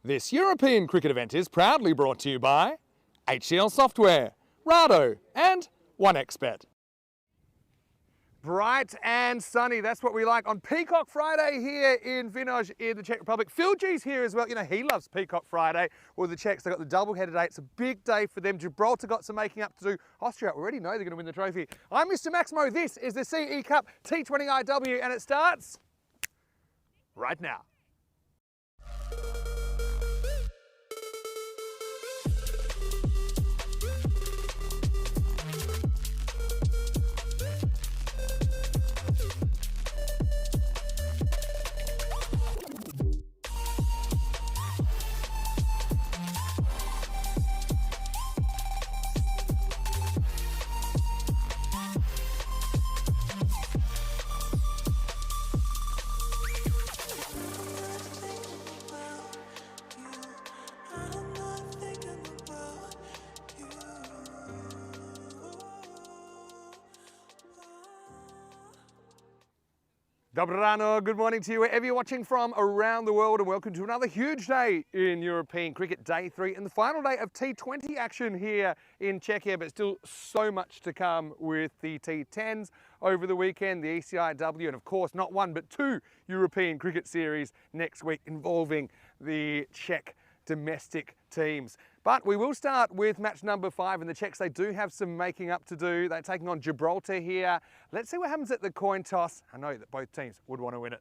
This European cricket event is proudly brought to you by HCL Software, Rado and OneXBet. Bright and sunny, that's what we like on Peacock Friday here in Vinoj in the Czech Republic. Phil G's here as well. You know, he loves Peacock Friday. Well, the Czechs, they got the double-header day. It's a big day for them. Gibraltar got some making up to do. Austria already know they're going to win the trophy. I'm Mr. Maximo. This is the CE Cup T20IW, and it starts right now. Dobrano, good morning to you wherever you're watching from around the world, and welcome to another huge day in European cricket, day 3 and the final day of T20 action here in Czechia, but still so much to come with the T10s over the weekend, the ECIW, and of course not one but 2 European cricket series next week involving the Czech domestic teams. But we will start with match number 5, and the Czechs, they do have some making up to do. They're taking on Gibraltar here. Let's see what happens at the coin toss. I know that both teams would want to win it.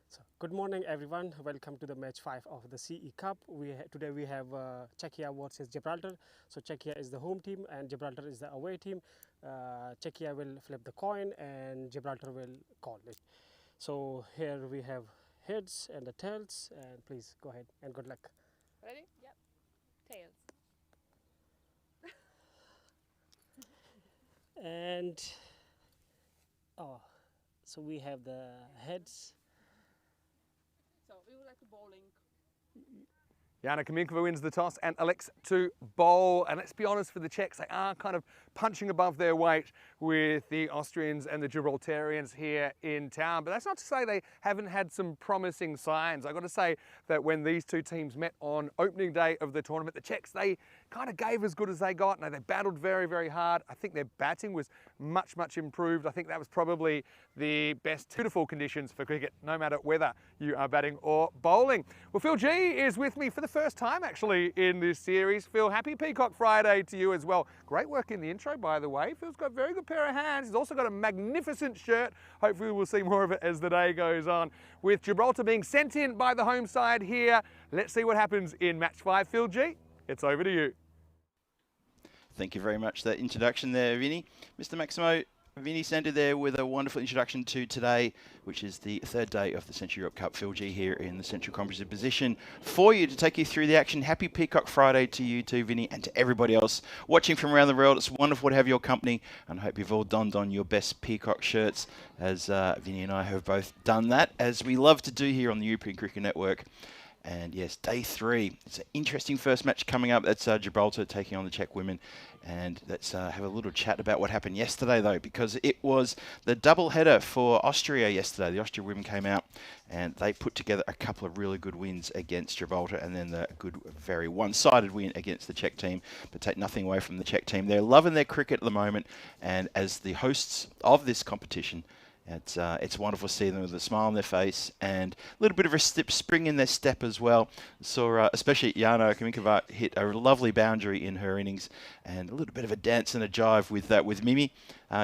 So, good morning everyone, welcome to the match 5 of the CE Cup. Today we have Czechia versus Gibraltar. So Czechia is the home team and Gibraltar is the away team. Czechia will flip the coin and Gibraltar will call it. So here we have heads and the tails, and please go ahead and good luck. Ready? Yep. Tails. And so we have the heads. So we would like to bowling. Jana Kaminkova wins the toss and elects to bowl. And let's be honest, for the Czechs, they are kind of punching above their weight with the Austrians and the Gibraltarians here in town. But that's not to say they haven't had some promising signs. I've got to say that when these two teams met on opening day of the tournament, the Czechs, they kind of gave as good as they got. No, they battled very, very hard. I think their batting was much, much improved. I think that was probably the best beautiful conditions for cricket, no matter whether you are batting or bowling. Well, Phil G is with me for the first time actually in this series. Phil, happy Peacock Friday to you as well. Great work in the intro, by the way. Phil's got a very good pair of hands. He's also got a magnificent shirt. Hopefully we'll see more of it as the day goes on. With Gibraltar being sent in by the home side here, let's see what happens in match 5. Phil G, it's over to you. Thank you very much for that introduction there, Vinny. Mr. Maximo, Vinny Sander there with a wonderful introduction to today, which is the 3rd day of the Central Europe Cup. Phil G here in the central composition position for you to take you through the action. Happy Peacock Friday to you too, Vinny, and to everybody else watching from around the world. It's wonderful to have your company, and I hope you've all donned on your best Peacock shirts, as Vinny and I have both done that, as we love to do here on the European Cricket Network. And yes, day 3. It's an interesting first match coming up. That's Gibraltar taking on the Czech women. And let's have a little chat about what happened yesterday, though, because it was the double header for Austria yesterday. The Austrian women came out and they put together a couple of really good wins against Gibraltar, and then the good, very one-sided win against the Czech team. But take nothing away from the Czech team. They're loving their cricket at the moment, and as the hosts of this competition, it's wonderful to see them with a smile on their face and a little bit of a spring in their step as well. Saw especially Jana Kaminkova hit a lovely boundary in her innings, and a little bit of a dance and a jive with Mimi,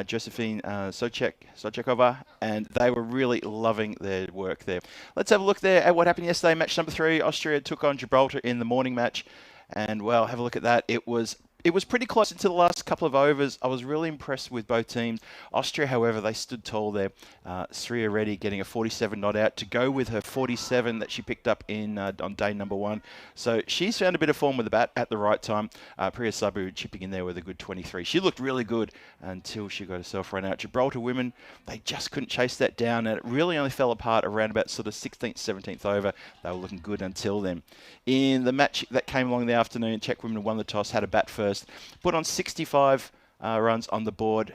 Josephine Sochekova, and they were really loving their work there. Let's have a look there at what happened yesterday. Match number 3, Austria took on Gibraltar in the morning match, and well, have a look at that. It was pretty close into the last couple of overs. I was really impressed with both teams. Austria, however, they stood tall there. Sriya Reddy getting a 47 not out to go with her 47 that she picked up on day number 1. So she's found a bit of form with the bat at the right time. Priya Sabu chipping in there with a good 23. She looked really good until she got herself run out. Gibraltar women, they just couldn't chase that down, and it really only fell apart around about sort of 16th, 17th over. They were looking good until then. In the match that came along in the afternoon, Czech women won the toss, had a bat first, put on 65 runs on the board.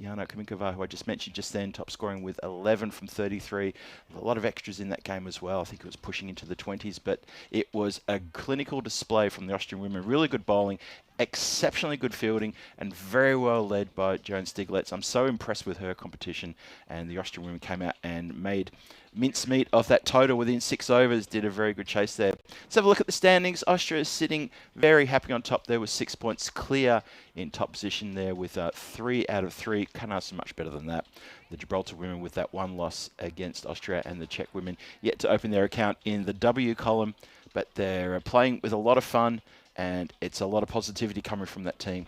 Jana Kaminkova, who I just mentioned just then, top scoring with 11 from 33. A lot of extras in that game as well. I think it was pushing into the 20s, but it was a clinical display from the Austrian women. Really good bowling, exceptionally good fielding, and very well led by Joan Stiglitz. I'm so impressed with her competition, and the Austrian women came out and made mincemeat of that total within 6 overs, did a very good chase there. Let's have a look at the standings. Austria is sitting very happy on top there with 6 points clear in top position there with 3 out of 3. Can't ask much better than that. The Gibraltar women with that 1 loss against Austria, and the Czech women yet to open their account in the W column, but they're playing with a lot of fun, and it's a lot of positivity coming from that team.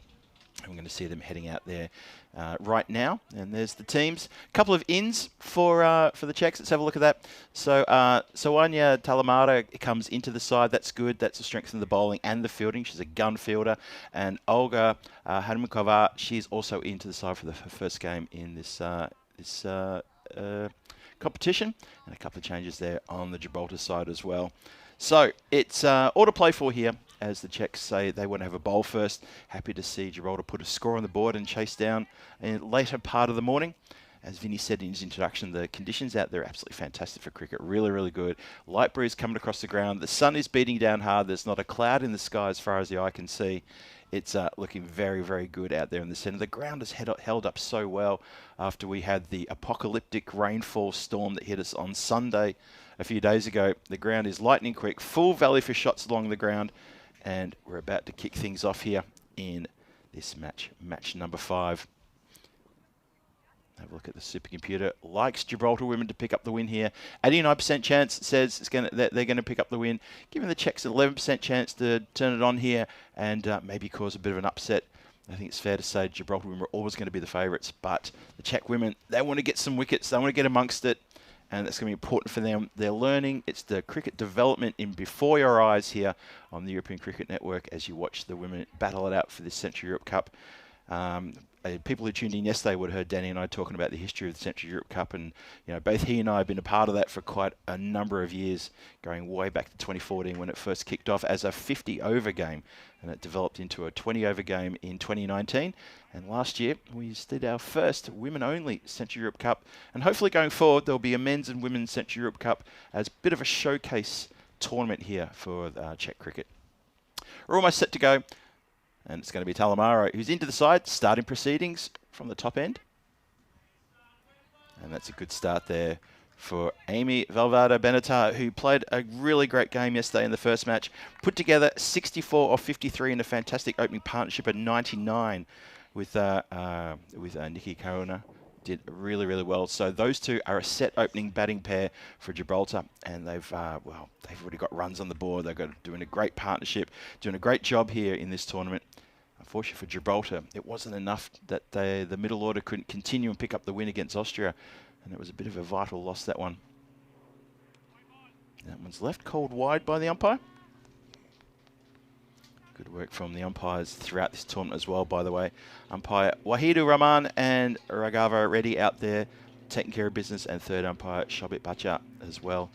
I'm going to see them heading out there right now. And there's the teams. A couple of ins for the Czechs. Let's have a look at that. So Soania Talamara comes into the side. That's good. That's a strength in the bowling and the fielding. She's a gun fielder. And Olga Hadmukova, she's also into the side for her first game in this competition. And a couple of changes there on the Gibraltar side as well. So it's all to play for here, as the Czechs say they want to have a bowl first. Happy to see Gibraltar put a score on the board and chase down in the later part of the morning. As Vinny said in his introduction, the conditions out there are absolutely fantastic for cricket. Really, really good. Light breeze coming across the ground. The sun is beating down hard. There's not a cloud in the sky as far as the eye can see. It's looking very, very good out there in the centre. The ground has held up so well after we had the apocalyptic rainfall storm that hit us on Sunday a few days ago. The ground is lightning quick, full valley for shots along the ground, and we're about to kick things off here in this match number 5. Have a look at the supercomputer. Likes Gibraltar women to pick up the win here. 89% chance says they're going to pick up the win. Giving the Czechs an 11% chance to turn it on here and maybe cause a bit of an upset. I think it's fair to say Gibraltar women are always going to be the favourites, but the Czech women, they want to get some wickets. They want to get amongst it, and that's going to be important for them. They're learning. It's the cricket development in before your eyes here on the European Cricket Network as you watch the women battle it out for this Central Europe Cup. People who tuned in yesterday would have heard Danny and I talking about the history of the Central Europe Cup, and both he and I have been a part of that for quite a number of years, going way back to 2014 when it first kicked off as a 50-over game, and it developed into a 20-over game in 2019. And last year we did our first women-only Central Europe Cup, and hopefully going forward there'll be a men's and women's Central Europe Cup as a bit of a showcase tournament here for Czech cricket. We're almost set to go. And it's going to be Talamara, who's into the side, starting proceedings from the top end. And that's a good start there for Amy Valverde Benatar, who played a really great game yesterday in the first match. Put together 64 off 53 in a fantastic opening partnership at 99 with Nikki Corona. Did really, really well. So those two are a set opening batting pair for Gibraltar, and they've already got runs on the board. They've got doing a great partnership, doing a great job here in this tournament. Unfortunately for Gibraltar, it wasn't enough that the middle order couldn't continue and pick up the win against Austria, and it was a bit of a vital loss, that one. That one's left, called wide by the umpire. Good work from the umpires throughout this tournament as well, by the way. Umpire Wahidu Rahman and Raghava Reddy out there taking care of business, and third umpire Shobit Bacha as well,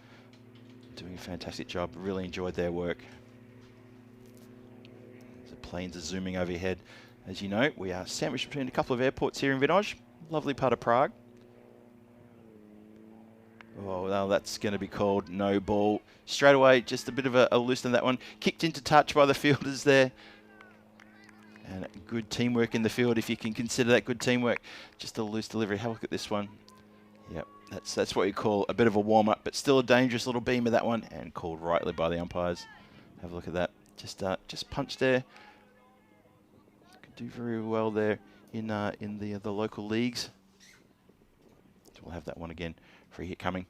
doing a fantastic job. Really enjoyed their work. The planes are zooming overhead. As you know, we are sandwiched between a couple of airports here in Vinoj. Lovely part of Prague. Oh, well, that's going to be called no ball. Straight away, just a bit of a loose on that one. Kicked into touch by the fielders there. And good teamwork in the field, if you can consider that good teamwork. Just a loose delivery. Have a look at this one. Yep, that's what you call a bit of a warm-up, but still a dangerous little beam of that one, and called rightly by the umpires. Have a look at that. Just punch there. Could do very well there in the local leagues. So we'll have that one again. Free hit coming.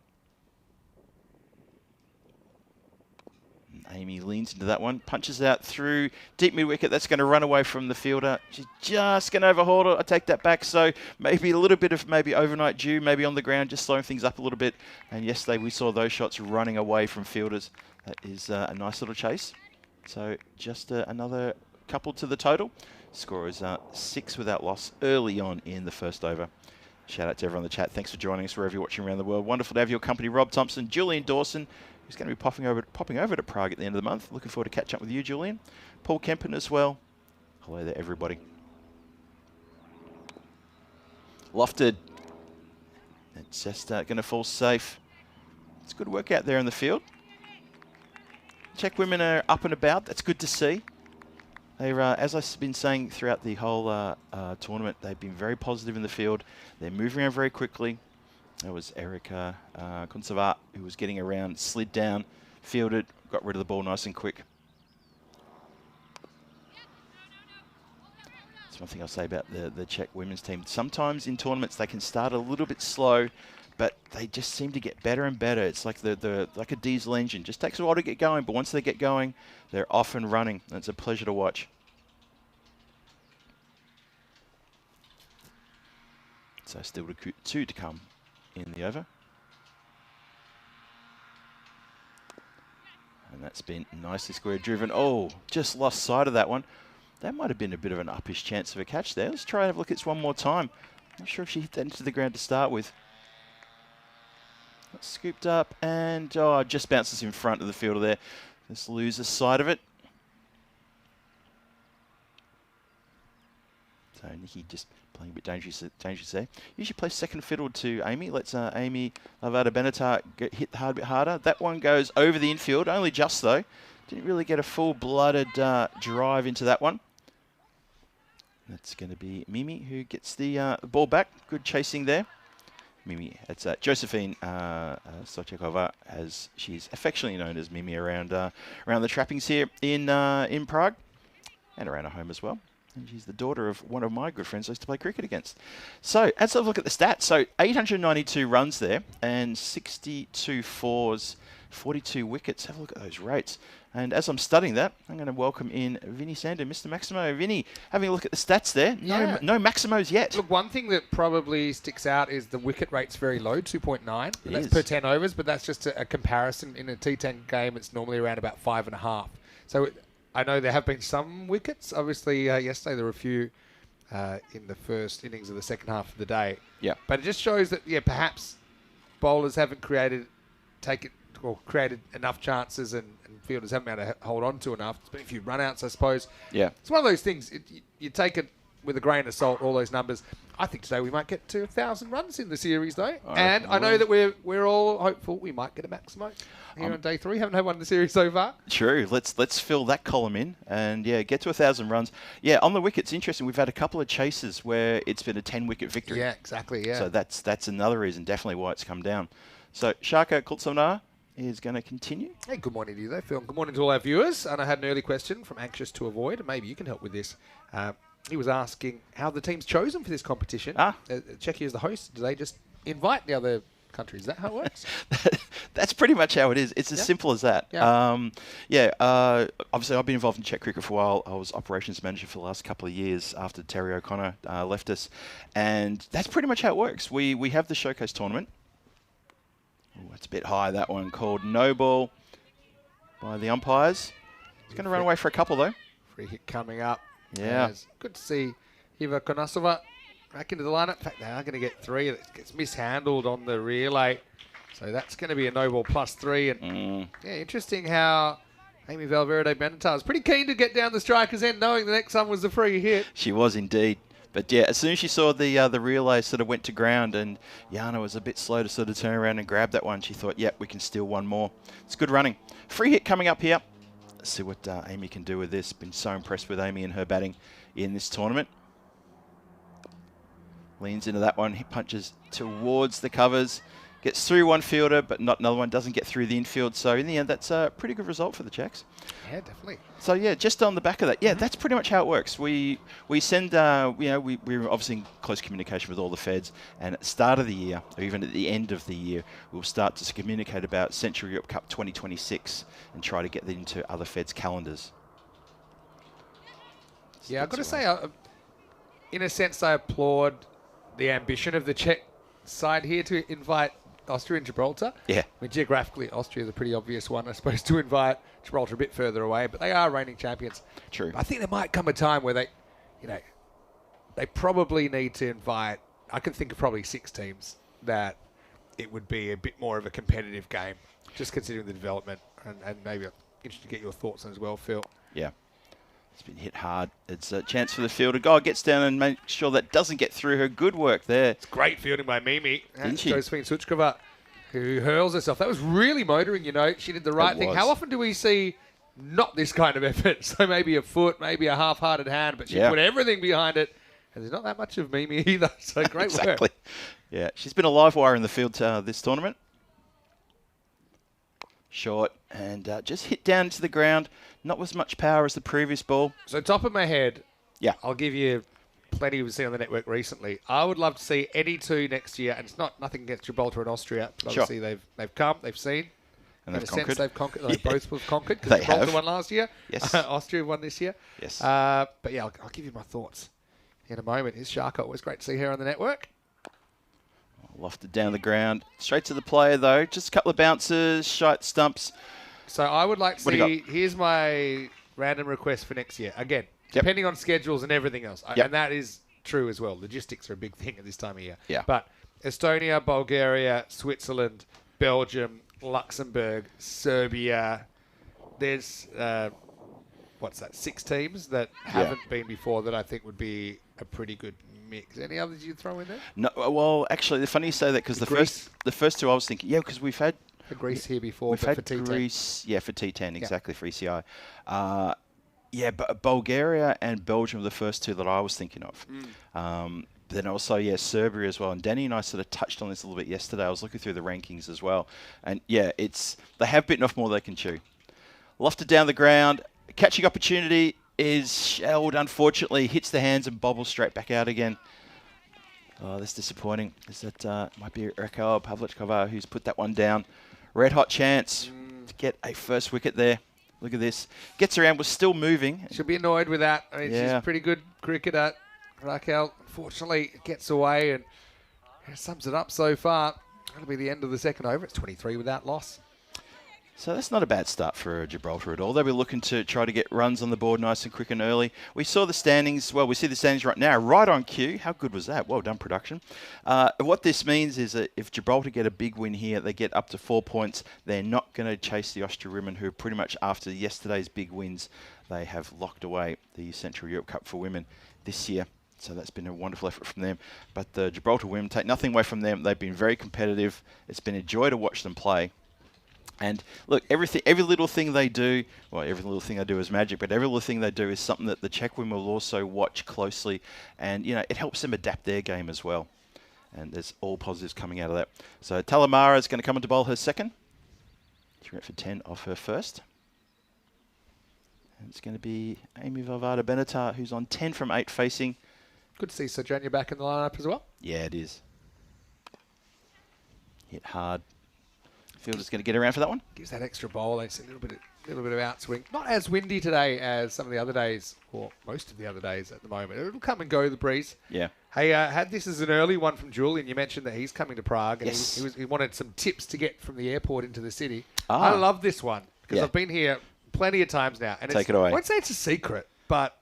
And Amy leans into that one, punches out through deep mid-wicket. That's going to run away from the fielder. She's just going to overhaul it. I take that back. So maybe a little bit of overnight dew, maybe on the ground, just slowing things up a little bit. And yesterday we saw those shots running away from fielders. That is a nice little chase. So just another couple to the total. Score is 6 without loss early on in the first over. Shout out to everyone in the chat. Thanks for joining us wherever you're watching around the world. Wonderful to have your company. Rob Thompson, Julian Dawson, who's going to be popping over to Prague at the end of the month. Looking forward to catch up with you, Julian. Paul Kempen as well. Hello there, everybody. lofted. It's just going to fall safe. It's good work out there in the field. Czech women are up and about. That's good to see. They're, as I've been saying throughout the whole tournament, they've been very positive in the field. They're moving around very quickly. There was Erika Kunsavat who was getting around, slid down, fielded, got rid of the ball nice and quick. That's one thing I'll say about the Czech women's team. Sometimes in tournaments they can start a little bit slow, but they just seem to get better and better. It's like like a diesel engine. Just takes a while to get going, but once they get going, they're off and running. And it's a pleasure to watch. So still two to come in the over. And that's been nicely square driven. Oh, just lost sight of that one. That might have been a bit of an uppish chance of a catch there. Let's try and have a look at this one more time. Not sure if she hit that into the ground to start with. That's scooped up and just bounces in front of the fielder there. Just loses sight of it. So Nikki just playing a bit dangerous there. Usually plays second fiddle to Amy. Let's Amy Lavada Benatar hit the hard a bit harder. That one goes over the infield, only just though. Didn't really get a full-blooded drive into that one. That's going to be Mimi who gets the ball back. Good chasing there. Mimi, it's Josephine Sochekova, as she's affectionately known as Mimi around the trappings here in Prague and around her home as well. And she's the daughter of one of my good friends I used to play cricket against. So let's have a look at the stats. So 892 runs there and 62 fours, 42 wickets. Have a look at those rates. And as I'm studying that, I'm going to welcome in Vinny Sander, Mr. Maximo. Vinny, having a look at the stats there. Yeah. No Maximos yet. Look, one thing that probably sticks out is the wicket rate's very low, 2.9. That's is. per 10 overs, but that's just a comparison. In a T10 game, it's normally around about 5.5. So I know there have been some wickets. Obviously, yesterday there were a few in the first innings of the second half of the day. Yeah. But it just shows that, perhaps bowlers haven't created enough chances and fielders haven't been able to hold on to enough. There's been a few run-outs, I suppose. Yeah. It's one of those things. You take it with a grain of salt, all those numbers. I think today we might get to 1,000 runs in the series, though. And I know that we're all hopeful we might get a Maximo here on day 3. Haven't had one in the series so far. True. Let's fill that column in and, get to 1,000 runs. Yeah, on the wickets, interesting. We've had a couple of chases where it's been a 10-wicket victory. Yeah, exactly, yeah. So that's another reason, definitely, why it's come down. So Shaka Kultsovna is going to continue. Hey, good morning to you, though, Phil. Good morning to all our viewers. And I had an early question from Anxious to Avoid. Maybe you can help with this. He was asking how the team's chosen for this competition. Czechia is the host. Do they just invite the other countries? Is that how it works? That's pretty much how it is. It's as simple as that. Yeah. Obviously, I've been involved in Czech cricket for a while. I was operations manager for the last couple of years after Terry O'Connor left us. And that's pretty much how it works. We have the showcase tournament. Ooh, it's a bit high, that one, called no ball by the umpires. He's going to run away for a couple, though. Free hit coming up. Yeah. It's good to see Iva Konasova back into the lineup. In fact, they are going to get 3. It gets mishandled on the relay. So that's going to be a no ball +3. And interesting how Amy Valverde Benatar is pretty keen to get down the striker's end, knowing the next one was a free hit. She was indeed. But yeah, as soon as she saw the relay sort of went to ground and Jana was a bit slow to sort of turn around and grab that one, she thought, yep, we can steal one more. It's good running. Free hit coming up here. Let's see what Amy can do with this. Been so impressed with Amy and her batting in this tournament. Leans into that one, hit punches towards the covers. Gets through one fielder, but not another one. Doesn't get through the infield. So in the end, that's a pretty good result for the Czechs. Yeah, definitely. So yeah, just on the back of that, that's pretty much how it works. We send, we're obviously in close communication with all the feds, and at the start of the year, or even at the end of the year, we'll start to communicate about Central Europe Cup 2026 and try to get that into other feds' calendars. Yeah, I've got to say, in a sense, I applaud the ambition of the Czech side here to invite Austria and Gibraltar. Yeah. I mean, geographically, Austria is a pretty obvious one, I suppose, to invite Gibraltar a bit further away, but they are reigning champions. True. I think there might come a time where they probably need to invite, I can think of probably 6 teams that it would be a bit more of a competitive game, just considering the development, and maybe I'm interested to get your thoughts on as well, Phil. Yeah. It's been hit hard. It's a chance for the fielder. Go gets down and makes sure that doesn't get through her. Good work there. It's great fielding by Mimi. Didn't she? Josephine Suchkova, who hurls herself. That was really motoring, you know. She did the right thing. was. How often do we see not this kind of effort? So maybe a foot, maybe a half-hearted hand, but she put everything behind it. And there's not that much of Mimi either. So great Exactly. work. Yeah, she's been a live wire in the field this tournament. Short and just hit down to the ground. Not as much power as the previous ball. So top of my head, Yeah. I'll give you plenty we've seen on the network recently. I would love to see any two next year, and it's nothing against Gibraltar and Austria, but Sure. obviously they've come, they've seen. And In they've a sense, conquered. they've conquered. They both have conquered. 'Cause They Gibraltar have. won last year. Yes. Austria won this year. Yes. But yeah, I'll give you my thoughts in a moment. Is Sharka always great to see her on the network? Lofted down the ground. Straight to the player, though. Just a couple of bounces, shite stumps. So I would like to What do you see, here's my random request for next year. Again, depending on schedules and everything else. Yep. And that is true as well. Logistics are a big thing at this time of year. Yeah. But Estonia, Bulgaria, Switzerland, Belgium, Luxembourg, Serbia. There's, 6 teams that haven't been before that I think would be a pretty good mix. Any others you'd throw in there? No, well, actually, the funny you say that because the first two I was thinking, because we've had Greece here before, we've but had for T10. Greece, for T10 exactly for ECI. But Bulgaria and Belgium were the first two that I was thinking of. Then also, Serbia as well. And Danny and I sort of touched on this a little bit yesterday. I was looking through the rankings as well, and they have bitten off more than they can chew. Lofted down the ground, catching opportunity is shelled. Unfortunately, hits the hands and bobbles straight back out again. Oh, that's disappointing. Might be Raquel Pavlichkova who's put that one down. Red hot chance to get a first wicket there. Look at this. Gets around, was still moving. She'll be annoyed with that. I mean, she's Yeah. a pretty good cricketer. Raquel, unfortunately, it gets away and sums it up so far. That'll be the end of the second over. It's 23 without loss. So that's not a bad start for Gibraltar at all. They'll be looking to try to get runs on the board nice and quick and early. We saw the standings. Well, we see the standings right now, right on cue. How good was that? Well done, production. What this means is that if Gibraltar get a big win here, they get up to 4 points. They're not going to chase the Austria women, who pretty much after yesterday's big wins, they have locked away the Central Europe Cup for women this year. So that's been a wonderful effort from them. But the Gibraltar women, take nothing away from them. They've been very competitive. It's been a joy to watch them play. And look, every little thing they do, every little thing they do is magic, but every little thing they do is something that the Czech women will also watch closely. And, it helps them adapt their game as well. And there's all positives coming out of that. So Talamara is going to come in to bowl her second. She went for 10 off her first. And it's going to be Amy Valverde Benatar, who's on 10 from 8 facing. Good to see Sojourner back in the lineup as well. Yeah, it is. Hit hard. Fielder's going to get around for that one. Gives that extra bowl. It's a little bit of outswing. Not as windy today as some of the other days, or most of the other days at the moment. It'll come and go, the breeze. Yeah. Hey, had this as an early one from Julian. You mentioned that he's coming to Prague, and Yes. he wanted some tips to get from the airport into the city. Ah. I love this one because Yeah. I've been here plenty of times now. And Take it away. I won't say it's a secret, but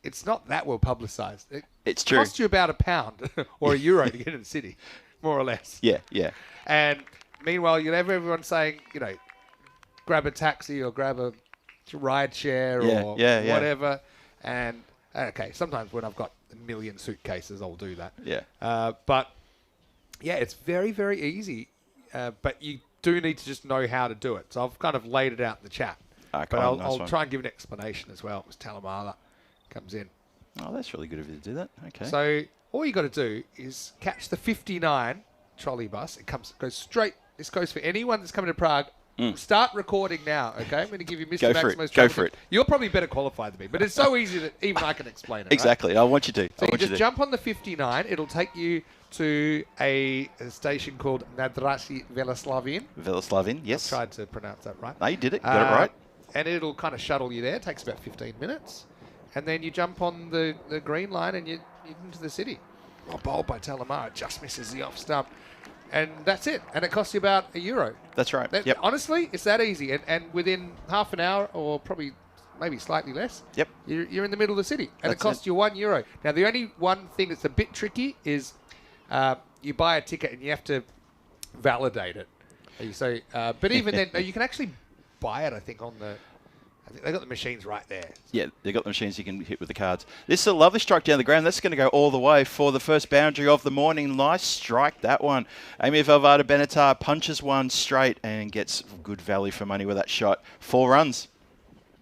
it's not that well publicised. It's true. Costs you about £1 or €1 to get in the city, more or less. Yeah, yeah. And meanwhile, you'll have everyone saying, grab a taxi or grab a ride share or whatever. And, okay, sometimes when I've got a million suitcases, I'll do that. Yeah. But, it's very, very easy. But you do need to just know how to do it. So I've kind of laid it out in the chat. Okay, But I'll nice try and give an explanation as well as Talamala comes in. Oh, that's really good of you to do that. Okay. So all you got to do is catch the 59 trolley bus. It goes straight. This goes for anyone that's coming to Prague. Start recording now, okay? I'm going to give you Mr. Go for it. Maximo's Go travel for tip. it. You're probably better qualified than me, but it's so easy that even I can explain it. Exactly. Right? I want you to. So I you want just you to. jump on the 59. It'll take you to a station called Nadrasi Veloslavin. Veloslavin, yes. Tried to pronounce that right. No, you did it. You got it right. And it'll kind of shuttle you there. It takes about 15 minutes. And then you jump on the green line and you're into the city. Oh, bowled by Talamara. Just misses the off stump. And that's it. And it costs you about €1. That's right. Yep. Honestly, it's that easy. And within half an hour or probably maybe slightly less, Yep. you're in the middle of the city. And That's it costs you €1. Now, the only one thing that's a bit tricky is you buy a ticket and you have to validate it. So, but even then, you can actually buy it, I think, on the I think they got the machines right there. Yeah, they've got the machines you can hit with the cards. This is a lovely strike down the ground. That's going to go all the way for the first boundary of the morning. Nice strike, that one. Amy Valverde Benatar punches one straight and gets good value for money with that shot. 4 runs.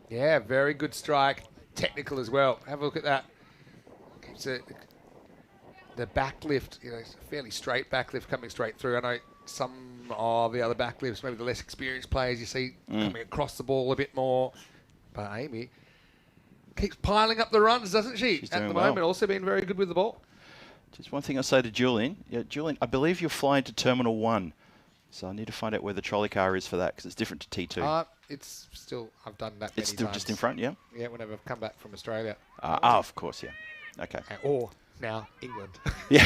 Yeah, very good strike. Technical as well. Have a look at that. The backlift, it's a fairly straight backlift coming straight through. I know some of the other backlifts, maybe the less experienced players you see coming across the ball a bit more. But Amy keeps piling up the runs, doesn't she? She's at doing the well. moment, also being very good with the ball. Just one thing I'll say to Julian. Yeah, Julian, I believe you're flying to Terminal 1. So I need to find out where the trolley car is for that because it's different to T2. It's still, I've done that It's many still times. just in front, yeah? Yeah, whenever I've come back from Australia. Of course, yeah. Okay. Or now England. Yeah,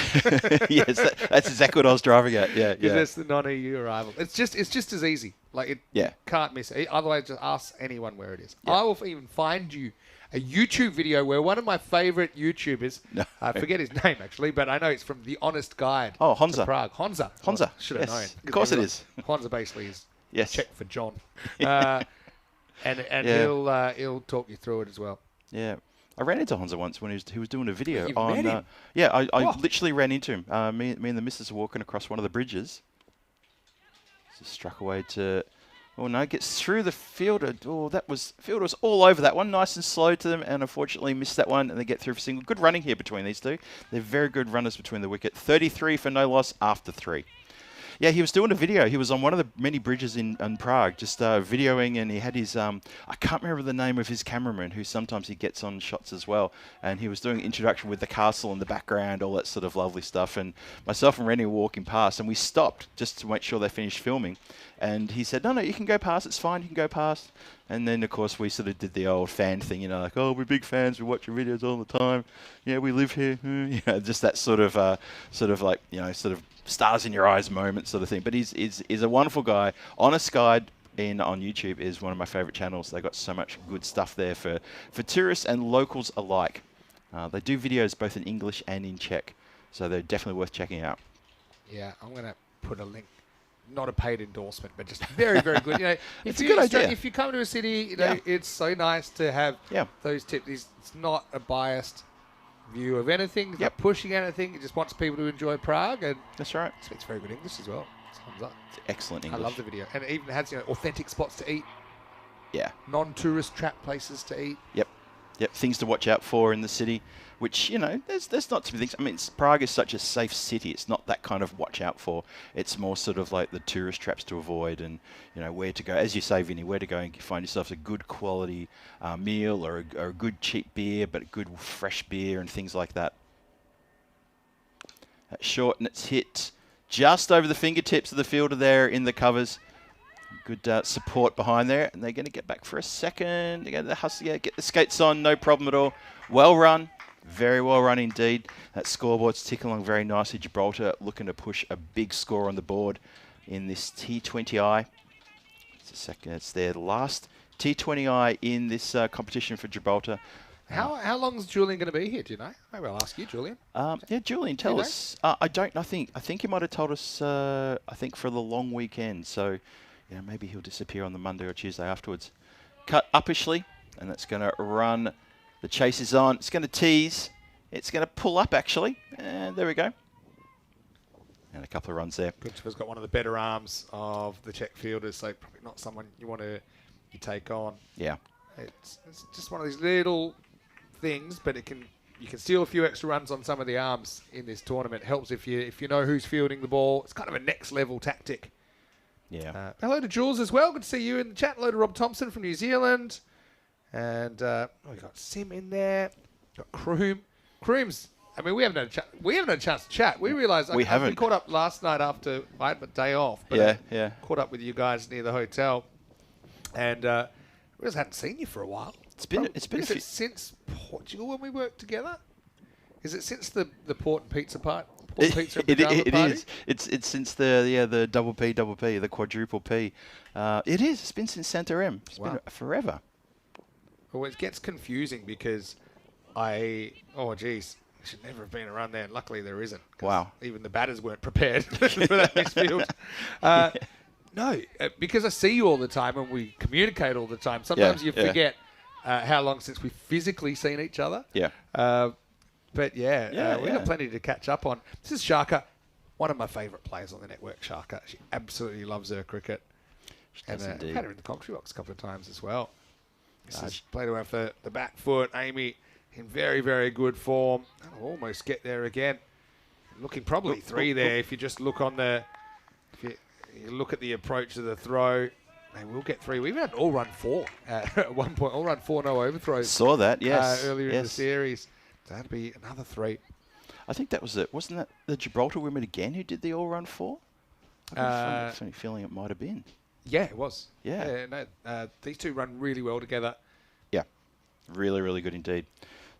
yes, that's exactly what I was driving at. Yeah, Because yeah. it's the non-EU arrival. It's just as easy. Like you can't miss it. Otherwise, just ask anyone where it is. Yeah. I will even find you a YouTube video where one of my favorite YouTubers, No. I forget his name actually, but I know it's from The Honest Guide. Oh, to Honza. Prague. Honza. Honza. Should have Yes. known. Of course it is. Honza basically is Yes. check for John. And Yeah. he'll talk you through it as well. Yeah. I ran into Honza once when he was doing a video You've on. met him? Yeah, I Oh. literally ran into him. Me and the missus were walking across one of the bridges. Just struck away to. Oh no, gets through the fielder. Oh, fielder was all over that one, nice and slow to them, and unfortunately missed that one. And they get through for single. Good running here between these two. They're very good runners between the wicket. 33 for no loss after 3. Yeah, he was doing a video. He was on one of the many bridges in Prague, just videoing, and he had his, I can't remember the name of his cameraman, who sometimes he gets on shots as well, and he was doing an introduction with the castle in the background, all that sort of lovely stuff, and myself and Rennie were walking past, and we stopped just to make sure they finished filming, and he said, no, you can go past, it's fine, you can go past. And then, of course, we sort of did the old fan thing, like, oh, we're big fans, we watch your videos all the time, yeah, we live here, just that sort of stars in your eyes moment sort of thing. But he's a wonderful guy. Honest Guide on YouTube is one of my favorite channels. They've got so much good stuff there for tourists and locals alike. They do videos both in English and in Czech, so they're definitely worth checking out. Yeah, I'm going to put a link. Not a paid endorsement, but just very, very good. It's a good idea. If you come to a city, it's so nice to have those tips. It's not a biased view of anything. It's not pushing anything. It just wants people to enjoy Prague, and that's right. It speaks very good English as well. Thumbs up. It's excellent English. I love the video, and it even has authentic spots to eat. Yeah. Non-tourist trap places to eat. Yep. Things to watch out for in the city, which there's not too many things. I mean, Prague is such a safe city. It's not that kind of watch out for. It's more sort of like the tourist traps to avoid, and where to go. As you say, Vinny, where to go and find yourself a good quality meal or a good cheap beer, but good fresh beer and things like that. That's short and it's hit just over the fingertips of the fielder there in the covers. Good support behind there, and they're going to get back for a second. They're going to hustle, get the skates on, no problem at all. Well run, very well run indeed. That scoreboard's ticking along very nicely. Gibraltar looking to push a big score on the board in this T20I. It's a second. It's their last T20I in this competition for Gibraltar. How long is Julian going to be here? Do you know? Maybe I'll ask you, Julian. Julian, tell us. I don't. I think he might have told us. I think for the long weekend. So. Maybe he'll disappear on the Monday or Tuesday afterwards. Cut uppishly, and that's going to run. The chase is on. It's going to tease. It's going to pull up, actually. And there we go. And a couple of runs there. Gustav got one of the better arms of the Czech fielders, so probably not someone you want to take on. Yeah. It's just one of these little things, but you can steal a few extra runs on some of the arms in this tournament. Helps if you know who's fielding the ball. It's kind of a next level tactic. Yeah. Hello to Jules as well. Good to see you in the chat. Hello to Rob Thompson from New Zealand. And we've got Sim in there. Got Kroom. Kroom's, we haven't had a chance to chat. We realised we caught up last night after I had a day off. But caught up with you guys near the hotel. And we just hadn't seen you for a while. It's been since Portugal when we worked together? Is it since the Port and Pizza part? It is. It's since the double P, the quadruple P. It is. It's been since Santa M. It's been forever. Well, it gets confusing because I should never have been around there. And luckily there isn't. Wow. Even the batters weren't prepared for that misfield. No, because I see you all the time and we communicate all the time. Sometimes you forget how long since we've physically seen each other. Yeah. But we've got plenty to catch up on. This is Sharka, one of my favourite players on the network, Sharka. She absolutely loves her cricket. And I've had her in the commentary box a couple of times as well. This is played away for the back foot. Amy in very, very good form. I'll almost get there again. Looking probably three there if you just look on the... You look at the approach of the throw, they will get three. We even had all run 4 at one point. All run 4, no overthrows. Saw that, yes. Earlier in the series. So that'd be another 3. I think that was it. Wasn't that the Gibraltar women again who did the all run 4? I've got a funny feeling it might have been. Yeah, it was. Yeah. These two run really well together. Yeah, really, really good indeed.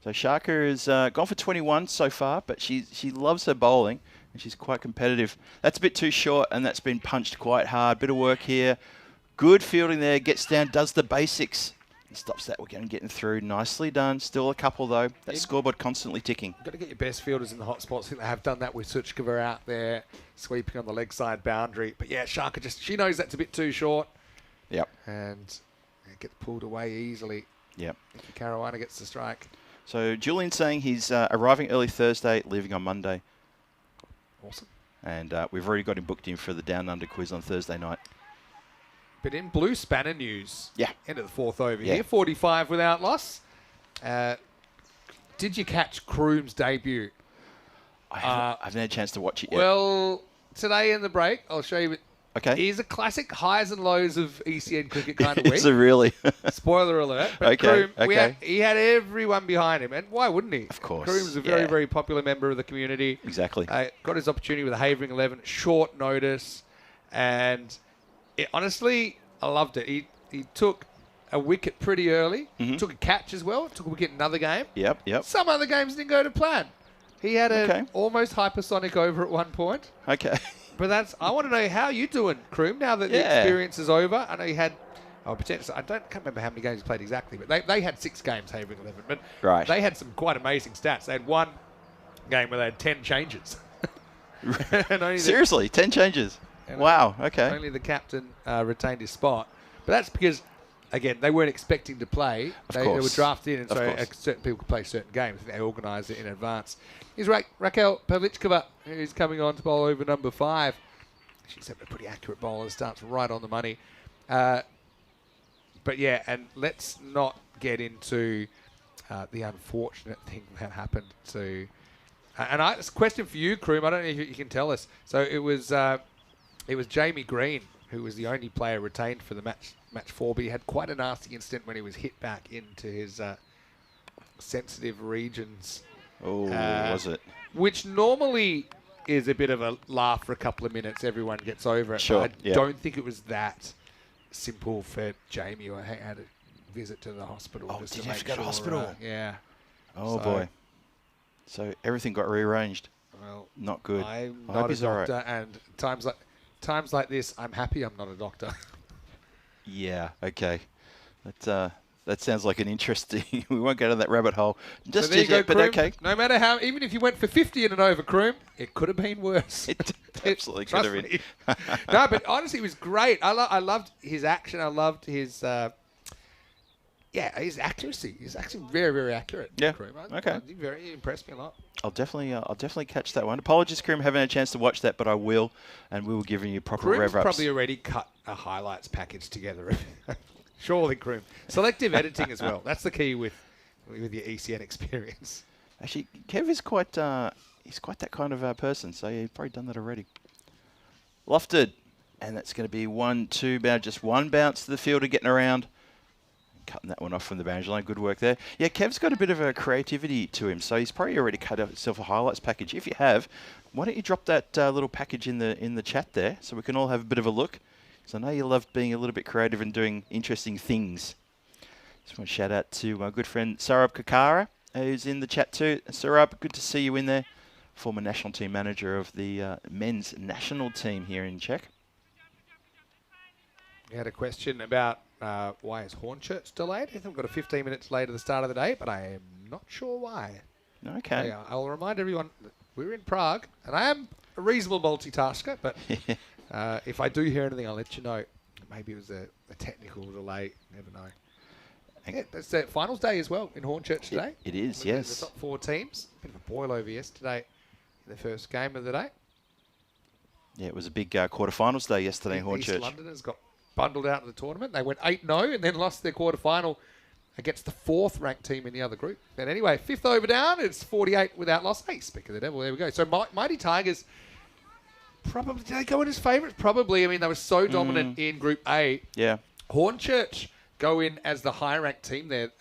So Sharka has gone for 21 so far, but she loves her bowling. And she's quite competitive. That's a bit too short, and that's been punched quite hard. Bit of work here. Good fielding there. Gets down, does the basics. And stops that again, getting through. Nicely done. Still a couple, though. That scoreboard constantly ticking. You've got to get your best fielders in the hot spots. I think they have done that with Suchkova out there, sweeping on the leg side boundary. But yeah, Sharka she knows that's a bit too short. Yep. And gets pulled away easily. Yep. Caruana gets the strike. So Julian's saying he's arriving early Thursday, leaving on Monday. Awesome. And we've already got him booked in for the Down Under quiz on Thursday night. But in Blue Spanner news, end of the 4th over here, 45 without loss. Did you catch Kroom's debut? I haven't had a chance to watch it yet. Well, today in the break, I'll show you. Okay. He's a classic highs and lows of ECN cricket kind of week. Is it really? Spoiler alert. But Okay, Kroom, he had everyone behind him. And why wouldn't he? Of course. Kroom's a very, very popular member of the community. Exactly. Got his opportunity with the Havering 11, short notice. And honestly, I loved it. He took a wicket pretty early. Took a catch as well. Took a wicket in another game. Yep. Some other games didn't go to plan. He had an almost hypersonic over at one point. Okay. But I want to know how you doing, Kroom, now that the experience is over. I know you had, potentially, can't remember how many games you played exactly, but they had 6 games, Havering 11. But they had some quite amazing stats. They had one game where they had 10 changes. Seriously, 10 changes? Wow, okay. Only the captain retained his spot. But that's because, again, they weren't expecting to play. They were drafted in, and so certain people could play certain games. They organised it in advance. Here's Raquel Pavlichkova, who's coming on to bowl over number 5. She's a pretty accurate bowler, starts right on the money. But yeah, and let's not get into the unfortunate thing that happened to... it's a question for you, Kroom. I don't know if you can tell us. So it was Jamie Green, who was the only player retained for the match 4, but he had quite a nasty incident when he was hit back into his sensitive regions. Oh, was it? Which normally is a bit of a laugh for a couple of minutes. Everyone gets over it. Sure. I don't think it was that simple for Jamie, who had a visit to the hospital. Oh, did you have to go to hospital? Yeah. Oh, boy. So everything got rearranged. Well, not good. I'm I not hope a he's all doctor, right. and times like this, I'm happy I'm not a doctor. Yeah, okay. That sounds like an interesting... we won't go down that rabbit hole just yet, but okay. No matter how... Even if you went for 50 in an over, Kroom, it could have been worse. It absolutely could have been. No, but honestly, it was great. I loved his action. I loved his... his accuracy. He's actually very, very accurate. Yeah. Kroom. Okay. He impressed me a lot. I'll definitely catch that one. Apologies, Kroom, haven't had a chance to watch that, but I will, and we will give you proper rev ups. Probably already cut a highlights package together. Surely, Kroom. Selective editing as well. That's the key with your ECN experience. Actually, Kev is quite he's quite that kind of person, so you've probably done that already. Lofted, and that's going to be 1-2 bounce, just one bounce to the fielder getting around. Cutting that one off from the boundary line. Good work there. Yeah, Kev's got a bit of a creativity to him, so he's probably already cut himself a highlights package. If you have, why don't you drop that little package in the chat there, so we can all have a bit of a look. So I know you love being a little bit creative and doing interesting things. Just want to shout out to my good friend Sarab Kakara, who's in the chat too. Sarab, good to see you in there. Former national team manager of the men's national team here in Czech. You had a question about why is Hornchurch delayed? I think we've got a 15 minutes late at the start of the day, but I am not sure why. Okay. I'll remind everyone that we're in Prague, and I am a reasonable multitasker, but If I do hear anything, I'll let you know. Maybe it was a technical delay. Never know. Yeah, it's the finals day as well in Hornchurch today. It is, With yes. The top 4 teams. Bit of a boil over yesterday in the first game of the day. Yeah, it was a big quarterfinals day yesterday in East Hornchurch. Londoners got bundled out of the tournament. They went 8-0 and then lost their quarterfinal against the 4th ranked team in the other group. But anyway, 5th over down. It's 48 without loss. Hey, speak of the devil. There we go. So Mighty Tigers, probably, did they go in as favourites? Probably. I mean, they were so dominant in Group A. Yeah. Hornchurch go in as the high-ranked team there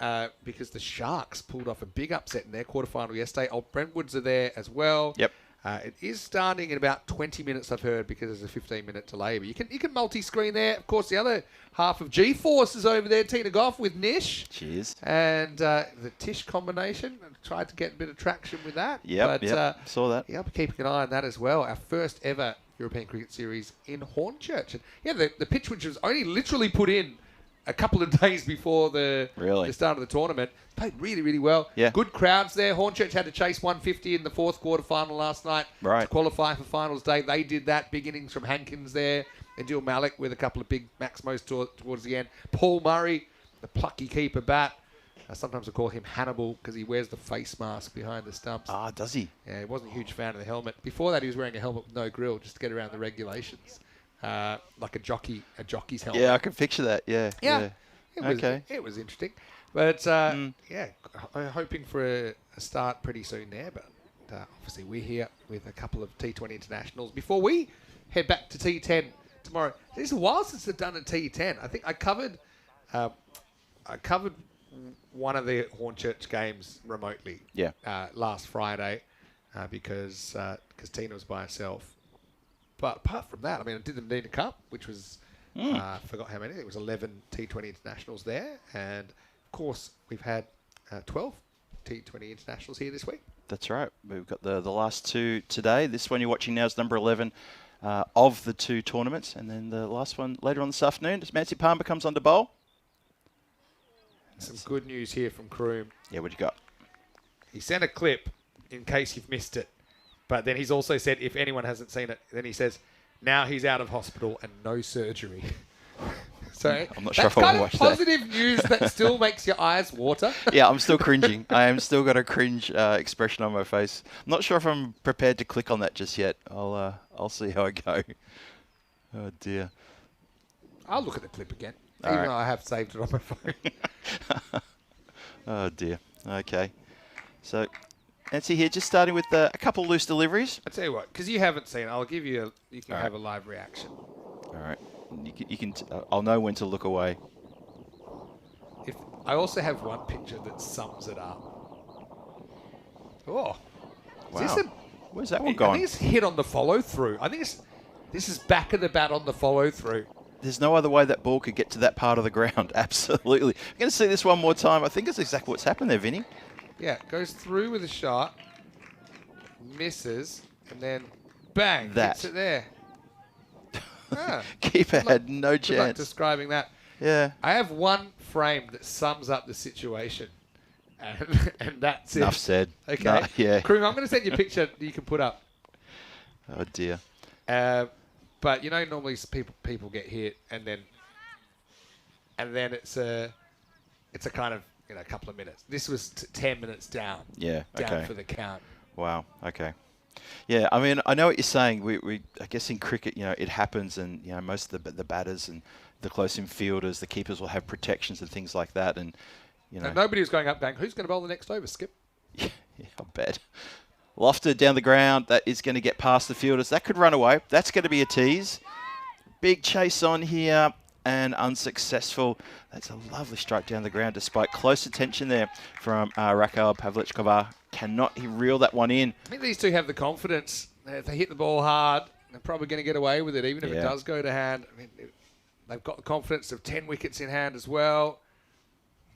because the Sharks pulled off a big upset in their quarterfinal yesterday. Old Brentwoods are there as well. Yep. It is starting in about 20 minutes, I've heard, because there's a 15-minute delay. But you can multi-screen there. Of course, the other half of G-Force is over there. Tina Goff with Nish. Cheers. And the Tish combination. I tried to get a bit of traction with that. Yep, saw that. Yeah, I'll be keeping an eye on that as well. Our first ever European Cricket Series in Hornchurch. And yeah, the pitch, which was only literally put in a couple of days before the start of the tournament, played really, really well. Yeah. Good crowds there. Hornchurch had to chase 150 in the 4th quarterfinal last night to qualify for finals day. They did that. Big innings from Hankins there. And Jill Malik with a couple of big Maximos towards the end. Paul Murray, the plucky keeper bat. Sometimes I call him Hannibal because he wears the face mask behind the stumps. Ah, does he? Yeah, he wasn't a huge fan of the helmet. Before that, he was wearing a helmet with no grill just to get around the regulations. Like a jockey's helmet. Yeah, I can picture that. Yeah. It was interesting. But, yeah, hoping for a start pretty soon there. But obviously we're here with a couple of T20 internationals before we head back to T10 tomorrow. It's a while since they've done a T10. I think I covered one of the Hornchurch games remotely last Friday because Tina was by herself. But apart from that, I mean, I did the Nina Cup, which was, I forgot how many. It was 11 T20 internationals there. And, of course, we've had 12 T20 internationals here this week. That's right. We've got the last 2 today. This one you're watching now is number 11 of the 2 tournaments. And then the last one later on this afternoon. Mancy Palmer comes on to bowl. Some good news here from Kroom. Yeah, what you got? He sent a clip in case you've missed it. But then he's also said, if anyone hasn't seen it, then he says, now he's out of hospital and no surgery. So I'm not sure if I want to watch that. That's positive news that still makes your eyes water. Yeah, I'm still cringing. I am still got a cringe expression on my face. I'm not sure if I'm prepared to click on that just yet. I'll see how I go. Oh, dear. I'll look at the clip again, All even right. though I have saved it on my phone. Oh, dear. Okay. So, Nancy here, just starting with a couple loose deliveries. I tell you what, because you haven't seen it, I'll give you you can All have a live reaction. All right. You can. I'll know when to look away. If I also have one picture that sums it up. Oh, Wow. Is this Where's that one I gone? think it's hit on the follow through. I think this is back of the bat on the follow through. There's no other way that ball could get to that part of the ground. Absolutely. I'm going to see this one more time. I think that's exactly what's happened there, Vinny. Yeah, goes through with a shot, misses, and then bang, hits it there. Keeper had no Good luck chance. describing that. Yeah. I have one frame that sums up the situation, and that's it. Enough said. Okay. No, yeah. Kroom, I'm going to send you a picture that you can put up. Oh, dear. But you know, normally people get hit, and then it's a kind of a couple of minutes. This was 10 minutes down. Yeah. Down Okay. for the count. Wow. Okay. Yeah. I mean, I know what you're saying. We I guess in cricket, it happens, and most of the batters and the close-in fielders, the keepers will have protections and things like that, and And nobody was going up going, who's going to bowl the next over, Skip? Yeah, I bet. Lofted down the ground. That is going to get past the fielders. That could run away. That's going to be a tease. Big chase on here and unsuccessful. That's a lovely strike down the ground despite close attention there from Raquel Pavlichkova. Cannot he reel that one in? I think these two have the confidence. If they hit the ball hard, they're probably going to get away with it, even if it does go to hand. I mean, they've got the confidence of 10 wickets in hand as well.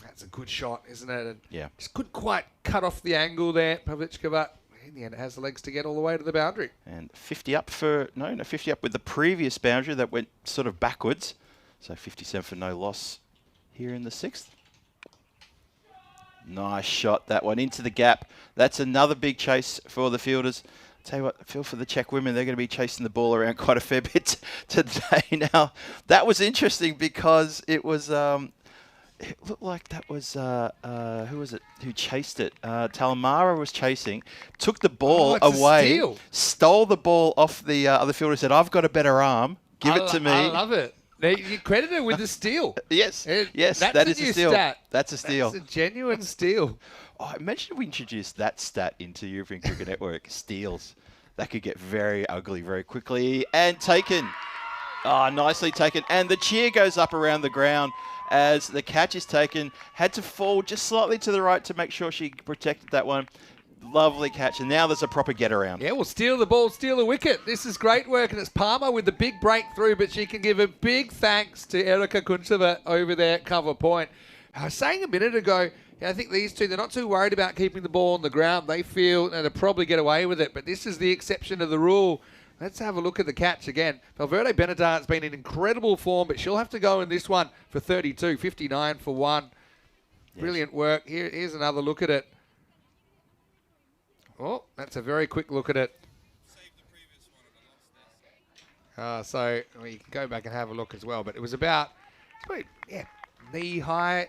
That's a good shot, isn't it? And just couldn't quite cut off the angle there, Pavlichkova. In the end, it has the legs to get all the way to the boundary. And 50 up 50 up with the previous boundary that went sort of backwards. So 57 for no loss here in the 6th. Nice shot, that one into the gap. That's another big chase for the fielders. Tell you what, I feel for the Czech women. They're going to be chasing the ball around quite a fair bit today. Now, that was interesting because it was, it looked like that was, who was it who chased it? Talamara was chasing, took the ball away, stole the ball off the other fielder, said, I've got a better arm, give it to me. I love it. You credit her with the steal. Yes, yes, that is a steal. Stat. That's a steal. That's a genuine steal. Oh, imagine if we introduced that stat into European Cricket Network. Steals. That could get very ugly very quickly. And taken. Oh, nicely taken. And the cheer goes up around the ground as the catch is taken. Had to fall just slightly to the right to make sure she protected that one. Lovely catch. And now there's a proper get around. Yeah, we'll steal the ball, steal the wicket. This is great work. And it's Palmer with the big breakthrough, but she can give a big thanks to Erika Kuntseva over there at cover point. I was saying a minute ago, I think these two, they're not too worried about keeping the ball on the ground. They feel they'll probably get away with it, but this is the exception of the rule. Let's have a look at the catch again. Valverde Benatar's been in incredible form, but she'll have to go in this one for 32, 59 for 1. Yes. Brilliant work. Here's another look at it. Oh, that's a very quick look at it. So you can go back and have a look as well, but it was about, knee high.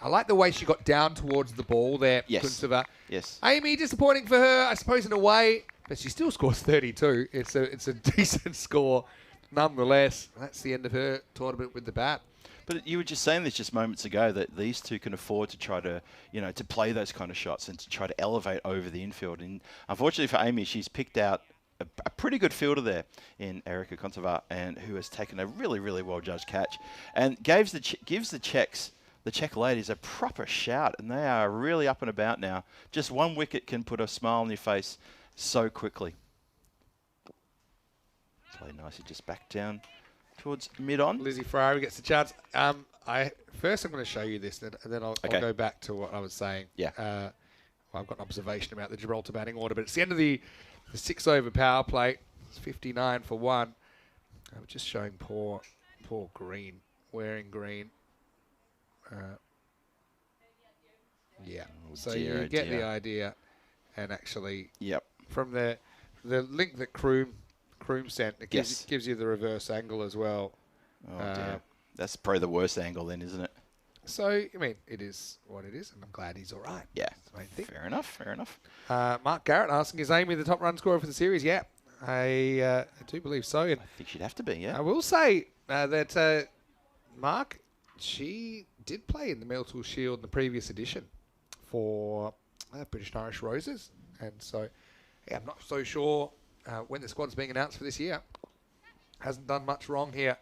I like the way she got down towards the ball there, Kuntseva. Yes. Amy, disappointing for her, I suppose, in a way, but she still scores 32. It's a decent score nonetheless. That's the end of her tournament with the bat. But you were just saying this just moments ago that these two can afford to try to, to play those kind of shots and to try to elevate over the infield. And unfortunately for Amy, she's picked out a pretty good fielder there in Erika Kuntseva, and who has taken a really, really well-judged catch and gives the Czech ladies a proper shout, and they are really up and about now. Just one wicket can put a smile on your face so quickly. Play nicely just back down towards mid-on. Lizzie Ferrari gets the chance. First I'm going to show you this, and then I'll go back to what I was saying. Yeah. I've got an observation about the Gibraltar batting order, but it's the end of the 6-over power play. It's 59 for 1. I'm just showing poor Green, wearing green. So you get the idea, and actually, from the link that Kroom sent, it gives you the reverse angle as well. Oh dear, that's probably the worst angle then, isn't it? So I mean, it is what it is, and I'm glad he's all right. Yeah, fair enough. Mark Garrett asking, is Amy the top run scorer for the series? Yeah, I do believe so. And I think she'd have to be. Yeah, I will say that Mark, she did play in the Meltle Shield in the previous edition for British and Irish Roses. And so, I'm not so sure when the squad's being announced for this year. Hasn't done much wrong here.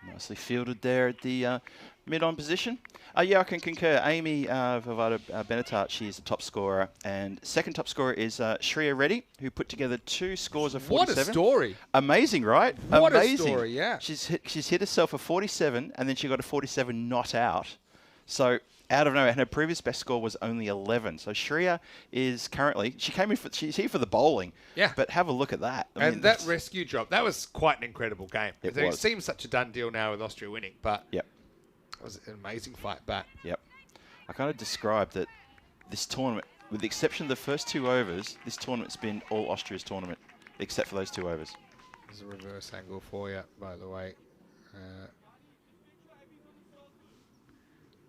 Nicely fielded there at the mid-on position. I can concur. Amy Valverde Benatar, she is the top scorer. And second top scorer is Shreya Reddy, who put together 2 scores of 47. What a story. Amazing, right? What Amazing. a story, yeah. She's hit herself a 47, and then she got a 47 not out. So out of nowhere, and her previous best score was only 11. So Shreya is currently, she's here for the bowling. Yeah. But have a look at that. I mean, that rescue drop, that was quite an incredible game. It seems such a done deal now with Austria winning, but it was an amazing fight back. Yep. I kind of described that this tournament, with the exception of the first 2 overs, this tournament's been all Austria's tournament, except for those 2 overs. There's a reverse angle for you, by the way.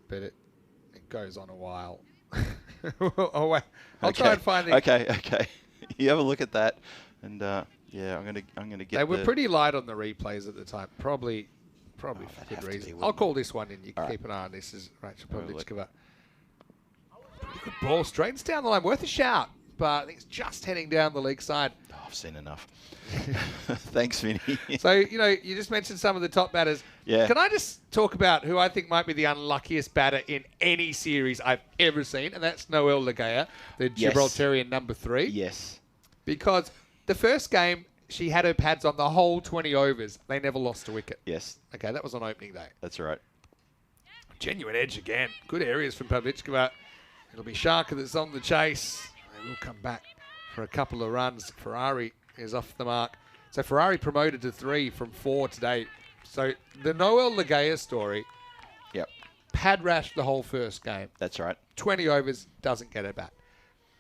But it goes on a while. Oh wait, I'll try and find it. Okay. You have a look at that, and I'm gonna get. They were pretty light on the replays at the time, probably for good reason. I'll call this one in. You can keep an eye on this. Is Rachel Pavlichkova. Pretty good ball, straightens down the line, worth a shout, but I think it's just heading down the leg side. Oh, I've seen enough. Thanks, Vinny. So, you just mentioned some of the top batters. Yeah. Can I just talk about who I think might be the unluckiest batter in any series I've ever seen? And that's Noelle Legea, the Gibraltarian number 3. Yes. Because the first game, she had her pads on the whole 20 overs. They never lost a wicket. Yes. Okay, that was on opening day. That's right. Genuine edge again. Good areas from Pavlichkova. It'll be Sharka that's on the chase. They will come back for a couple of runs. Ferrari is off the mark. So Ferrari promoted to 3 from 4 today. So the Noelle Legea story. Yep. Pad rash the whole first game. That's right. 20 overs, doesn't get it back.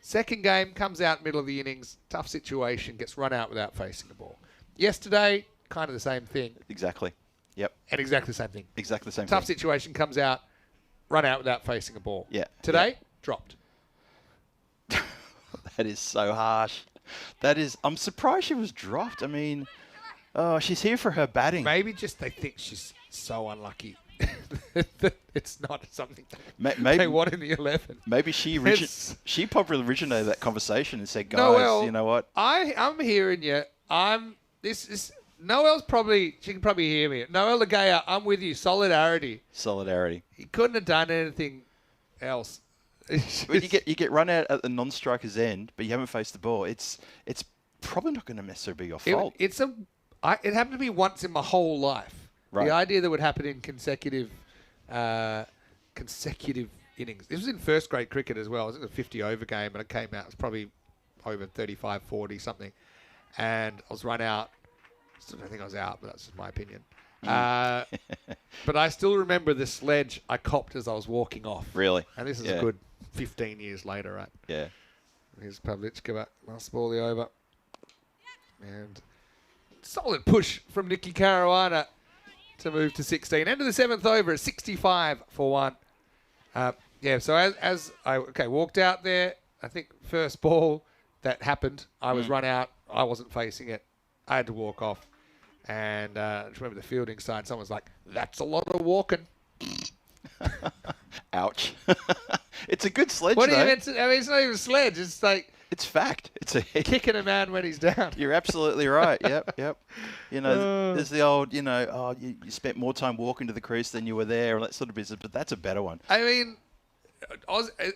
Second game, comes out middle of the innings, tough situation, gets run out without facing the ball. Yesterday, kind of the same thing. Exactly. Yep. And exactly the same thing. Exactly the same Tough thing. situation, comes out, run out without facing a ball. Yeah. Today, dropped. That is so harsh. I'm surprised she was dropped. I mean, she's here for her batting. Maybe just they think she's so unlucky. It's not something Maybe they want in the 11. Maybe she probably originated that conversation and said, guys, Noelle, you know what? I'm hearing you. Noelle's probably, she can probably hear me. Noelle Legaya, I'm with you. Solidarity. He couldn't have done anything else. When you get run out at the non-striker's end, but you haven't faced the ball, it's probably not going to necessarily be your fault. It happened to me once in my whole life. Right. The idea that would happen in consecutive innings. This was in first grade cricket as well. It was a 50-over game, and it came out. It was probably over 35, 40, something. And I was run out. Still don't think I was out, but that's just my opinion. But I still remember the sledge I copped as I was walking off. Really? And this is a good 15 years later, right? Yeah. Here's Pavlichka, last ball the over. And solid push from Nikki Caruana to move to 16. End of the 7th over at 65 for 1. So as I walked out there, I think first ball that happened, I was run out. I wasn't facing it. I had to walk off. And I just remember the fielding side, someone's like, that's a lot of walking. Ouch. It's a good sledge, What do you though. mean? I mean, it's not even sledge. It's like It's fact. It's a kicking a man when he's down. You're absolutely right. Yep. You know, there's the old, you spent more time walking to the crease than you were there, and that sort of business. But that's a better one. I mean,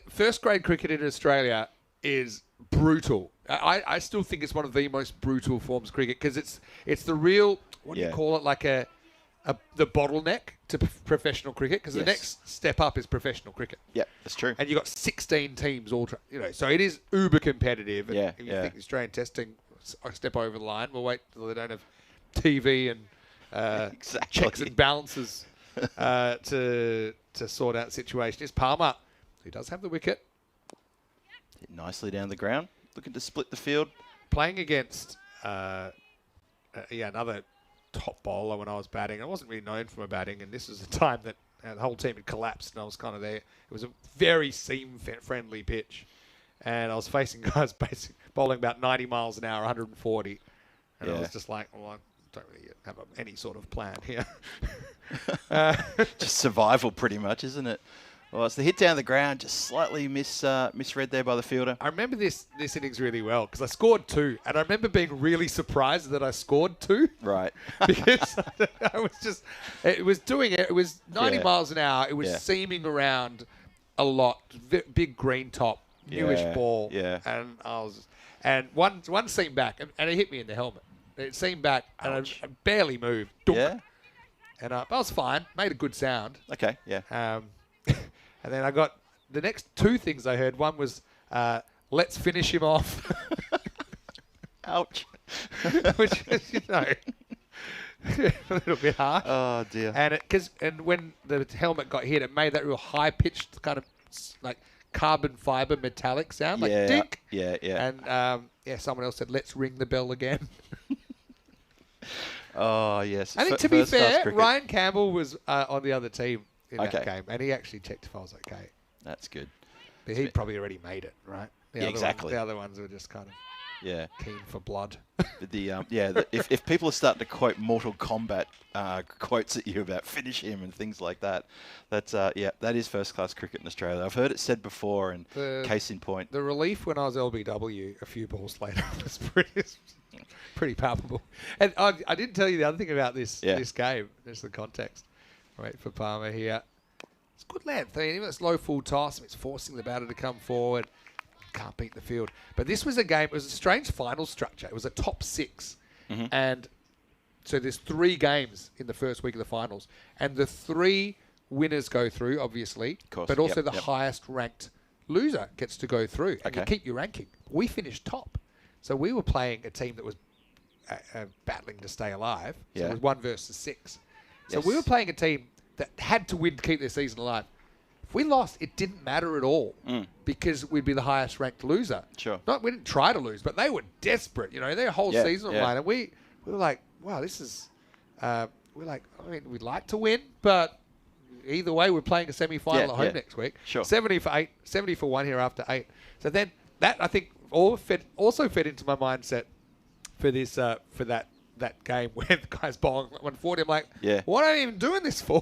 first grade cricket in Australia is brutal. I still think it's one of the most brutal forms of cricket because it's the real, what do you call it, like the bottleneck to professional cricket, because the next step up is professional cricket. Yeah, that's true. And you've got 16 teams all, so it is uber competitive. And if you think Australian testing a step over the line, we'll wait till they don't have TV and checks and balances to sort out the situation. Here's Palmer, who does have the wicket. Hit nicely down the ground, looking to split the field. Playing against another top bowler when I was batting. I wasn't really known for my batting, and this was the time that the whole team had collapsed, and I was kind of there. It was a very seam-friendly pitch, and I was facing guys basically bowling about 90 miles an hour, 140, and I was just like, well, I don't really have any sort of plan here. Just survival, pretty much, isn't it? Well, it's the hit down the ground, just slightly misread there by the fielder. I remember this innings really well because I scored 2, and I remember being really surprised that I scored 2. Right. Because it was 90 miles an hour. It was seaming around a lot. Big green top, newish ball. Yeah. And one seamed back, and it hit me in the helmet. It seamed back, and I barely moved. Dunk. Yeah. And I was fine. Made a good sound. Okay, yeah. And then I got the next 2 things I heard. One was, let's finish him off. Ouch. Which is, a little bit harsh. Oh, dear. And when the helmet got hit, it made that real high-pitched kind of like carbon fiber metallic sound, like dink. Yeah. And someone else said, let's ring the bell again. Oh, yes. I think, to be fair, Ryan Campbell was on the other team in that game, and he actually checked if I was okay. That's good. But he'd probably already made it, right? Exactly. The other ones were just kind of keen for blood. If people are starting to quote Mortal Kombat quotes at you about finish him and things like that, that is first class cricket in Australia. I've heard it said before, and case in point. The relief when I was LBW a few balls later was pretty palpable. And I didn't tell you the other thing about this game. There's the context. Wait for Palmer here. It's good length. Even it's low full toss, it's forcing the batter to come forward. Can't beat the field. But this was a game, it was a strange final structure. It was a top 6. Mm-hmm. And so there's 3 games in the first week of the finals. And the 3 winners go through, obviously. Of course. But also the highest ranked loser gets to go through. And you keep your ranking. We finished top. So we were playing a team that was battling to stay alive. So it was 1 versus 6. So we were playing a team that had to win to keep their season alive. if we lost, it didn't matter at all because we'd be the highest ranked loser. Sure. We didn't try to lose, but they were desperate. You know, their whole season on the line, and we were like, wow, this is. We're like, I mean, we'd like to win, but either way, we're playing a semi-final at home next week. Sure. 70 for 1 here after 8. So then that I think also fed into my mindset for this for that game where the guy's bowling 140. I'm like, what am I even doing this for?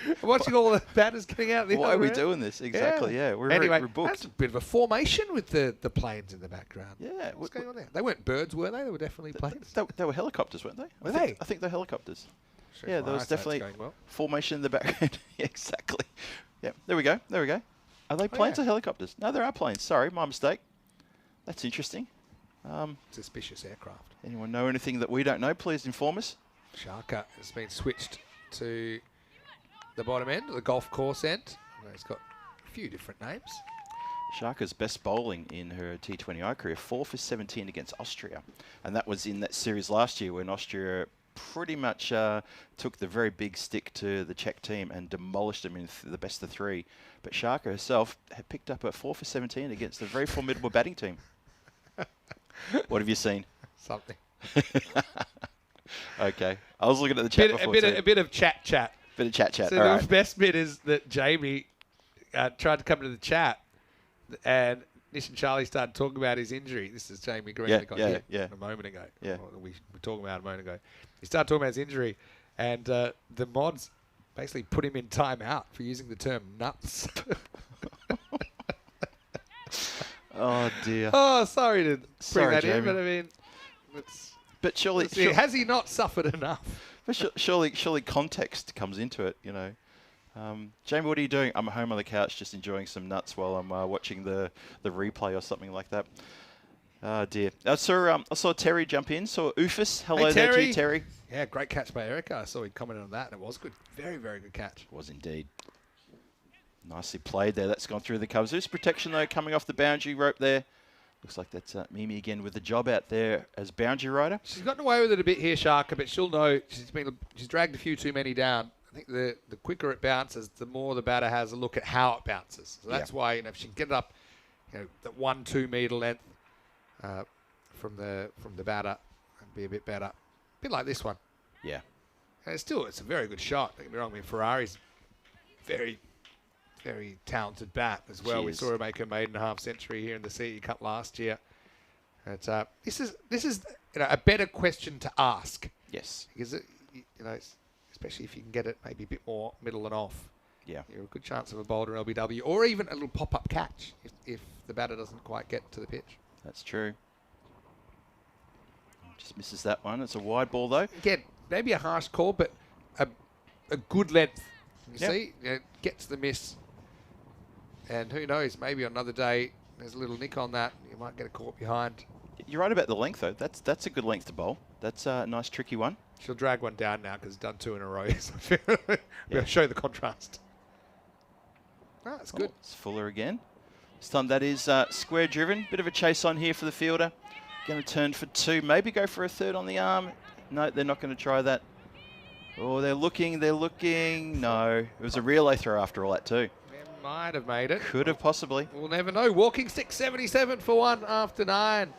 I'm watching all the batters getting out. Why are we doing this? Exactly. Yeah. We're booked. That's a bit of a formation with the planes in the background. Yeah. What's going on there? They weren't birds, were they? They were definitely planes. They were helicopters, weren't they? I think they're helicopters. Sure, yeah, there was definitely formation in the background. Exactly. Yeah. There we go. Are they planes or helicopters? No, there are planes. Sorry, my mistake. That's interesting. Suspicious aircraft. Anyone know anything that we don't know? Please inform us. Sharka has been switched to the bottom end, the golf course end. It's got a few different names. Sharka's best bowling in her T20I career, 4 for 17 against Austria. And that was in that series last year when Austria pretty much took the very big stick to the Czech team and demolished them in the best of 3. But Sharka herself had picked up a 4 for 17 against a very formidable batting team. What have you seen? Something. Okay. I was looking at the chat before a bit of chat. Bit of chat. So the best bit is that Jamie tried to come to the chat and Nish and Charlie started talking about his injury. This is Jamie Green that got hit a moment ago. Yeah. We were talking about it a moment ago. He started talking about his injury and the mods basically put him in timeout for using the term nuts. Oh, dear. Oh, sorry to bring that Jamie. in, but I mean... But surely... has he not suffered enough? But surely context comes into it, you know. Jamie, what are you doing? I'm home on the couch just enjoying some nuts while I'm watching the replay or something like that. Oh, dear. I saw Terry jump in. Saw Ufus. Hello there to you, Terry. Yeah, great catch by Erica. I saw he commented on that, and it was good. Very, very good catch. It was indeed. Nicely played there. That's gone through the covers. There's protection, though, coming off the boundary rope there. Looks like that's Mimi again with the job out there as boundary rider. She's gotten away with it a bit here, Sharka, but she'll know she's dragged a few too many down. I think the quicker it bounces, the more the batter has a look at how it bounces. So that's why if she can get it up, that 1-2 metre length from the batter, and be a bit better. A bit like this one. Yeah. And it's a very good shot. Don't get me wrong. I mean, Ferrari's very, very talented bat as well. We saw her make her maiden half century here in the CE Cup last year. It's, this is a better question to ask. Yes. Because especially if you can get it maybe a bit more middle and off. Yeah. You're a good chance of a bolder LBW or even a little pop-up catch if the batter doesn't quite get to the pitch. That's true. Just misses that one. It's a wide ball though. Again, maybe a harsh call, but a good length. You see, gets the miss. And who knows, maybe on another day, there's a little nick on that. You might get a caught behind. You're right about the length, though. That's a good length to bowl. That's a nice, tricky one. She'll drag one down now because it's done 2 in a row. We'll show the contrast. Ah, that's good. It's Fuller again. This time that is square driven. Bit of a chase on here for the fielder. Going to turn for 2. Maybe go for a third on the arm. No, they're not going to try that. Oh, they're looking. No, it was a relay throw after all that too. Might have made it. Could have possibly. We'll never know. Walking stick 77 for 1 after 9.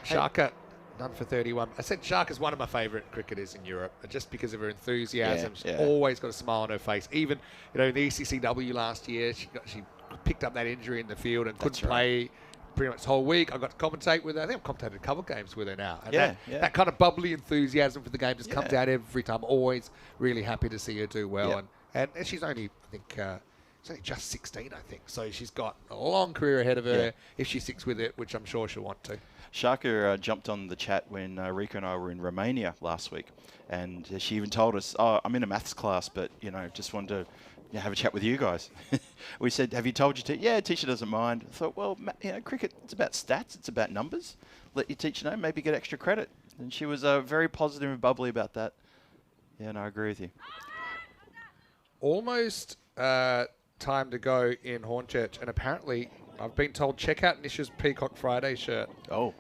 Sharka, none for 31. I said Sharka's one of my favourite cricketers in Europe, just because of her enthusiasm. She's always got a smile on her face. Even in the ECCW last year, she picked up that injury in the field and couldn't play pretty much the whole week. I got to commentate with her. I think I've commentated a couple of games with her now. And that kind of bubbly enthusiasm for the game just comes out every time. Always really happy to see her do well. And she's only, I think... she's only just 16, I think. So she's got a long career ahead of her if she sticks with it, which I'm sure she'll want to. Sharka jumped on the chat when Rika and I were in Romania last week. And she even told us, I'm in a maths class, but, just wanted to have a chat with you guys. We said, have you told your teacher? Yeah, teacher doesn't mind. I thought, well, cricket, it's about stats. It's about numbers. Let your teacher know, maybe get extra credit. And she was very positive and bubbly about that. Yeah, and I agree with you. Almost... time to go in Hornchurch, and apparently I've been told check out Nish's Peacock Friday shirt. Oh,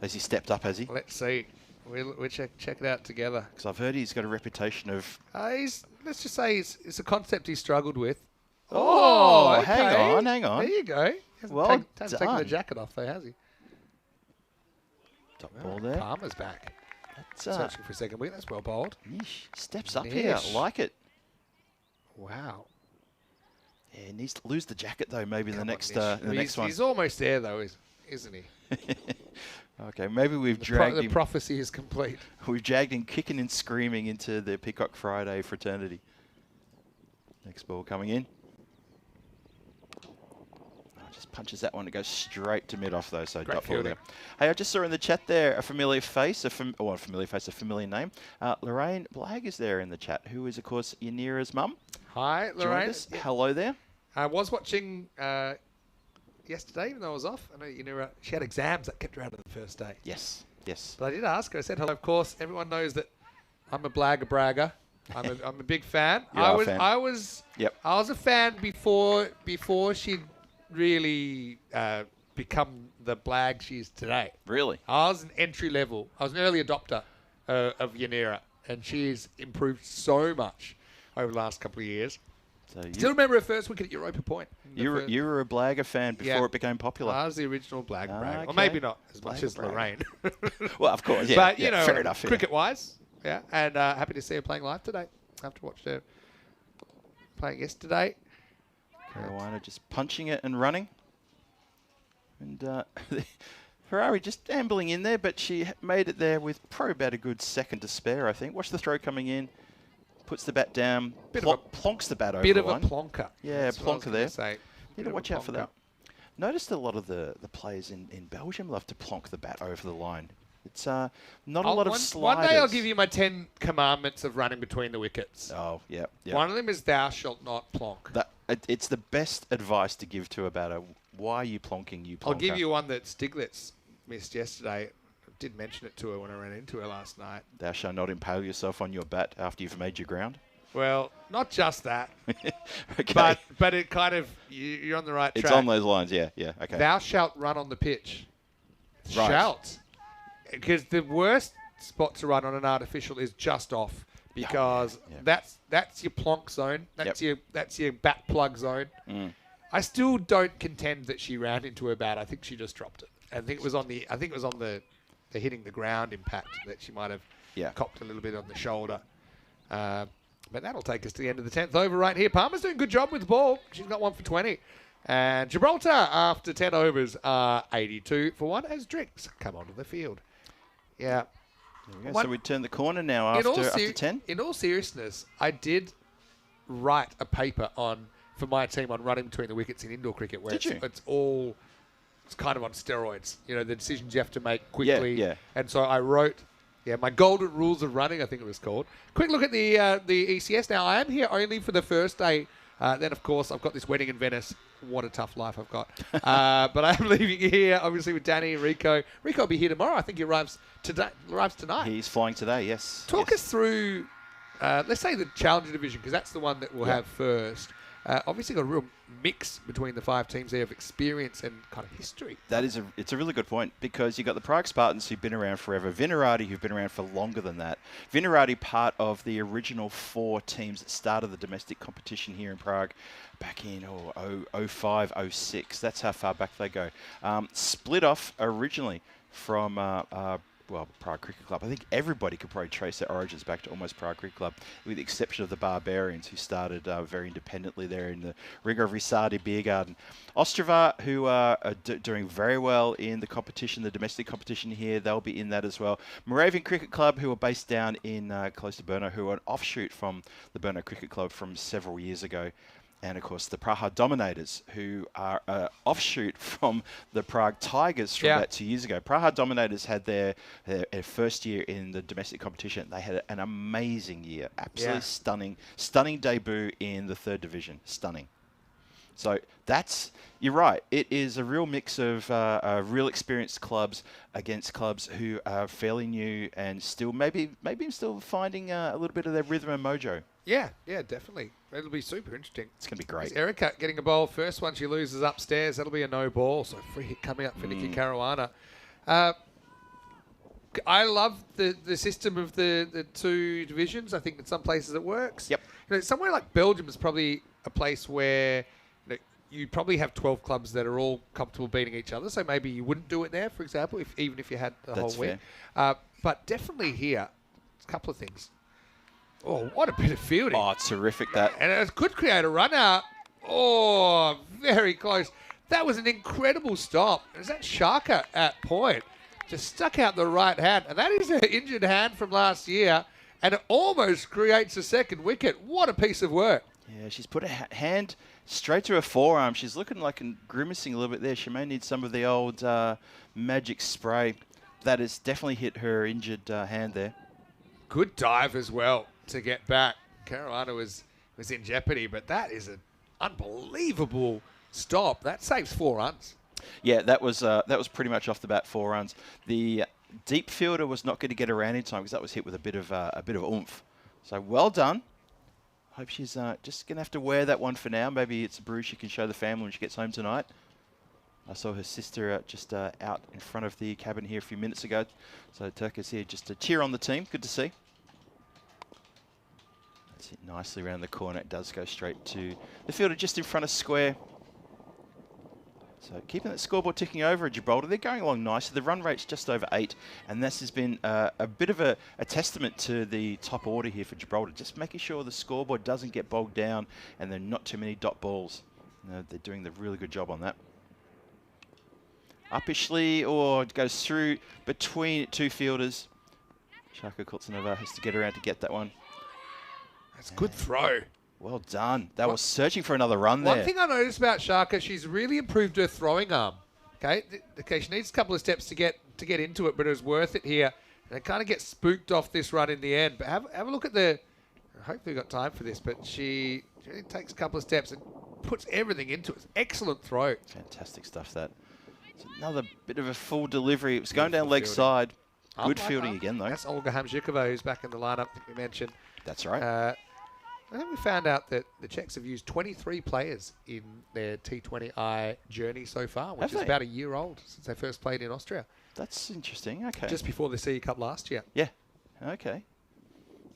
has he stepped up, has he? Let's see. We'll check it out together. Because I've heard he's got a reputation of... let's just say it's a concept he struggled with. Oh, okay. hang on. There you go. Well hasn't taken the done. jacket off, though, has he? Top ball there. Palmer's back. That's, Searching for a second wicket. That's well bowled. Nish steps up here. Nish. Like it. Wow. Yeah, he needs to lose the jacket, though, maybe in the Come on, next, Nish. the next one. He's almost there, though, isn't he? Okay, maybe we've dragged The him. prophecy is complete. We've dragged him kicking and screaming into the Peacock Friday fraternity. Next ball coming in. Just punches that one to go straight to mid-off, though, so Great dot ball fielding. there. Hey, I just saw in the chat there a familiar face, a familiar name. Lorraine Blagg is there in the chat, who is, of course, Yanira's mum. Hi, Joined Lorraine. us. Hello there. I was watching yesterday, even though I was off. I know she had exams that kept her out of the first day. Yes, yes. But I did ask her. I said hello. Of course, everyone knows that I'm a bragger. I'm a big fan. You are a fan. I was a fan before she'd really become the blag she is today. Really? I was an entry level. I was an early adopter of Yanira, and she's improved so much over the last couple of years. So Still remember her first wicket at Europa Point. you were a Blagger fan before it became popular. I was the original brag. Okay. Or maybe not as much Blagger as Lorraine. Well, of course, yeah. But, yeah, fair enough. Yeah. cricket-wise, yeah. And happy to see her playing live today. After watched her playing yesterday. Caruana just punching it and running. And Ferrari just ambling in there, but she made it there with probably about a good second to spare, I think. Watch the throw coming in. Puts the bat down. Plonks the bat over Bit of one. a plonker. Yeah, That's what I was plonker gonna there. say. Need Bit to of a watch out for plonker. that. Noticed a lot of the players in Belgium love to plonk the bat over the line. It's not a lot of sliders. One day I'll give you my 10 commandments of running between the wickets. Oh, yeah. One of them is thou shalt not plonk. It's the best advice to give to a batter. Why are you plonking, you plonker? I'll give you one that Stiglitz missed yesterday. I did mention it to her when I ran into her last night. Thou shalt not impale yourself on your bat after you've made your ground. Well, not just that, Okay. but it kind of, you're on the right track. It's on those lines, yeah, okay. Thou shalt run on the pitch. Right. Shalt. Because the worst spot to run on an artificial is just off. Because that's your plonk zone. That's your bat plug zone. Mm. I still don't contend that she ran into her bat. I think she just dropped it. I think it was on the hitting the ground impact that she might have copped a little bit on the shoulder. But that'll take us to the end of the 10th over right here. Palmer's doing a good job with the ball. She's got 1 for 20. And Gibraltar, after 10 overs, are 82 for 1 as Drinks come onto the field. Yeah. There we go. So we turn the corner now after 10. In all seriousness, I did write a paper for my team on running between the wickets in indoor cricket where it's kind of on steroids. The decisions you have to make quickly. Yeah. And so I wrote my golden rules of running, I think it was called. Quick look at the ECS. Now, I am here only for the first day. Then, of course, I've got this wedding in Venice. What a tough life I've got. But I'm leaving here, obviously, with Danny and Rico. Rico will be here tomorrow. I think he arrives tonight. He's flying today, yes. Talk us through, let's say, the Challenger Division, because that's the one that we'll have first. Obviously got a real mix between the 5 teams there of experience and kind of history. It's a really good point, because you've got the Prague Spartans who've been around forever, Vinerati who've been around for longer than that. Vinerati, part of the original 4 teams that started the domestic competition here in Prague back in 05, 06. That's how far back they go. Split off originally from Prague Cricket Club. I think everybody could probably trace their origins back to almost Prague Cricket Club, with the exception of the Barbarians, who started very independently there in the rigour of Risardi Beer Garden. Ostrava, who are doing very well in the competition, the domestic competition here, they'll be in that as well. Moravian Cricket Club, who are based down in close to Brno, who are an offshoot from the Brno Cricket Club from several years ago. And, of course, the Praha Dominators, who are an offshoot from the Prague Tigers from about 2 years ago. Praha Dominators had their first year in the domestic competition. They had an amazing year. Absolutely stunning debut in the 3rd division. Stunning. So you're right. It is a real mix of real experienced clubs against clubs who are fairly new and still maybe still finding a little bit of their rhythm and mojo. Yeah, definitely. It'll be super interesting. It's going to be great. Erica getting a bowl first one. She loses upstairs. That'll be a no ball. So free hit coming up for Nikki Caruana. I love the system of the 2 divisions. I think in some places it works. Yep. Somewhere like Belgium is probably a place where you probably have 12 clubs that are all comfortable beating each other. So maybe you wouldn't do it there, for example, even if you had the whole week. But definitely here, a couple of things. Oh, what a bit of fielding. Oh, it's terrific that. And it could create a run out. Oh, very close. That was an incredible stop. Is that Shaka at point? Just stuck out the right hand. And that is her injured hand from last year. And it almost creates a second wicket. What a piece of work. Yeah, she's put a hand straight to her forearm. She's looking like grimacing a little bit there. She may need some of the old magic spray. That has definitely hit her injured hand there. Good dive as well to get back. Carolina was in jeopardy, but that is an unbelievable stop. That saves 4 runs. Yeah, that was pretty much off the bat 4 runs. The deep fielder was not going to get around in time because that was hit with a bit of oomph. So well done. Hope she's just going to have to wear that one for now. Maybe it's a bruise she can show the family when she gets home tonight. I saw her sister just out in front of the cabin here a few minutes ago. So Turka's here just to cheer on the team. Good to see. That's it nicely around the corner. It does go straight to the fielder just in front of square. So keeping that scoreboard ticking over at Gibraltar. They're going along nicely. The run rate's just over 8. And this has been a bit of a testament to the top order here for Gibraltar. Just making sure the scoreboard doesn't get bogged down and there are not too many dot balls. No, they're doing the really good job on that. Uppishly, or it goes through between 2 fielders. Shaka Kultsanova has to get around to get that one. That's a good throw. Well done. They were searching for another run there. One thing I noticed about Shaka, she's really improved her throwing arm. Okay, she needs a couple of steps to get into it, but it was worth it here. And it kind of gets spooked off this run in the end. But have a look at hopefully we've got time for this, but she takes a couple of steps and puts everything into it. Excellent throw. Fantastic stuff, that. It's another bit of a full delivery. It was going down leg side. Good fielding again, though. That's Olga Hamzhikova, who's back in the lineup that we mentioned. That's right. I think we found out that the Czechs have used 23 players in their T20I journey so far, which is about a year old since they first played in Austria. That's interesting. Okay. Just before the CE Cup last year. Yeah. Okay.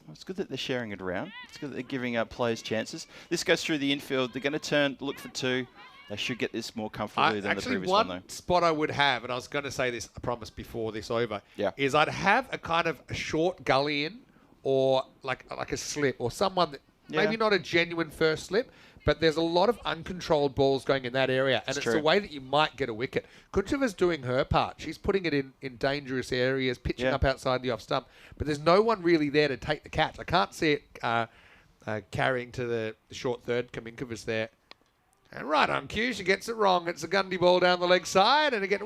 Well, it's good that they're sharing it around. It's good that they're giving players chances. This goes through the infield. They're going to turn, look for 2. They should get this more comfortably than the previous one, though. One spot I would have, and I was going to say this, I promise, before this over, is I'd have a kind of a short gully in, or like a slip, or someone that maybe not a genuine first slip, but there's a lot of uncontrolled balls going in that area, and it's the way that you might get a wicket. Kucheva's doing her part. She's putting it in dangerous areas, pitching up outside the off stump, but there's no one really there to take the catch. I can't see it carrying to the short third. Kaminkova's there. And right on cue, she gets it wrong. It's a Gundy ball down the leg side, and it gets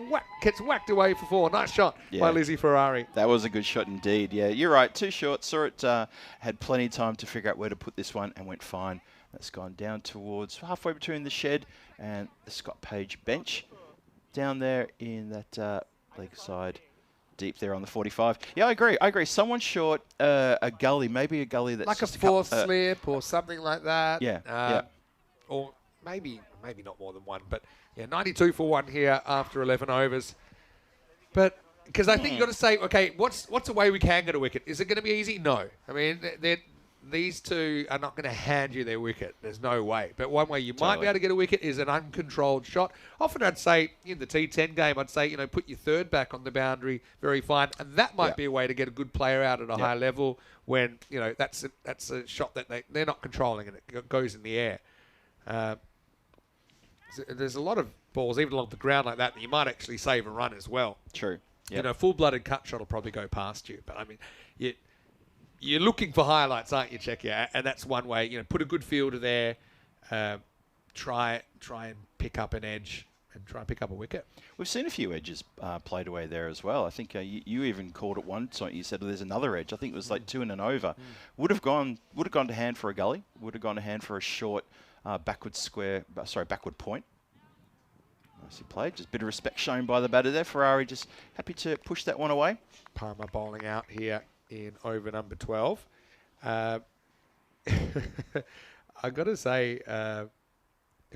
whacked away for 4. Nice shot by Lizzie Ferrari. That was a good shot indeed. Yeah, you're right. Too short. Saw it, had plenty of time to figure out where to put this one, and went fine. That's gone down towards halfway between the shed and the Scott Page bench. Down there in that leg side, deep there on the 45. Yeah, I agree. Someone short a gully, maybe a gully that's like just a 4th slip or something like that. Yeah, or maybe not more than 1, but 92 for 1 here after 11 overs. But because I think you got to say, okay, what's a way we can get a wicket? Is it going to be easy? No. I mean, these two are not going to hand you their wicket. There's no way. But one way you might be able to get a wicket is an uncontrolled shot. Often I'd say in the T10 game, I'd say, put your third back on the boundary very fine, and that might be a way to get a good player out at a high level when that's a shot that they're not controlling and it goes in the air. There's a lot of balls, even along the ground like that you might actually save a run as well. True. Yep. A full-blooded cut shot will probably go past you. But, I mean, you're looking for highlights, aren't you, Czechia? And that's one way. Put a good fielder there, try and pick up an edge and try and pick up a wicket. We've seen a few edges played away there as well. I think you even called it one time. You said there's another edge. I think it was like 2 and an over. Would have gone to hand for a gully. Would have gone to hand for a short backward point. Nicely played. Just a bit of respect shown by the batter there. Ferrari just happy to push that one away. Palmer bowling out here in over number 12. I've got to say, I've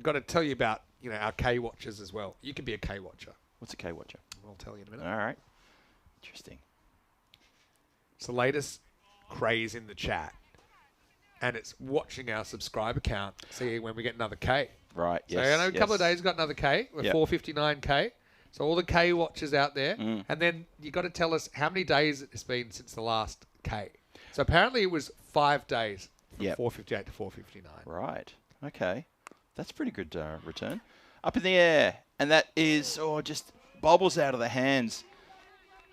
got to tell you about our K watchers as well. You can be a K watcher. What's a K watcher? I'll tell you in a minute. All right. Interesting. It's the latest craze in the chat. and it's watching our subscriber count, see when we get another K. Right, So yes. I know a couple of days got another K. We're 459K. So all the K watchers out there. And then you got to tell us how many days it's been since the last K. So apparently it was 5 days from 458 to 459. Right. Okay. That's a pretty good return. Up in the air. And that is, just bobbles out of the hands.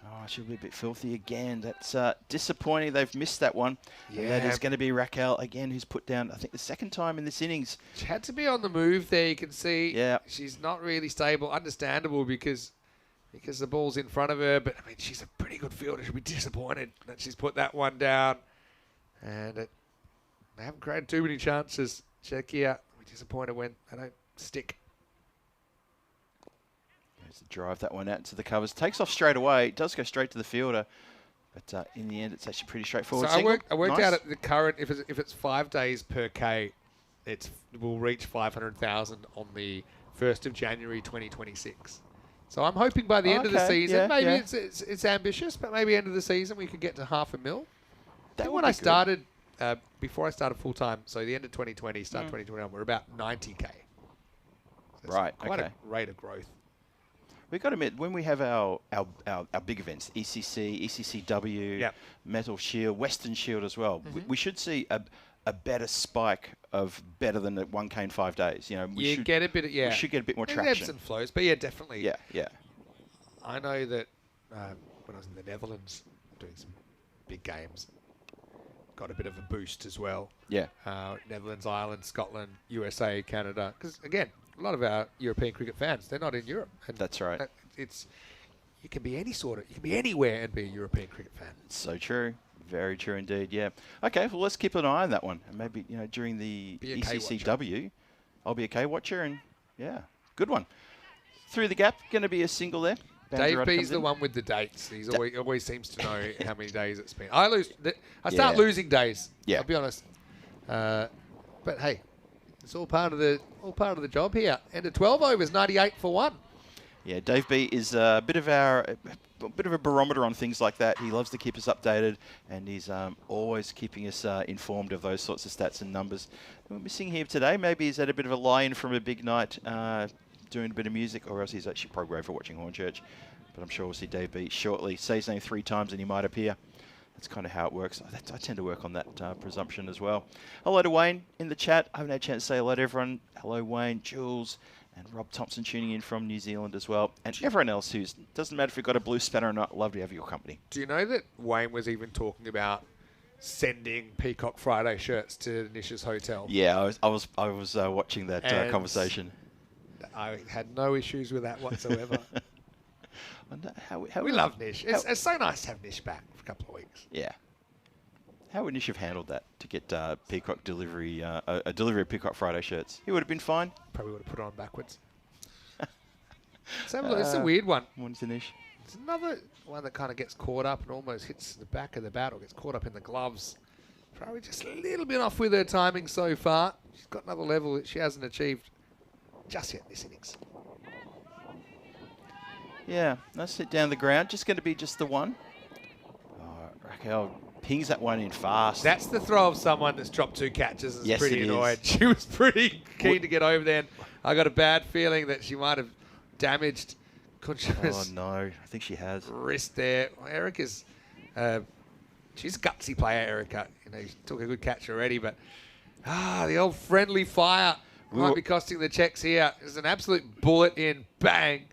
Oh, she'll be a bit filthy again. That's disappointing. They've missed that one. Yeah. And that is going to be Raquel again, who's put down, I think, the second time in this innings. She had to be on the move there. You can see Yeah. she's not really stable. Understandable because the ball's in front of her. But, I mean, she's a pretty good fielder. She'll be disappointed that she's put that one down. And they haven't created too many chances. Czechia will be disappointed when they don't stick. Goes to drive that one out into the covers. Takes off straight away. Does go straight to the fielder. But in the end, it's actually pretty straightforward. So single. I worked Nice. out at the current, if it's 5 days per K, we'll reach 500,000 on the 1st of January 2026. So I'm hoping by the end of the season, maybe it's ambitious, but maybe end of the season we could get to $500,000. That when would I be good. started, before I started full time, so the end of 2020, start 2021, we're about 90K. So Right, quite okay. a rate of growth. We've got to admit, when we have our big events, ECC, ECCW, Metal Shield, Western Shield as well, we should see a better spike of better than the 1K in 5 days. You know, we should get a bit of, we should get a bit more There's traction. ebbs and flows, but yeah, definitely. Yeah. I know that when I was in the Netherlands doing some big games, got a bit of a boost as well. Yeah. Netherlands, Ireland, Scotland, USA, Canada. Because, again, a lot of our European cricket fans, they're not in Europe. And That's right. You can be you can be anywhere and be a European cricket fan. So true. Very true indeed, yeah. Okay, well, let's keep an eye on that one. And maybe, during the Be a K ECCW, I'll be a K watcher, and, good one. Through the gap, going to be a single there. Dave Banjarada B's comes the in. one with the dates. He's always seems to know how many days it's been. I start losing days. Yeah. I'll be honest. But hey, it's all part of the job here. End of 12 overs, 98 for 1. Yeah, Dave B is a bit of a barometer on things like that. He loves to keep us updated, and he's always keeping us informed of those sorts of stats and numbers. We're missing him today. Maybe he's had a bit of a lie-in from a big night, doing a bit of music, or else he's actually programmed for watching Hornchurch. But I'm sure we'll see Dave B shortly. Say his name 3 times and he might appear. That's kind of how it works. I tend to work on that presumption as well. Hello to Wayne in the chat. I haven't had a chance to say hello to everyone. Hello, Wayne, Jules, and Rob Thompson tuning in from New Zealand as well. And everyone else doesn't matter if you've got a blue spanner or not, love to have your company. Do you know that Wayne was even talking about sending Peacock Friday shirts to Nish's hotel? Yeah, I was watching that conversation. I had no issues with that whatsoever. How we love Nish. It's so nice to have Nish back for a couple of weeks. Yeah. How would Nish have handled that to get Peacock delivery, a delivery of Peacock Friday shirts? He would have been fine. Probably would have put it on backwards. So look, it's a weird one. Morning to Nish. It's another one that kind of gets caught up and almost hits the back of the bat or gets caught up in the gloves. Probably just a little bit off with her timing so far. She's got another level that she hasn't achieved just yet this innings. Yeah, nice hit down the ground. Just going to be just the one. Oh, Raquel pings that one in fast. That's the throw of someone that's dropped 2 catches and is Yes, pretty it annoyed. is. She was pretty keen to get over there. And I got a bad feeling that she might have damaged Kuncha's Oh, no. I think she has. wrist there. Well, Erica's, she's a gutsy player, Erica. She took a good catch already, but the old friendly fire might be costing the Czechs here. There's an absolute bullet in, bang,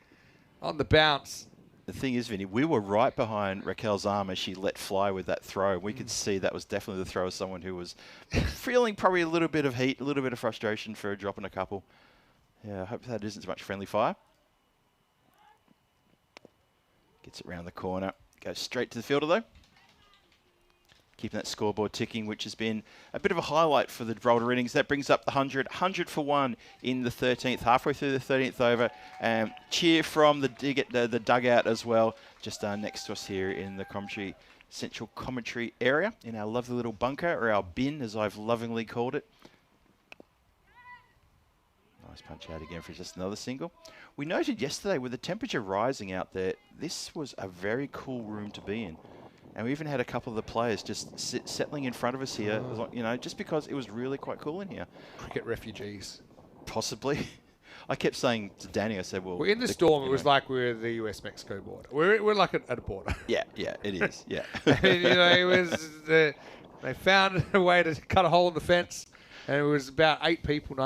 on the bounce. The thing is, Vinny, we were right behind Raquel's arm as she let fly with that throw. We could see that was definitely the throw of someone who was feeling probably a little bit of heat, a little bit of frustration for dropping a couple. Yeah, I hope that isn't too much friendly fire. Gets it round the corner. Goes straight to the fielder, though. Keeping that scoreboard ticking, which has been a bit of a highlight for the Gibraltar innings. That brings up the 100. 100 for 1 in the 13th, halfway through the 13th over. Cheer from the dugout as well, just next to us here in the central commentary area, in our lovely little bunker, or our bin, as I've lovingly called it. Nice punch out again for just another single. We noted yesterday with the temperature rising out there, this was a very cool room to be in. And we even had a couple of the players just settling in front of us here, you know, just because it was really quite cool in here. Cricket refugees. Possibly. I kept saying to Danny, I said, well... In the storm, it was like we were at the US-Mexico border. We're like at a border. Yeah, it is, yeah. And, you know, it was... they found a way to cut a hole in the fence, and it was about 9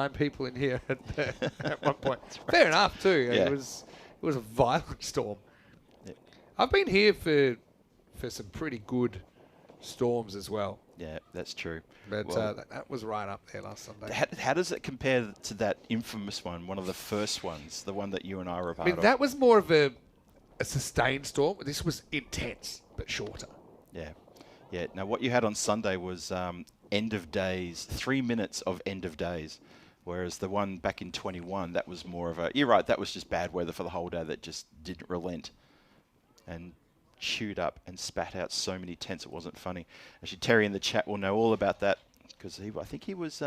people in here at one point. Right. Fair enough, too. Yeah. It was a violent storm. Yeah. I've been here for some pretty good storms as well. Yeah, that's true. But well, that was right up there last Sunday. How does it compare to that infamous one of the first ones, the one that you and I were a part of? That was more of a sustained storm. This was intense, but shorter. Yeah. Yeah. Now, what you had on Sunday was end of days, 3 minutes of end of days, whereas the one back in 21, that was more of a... You're right, that was just bad weather for the whole day that just didn't relent. And chewed up and spat out so many tents it wasn't funny. Actually, Terry in the chat will know all about that because I think he was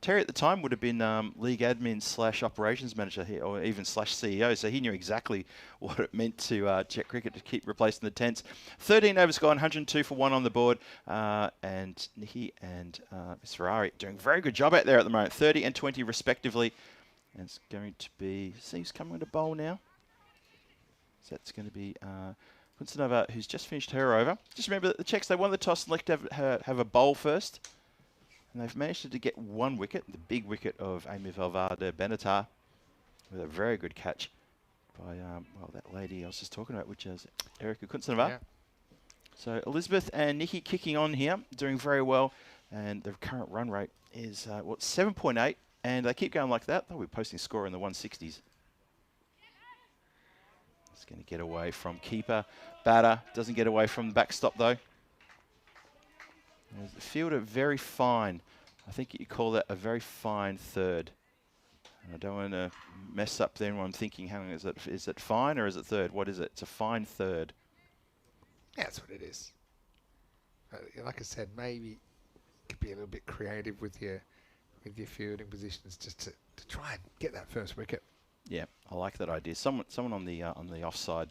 Terry at the time would have been league admin / operations manager here, or even / CEO, so he knew exactly what it meant to Jet Cricket to keep replacing the tents. 13 overs gone, 102 for 1 on the board, and he and Miss Ferrari doing a very good job out there at the moment, 30 and 20 respectively. And it's going to be, see who's coming to bowl now. So that's going to be Kunstanova, who's just finished her over. Just remember that the Czechs, they won the toss and like to have a bowl first. And they've managed to get 1 wicket, the big wicket of Amy Valverde Benatar, with a very good catch by, well, that lady I was just talking about, which is Erika Kunstanova. Yeah. So Elizabeth and Nikki kicking on here, doing very well. And the current run rate is, 7.8. And they keep going like that. They'll be posting score in the 160s. It's going to get away from keeper. Batter doesn't get away from the backstop, though. The fielder very fine. I think you call that a very fine third. And I don't want to mess up then when I'm thinking, hang on, is it fine or is it third? What is it? It's a fine third. Yeah, that's what it is. Like I said, maybe you could be a little bit creative with your fielding positions just to try and get that first wicket. Yeah, I like that idea. Someone on the offside.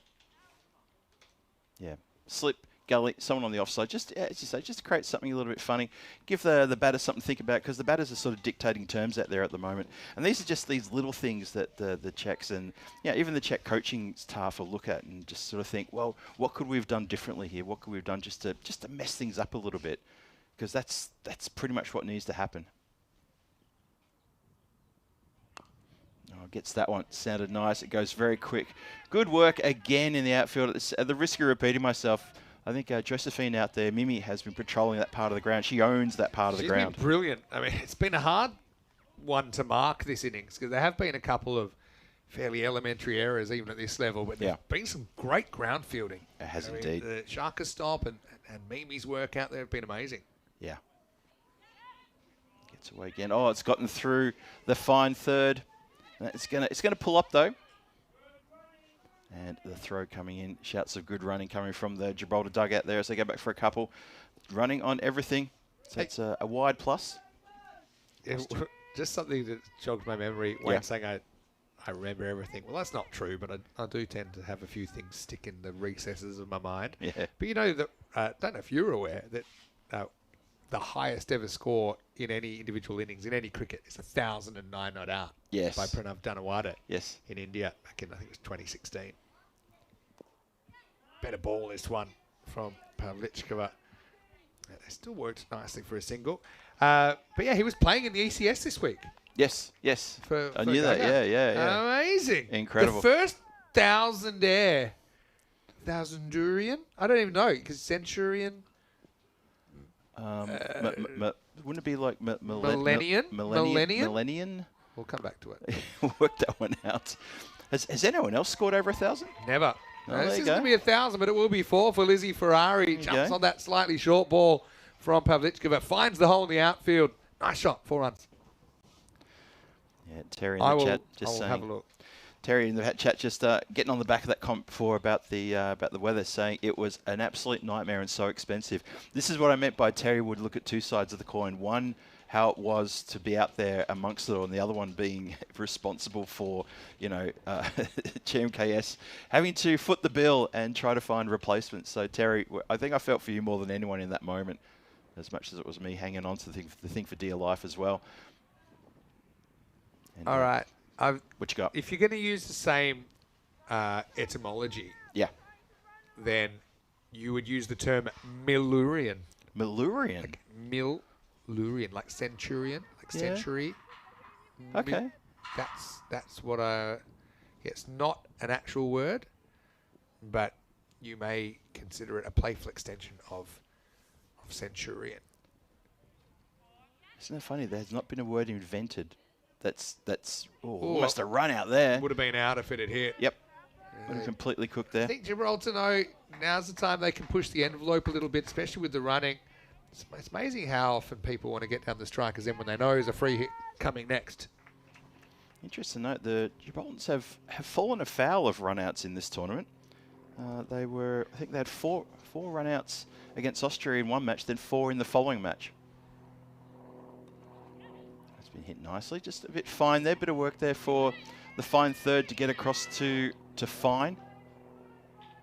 Yeah, slip, gully, someone on the offside. Just as you say, just to create something a little bit funny. Give the batters something to think about because the batters are sort of dictating terms out there at the moment. And these are just these little things that the Czechs and even the Czech coaching staff will look at and just sort of think, well, what could we have done differently here? What could we have done just to mess things up a little bit? Because that's pretty much what needs to happen. Oh, gets that one. Sounded nice. It goes very quick. Good work again in the outfield. At the risk of repeating myself, I think Josephine out there, Mimi, has been patrolling that part of the ground. She owns that part of the ground. She's been brilliant. I mean, it's been a hard one to mark this innings because there have been a couple of fairly elementary errors even at this level, but there's been some great ground fielding. It has indeed. The Shaka stop and Mimi's work out there have been amazing. Yeah. Gets away again. Oh, it's gotten through the fine third. It's gonna pull up though. And the throw coming in. Shouts of good running coming from the Gibraltar dugout there as they go back for a couple. Running on everything. So it's a wide plus. Yeah, just something that jogged my memory. Wayne saying I remember everything. Well, that's not true, but I do tend to have a few things stick in the recesses of my mind. Yeah. But you know, don't know if you're aware that the highest ever score in any individual innings in any cricket is 1,009 not out. Yes. By Pranav Dhanawada. Yes. In India back in, I think it was 2016. Better ball this one from Pavlichkova. They still worked nicely for a single. But yeah, he was playing in the ECS this week. Yes. I knew that. Yeah. Amazing. Incredible. The first 1,000 air. Thousandurian? I don't even know because Centurion. Wouldn't it be like Millennian? Millennian? We'll come back to it. We'll work that one out. Has anyone else scored over 1,000? Never. Oh, this is going to be 1,000, but it will be 4 for Lizzie Ferrari. Jumps on that slightly short ball from Pavlichkova. Finds the hole in the outfield. Nice shot. 4 runs. Yeah, Terry in the chat just saying. Have a look. Terry in the chat just getting on the back of that comment before about the weather, saying it was an absolute nightmare and so expensive. This is what I meant by Terry would look at two sides of the coin. One, how it was to be out there amongst it all, and the other one being responsible for, GMKS having to foot the bill and try to find replacements. So Terry, I think I felt for you more than anyone in that moment, as much as it was me hanging on to the thing for dear life as well. And, All right. What you got? If you're going to use the same etymology, Yeah. then you would use the term Milurian. Milurian. Like Milurian, like centurion, like Yeah. century. Okay. That's what it's not an actual word, but you may consider it a playful extension of centurion. Isn't it funny? There's not been a word invented. That's almost a run out there. Would have been out if it had hit. Yep. Would have completely cooked there. I think Gibraltar know now's the time they can push the envelope a little bit, especially with the running. It's amazing how often people want to get down the strikers then when they know there's a free hit coming next. Interesting note, the Gibraltars have fallen afoul of runouts in this tournament. I think they had four runouts against Austria in one match, then 4 in the following match. It's been hit nicely, just a bit fine there, bit of work there for the fine third to get across to fine.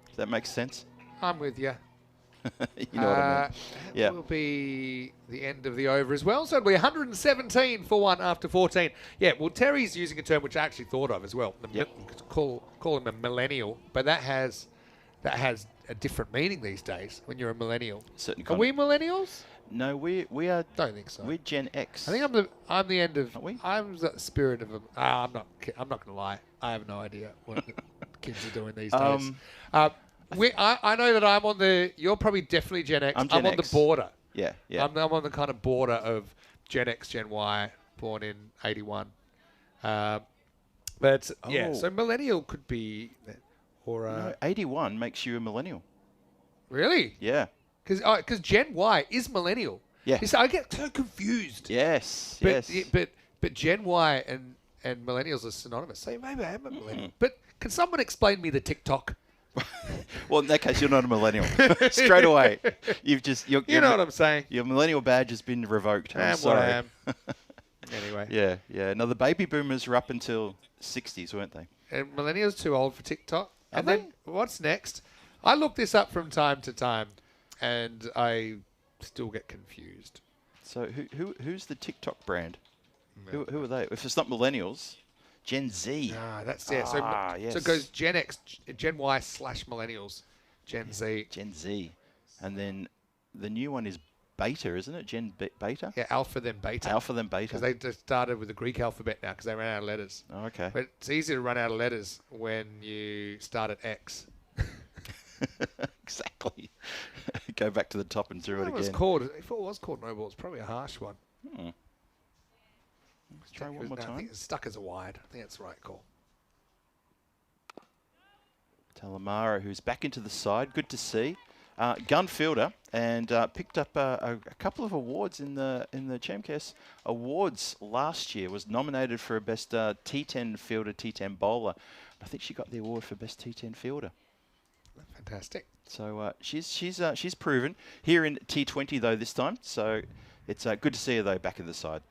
Does that make sense? I'm with you. You know what I mean? Yeah. That will be the end of the over as well. So it'll be 117 for 1 after 14. Yeah, well, Terry's using a term which I actually thought of as well. Call him a millennial, but that has a different meaning these days when you're a millennial. Are we millennials? No, we are. Don't think so. We're Gen X. I think I'm the end of. Aren't we? I'm the spirit of a. I'm not going to lie. I have no idea what the kids are doing these days. I know that I'm on the. You're probably definitely Gen X. I'm Gen on X. the border. Yeah. I'm on the kind of border of Gen X, Gen Y, born in 81. Yeah, so millennial could be, or No, 81 makes you a millennial. really? Yeah. Because Gen Y is millennial. Yeah. You see, I get so confused. Yes. But yes. but Gen Y and millennials are synonymous. So maybe I am a millennial. But can someone explain me the TikTok? Well, in that case, you're not a millennial. Straight away, you know what I'm saying. Your millennial badge has been revoked. I'm I am sorry. what I am. Anyway. Yeah. No, the baby boomers were up until 60s, weren't they? And millennials too old for TikTok. Are And they? then what's next? I look this up from time to time, and I still get confused. So who's the TikTok brand? Who are they? If it's not millennials, Gen Z. Ah, that's it. So yes. it goes Gen X, Gen Y / millennials, Gen Z. Gen Z. And then the new one is Beta, isn't it? Beta? Yeah, Alpha then Beta. Alpha then Beta. Because they just started with the Greek alphabet now because they ran out of letters. Oh, okay. But it's easier to run out of letters when you start at X. Exactly. Go back to the top and do it If again. it was called No Ball, it's probably a harsh one. Let's try one more I time. think it's stuck as a wide. I think that's the right call. Talamara, who's back into the side. Good to see. Gun fielder and picked up a couple of awards in the GMKS awards last year. Was nominated for a best T10 fielder, T10 bowler. I think she got the award for best T10 fielder. Fantastic. So she's proven here in T20 though this time. So it's good to see her though back in the side.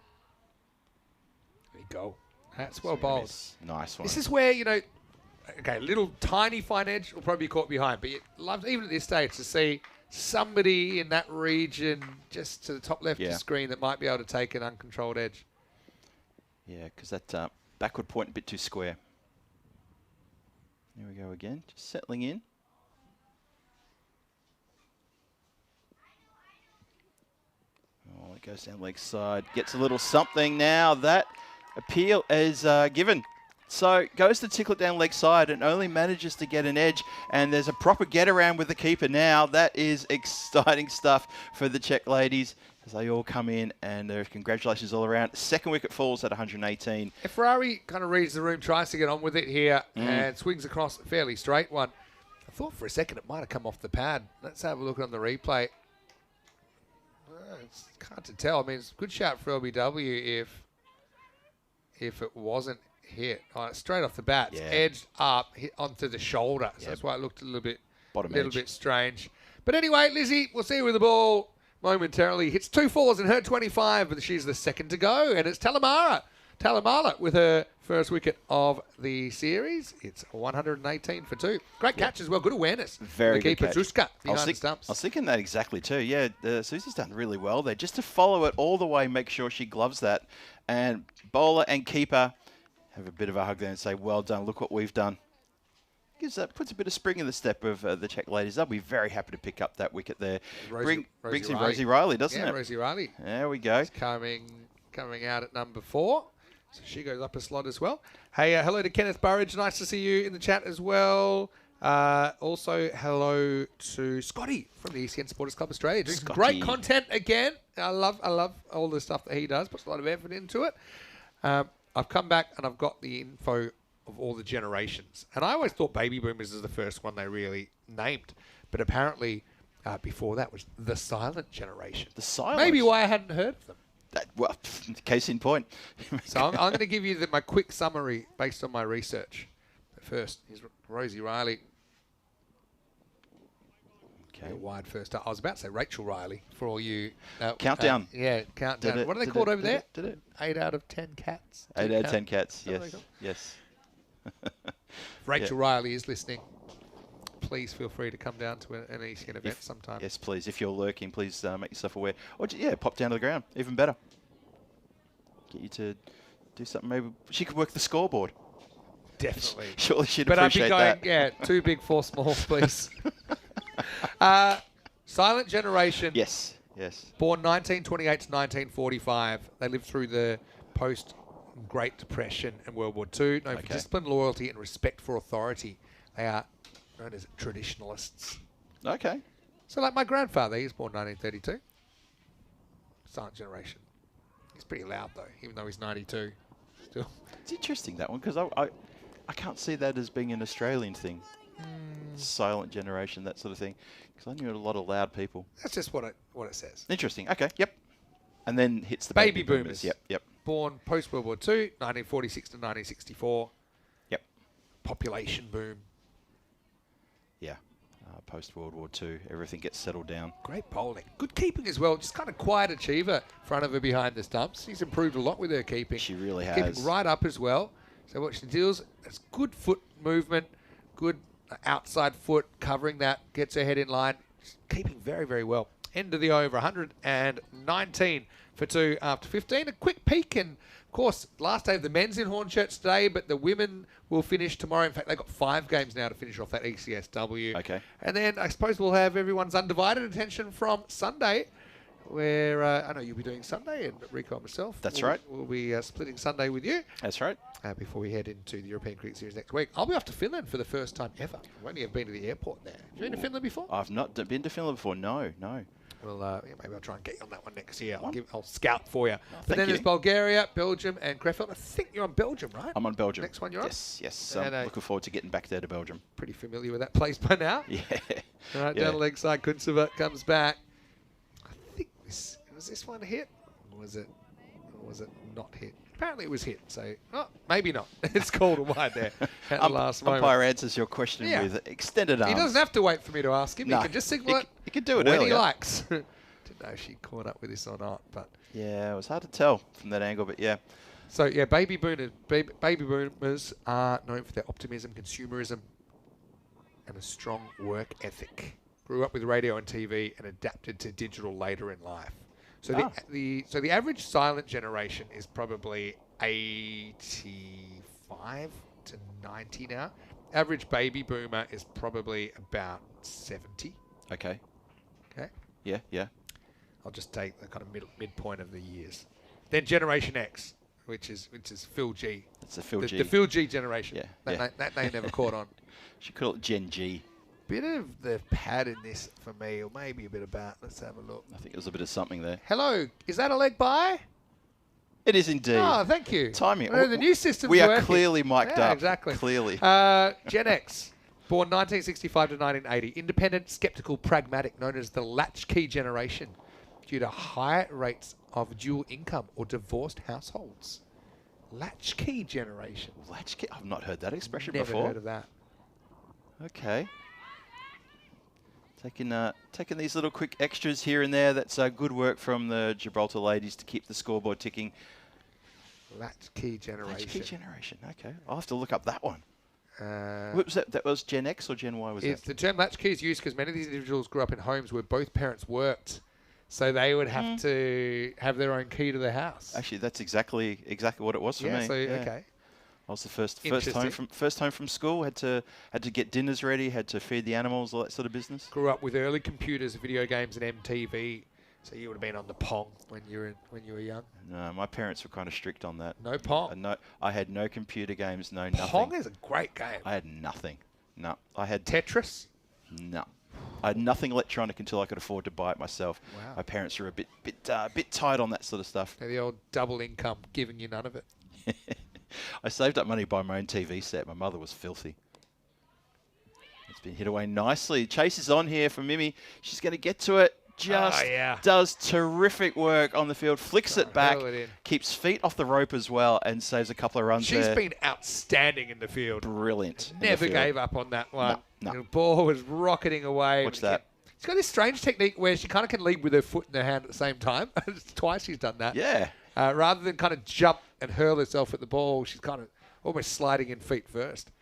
There you go. That's well bowled. Nice one. This is where, okay, little tiny fine edge will probably be caught behind, but you love, even at this stage, to see somebody in that region just to the top left of the screen that might be able to take an uncontrolled edge. Yeah, because that backward point a bit too square. There we go again, just settling in. Oh, it goes down leg side, gets a little something now. That appeal is given. So goes to tickle it down leg side and only manages to get an edge. And there's a proper get around with the keeper now. That is exciting stuff for the Czech ladies as they all come in, and there's congratulations all around. Second wicket falls at 118. If Ferrari kind of reads the room, tries to get on with it here and swings across a fairly straight one. I thought for a second it might have come off the pad. Let's have a look on the replay. It's hard to tell. I mean, it's a good shout for LBW if it wasn't hit. Straight off the bat, it's edged up, hit onto the shoulder. So that's why it looked a little bit strange. But anyway, Lizzie, we'll see you with the ball momentarily. Hits 2 fours in her 25, but she's the second to go. And it's Talamala with her first wicket of the series. It's 118 for 2. Great catch as well. Good awareness. Very the good catch. Druska I was behind the stumps. thinking that exactly too. Yeah, Susie's done really well there. Just to follow it all the way, make sure she gloves that. And bowler and keeper have a bit of a hug there and say, well done, look what we've done. Puts a bit of spring in the step of the Czech ladies. They'll be very happy to pick up that wicket there. Brings in Rosie Riley, doesn't it? Yeah, Rosie Riley. There we go. She's coming out at number 4. So she goes up a slot as well. Hey, hello to Kenneth Burridge. Nice to see you in the chat as well. Also, hello to Scotty from the ECN Supporters Club Australia. Doing some great content again. I love all the stuff that he does. Puts a lot of effort into it. I've come back and I've got the info of all the generations. And I always thought baby boomers is the first one they really named. But apparently, before that was the silent generation. The silent? Maybe why I hadn't heard of them. Well, case in point. So I'm going to give you my quick summary based on my research. But first, here's Rosie Riley. Okay. Wide first up. I was about to say Rachel Riley for all you. Countdown. Yeah, countdown. What are they called over there? 8 out of 10 cats. 8 out of 10 cats. Yes. Yes. Rachel Riley is listening. Please feel free to come down to an ECN event sometime. Yes, please. If you're lurking, please make yourself aware. Or, pop down to the ground. Even better. Get you to do something. Maybe she could work the scoreboard. Definitely. Surely she'd appreciate that. But I'd be going, 2 big, 4 small, please. Silent generation. Yes. Born 1928 to 1945. They lived through the post-Great Depression and World War II. Known for discipline, loyalty, and respect for authority. They are known as traditionalists. Okay. So like my grandfather, he was born 1932. Silent generation. He's pretty loud though, even though he's 92. Still. It's interesting, that one, because I can't see that as being an Australian thing. Silent generation, that sort of thing. Because I knew a lot of loud people. That's just what it says. Interesting. Okay. Yep. And then hits the baby boomers. Yep. Born post World War II, 1946 to 1964. Yep. Population boom. Yeah. Post World War II, everything gets settled down. Great bowling. Good keeping as well. Just kind of quiet achiever front of her behind the stumps. She's improved a lot with her keeping. She really has. Keeping right up as well. So what she deals is good foot movement, good outside foot covering that, gets her head in line. She's keeping very, very well. End of the over, 119 for 2 after 15. A quick peek, and of course, last day of the men's in Hornchurch today, but the women will finish tomorrow. In fact, they've got 5 games now to finish off that ECSW. Okay. And then I suppose we'll have everyone's undivided attention from Sunday, where I know you'll be doing Sunday, and Rico and myself. That's right. We'll be splitting Sunday with you. That's right. Before we head into the European Cricket Series next week. I'll be off to Finland for the first time ever. I've only ever been to the airport there. Have you been to Finland before? I've not been to Finland before. No. Well, maybe I'll try and get you on that one next year. I'll scout for you. But thank then you. there's Bulgaria, Belgium, and Krefeld. I think you're on Belgium, right? I'm on Belgium. Next one you're on? Yes. I'm looking forward to getting back there to Belgium. Pretty familiar with that place by now. Yeah. All right, down the leg side, Kunsova comes back. I think was this one hit? Or was it not hit? Apparently it was hit, so maybe not. It's called a wide there at the last moment. Umpire answers your question with extended arms. He doesn't have to wait for me to ask him. No, he can just signal it. He can do it when earlier. he likes. Didn't know if she caught up with this or not, but yeah, it was hard to tell from that angle, but yeah. So yeah, baby boomers are known for their optimism, consumerism, and a strong work ethic. Grew up with radio and TV and adapted to digital later in life. So the average silent generation is probably 85 to 90 now. Average baby boomer is probably about 70. Okay. Okay. Yeah. I'll just take the kind of midpoint of the years. Then Generation X, which is Phil G. It's the Phil G. The Phil G generation. Yeah. That name never caught on. Should call it Gen G. Bit of the pad in this for me, or maybe a bit of bat. Let's have a look. I think it was a bit of something there. Hello, is that a leg by? It is indeed. Oh, thank you. Timing. Well, the new system's We are working. clearly mic'd up. Exactly. Clearly. Gen X, born 1965 to 1980. Independent, skeptical, pragmatic, known as the latchkey generation, due to high rates of dual income or divorced households. Latchkey generation. Latchkey? I've not heard that expression Never before. heard of that. Okay. Taking these little quick extras here and there. That's good work from the Gibraltar ladies to keep the scoreboard ticking. Latchkey generation. Latchkey generation. Okay, I'll have to look up that one. Uh, Was that was Gen X or Gen Y? Was it's that? the term latchkey is used because many of these individuals grew up in homes where both parents worked, so they would have to have their own key to the house. Actually, that's exactly what it was for yeah, me. so okay. I was the first home from school. Had to get dinners ready. Had to feed the animals, all that sort of business. Grew up with early computers, video games, and MTV. So you would have been on the Pong when you were young. No, my parents were kind of strict on that. No Pong. I had no computer games. No nothing. Pong is a great game. I had nothing. No, I had Tetris. No, I had nothing electronic until I could afford to buy it myself. Wow. My parents were a bit tight on that sort of stuff. The old double income, giving you none of it. I saved up money to buy my own TV set. My mother was filthy. It's been hit away nicely. Chase is on here for Mimi. She's going to get to it. Just does terrific work on the field. Flicks it back. Keeps feet off the rope as well and saves a couple of runs. She's been outstanding in the field. Brilliant. Never gave up on that one. No. The ball was rocketing away. Watch that. She's got this strange technique where she kind of can lead with her foot and her hand at the same time. Twice she's done that. Yeah. Rather than kind of jump and hurl herself at the ball, she's kind of almost sliding in feet first.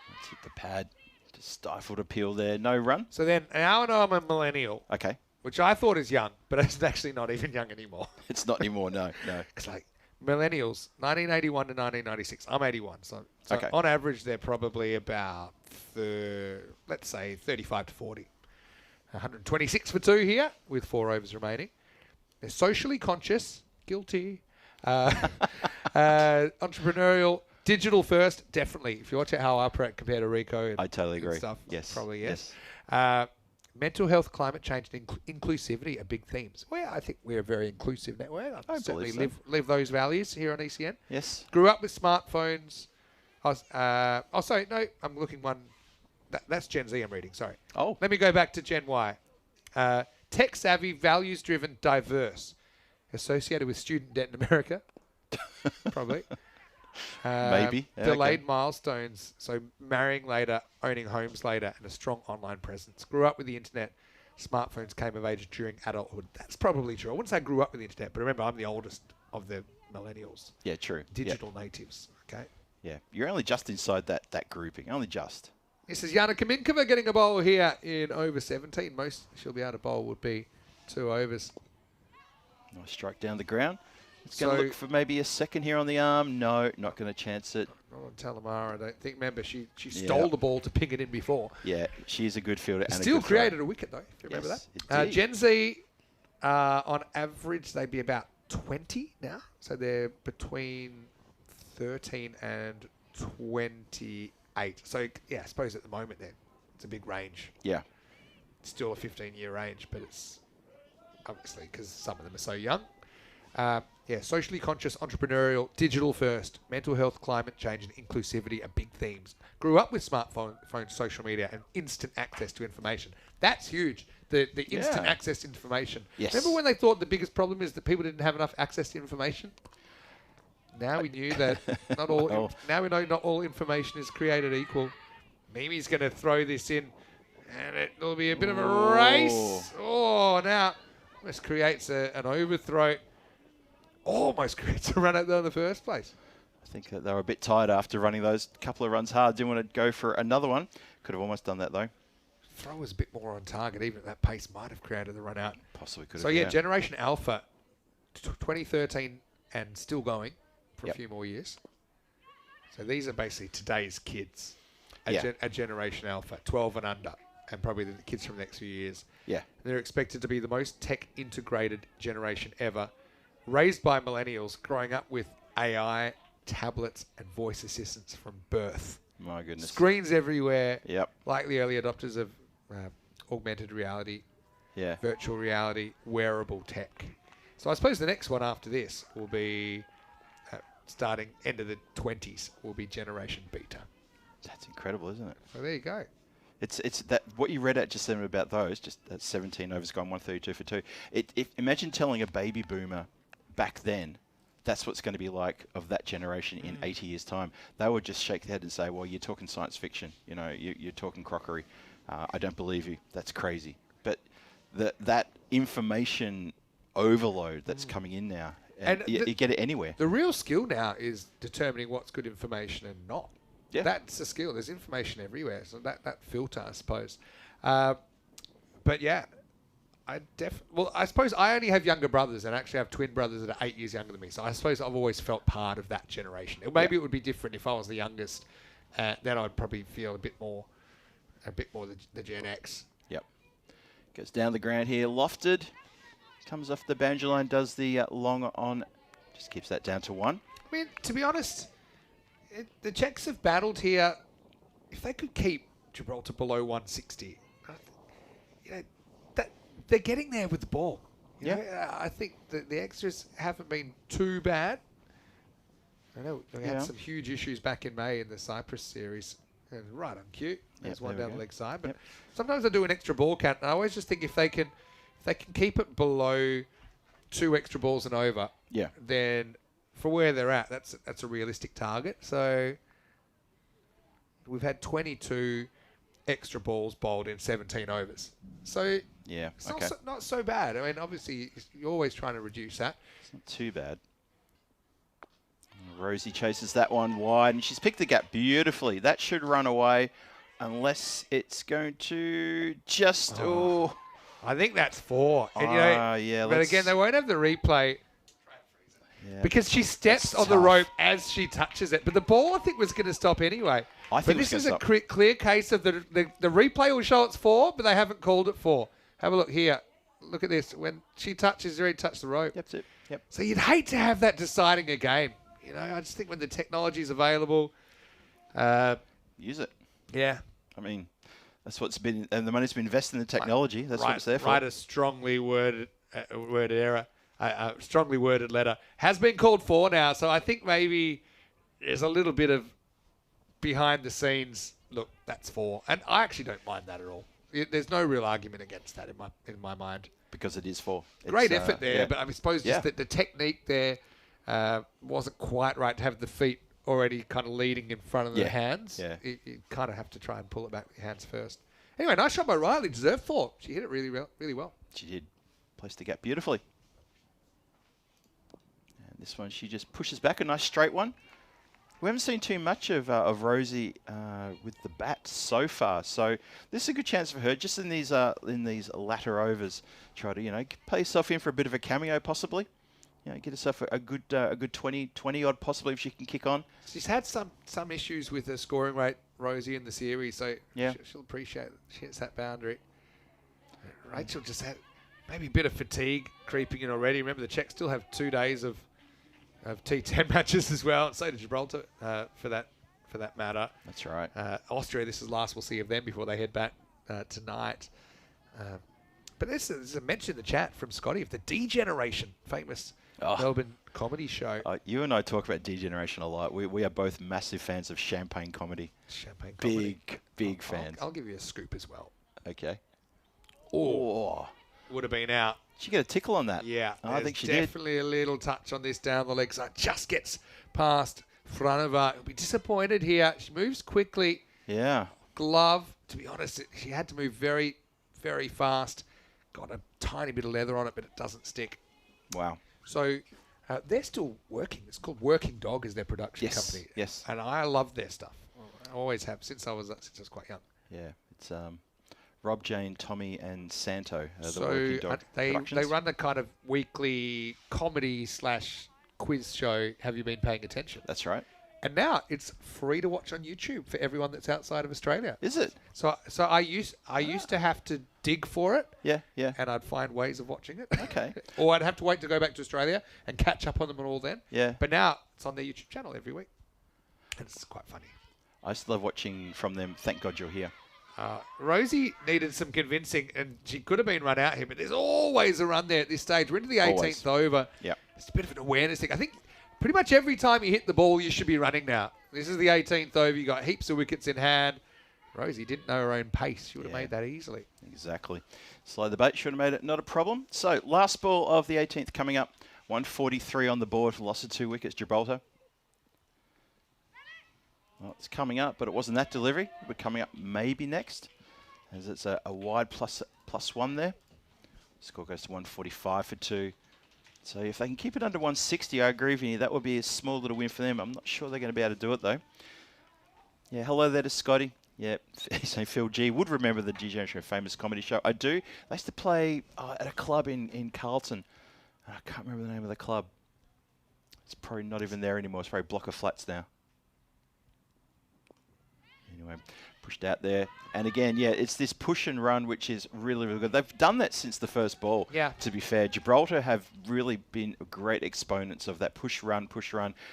Let's hit the pad. Just stifled appeal there. No run. So then, now I know I'm a millennial. Okay. Which I thought is young, but it's actually not even young anymore. It's not anymore, no. It's like millennials, 1981 to 1996. I'm 81, so okay. On average, they're probably about, let's say, 35 to 40. 126 for 2 here, with 4 overs remaining. They're socially conscious, guilty, entrepreneurial, digital first, definitely. If you watch how I operate compared to Rico, I totally agree. Stuff, yes, probably yes. Mental health, climate change, and inclusivity are big themes. Well, I think we're a very inclusive network. I certainly live those values here on ECN. Yes. Grew up with smartphones. Sorry, no, I'm looking one. That's Gen Z I'm reading, sorry. Oh. Let me go back to Gen Y. Tech savvy, values driven, diverse. Associated with student debt in America. Probably. Maybe. Yeah, delayed milestones. So marrying later, owning homes later, and a strong online presence. Grew up with the internet. Smartphones came of age during adulthood. That's probably true. I wouldn't say I grew up with the internet, but remember, I'm the oldest of the millennials. Yeah, true. Digital natives. Okay. Yeah. You're only just inside that grouping. Only just. This is Yana Kaminkova getting a bowl here in over 17. Most she'll be able to bowl would be 2 overs. Nice strike down the ground. It's going to look for maybe a second here on the arm. No, not going to chance it. Not on Talamara, I don't think. Remember, she stole the ball to ping it in before. Yeah, she is a good fielder. And still created a wicket, though, if you remember that. Gen Z, on average, they'd be about 20 now. So they're between 13 and 28. So, yeah, I suppose at the moment then it's a big range. Yeah. It's still a 15-year range, but it's obviously because some of them are so young. Socially conscious, entrepreneurial, digital first, mental health, climate change, and inclusivity are big themes. Grew up with smartphones, social media, and instant access to information. That's huge. The instant access to information. Yes. Remember when they thought the biggest problem is that people didn't have enough access to information? Now we knew that not all. Now we know not all information is created equal. Mimi's going to throw this in, and it'll be a bit of a race. Oh, now this creates an overthrow. Almost creates a run out there in the first place. I think they were a bit tired after running those couple of runs hard. Didn't want to go for another one. Could have almost done that, though. Throw was a bit more on target. Even at that pace, might have created the run out. Possibly could have. So, yeah, Generation Alpha, 2013 and still going for a few more years. So these are basically today's kids. A Generation Alpha, 12 and under, and probably the kids from the next few years. Yeah. They're expected to be the most tech-integrated generation ever. Raised by millennials, growing up with AI, tablets, and voice assistants from birth. My goodness. Screens everywhere. Yep. Like the early adopters of augmented reality, virtual reality, wearable tech. So I suppose the next one after this will be, starting end of the 20s, will be Generation Beta. That's incredible, isn't it? So there you go. It's that what you read out just then about those, just that 17 overs gone, 132 for 2. Imagine telling a baby boomer back then that's what's going to be like of that generation in 80 years' time. They would just shake their head and say, well, you're talking science fiction. You know, you're talking crockery. I don't believe you. That's crazy. But that information overload that's coming in now, and you get it anywhere. The real skill now is determining what's good information and not. Yeah. That's a skill. There's information everywhere. So that filter, I suppose. But yeah, I suppose I only have younger brothers, and actually have twin brothers that are 8 years younger than me. So I suppose I've always felt part of that generation. Maybe it would be different if I was the youngest. Then I'd probably feel a bit more the Gen X. Yep. Goes down the ground here, lofted. Comes off the boundary line, does the long on. Just keeps that down to 1. I mean, to be honest, the Czechs have battled here. If they could keep Gibraltar below 160, you know, they're getting there with the ball. You know, I think the extras haven't been too bad. I know we had some huge issues back in May in the Cyprus series. And right on cue. There's one down the leg side. But sometimes I do an extra ball count, and I always just think if they can keep it below 2 extra balls and over, then for where they're at, that's a realistic target. So we've had 22 extra balls bowled in 17 overs. So it's not so bad. I mean, obviously, you're always trying to reduce that. It's not too bad. Rosie chases that one wide, and she's picked the gap beautifully. That should run away, unless it's going to just... I think that's 4. And, but again, they won't have the replay because she steps on the rope as she touches it. But the ball, I think, was going to stop anyway. I think this is a clear case of the replay will show it's 4, but they haven't called it 4. Have a look here. Look at this. When she touches, she already touched the rope. That's it. Yep. So you'd hate to have that deciding a game. You know, I just think when the technology is available, use it. Yeah. I mean, that's what's been, and the money's been invested in the technology. That's what it's there for. Write a strongly worded error, strongly worded letter. Has been called 4 now, so I think maybe there's a little bit of behind the scenes. Look, that's 4, and I actually don't mind that at all. There's no real argument against that in my mind. Because it is 4. Great effort there, but I suppose just that the technique there wasn't quite right to have the feet already kind of leading in front of the hands. Yeah. You kind of have to try and pull it back with your hands first. Anyway, nice shot by Riley. Deserved 4. She hit it really well. She did. Placed the gap beautifully. And this one, she just pushes back. A nice straight one. We haven't seen too much of Rosie with the bat so far. So this is a good chance for her, just in these latter overs. Try to, play yourself in for a bit of a cameo, possibly. Get herself a good 20 odd, possibly, if she can kick on. She's had some issues with her scoring rate, Rosie, in the series, so she'll appreciate it. She hits that boundary. Rachel just had maybe a bit of fatigue creeping in already. Remember, the Czechs still have 2 days of T10 matches as well, and so did Gibraltar for that matter. That's right. Austria, this is last we'll see of them before they head back tonight. But this is a mention in the chat from Scotty of the D-Generation, famous Melbourne comedy show. You and I talk about D-Generation a lot. We are both massive fans of champagne comedy. Champagne comedy. Big fans. I'll give you a scoop as well. Okay. Would have been out. Did she get a tickle on that? Yeah. I think she did. Definitely a little touch on this down the leg side. Just gets past front of her. It'll be disappointed here. She moves quickly. Yeah. Glove. To be honest, she had to move very, very fast. Got a tiny bit of leather on it, but it doesn't stick. Wow. So they're still working. It's called Working Dog is their production company. Yes. And I love their stuff. I always have since I was quite young. Yeah. It's Rob, Jane, Tommy, and Santo. The Working Dog they run the kind of weekly comedy / quiz show. Have you been paying attention? That's right. And now it's free to watch on YouTube for everyone that's outside of Australia. Is it? So I used to have to dig for it. Yeah. And I'd find ways of watching it. Okay. Or I'd have to wait to go back to Australia and catch up on them all then. Yeah. But now it's on their YouTube channel every week. And it's quite funny. I just love watching from them. Thank God you're here. Rosie needed some convincing, and she could have been run out here, but there's always a run there at this stage. We're into the 18th over. Yeah. It's a bit of an awareness thing. I think pretty much every time you hit the ball, you should be running now. This is the 18th over. You got heaps of wickets in hand. Rosie didn't know her own pace. She would have made that easily. Exactly. Slow the boat. Should have made it not a problem. So last ball of the 18th coming up. 143 on the board, loss of 2 wickets, Gibraltar. Well, it's coming up, but it wasn't that delivery. We're coming up maybe next, as it's a wide +1 there. Score goes to 145 for 2. So if they can keep it under 160, I agree with you, that would be a small little win for them. I'm not sure they're going to be able to do it, though. Yeah, hello there to Scotty. Yeah, so Phil G would remember the G-Generation Famous Comedy Show. I do. They used to play at a club in Carlton. I can't remember the name of the club. It's probably not even there anymore. It's probably Block of Flats now. Anyway, pushed out there. And again, yeah, it's this push and run, which is really, really good. They've done that since the first ball, to be fair. Gibraltar have really been great exponents of that push, run,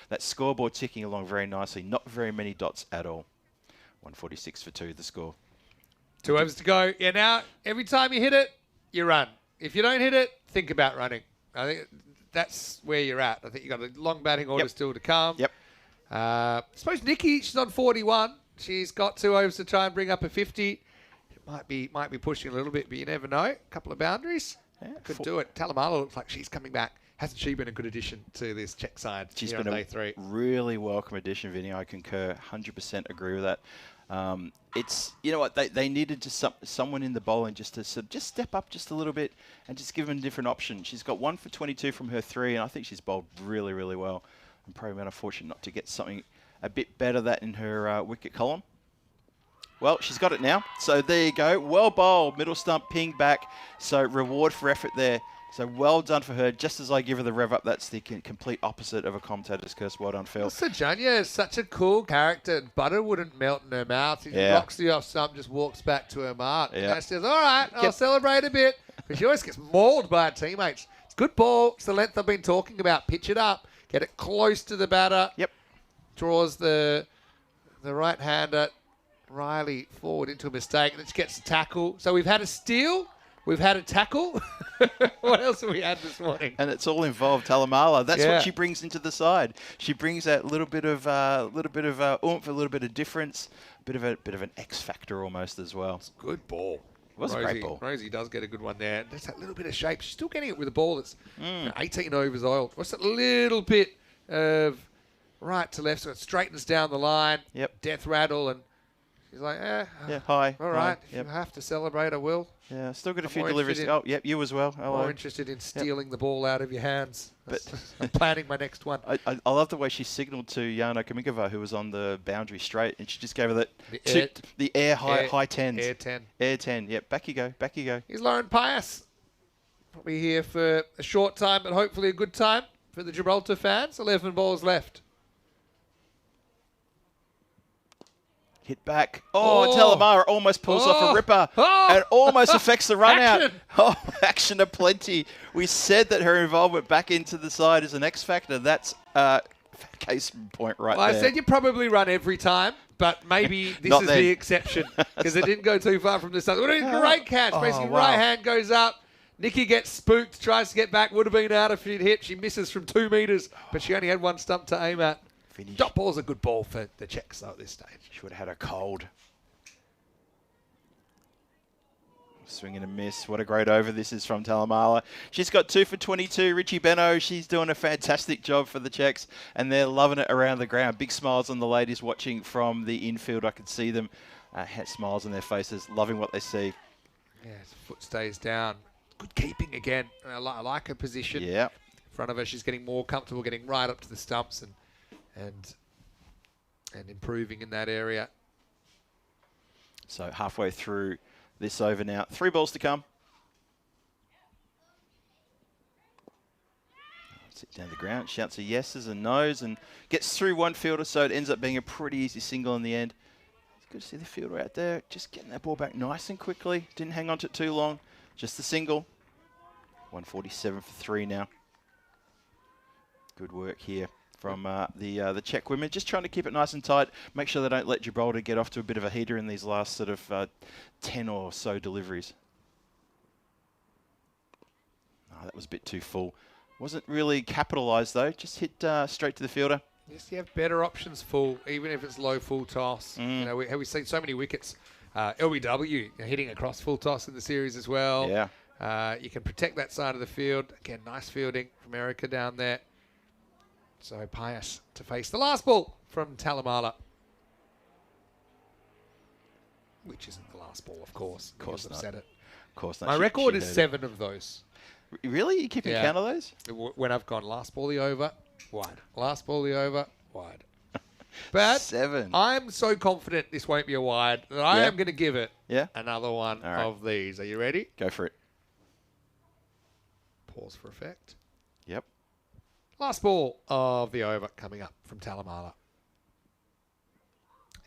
that scoreboard ticking along very nicely. Not very many dots at all. 146 for 2, the score. 2 overs to go. Yeah, now, every time you hit it, you run. If you don't hit it, think about running. I think that's where you're at. I think you've got a long batting order still to come. Yep. I suppose Nikki, she's on 41. She's got 2 overs to try and bring up a 50. It might be pushing a little bit, but you never know. A couple of boundaries. Yeah, could do it. Talamala looks like she's coming back. Hasn't she been a good addition to this Czech side? She's been a really welcome addition, Vinny. I concur. 100% agree with that. It's, you know what, they needed just someone in the bowling just to just step up just a little bit and just give them a different option. She's got 1 for 22 from her 3, and I think she's bowled really, really well. I'm probably unfortunate not to get something a bit better that in her wicket column. Well, she's got it now. So there you go. Well bowled. Middle stump, ping back. So reward for effort there. So well done for her. Just as I give her the rev up, that's the complete opposite of a commentator's curse. Well done, Phil. So Janya is such a cool character. Butter wouldn't melt in her mouth. She rocks the off stump, just walks back to her mark. Yeah. And she says, all right, I'll celebrate a bit. But she always gets mauled by her teammates. It's good ball. It's the length I've been talking about. Pitch it up. Get it close to the batter. Yep. Draws the right-hander, Riley, forward into a mistake. And then she gets a tackle. So we've had a steal. We've had a tackle. What else have we had this morning? And it's all involved Talamala. That's what she brings into the side. She brings that little bit of oomph, a little bit of difference, bit of an X factor almost as well. It's a good ball. It was a great ball. Rosie does get a good one there. There's that little bit of shape. She's still getting it with a ball that's 18 overs oiled. What's that little bit of right to left, so it straightens down the line. Yep. Death rattle, and she's like, hi. All right, if you have to celebrate, I will. Yeah, still got a few deliveries. Oh, yep, you as well. Hello. More interested in stealing the ball out of your hands. But I'm planning my next one. I love the way she signalled to Yana Kamikova, who was on the boundary straight, and she just gave her the air high tens. Air 10. Air 10. Yep, back you go. Back you go. Here's Lauren Pius. Probably here for a short time, but hopefully a good time for the Gibraltar fans. 11 balls left. Hit back. Talamara almost pulls off a ripper and almost affects the run out. Oh, action aplenty. We said that her involvement back into the side is an X factor. That's case in point right there. I said you probably run every time, but maybe this is the exception because it didn't go too far from the start. Great catch. Basically, right hand goes up. Nikki gets spooked, tries to get back. Would have been out if she'd hit. She misses from 2 metres, but she only had 1 stump to aim at. Dot ball's a good ball for the Czechs though at this stage. She would have had a cold. Swing and a miss. What a great over this is from Talamala. She's got 2 for 22. Richie Beno, she's doing a fantastic job for the Czechs, and they're loving it around the ground. Big smiles on the ladies watching from the infield. I could see them. Had smiles on their faces, loving what they see. Yeah, his foot stays down. Good keeping again. I like her position. Yeah. In front of her, she's getting more comfortable, getting right up to the stumps and improving in that area. So halfway through this over now. 3 balls to come. Sit down the ground, shouts a yeses and nos and gets through 1 fielder, so it ends up being a pretty easy single in the end. It's good to see the fielder out there just getting that ball back nice and quickly. Didn't hang on to it too long. Just the single. 147 for 3 now. Good work here from the Czech women. Just trying to keep it nice and tight. Make sure they don't let Gibraltar get off to a bit of a heater in these last sort of 10 or so deliveries. Oh, that was a bit too full. Wasn't really capitalised though. Just hit straight to the fielder. Yes, you have better options full, even if it's low full toss. You know, we've seen so many wickets. LBW hitting across full toss in the series as well. Yeah. You can protect that side of the field. Again, nice fielding from Erica down there. So Pius to face the last ball from Talamala. Which isn't the last ball, of course. Of course because not. I've said it. Of course not. My She record is heard it. 7 of those. Really? You keeping Yeah. count of those? When I've gone last ball the over, wide. Last ball the over, wide. But 7. I'm so confident this won't be a wide that I Yeah. am going to give it Yeah? another one All right. of these. Are you ready? Go for it. Pause for effect. Yep. Last ball of the over coming up from Talamala.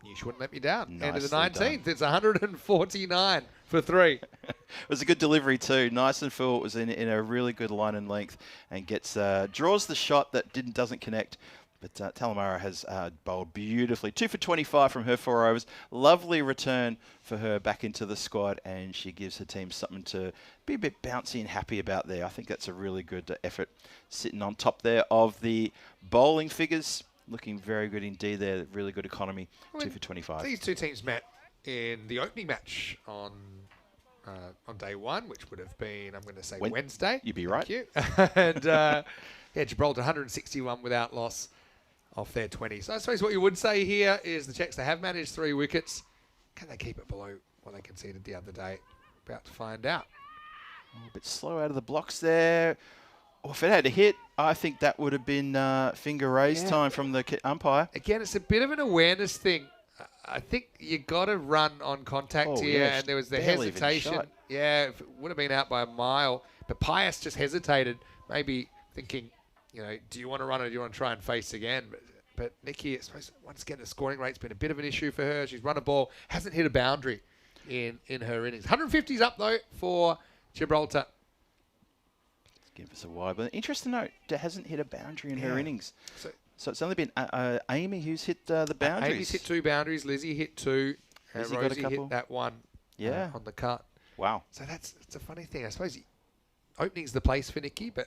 You shouldn't let me down. End of the Nicely 19th. It's 149 for 3. It was a good delivery too. Nice and full. It was in a really good line and length and gets draws the shot that doesn't connect. But Talamara has bowled beautifully. 2 for 25 from her 4 overs. Lovely return for her back into the squad, and she gives her team something to be a bit bouncy and happy about there. I think that's a really good effort sitting on top there of the bowling figures. Looking very good indeed there. Really good economy. 2 for 25. These two teams met in the opening match on day 1, which would have been, I'm going to say, Wednesday. You'd be Thank right. you. And yeah, Gibraltar 161 without loss off their 20. So I suppose what you would say here is the Czechs, they have managed 3 wickets. Can they keep it below what they conceded the other day? About to find out. A bit slow out of the blocks there. Oh, if it had a hit, I think that would have been finger raise time from the umpire. Again, it's a bit of an awareness thing. I think you got to run on contact here, yeah, and there was the barely even hesitation. shot. Yeah, if it would have been out by a mile, but Pius just hesitated, maybe thinking, you know, do you want to run or do you want to try and face again? But Nikki, I suppose, once again, the scoring rate's been a bit of an issue for her. She's run a ball, hasn't hit a boundary in her innings. 150's up, though, for Gibraltar. Give us a wide. But interesting note, it hasn't hit a boundary in her innings. So it's only been Amy who's hit the boundaries. Amy's hit 2 boundaries. Lizzie hit 2. And Lizzie got a Rosie couple. hit that one on the cut. Wow. So it's a funny thing. I suppose opening's the place for Nikki, but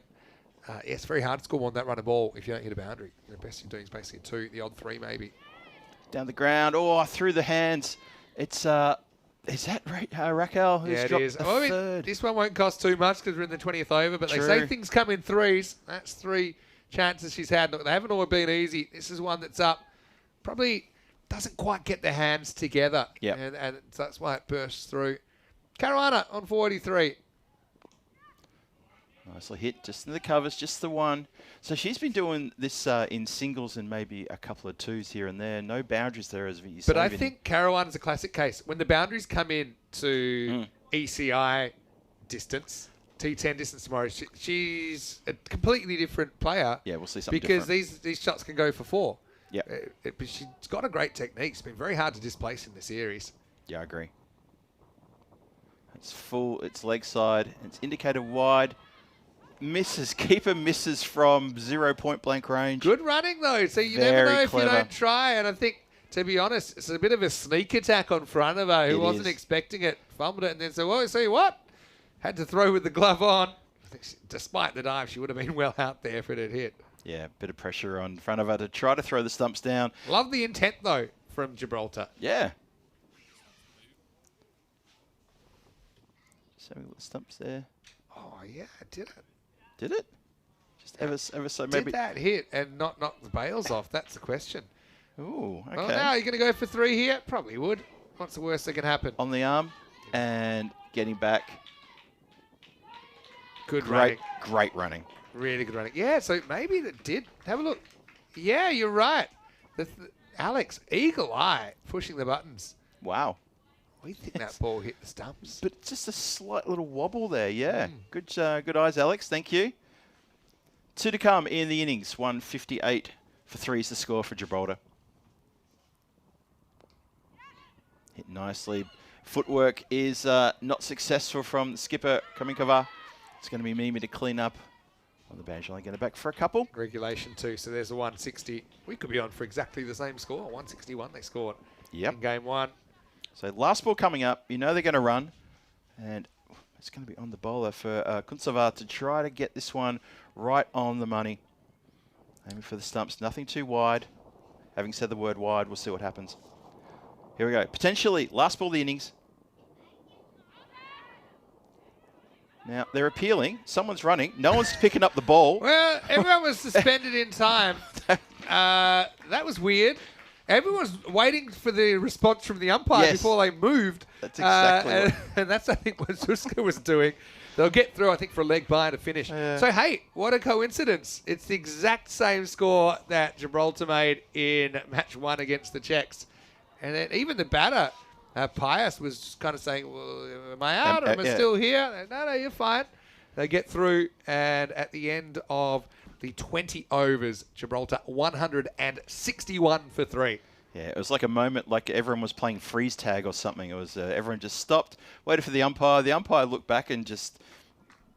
yeah, it's very hard to score on that run of ball if you don't hit a boundary. The best you're doing is basically 2, the odd 3 maybe. Down the ground. Oh, through the hands. It's is that Raquel who's Yeah, it dropped is. a I mean, third? this one won't cost too much because we're in the 20th over, but they say True. things come in 3s. That's 3 chances she's had. Look, they haven't all been easy. This is one that's up. Probably doesn't quite get their hands together. Yep. And so that's why it bursts through. Caruana on 43. Nicely hit, just in the covers, just the one. So she's been doing this in singles and maybe a couple of 2s here and there. No boundaries there, as you say. But I think Caruana is a classic case. When the boundaries come in to ECI distance, T10 distance tomorrow, she's a completely different player. Yeah, we'll see something because different. these shots can go for 4. Yeah. But she's got a great technique. It's been very hard to displace in the series. Yeah, I agree. It's full, it's leg side, it's indicated wide. Misses, keeper misses from 0 point blank range. Good running, though. So you Very never know if clever. you don't try. And I think, to be honest, it's a bit of a sneak attack on front of her who It wasn't is. expecting it. Fumbled it and then said, well, see what? Had to throw with the glove on. I think despite the dive, she would have been well out there if it had hit. Yeah, bit of pressure on front of her to try to throw the stumps down. Love the intent, though, from Gibraltar. Yeah. Just having little stumps there. Oh, yeah, did it. Did it? Just ever so maybe. Did that hit and not knock the bails off? That's the question. Ooh, okay. Well, now you're going to go for 3 here? Probably would. What's the worst that can happen? On the arm and getting back. Good running. Great running. Really good running. Yeah, so maybe that did. Have a look. Yeah, you're right. Alex, eagle eye, pushing the buttons. Wow. We think that ball hit the stumps. But just a slight little wobble there, yeah. Good eyes, Alex. Thank you. 2 to come in the innings. 158 for 3 is the score for Gibraltar. Hit nicely. Footwork is not successful from the skipper, Kaminkova. It's going to be Mimi to clean up on the bench. Only going to back for a couple. Regulation 2, so there's a 160. We could be on for exactly the same score. 161 they scored in game 1. So last ball coming up. You know they're going to run. And it's going to be on the bowler for Kuntseva to try to get this one right on the money. Aiming for the stumps. Nothing too wide. Having said the word wide, we'll see what happens. Here we go. Potentially last ball of the innings. Now, they're appealing. Someone's running. No one's picking up the ball. Well, everyone was suspended in time. That was weird. Everyone was waiting for the response from the umpire Yes. before they moved. That's exactly what- and that's, I think, what Zuska was doing. They'll get through, I think, for a leg by to finish. So, hey, what a coincidence. It's the exact same score that Gibraltar made in match 1 against the Czechs. And then even the batter, Pius, was kind of saying, well, am I out? Am I still here? No, you're fine. They get through, and at the end of the 20 overs, Gibraltar 161 for 3. Yeah, it was like a moment like everyone was playing freeze tag or something. It was everyone just stopped, waited for the umpire. The umpire looked back and just,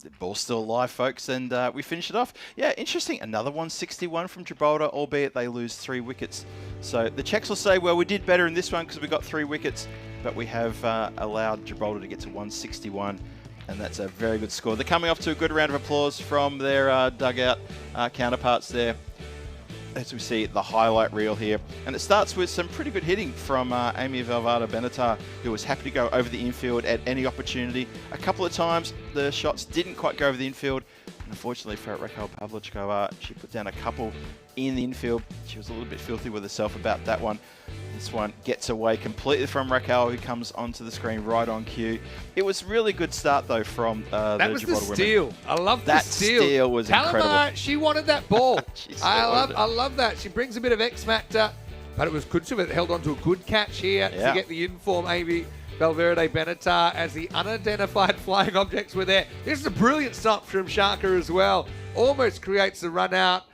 the ball's still alive, folks, and we finished it off. Yeah, interesting. Another 161 from Gibraltar, albeit they lose 3 wickets. So the Czechs will say, well, we did better in this one because we got 3 wickets, but we have allowed Gibraltar to get to 161. And that's a very good score. They're coming off to a good round of applause from their dugout counterparts there, as we see the highlight reel here. And it starts with some pretty good hitting from Amy Valverde Benatar, who was happy to go over the infield at any opportunity. A couple of times the shots didn't quite go over the infield. And unfortunately for Raquel Pavlichkova, she put down a couple in the infield. She was a little bit filthy with herself about that one. This one gets away completely from Raquel, who comes onto the screen right on cue. It was really good start, though, from that was Gibraltar the steal. women. I love That the steal. steal was incredible. Palomar, she wanted that ball. I love that. She brings a bit of X factor, but it was good to it. Held on to a good catch here to get the inform Amy Valverde Benatar as the unidentified flying objects were there. This is a brilliant stop from Shaka as well. Almost creates the run out.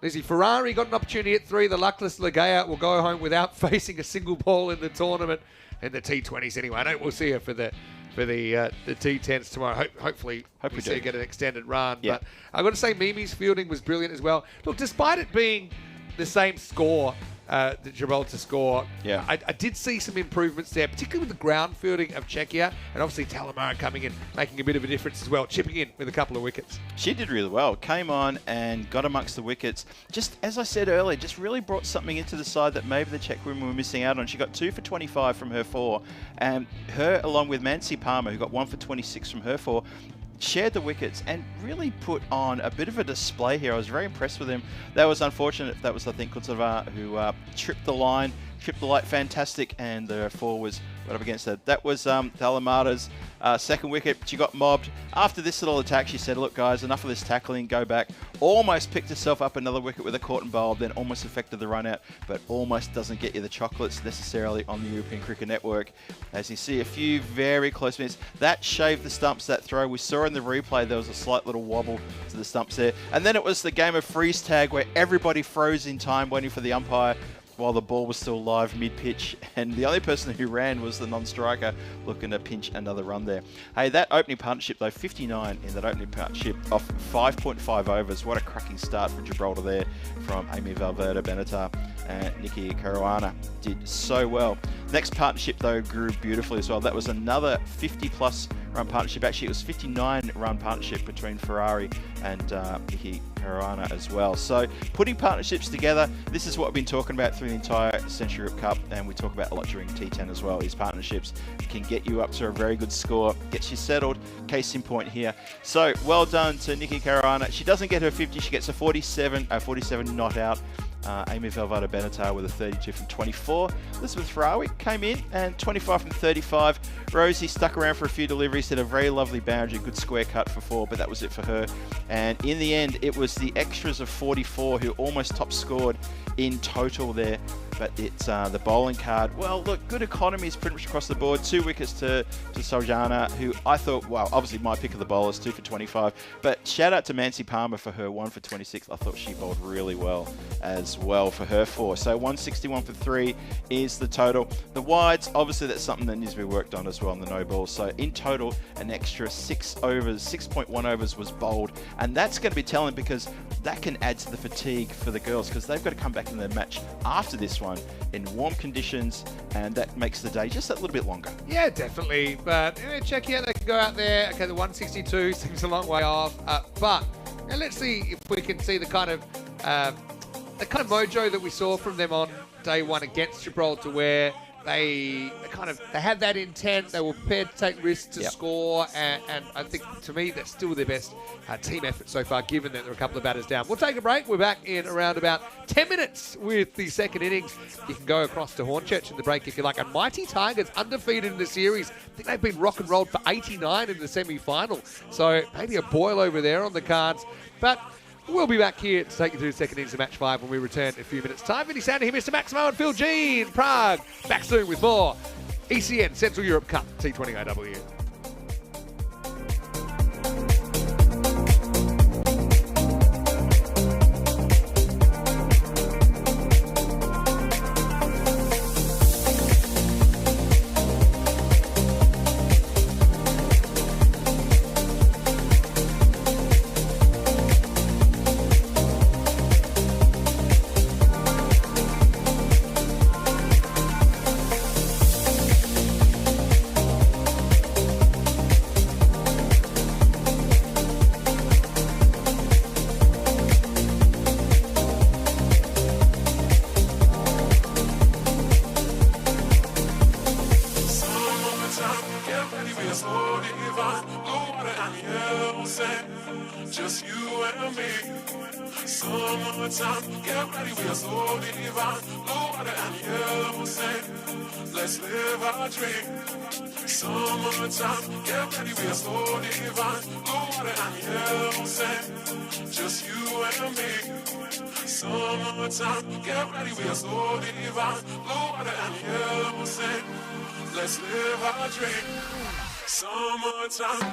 Lizzie Ferrari got an opportunity at 3. The luckless Legea will go home without facing a single ball in the tournament. In the T20s anyway. I know we'll see her for the T10s tomorrow. Hopefully we see her get an extended run. Yeah. But I've got to say Mimi's fielding was brilliant as well. Look, despite it being the same score, the Gibraltar score, I did see some improvements there, particularly with the ground fielding of Czechia, and obviously Talamara coming in, making a bit of a difference as well, chipping in with a couple of wickets. She did really well. Came on and got amongst the wickets. Just as I said earlier, just really brought something into the side that maybe the Czech women were missing out on. She got 2 for 25 from her 4, and her, along with Mansi Palmer, who got 1 for 26 from her 4, shared the wickets and really put on a bit of a display here. I was very impressed with him. That was unfortunate. That was, I think, Kutsova who tripped the line, tripped the light, fantastic, and the 4 was right up against that. That was Talamara's second wicket. She got mobbed. After this little attack, she said, look, guys, enough of this tackling, go back. Almost picked herself up another wicket with a caught and bowled, then almost affected the run out, but almost doesn't get you the chocolates necessarily on the European Cricket Network. As you see, a few very close minutes. That shaved the stumps, that throw. We saw in the replay there was a slight little wobble to the stumps there. And then it was the game of freeze tag where everybody froze in time waiting for the umpire while the ball was still live mid-pitch, and the only person who ran was the non-striker looking to pinch another run there. Hey, that opening partnership though, 59 in that opening partnership off 5.5 overs. What a cracking start for Gibraltar there from Amy Valverde Benatar, and Nikki Caruana did so well. Next partnership though grew beautifully as well. That was another 50-plus run partnership. Actually, it was 59-run partnership between Ferrari and Nikki Caruana as well. So putting partnerships together, this is what we've been talking about through the entire Century Europe Cup, and we talk about a lot during T10 as well. These partnerships can get you up to a very good score, gets you settled. Case in point here. So well done to Nikki Caruana. She doesn't get her 50, she gets a 47 not out. Amy Valverde Benatar with a 32 from 24. Elizabeth Ferrari came in and 25 from 35. Rosie stuck around for a few deliveries, did a very lovely boundary, good square cut for 4, but that was it for her. And in the end, it was the extras of 44 who almost top scored in total there. But it's the bowling card. Well, look, good economies pretty much across the board. 2 wickets to Soljana, who I thought, well, obviously my pick of the bowlers, 2 for 25. But shout out to Mansi Palmer for her 1 for 26. I thought she bowled really well as well for her 4. So 161 for 3 is the total. The wides, obviously that's something that needs to be worked on as well in the no balls. So in total, an extra 6 overs, 6.1 overs was bowled. And that's going to be telling because that can add to the fatigue for the girls because they've got to come back in their match after this one in warm conditions, and that makes the day just a little bit longer. Yeah, definitely. But Czechia, they can go out there. Okay, the 162 seems a long way off. But let's see if we can see the kind of mojo that we saw from them on day 1 against Gibraltar, where they had that intent. They were prepared to take risks to Yep. score, and I think to me that's still their best team effort so far, given that there are a couple of batters down. We'll take a break. We're back in around about 10 minutes with the second innings. You can go across to Hornchurch in the break if you like. And Mighty Tigers undefeated in the series. I think they've been rock and rolled for 89 in the semi-final. So maybe a boil over there on the cards. But we'll be back here to take you through the second innings of match 5 when we return in a few minutes' time. Vinny Sander here, Mr. Maximo and Phil G in Prague. Back soon with more ECN Central Europe Cup T20IW. Just you and me. Summertime, get ready, we are so divine. Blue water and yellow sand. Let's live our dream. Summertime, get ready, we are so divine. Blue water and yellow sand. Just you and me. Summertime, get ready, we are so divine. Blue water and yellow sand. Let's live our dream. Summertime.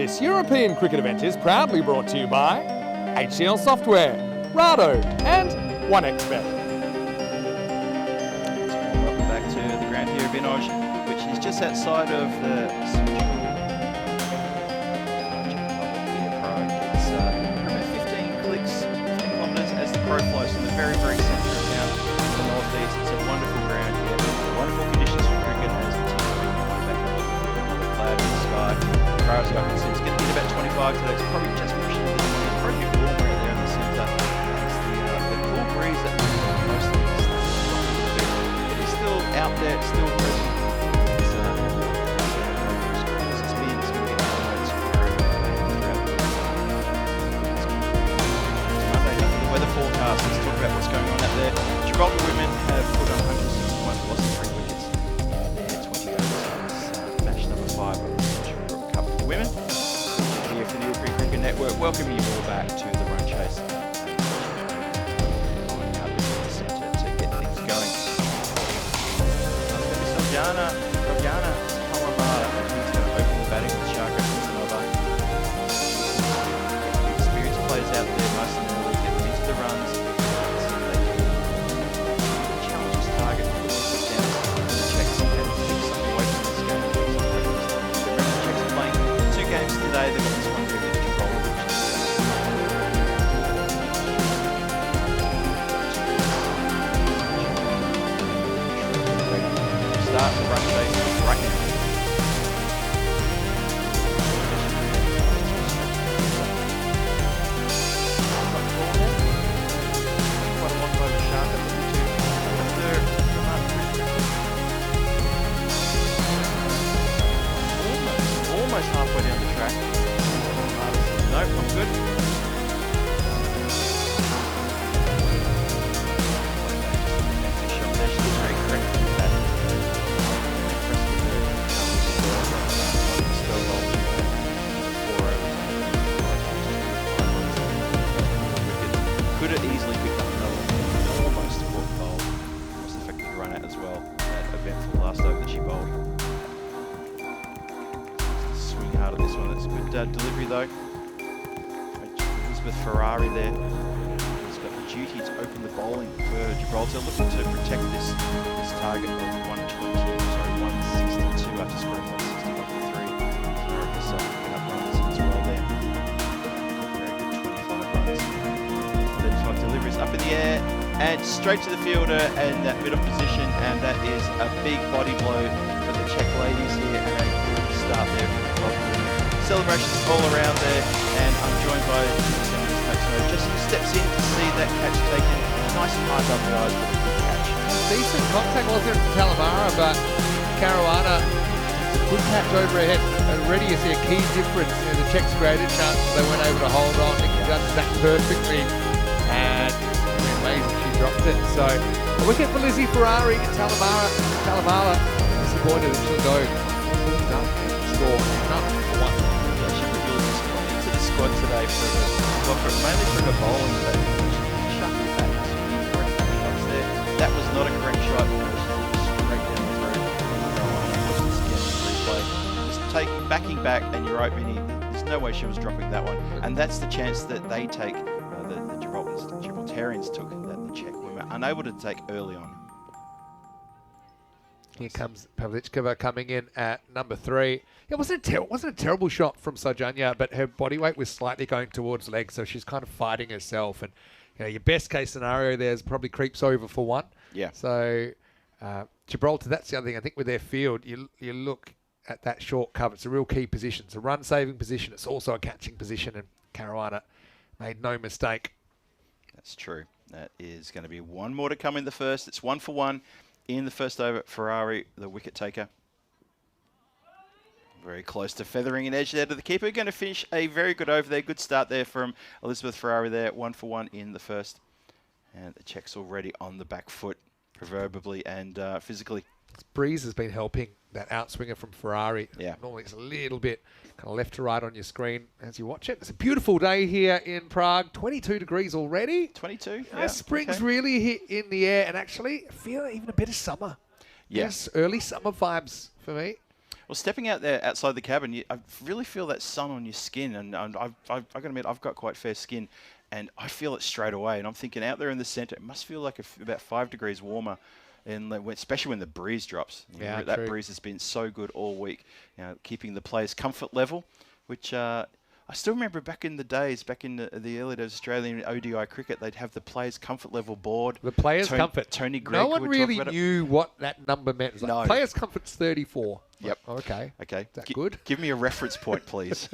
This European cricket event is proudly brought to you by HCL Software, Rado and 1xBet. Welcome back to the ground here at Vinoj, which is just outside of the central Prague. It's about 15 clicks, 15 kilometres as the crow flies from the very, very centre of town to the northeast. It's a wonderful ground here, wonderful conditions for cricket as the T20I back up with another cloud in the sky. As I can see, it's going to be about 25 today. It's probably just pushing the 20. It's probably a bit warmer out there in the centre. It's the cool breeze that most of this stuff is dropping a little bit. It is still out there, it's still present. It's as it spins, it's going to get downwards throughout the Monday night. The weather forecast, let's talk about what's going on out there. Gibraltar women have put on 161 lost 3 wickets in their 20 overs. Match number 5 of the Central Europe Cup for women. Here for the European Cricket Network, welcome you all back to the run chase. Up in the centre to get things going. Georgiana Palamara, who's going to open the batting with Shaka Kusanova. The experienced players out there, most of them will get them into the runs. Challenge this target for the put down the checks and take something away from this game. The Checks are playing 2 games today. They've got this one here with Gibraltar. Start the run chase right now. Quite a long way to Shark at almost halfway down the track. Nope, I'm good. Could have easily picked up another one. Almost caught bowl. Almost effectively run out as well. That eventful last over that she bowled. Swing hard at this one. That's a good delivery though. Elizabeth Ferrari there. He's got the duty to open the bowling for Gibraltar, looking to protect this target of 162 after scoring 160 off the 3. So picking up runs as well there. Very good 25 runs. 35 deliveries up in the air and straight to the fielder and that mid-off position, and that is a big body blow for the Czech ladies here, and a good start there from the club. Celebrations all around there, and I'm joined by Mr. Maximo. Just steps in to see that catch taken nice and high above the eyes with a good catch. Decent contact was there from Talamara, but Caruana, good catch over her head. Already you see a key difference. The Czechs created chances, they weren't able to hold on. Nikki does that perfectly, and amazing she dropped it. So a wicket for Lizzie Ferrari and Talamara disappointed that she'll go done and score enough for 1. Yeah, she was really disappointed into the squad today mainly for the bowling, but she shut it back. Correct shots there. That was not a correct shot. Straight down the throat. Just backing back, and you're right, Vinny. There's no way she was dropping that one, and that's the chance that they take. The Gibraltarians took that the Czech women unable to take early on. Here comes Pavlichkova coming in at number 3. It wasn't a terrible shot from Sajanya, but her body weight was slightly going towards leg, so she's kind of fighting herself. And your best case scenario there is probably creeps over for 1. Yeah. So Gibraltar, that's the other thing. I think with their field, you look at that short cover. It's a real key position. It's a run-saving position. It's also a catching position, and Caruana made no mistake. That's true. That is going to be 1 more to come in the first. It's 1 for 1 in the first over. Ferrari, the wicket taker. Very close to feathering an edge there to the keeper. Going to finish a very good over there. Good start there from Elizabeth Ferrari there. 1 for 1 in the first. And the Czechs already on the back foot, proverbially and physically. This breeze has been helping that outswinger from Ferrari. Yeah. Normally it's a little bit kind of left to right on your screen as you watch it. It's a beautiful day here in Prague. 22 degrees already. 22? Yeah, spring's really hit in the air, and actually I feel even a bit of summer. Yes. Early summer vibes for me. Well, stepping out there outside the cabin, I really feel that sun on your skin, and I've got to admit, I've got quite fair skin, and I feel it straight away. And I'm thinking out there in the centre, it must feel like about 5 degrees warmer, and especially when the breeze drops. Yeah, that true. breeze has been so good all week, keeping the players' comfort level, which I still remember back in the days, back in the early days of Australian ODI cricket, they'd have the players' comfort level board. The players' comfort. Tony Gregg No one would really talk about knew what that number meant. It was like, No. players' comfort's 34. Yep. Okay. Okay. Is that good? Give me a reference point, please.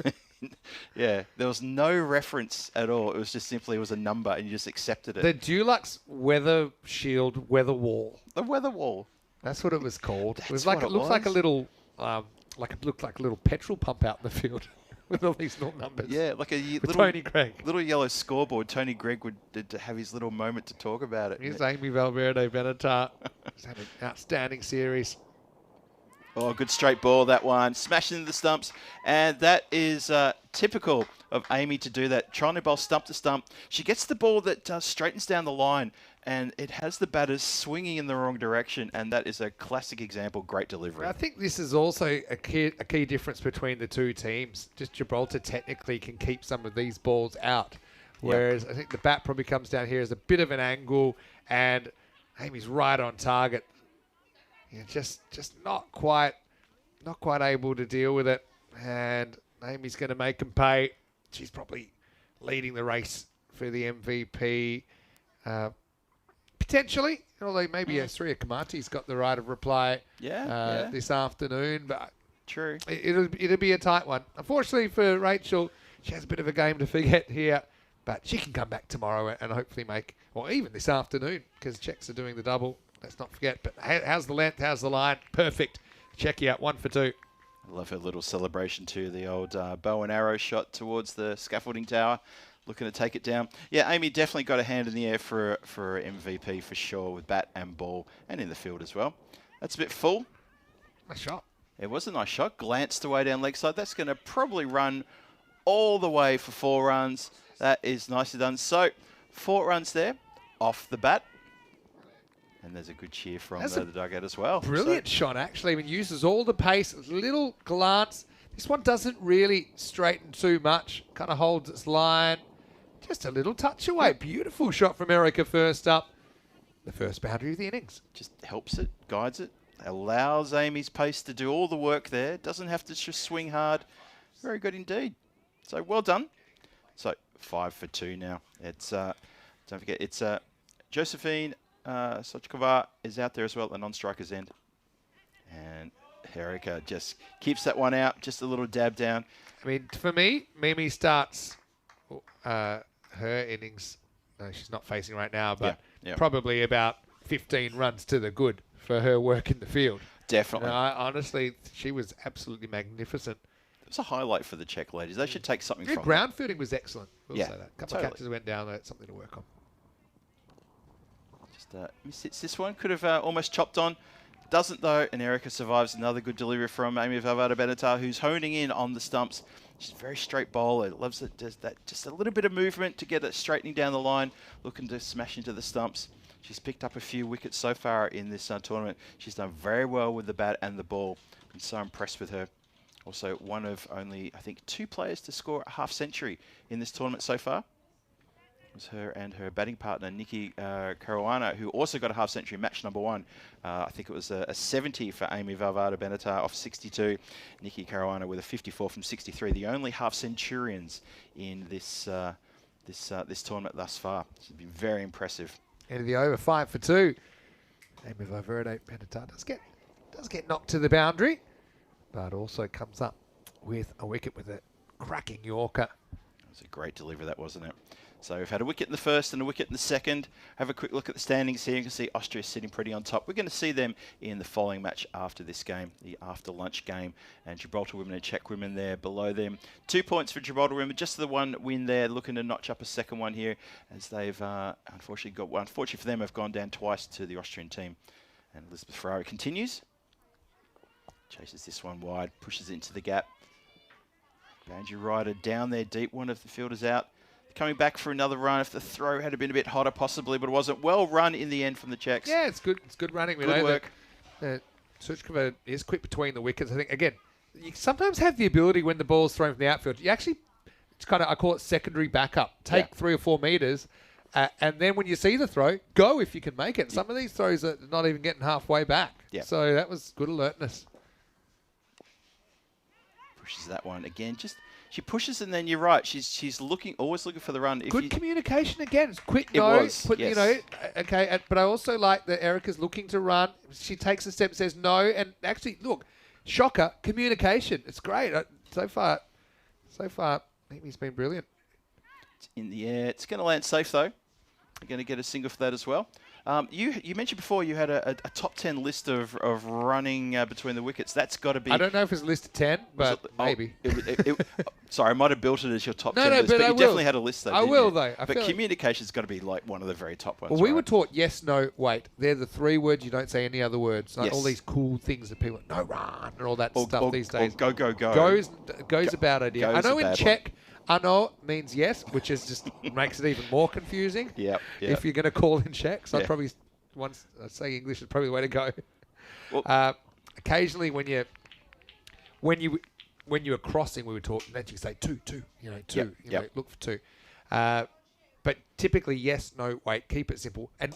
Yeah, there was no reference at all. It was just simply a number, and you just accepted it. The Dulux Weather Shield Weather Wall. The weather wall. That's what it was called. It was That's like what it it looked like a was? little, it looked like a little petrol pump out in the field with all these little numbers. Yeah, like a With little Tony Gregg. little yellow scoreboard. Tony Gregg would to have his little moment to talk about it. Here's Amy Valverde Benatar. He's had an outstanding series. Oh, good straight ball, that one. Smashed into the stumps. And that is typical of Amy to do that. Trying to bowl stump to stump. She gets the ball that straightens down the line, and it has the batters swinging in the wrong direction. And that is a classic example. Great delivery. I think this is also a key difference between the two teams. Just Gibraltar technically can keep some of these balls out. Whereas I think the bat probably comes down here as a bit of an angle, and Amy's right on target. Yeah, just not quite able to deal with it, and Amy's going to make him pay. She's probably leading the race for the MVP, potentially. Although maybe Sriya Kamati's got the right of reply this afternoon, but True. it'll be a tight one. Unfortunately for Rachel, she has a bit of a game to forget here, but she can come back tomorrow and hopefully make, or even this afternoon, because Czechs are doing the double. Let's not forget. But how's the length? How's the line? Perfect. Czechia out 1 for 2. I love her little celebration too. The old bow and arrow shot towards the scaffolding tower, looking to take it down. Yeah, Amy definitely got a hand in the air for MVP for sure, with bat and ball, and in the field as well. That's a bit full. Nice shot. It was a nice shot. Glanced away down leg side. That's going to probably run all the way for 4 runs. That is nicely done. So 4 runs there off the bat. And there's a good cheer from the dugout as well. Brilliant shot, actually. I mean, uses all the pace, little glance. This one doesn't really straighten too much. Kind of holds its line. Just a little touch away. Beautiful shot from Erica first up. The first boundary of the innings. Just helps it, guides it, allows Amy's pace to do all the work there. Doesn't have to just swing hard. Very good indeed. So well done. So 5 for 2 now. It's don't forget, it's Josephine Sochkova is out there as well at the non-striker's end. And Erica just keeps that one out, just a little dab down. I mean, for me, Mimi starts her innings. No, she's not facing right now, but probably about 15 runs to the good for her work in the field. Definitely. Honestly, she was absolutely magnificent. It was a highlight for the Czech ladies. They should take something from ground fielding was excellent. We'll say that. A couple totally. of catches went down. That's something to work on. Missed this one. Could have almost chopped on. Doesn't though, and Erica survives. Another good delivery from Amy Valverde Benatar, who's honing in on the stumps. She's a very straight bowler. Loves it. Does that just a little bit of movement to get it straightening down the line, looking to smash into the stumps. She's picked up a few wickets so far in this tournament. She's done very well with the bat and the ball. I'm so impressed with her. Also, one of only, I think, 2 players to score a half century in this tournament so far. It was her and her batting partner, Nikki Caruana, who also got a half century, match number 1. I think it was a 70 for Amy Valverde Benatar off 62. Nikki Caruana with a 54 from 63. The only half centurions in this this tournament thus far. It's been very impressive. End of the over, 5 for 2. Amy Valverde Benatar does get knocked to the boundary, but also comes up with a wicket with a cracking Yorker. It was a great delivery, that wasn't it? So we've had a wicket in the first and a wicket in the second. Have a quick look at the standings here. You can see Austria sitting pretty on top. We're going to see them in the following match after this game, the after lunch game. And Gibraltar women and Czech women there below them. 2 points for Gibraltar women, just the one win there, looking to notch up a second one here, as they've unfortunately got one. Unfortunately for them, have gone down twice to the Austrian team. And Elizabeth Ferrari continues. Chases this one wide, pushes it into the gap. Banji Ryder down there deep, one of the fielders out. Coming back for another run. If the throw had been a bit hotter, possibly, but it wasn't. Well run in the end from the Czechs. Yeah, it's good. It's good running. Good work. Suchkova is quick between the wickets. I think, again, you sometimes have the ability when the ball's thrown from the outfield. You actually, it's kind of, I call it secondary backup. Take 3 or 4 metres, and then when you see the throw, go if you can make it. Some of these throws are not even getting halfway back. Yeah. So that was good alertness. Pushes that one again. She pushes, and then you're right. She's always looking for the run. Good communication again. It's quick It no. was, Put, yes. You know, okay. But I also like that Erica's looking to run. She takes a step, says no, and actually, look, shocker, communication. It's great. So far, Mimi's been brilliant. It's in the air. It's going to land safe, though. You're going to get a single for that as well. You mentioned before you had a top 10 list of running between the wickets. That's got to be... I don't know if it's a list of 10, but maybe. Sorry, I might have built it as your top 10 No, list, but I you will. definitely had a list, though, I didn't will, you? though. But communication's got to be like one of the very top ones, Well, we right? were taught yes, no, wait. They're the 3 words you don't say any other words. Like Yes. all these cool things that people... No, run, and all that stuff Or these days. Or go. Goes a bad idea. I go's a know in bad Czech, ano means yes, which is just makes it even more confusing. Yep. If you're going to call in Czech, so Yeah. I'd probably once say English is probably the way to go. Well- Occasionally, when you were crossing, we were talking that you say two. Two. Yep. Look for 2. But typically, yes, no, wait. Keep it simple. And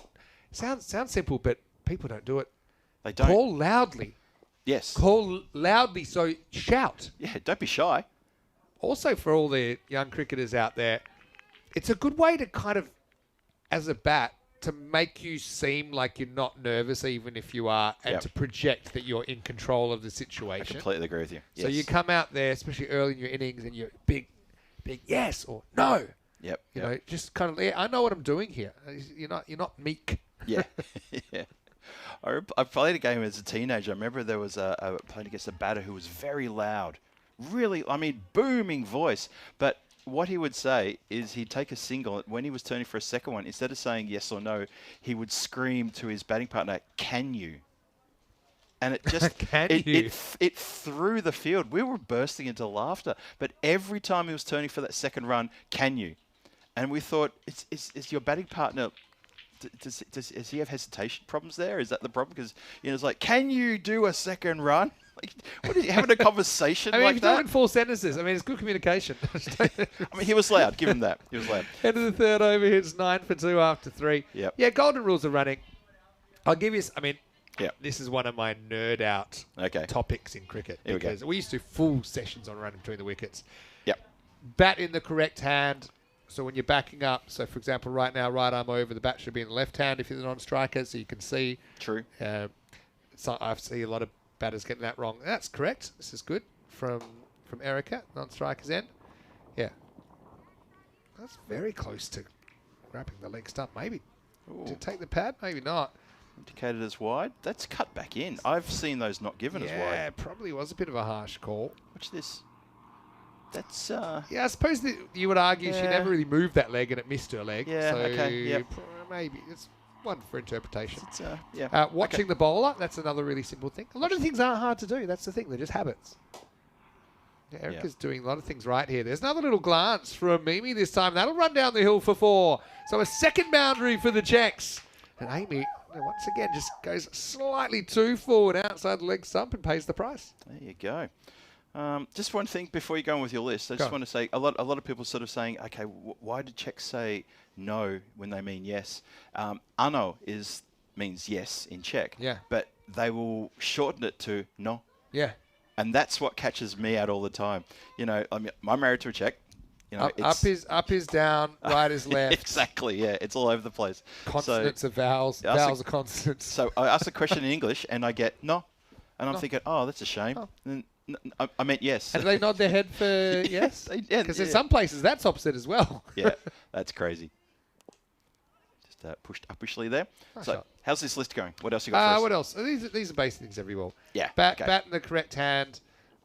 sounds simple, but people don't do it. They don't. Call loudly. Yes. Call loudly. So shout. Yeah, don't be shy. Also, for all the young cricketers out there, it's a good way to kind of, as a bat, to make you seem like you're not nervous, even if you are, and Yep. to project that you're in control of the I situation. completely agree with you. So Yes. you come out there, especially early in your innings, and you're big yes or no. Yep. You know, just kind of, I know what I'm doing here. You're not meek. Yeah. Yeah. I played a game as a teenager. I remember there was a playing against a batter who was very loud. Really, booming voice. But what he would say is he'd take a single. When he was turning for a second one, instead of saying yes or no, he would scream to his batting partner, "Can you?" And it just it threw the field. We were bursting into laughter. But every time he was turning for that second run, "Can you?" And we thought, is your batting partner... Does he have hesitation problems there? Is that the problem? Because it's like, can you do a second run? Like, what are you having a conversation if like you're that? talking 4 sentences, it's good communication. He was loud. Give him that. He was loud. End of the third over, hits 9 for 2 after 3. Yep. Yeah, golden rules are running. I'll give you. Yep. This is one of my nerd out topics in cricket Here because we used to do full sessions on running between the wickets. Yep. Bat in the correct hand. So when you're backing up, so for example, right now, right arm over, the bat should be in the left hand if you're the non-striker, so you can see. True. So I see a lot of batters getting that wrong. That's correct. This is good from Erica, non-striker's end. Yeah. That's very close to grabbing the leg stump. Maybe. Ooh. To take the pad? Maybe not. Indicated as wide. That's cut back in. I've seen those not given as wide. Yeah, probably was a bit of a harsh call. Watch this. That's Yeah, I suppose that you would argue she never really moved that leg and it missed her leg. Yeah, so okay, yep. Maybe it's one for interpretation. it's yeah. Watching the bowler, that's another really simple thing. A lot of things aren't hard to do. That's the thing. They're just habits. Yeah, Erica's doing a lot of things right here. There's another little glance from Mimi this time. That'll run down the hill for 4. So a second boundary for the Czechs. And Amy, once again, just goes slightly too forward outside the leg stump and pays the price. There you go. Just one thing before you go on with your list. I just want to say a lot of people sort of saying, okay, why did Czechs say no when they mean yes? Ano means yes in Czech. Yeah. But they will shorten it to no. Yeah. And that's what catches me out all the time. I'm married to a Czech. Up is down, right is left. Exactly, yeah. It's all over the place. Consonants are vowels, vowels are consonants. So I ask a question in English and I get no. And I'm thinking, oh, that's a shame. Oh. And I meant yes. And they nod their head for yes? Because in some places that's opposite as well. Yeah, that's crazy. Just pushed uppishly there. Nice So shot. how's this list going? What else you got for us? What else? These are basic things every ball. Yeah, Bat okay. in the correct hand.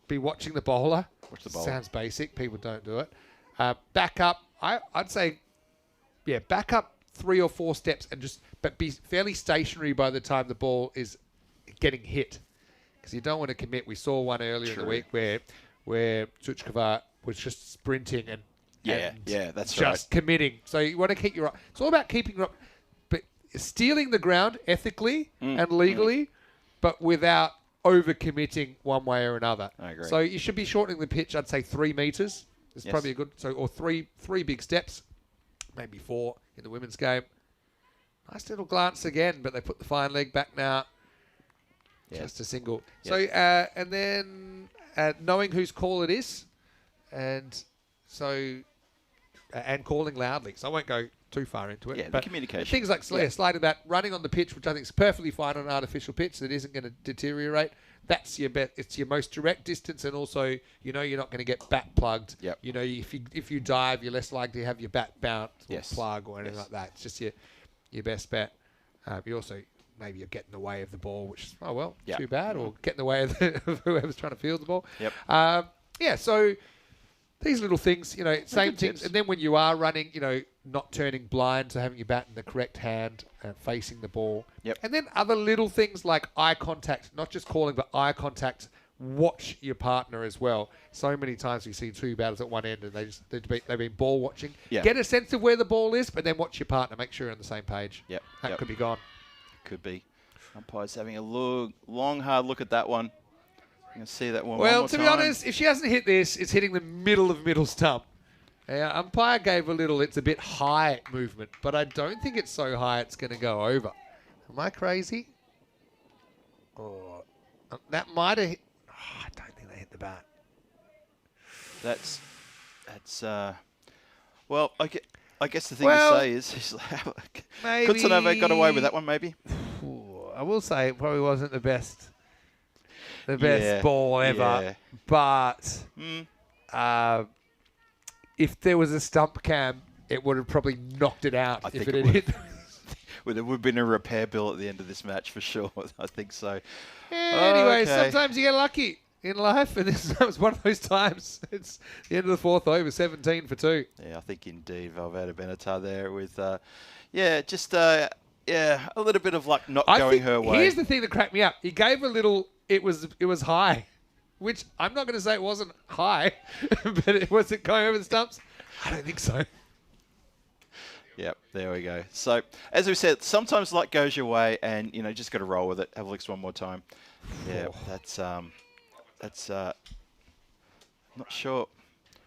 Be watching the bowler. Watch the bowler. Sounds basic. People don't do it. Back up. I'd say, back up 3 or 4 steps and but be fairly stationary by the time the ball is getting hit. Because you don't want to commit. We saw one earlier in the week where Suchkova was just sprinting and that's just committing. So you want to keep your... It's all about keeping but stealing the ground ethically and legally, but without over-committing one way or another. I agree. So you should be shortening the pitch, I'd say 3 metres. It's Yes. probably a good, or three big steps, maybe 4 in the women's game. Nice little glance again, but they put the fine leg back now. Yeah. Just a single. Yeah. So, and then knowing whose call it is, and so, and calling loudly. So I won't go too far into it. Yeah, the but communication. Things like sliding back, running on the pitch, which I think is perfectly fine on an artificial pitch that isn't going to deteriorate. That's your bet. It's your most direct distance, and also you're not going to get back plugged. Yep. If you dive, you're less likely to have your back bounce or Yes. plug or anything Yes. like that. It's just your best bet. You also maybe you're getting in the way of the ball, which is Yep. too bad, or get in the way of, of whoever's trying to field the ball. Yep. So these little things, same good things. tips. And then when you are running, not turning blind, so having your bat in the correct hand and facing the ball. Yep. And then other little things like eye contact, not just calling, but eye contact. Watch your partner as well. So many times we see 2 batters at one end and they've been ball watching. Yeah. Get a sense of where the ball is, but then watch your partner. Make sure you're on the same page. Yep. That Yep. could be gone. Could be. Umpire's having a long, hard look at that one. You can see that one. Well, one to more be time. honest, if she hasn't hit this, it's hitting the middle of middle stump. Umpire gave it's a bit high movement, but I don't think it's so high it's going to go over. Am I crazy? Or that might have hit. Oh, I don't think they hit the bat. That's. Well, I guess the thing Well, to say is maybe- Kutsunova got away with that one, maybe. Ooh, I will say it probably wasn't the best Yeah, ball ever. yeah. But Mm. if there was a stump cam, it would have probably knocked it out I if think it it had would hit. Well, there would have been a repair bill at the end of this match for sure. I think so. Anyway, Okay. sometimes you get lucky in life, and this was one of those times. It's the end of the 4th over, 17 for 2. Yeah, I think indeed Valverde Benatar there with, a little bit of luck not going her way. Here's the thing that cracked me up. He gave a little. It was high, which I'm not going to say it wasn't high, but was it going over the stumps? I don't think so. Yep, there we go. So, as we said, sometimes luck goes your way, and just got to roll with it. Have a look one more time. Yeah, that's not sure.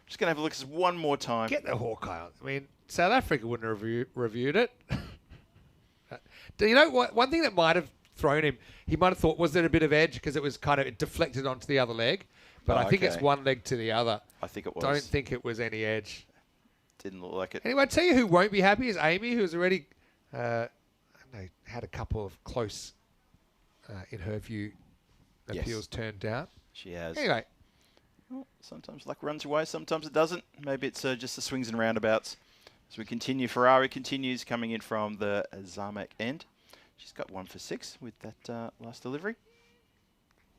Just gonna have a look at this one more time. Get the Hawkeye on. I mean, South Africa wouldn't have reviewed it. Do you know what? One thing that might have thrown him, he might have thought, was there a bit of edge because it was it deflected onto the other leg. But Oh, I think it's okay. one leg to the other. I think it was. Don't think it was any edge. Didn't look like it. Anyway, I tell you who won't be happy is Amy, who's already had a couple of close, in her view, Yes. appeals turned down. She has. Anyway, Well, sometimes luck runs your way, sometimes it doesn't. Maybe it's just the swings and roundabouts. As we continue, Ferrari continues coming in from the Zamek end. She's got 1 for 6 with that last delivery.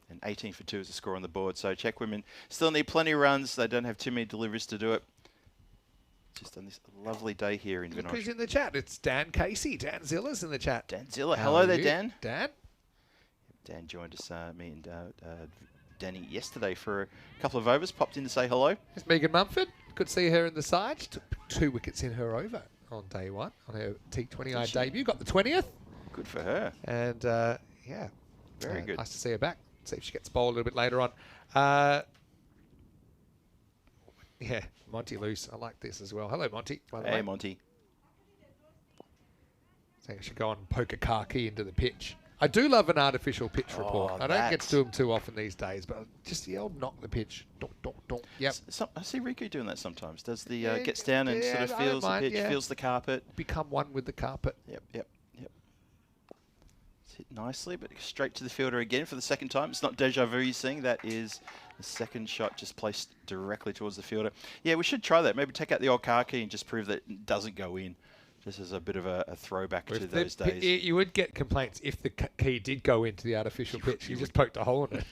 And 18 for 2 is the score on the board. So Czech women still need plenty of runs. They don't have too many deliveries to do it. Just on this lovely day here in look who's Vinoch. in the chat. It's Dan Casey. Dan Zilla's in the chat. Dan Zilla. How Hello are there, you? Dan. Dan? Dan joined us, me and Danny, yesterday for a couple of overs. Popped in to say hello. There's Megan Mumford. Good to see her in the side. She took 2 wickets in her over on day 1 on her T20I Did she? debut. Got the 20th. Good for her. And, Very good. Nice to see her back. See if she gets bowled a little bit later on. Monty Loose. I like this as well. Hello, Monty. By the Hey, way. Monty. I think I should go and poke a car key into the pitch. I do love an artificial pitch report. I don't get that's- to do them too often these days, but just the old knock the pitch. Donk, donk, donk. Yep. I see Riku doing that sometimes. Does the Yeah, gets down and yeah, sort of I don't feels the mind, pitch, yeah. feels the carpet. Become one with the carpet. Yep. It's hit nicely, but straight to the fielder again for the second time. It's not deja vu you're seeing. That is the second shot just placed directly towards the fielder. Yeah, we should try that. Maybe take out the old car key and just prove that it doesn't go in. Just as a bit of a throwback to If those the days. you would get complaints if the key did go into the artificial pitch. You just poked a hole in it.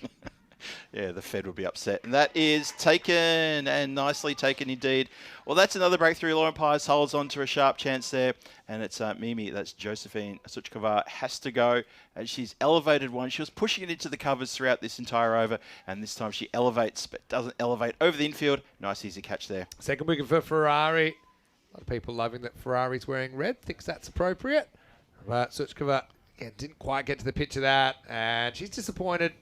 Yeah, the Fed would be upset. And that is taken, and nicely taken indeed. Well, that's another breakthrough. Lauren Pires holds on to a sharp chance there. And it's Mimi, that's Josephine Suchkova, has to go. And she's elevated one. She was pushing it into the covers throughout this entire over. And this time she elevates, but doesn't elevate over the infield. Nice easy catch there. Second wicket for Ferrari. A lot of people loving that Ferrari's wearing red. Thinks that's appropriate. But Suchkova didn't quite get to the pitch of that. And she's disappointed.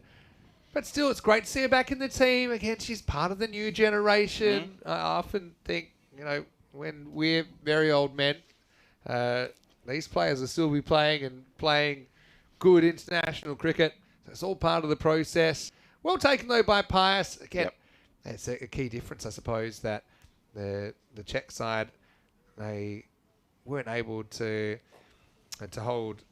But still, it's great to see her back in the team. Again, she's part of the new generation. I often think, when we're very old men, these players will still be playing and playing good international cricket. So it's all part of the process. Well taken, though, by Pius. Again, it's a key difference, I suppose, that the Czech side, they weren't able to hold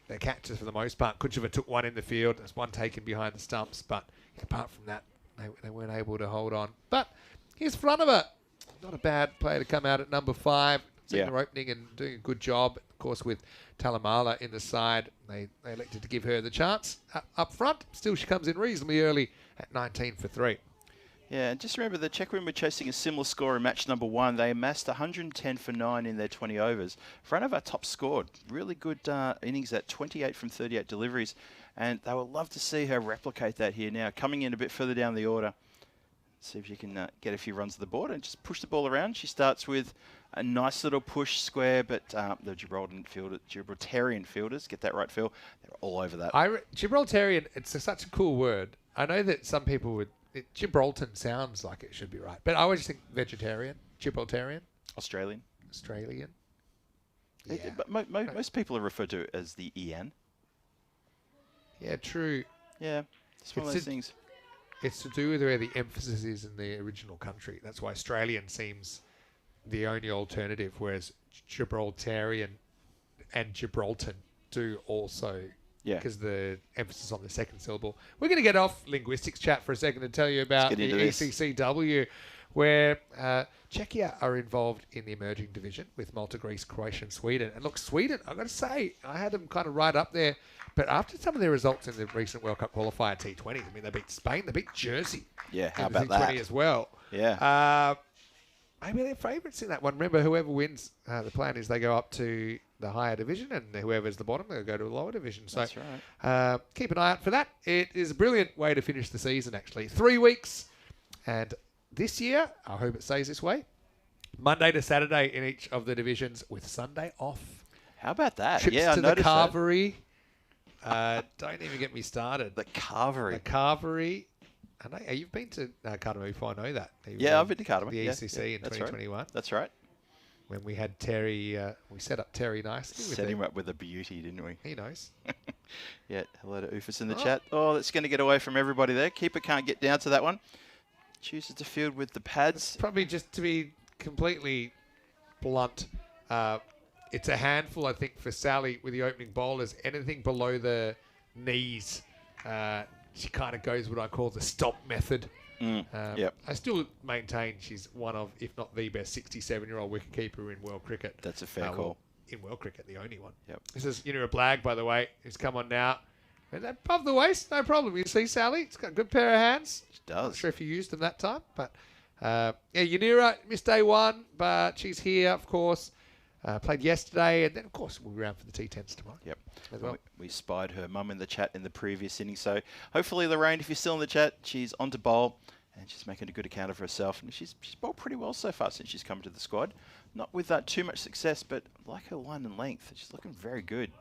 their catches for the most part. Kucheva took one in the field. There's one taken behind the stumps. But apart from that, they weren't able to hold on. But here's Frunova. Not a bad player to come out at number 5. Seeing her opening and doing a good job. Of course, with Talamala in the side, they elected to give her the chance up front. Still, she comes in reasonably early at 19 for 3. Yeah, and just remember the Czech women were chasing a similar score in match number 1. They amassed 110 for 9 in their 20 overs. Frunova top scored. Really good innings at 28 from 38 deliveries. And they would love to see her replicate that here now. Coming in a bit further down the order. See if you can get a few runs to the board and just push the ball around. She starts with a nice little push square, but the Gibraltarian fielders, get that right, Phil, they're all over that. Gibraltarian, it's such a cool word. I know that some people would... Gibraltar sounds like it should be right, but I always think vegetarian, Gibraltarian. Australian. Yeah. But most people are referred to as the EN. Yeah, true. Yeah, it's one of those things. It's to do with where the emphasis is in the original country. That's why Australian seems the only alternative, whereas Gibraltarian and Gibraltar do also... Yeah. Because the emphasis on the second syllable. We're going to get off linguistics chat for a second and tell you about the ECCW, where Czechia are involved in the emerging division with Malta, Greece, Croatia and Sweden. And look, Sweden, I've got to say, I had them kind of right up there. But after some of their results in the recent World Cup qualifier T20s, I mean, they beat Spain, they beat Jersey. Yeah, how in the about T20 that? as well. Yeah. I mean, they're favourites in that one. Remember, whoever wins, the plan is they go up to the higher division, and whoever's the bottom, they'll go to a lower division. So That's right. keep an eye out for that. It is a brilliant way to finish the season, actually. 3 weeks. And this year, I hope it stays this way, Monday to Saturday in each of the divisions with Sunday off. How about that? Trips Yeah, to I the noticed that. Carvery. Don't even get me started. The Carvery. The Carvery. I know, you've been to Cardamom before, I know that. Yeah, I've been to Cardamom. The Yeah, ECC in that's 2021. Right. That's right. When we had Terry, we set up Terry nicely. Set him up with a beauty, didn't we? He knows. Yeah, hello to Ufus in the chat. Oh, that's going to get away from everybody there. Keeper can't get down to that one. Chooses to field with the pads. Probably just to be completely blunt, it's a handful, I think, for Sally with the opening bowlers. Anything below the knees, she kind of goes what I call the stomp method. Yep. I still maintain she's one of, if not the best, 67-year-old wicketkeeper in world cricket. That's a fair call. Well, in world cricket, the only one. Yep. This is Yanira Blagg, by the way, who's come on now. And above the waist, no problem. You see Sally? It's got a good pair of hands. She does. Not sure if you used them that time, but yeah, Yanira missed day 1, but she's here, of course. Played yesterday, and then, of course, we'll be around for the T10s tomorrow. Yep. As well. We spied her mum in the chat in the previous inning. So hopefully, Lorraine, if you're still in the chat, she's on to bowl, and she's making a good account of herself. And she's bowled pretty well so far since she's come to the squad. Not with too much success, but like her line and length, she's looking very good.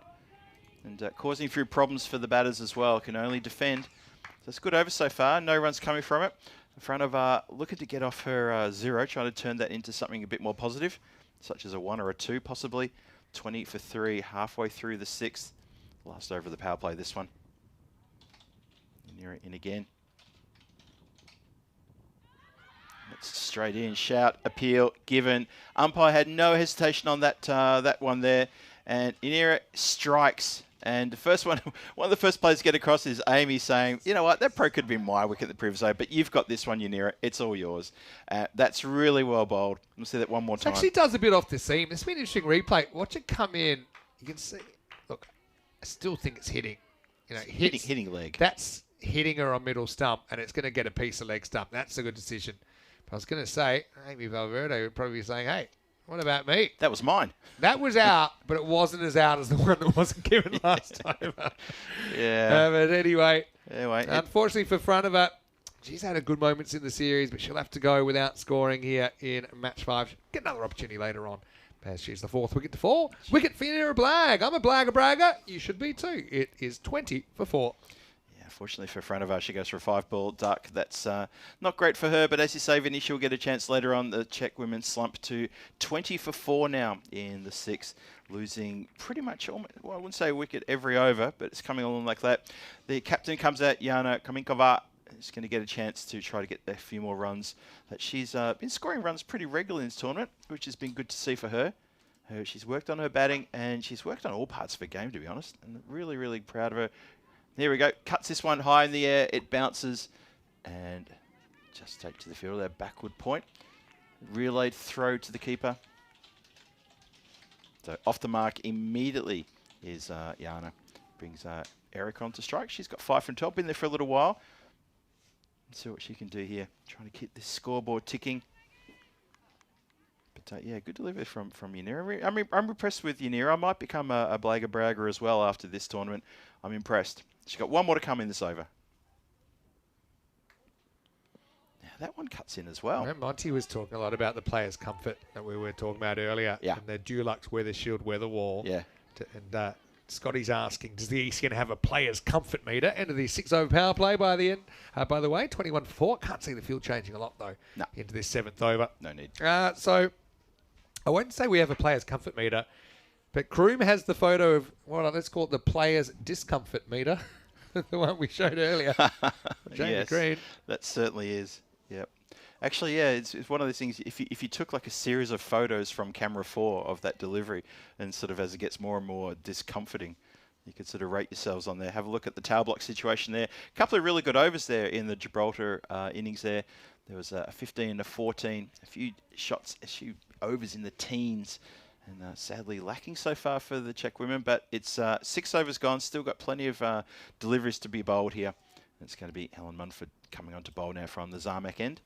And causing a few problems for the batters as well. Can only defend. So it's good over so far. No runs coming from it. In front of looking to get off her 0, trying to turn that into something a bit more positive, such as a 1 or a 2 possibly. 20 for 3, halfway through the 6th. Last over the power play, this one. Near it in again. It's straight in, shout, appeal, given. Umpire had no hesitation on that that one there. And Inira strikes. And the first one of the first players to get across is Amy saying, you know what, that probably could have been my wicket the previous over, but you've got this one, Yanira. It's all yours. That's really well bowled. We'll see that one more time. Actually does a bit off the seam. It's been an interesting replay. Watch it come in. You can see, look, I still think it's hitting. You know, hitting leg. That's hitting her on middle stump, and it's going to get a piece of leg stump. That's a good decision. But I was going to say, Amy Valverde would probably be saying, hey, what about me? That was mine. That was out, but it wasn't as out as the one that wasn't given last time. Yeah. But anyway, unfortunately for Frunova, she's had a good moments in the series, but she'll have to go without scoring here in match 5. Get another opportunity later on, as she's the 4th wicket to fall. Wicket for Yanira Blagg. I'm a Blagger bragger. You should be too. It is 20 for 4. Yeah, Unfortunately for Franova, she goes for a 5-ball duck. That's not great for her, but as you say, Vinny, she'll get a chance later on. The Czech women slump to 20 for 4 now in the 6th, losing pretty much, almost, well, I wouldn't say a wicket every over, but it's coming along like that. The captain comes out, Jana Kaminkova, is going to get a chance to try to get a few more runs. But she's been scoring runs pretty regularly in this tournament, which has been good to see for her. She's worked on her batting, and she's worked on all parts of her game, to be honest, and really, really proud of her. There we go. Cuts this one high in the air. It bounces and just take to the field. That backward point. Relayed throw to the keeper. So off the mark immediately is Jana. Brings Eric on to strike. She's got 5 from 12. Been there for a little while. Let's see what she can do here. Trying to keep this scoreboard ticking. But yeah, good delivery from Yanira. I'm impressed with Yanira. I might become a Blagger Bragger as well after this tournament. I'm impressed. She's got 1 more to come in this over. Now that one cuts in as well. Monty was talking a lot about the players' comfort that we were talking about earlier. Yeah. And the Dulux Weather Shield Weather Wall. Yeah. And Scotty's asking, does the ECN have a players' comfort meter? End of the 6-over power play by the end. By the way, 21-4. Can't see the field changing a lot, though, no. into this 7th over. No need. So I won't say we have a players' comfort meter, but Kroom has the photo of, well, let's call it the players' discomfort meter, the one we showed earlier. Jamie Yes, Green. that certainly is. Yep. Actually, yeah, it's one of those things. If you took like a series of photos from camera 4 of that delivery, and sort of as it gets more and more discomforting, you could sort of rate yourselves on there. Have a look at the tail block situation there. A couple of really good overs there in the Gibraltar innings there. There was a 15 to 14, a few shots, a few overs in the teens, and sadly lacking so far for the Czech women. But it's 6 overs gone, still got plenty of deliveries to be bowled here. And it's going to be Helen Munford coming on to bowl now from the Zarmak end.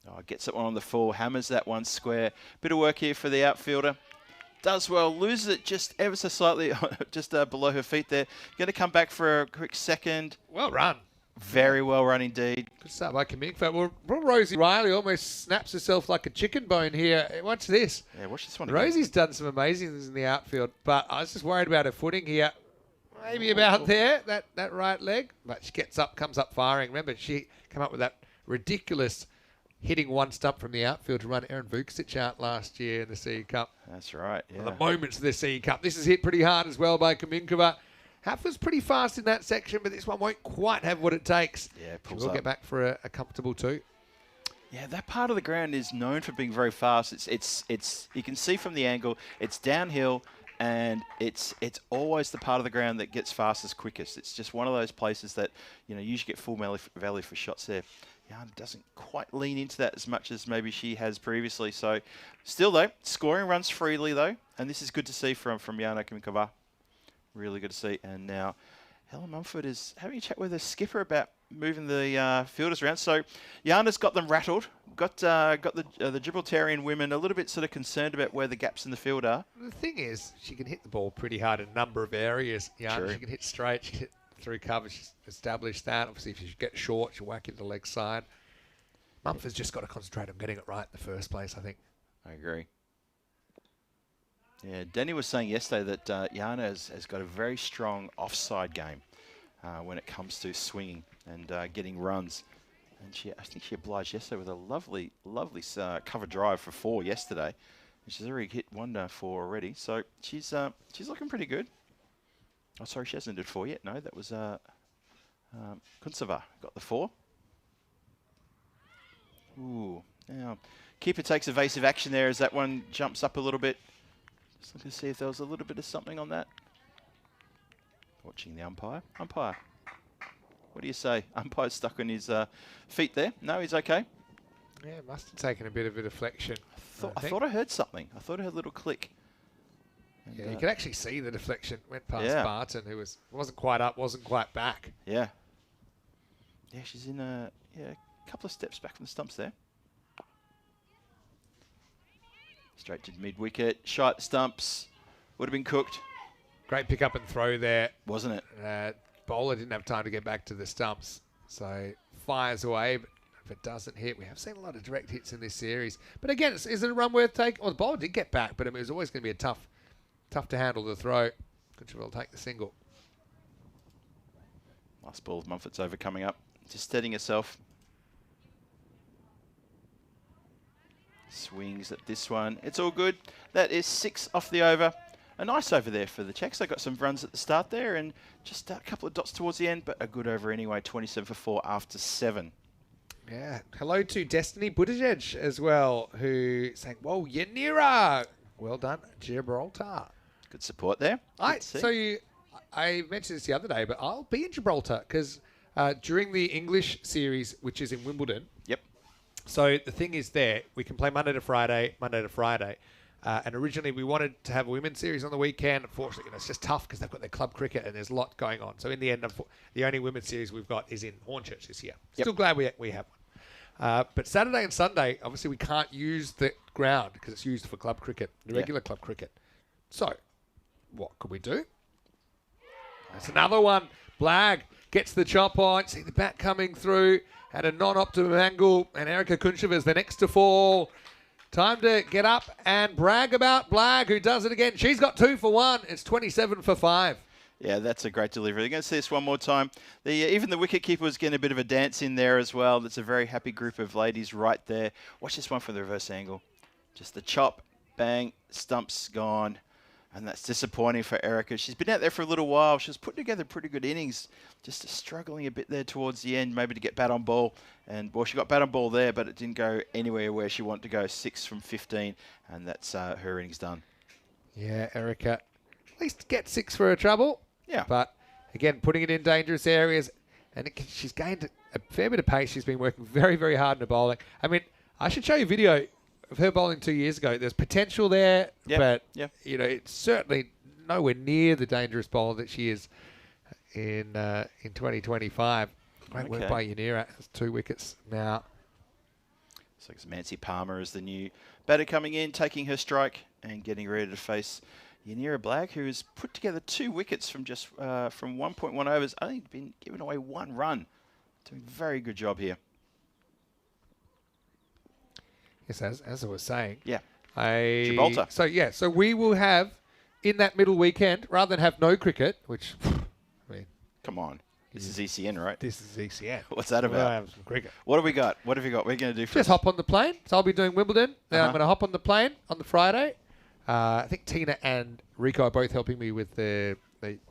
Oh, gets that one on the full, hammers that one square. Bit of work here for the outfielder. Does well, loses it just ever so slightly, just below her feet there. Going to come back for a quick second. Well run. Very well run indeed. Good start by Kaminkova. Well, Rosie Riley almost snaps herself like a chicken bone here. Watch this. Yeah, watch this one again. Rosie's done some amazing things in the outfield, but I was just worried about her footing here. Maybe about there, that right leg. But she gets up, comes up firing. Remember, she came up with that ridiculous hitting one stump from the outfield to run Aaron Vucic out last year in the CE Cup. That's right, yeah. The moments of the CE Cup. This is hit pretty hard as well by Kaminkova. Half was pretty fast in that section, but this one won't quite have what it takes. Yeah, She will get back for a comfortable 2. Yeah, that part of the ground is known for being very fast. It's you can see from the angle, it's downhill, and it's always the part of the ground that gets fastest quickest. It's just one of those places that, you usually get full value for shots there. Jana doesn't quite lean into that as much as maybe she has previously. So still though, scoring runs freely though, and this is good to see from Jana Kaminkova. Really good to see. And now Helen Mumford is having a chat with her skipper about moving the fielders around. So Jana's got them rattled. Got the Gibraltarian women a little bit sort of concerned about where the gaps in the field are. The thing is, she can hit the ball pretty hard in a number of areas. Jana, she can hit straight, she can hit through cover. She's established that. Obviously, if she gets short, she'll whack it to the leg side. Mumford's just got to concentrate on getting it right in the first place, I think. I agree. Yeah, Danny was saying yesterday that Jana has got a very strong offside game when it comes to swinging and getting runs. And I think she obliged yesterday with a lovely cover drive for 4 yesterday. And she's already hit 1 4 already. So she's looking pretty good. Oh, sorry, she hasn't did 4 yet. No, that was Kuntseva got the 4. Ooh, now keeper takes evasive action there as that one jumps up a little bit. Just looking to see if there was a little bit of something on that. Watching the umpire. Umpire, what do you say? Umpire's stuck on his feet there. No, he's okay. Yeah, must have taken a bit of a deflection. I thought I heard something. I thought I heard a little click. And yeah, you could actually see the deflection. Went past Barton, who wasn't quite up, wasn't quite back. Yeah. Yeah, she's in a couple of steps back from the stumps there. Straight to mid-wicket. Shot stumps. Would have been cooked. Great pick up and throw there. Wasn't it? Bowler didn't have time to get back to the stumps. So fires away, but if it doesn't hit, we have seen a lot of direct hits in this series. But again, is it a run worth taking? Well, the bowler did get back, but it was always going to be a tough to handle the throw. Kuncheva will take the single. Last ball of Mumford's over coming up. Just steadying herself. Swings at this one. It's all good. That is 6 off the over. A nice over there for the Czechs. They got some runs at the start there and just a couple of dots towards the end, but a good over anyway. 27 for 4 after 7. Yeah. Hello to Destiny Buttigieg as well, who saying, "Whoa, Yanira, well done, Gibraltar." Good support there. Good to see. I mentioned this the other day, but I'll be in Gibraltar because during the English series, which is in Wimbledon. Yep. So the thing is there, we can play Monday to Friday. And originally we wanted to have a women's series on the weekend. Unfortunately, it's just tough because they've got their club cricket and there's a lot going on. So in the end, the only women's series we've got is in Hornchurch this year. Yep. Still glad we have one. But Saturday and Sunday, obviously we can't use the ground because it's used for club cricket, the regular club cricket. So what could we do? That's another one. Blagg gets the chop on. See the bat coming through at a non-optimum angle. And Erica Kuncheva is the next to fall. Time to get up and brag about Blagg, who does it again. She's got 2 for 1. It's 27 for 5. Yeah, that's a great delivery. They're going to see this one more time. Even the wicketkeeper was getting a bit of a dance in there as well. That's a very happy group of ladies right there. Watch this one from the reverse angle. Just the chop, bang, stump's gone. And that's disappointing for Erica. She's been out there for a little while. She was putting together pretty good innings. Just struggling a bit there towards the end, maybe to get bat on ball. And, well, she got bat on ball there, but it didn't go anywhere where she wanted to go. 6 from 15, and that's her innings done. Yeah, Erica at least get 6 for her trouble. Yeah. But, again, putting it in dangerous areas. And she's gained a fair bit of pace. She's been working very, very hard in the bowling. I mean, I should show you a video of her bowling 2 years ago. There's potential there, but it's certainly nowhere near the dangerous bowler that she is in 2025. Great work by Yanira. Has 2 wickets now. So it's Mancy Palmer is the new batter coming in, taking her strike and getting ready to face Yanira Blagg, who has put together 2 wickets from just from 1.1 overs. Only been given away 1 run. Doing a very good job here. Yes, as I was saying. Yeah. Gibraltar. So we will have, in that middle weekend, rather than have no cricket, which, I mean... Come on. This is ECN, right? This is ECN. What's that about? We'll have some cricket. What have we got? What have you got? We're going to do first. Just hop on the plane. So I'll be doing Wimbledon. Then I'm going to hop on the plane on the Friday. I think Tina and Rico are both helping me with the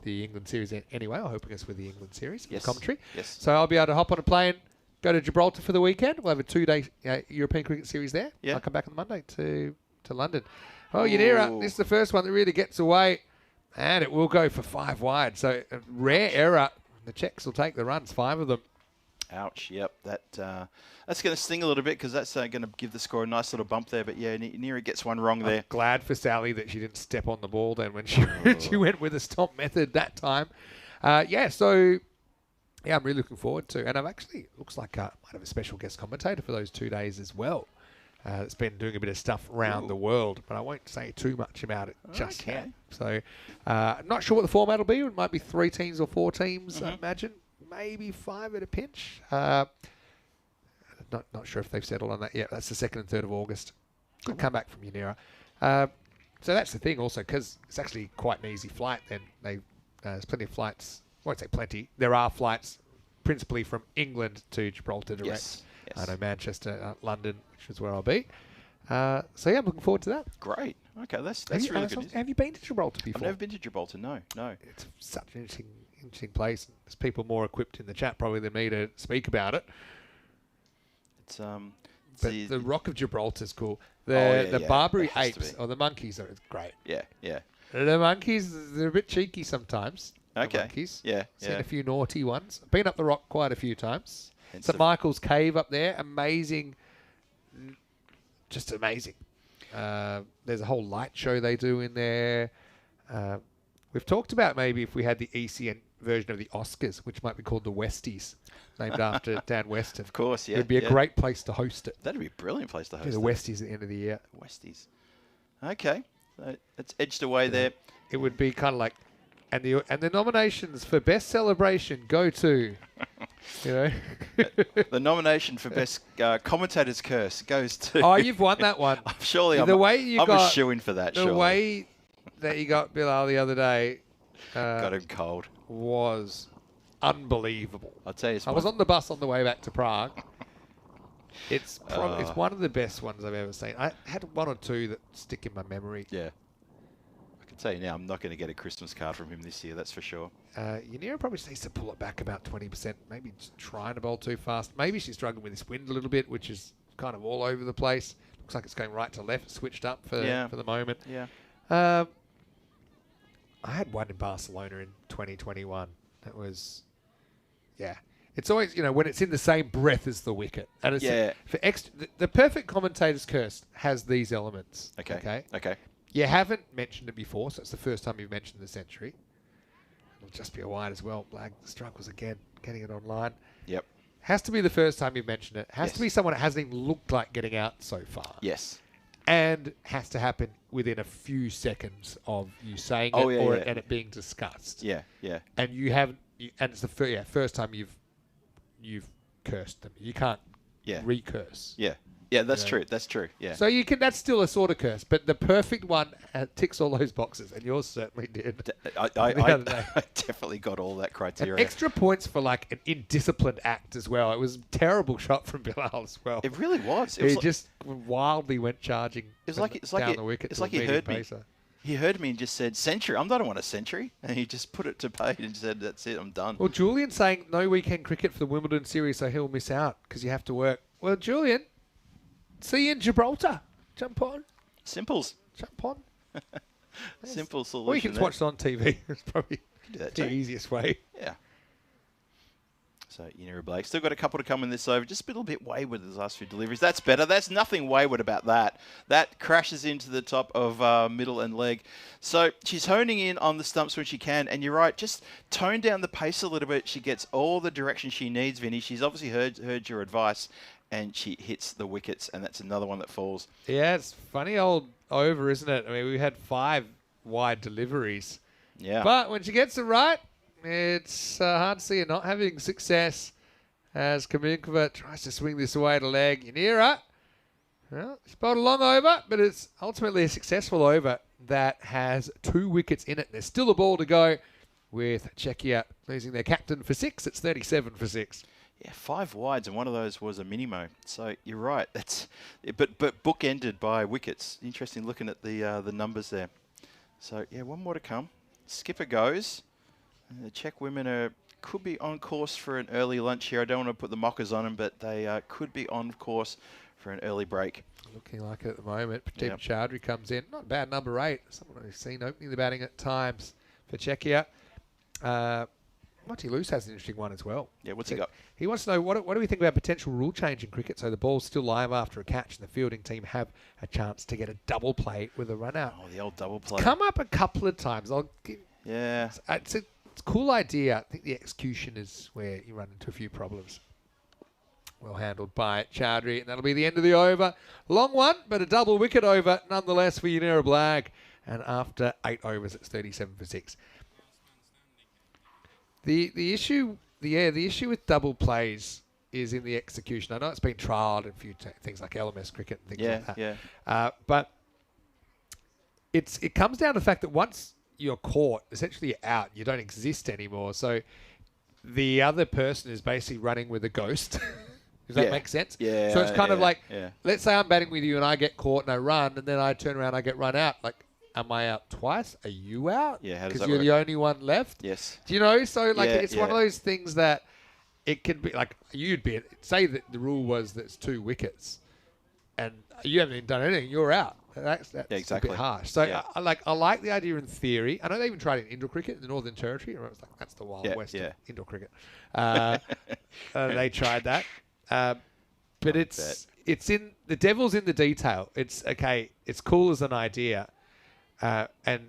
England series anyway, or helping us with the England series commentary. Yes. So I'll be able to hop on a plane, go to Gibraltar for the weekend. We'll have a 2-day European cricket series there. Yeah. I'll come back on Monday to London. Oh, Yanira, this is the first one that really gets away, and it will go for 5 wide. So a rare error. The Czechs will take the runs, 5 of them. Ouch. Yep. That's going to sting a little bit because that's going to give the score a nice little bump there. But yeah, Yanira gets one wrong there. Glad for Sally that she didn't step on the ball then when she went with a stomp method that time. So I'm really looking forward to. And I've actually, looks like I might have a special guest commentator for those 2 days as well. That's been doing a bit of stuff around the world, but I won't say too much about it just yet. So I'm not sure what the format will be. It might be 3 teams or 4 teams, I imagine. Maybe 5 at a pinch. Not sure if they've settled on that yet. That's the 2nd and 3rd of August. Good comeback from Yanira. So that's the thing also, because it's actually quite an easy flight. Then there's plenty of flights. I won't say plenty. There are flights principally from England to Gibraltar direct. Yes. I know Manchester, London, which is where I'll be. So yeah, I'm looking forward to that. Great. Okay, that's Have really you, good. Have you been to Gibraltar before? I've never been to Gibraltar. No. It's such an interesting place. There's people more equipped in the chat probably than me to speak about it. It's But the Rock of Gibraltar is cool. The Barbary apes or the monkeys are great. Yeah. The monkeys, they're a bit cheeky sometimes. Okay. The monkeys. Yeah. Seen a few naughty ones. Been up the rock quite a few times. St. Michael's Cave up there, amazing. Just amazing. There's a whole light show they do in there. We've talked about maybe if we had the ECN version of the Oscars, which might be called the Westies, named after Dan Weston. Of course, yeah. It'd be a great place to host it. That'd be a brilliant place to host the it. Westies at the end of the year. Westies. Okay. It's edged away there. It would be kind of like, and the nominations for Best Celebration go to, The nomination for Best Commentator's Curse goes to... Oh, you've won that one. Surely I'm a shoo-in for that, surely. The way that you got Bilal the other day Got him cold. was unbelievable. I'll tell you, I was on the bus on the way back to Prague. It's Oh. it's one of the best ones I've ever seen. I had one or two that stick in my memory. Yeah. I can tell you now, I'm not going to get a Christmas card from him this year, that's for sure. Yanira probably just needs to pull it back about 20%. Maybe just trying to bowl too fast. Maybe she's struggling with this wind a little bit, which is kind of all over the place. Looks like it's going right to left, switched up for the moment. Yeah. I had one in Barcelona in 2021. That was, yeah. It's always, when it's in the same breath as the wicket. And it's for extra, the perfect commentator's curse has these elements. Okay. You haven't mentioned it before, so it's the first time you've mentioned the century. It'll just be a wide as well. Black struggles again, getting it online. Yep. Has to be the first time you've mentioned it. Has Yes. to be someone that hasn't even looked like getting out so far. Yes. And has to happen within a few seconds of you saying Oh, it yeah, or yeah. and it being discussed. Yeah. And you haven't, and it's the first time you've cursed them. You can't recurse. Yeah, that's true. That's true. Yeah. So you can. That's still a sort of curse, but the perfect one ticks all those boxes, and yours certainly did. I the other day. definitely got all that And criteria. extra points for like an indisciplined act as well. It was a terrible shot from Bilal as well. It really was. It He was just wildly went charging. It's like down the wicket. It's to like a he medium heard me. pacer. He heard me and just said century. I don't want a century, and he just put it to bait and said, "That's it. I'm done." Well, Julian saying no weekend cricket for the Wimbledon series, so he'll miss out because you have to work. Well, Julian, see you in Gibraltar. Jump on. Simples. Jump on. Simple solution. Or you can just there. watch it on TV. It's probably do that the too. easiest way. Yeah. So, Yanira Blake. Still got a couple to come in this over. Just a little bit wayward these last few deliveries. That's better. There's nothing wayward about that. That crashes into the top of middle and leg. So, she's honing in on the stumps when she can. And you're right, just tone down the pace a little bit. She gets all the direction she needs, Vinny. She's obviously heard your advice. And she hits the wickets. And that's another one that falls. Yeah, it's funny old over, isn't it? I mean, we had 5 wide deliveries. Yeah. But when she gets it right, it's hard to see her not having success as Kaminkova tries to swing this away to leg. Yanira, well, she bowled a long over, but it's ultimately a successful over that has 2 wickets in it. There's still a ball to go with Czechia losing their captain for 6. It's 37 for 6. Yeah, 5 wides, and one of those was a minimo. So you're right. That's but bookended by wickets. Interesting looking at the numbers there. So yeah, one more to come. Skipper goes. And the Czech women could be on course for an early lunch here. I don't want to put the mockers on them, but they could be on course for an early break. Looking like it at the moment. Pradeep Yep. Chaudhary comes in. Not bad, number 8. Someone I've seen opening the batting at times for Czechia. Monty Luce has an interesting one as well. Yeah, what's he got? He wants to know, what do we think about potential rule change in cricket so the ball's still live after a catch and the fielding team have a chance to get a double play with a run out? Oh, the old double play. Come up a couple of times. Yeah. It's a cool idea. I think the execution is where you run into a few problems. Well handled by Chaudhary, and that'll be the end of the over. Long one, but a double wicket over nonetheless for Yanira Blagg. And after 8 overs, it's 37 for 6. The issue with double plays is in the execution. I know it's been trialled in a few things like LMS cricket and things like that. Yeah. But it comes down to the fact that once you're caught, essentially you're out. You don't exist anymore. So the other person is basically running with a ghost. Does that make sense? Yeah. So it's kind of like, yeah. let's say I'm batting with you and I get caught and I run, and then I turn around and I get run out. Like, am I out twice? Are you out? Yeah, how does Because that you're work? the only one left. Yes. Do you know? So like, Yeah, it's one of yeah. those things that it could be like say that the rule was that it's 2 wickets, and you haven't even done anything. You're out. That's exactly. a bit harsh. So Yeah. I like the idea in theory. I know they even tried it in indoor cricket in the Northern Territory. It's like that's the Wild Yeah, West yeah. of indoor cricket. They tried that, but it's in the devil's in the detail. It's okay. It's cool as an idea, and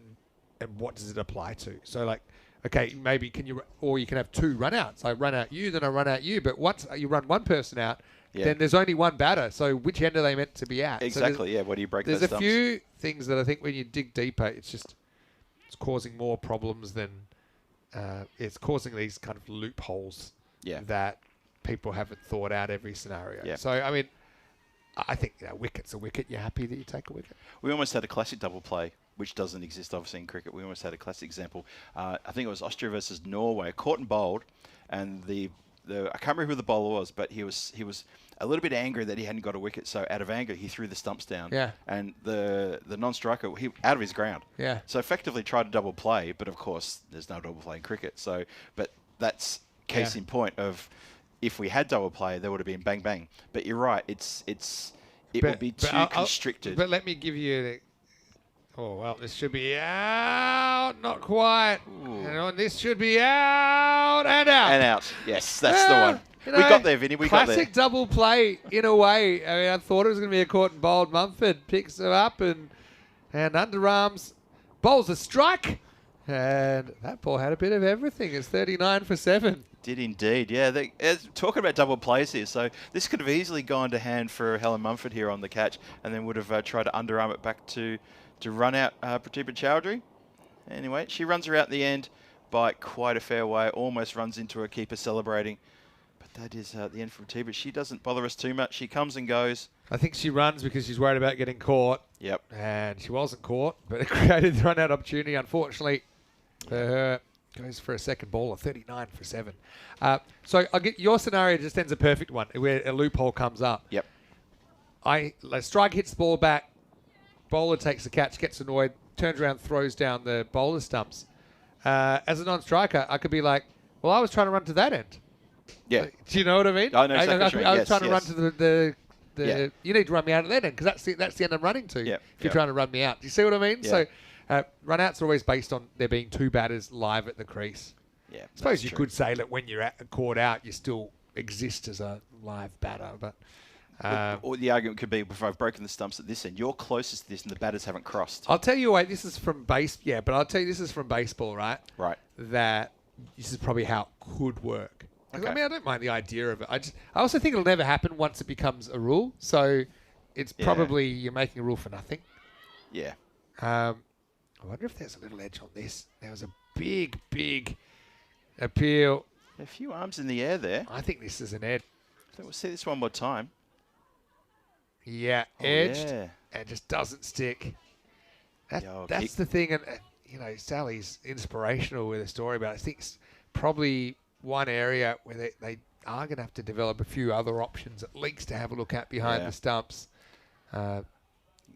what does it apply to? So like, okay, maybe you can have 2 run outs. I run out you, then I run out you. But once you run one person out, then there's only one batter. So which end are they meant to be at? Exactly. So What do you break there's those a thumbs? few things that I think when you dig deeper, it's causing more problems than it's causing these kind of loopholes that people haven't thought out every scenario. Yeah. So I mean, I think wicket's a wicket. You're happy that you take a wicket. We almost had a classic double play which doesn't exist obviously in cricket. We almost had a classic example. I think it was Austria versus Norway, caught and bowled, and the I can't remember who the bowler was, but he was a little bit angry that he hadn't got a wicket. So out of anger, he threw the stumps down. Yeah. And the non-striker, he out of his ground. Yeah. So effectively tried to double play, but of course there's no double play in cricket. So, but that's case in point of if we had double play, there would have been bang bang. But you're right, it would be too constricted. But let me give you oh, well, this should be out. Not quite. This should be out and out. And out. Yes, that's the one. You know, we got there, Vinny. We got there. Classic double play in a way. I mean, I thought it was going to be a caught and bowled. Mumford picks it up and underarms bowls a strike. And that ball had a bit of everything. It's 39 for 7. Did indeed, yeah. Talking about double plays here, so this could have easily gone to hand for Helen Mumford here on the catch, and then would have tried to underarm it back to run out Pratibha Chowdhury. Anyway, she runs her out in the end by quite a fair way, almost runs into her keeper celebrating. But that is the end for Pratibha. She doesn't bother us too much. She comes and goes. I think she runs because she's worried about getting caught. Yep. And she wasn't caught, but it created the run-out opportunity, unfortunately, for her. Goes for a second ball, a 39 for 7. So I'll get your scenario just ends a perfect one where a loophole comes up. Yep. Strike hits the ball back, bowler takes the catch, gets annoyed, turns around, throws down the bowler stumps. As a non-striker, I could be like, well, I was trying to run to that end. Yeah. Do you know what I mean? I know exactly what you mean. I was Yes, trying to run to the you need to run me out at that end because that's the end I'm running to Yep. if you're trying to run me out. Do you see what I mean? Yeah. So run-outs are always based on there being two batters live at the crease. Yeah. I suppose you could say that when you're caught out, you still exist as a live batter. But or the argument could be, if I've broken the stumps at this end, you're closest to this and the batters haven't crossed. I'll tell you what, this is from I'll tell you this is from baseball, right? Right. That this is probably how it could work. Okay. I mean, I don't mind the idea of it. I also think it'll never happen once it becomes a rule. So it's probably you're making a rule for nothing. Yeah. I wonder if there's a little edge on this. There was a big appeal. A few arms in the air there. I think this is an edge. I think we'll see this one more time. Yeah, edged. Yeah. And it just doesn't stick. Yo, That's the thing. And, Sally's inspirational with a story about it. I think it's probably one area where they are going to have to develop a few other options at least to have a look at behind the stumps.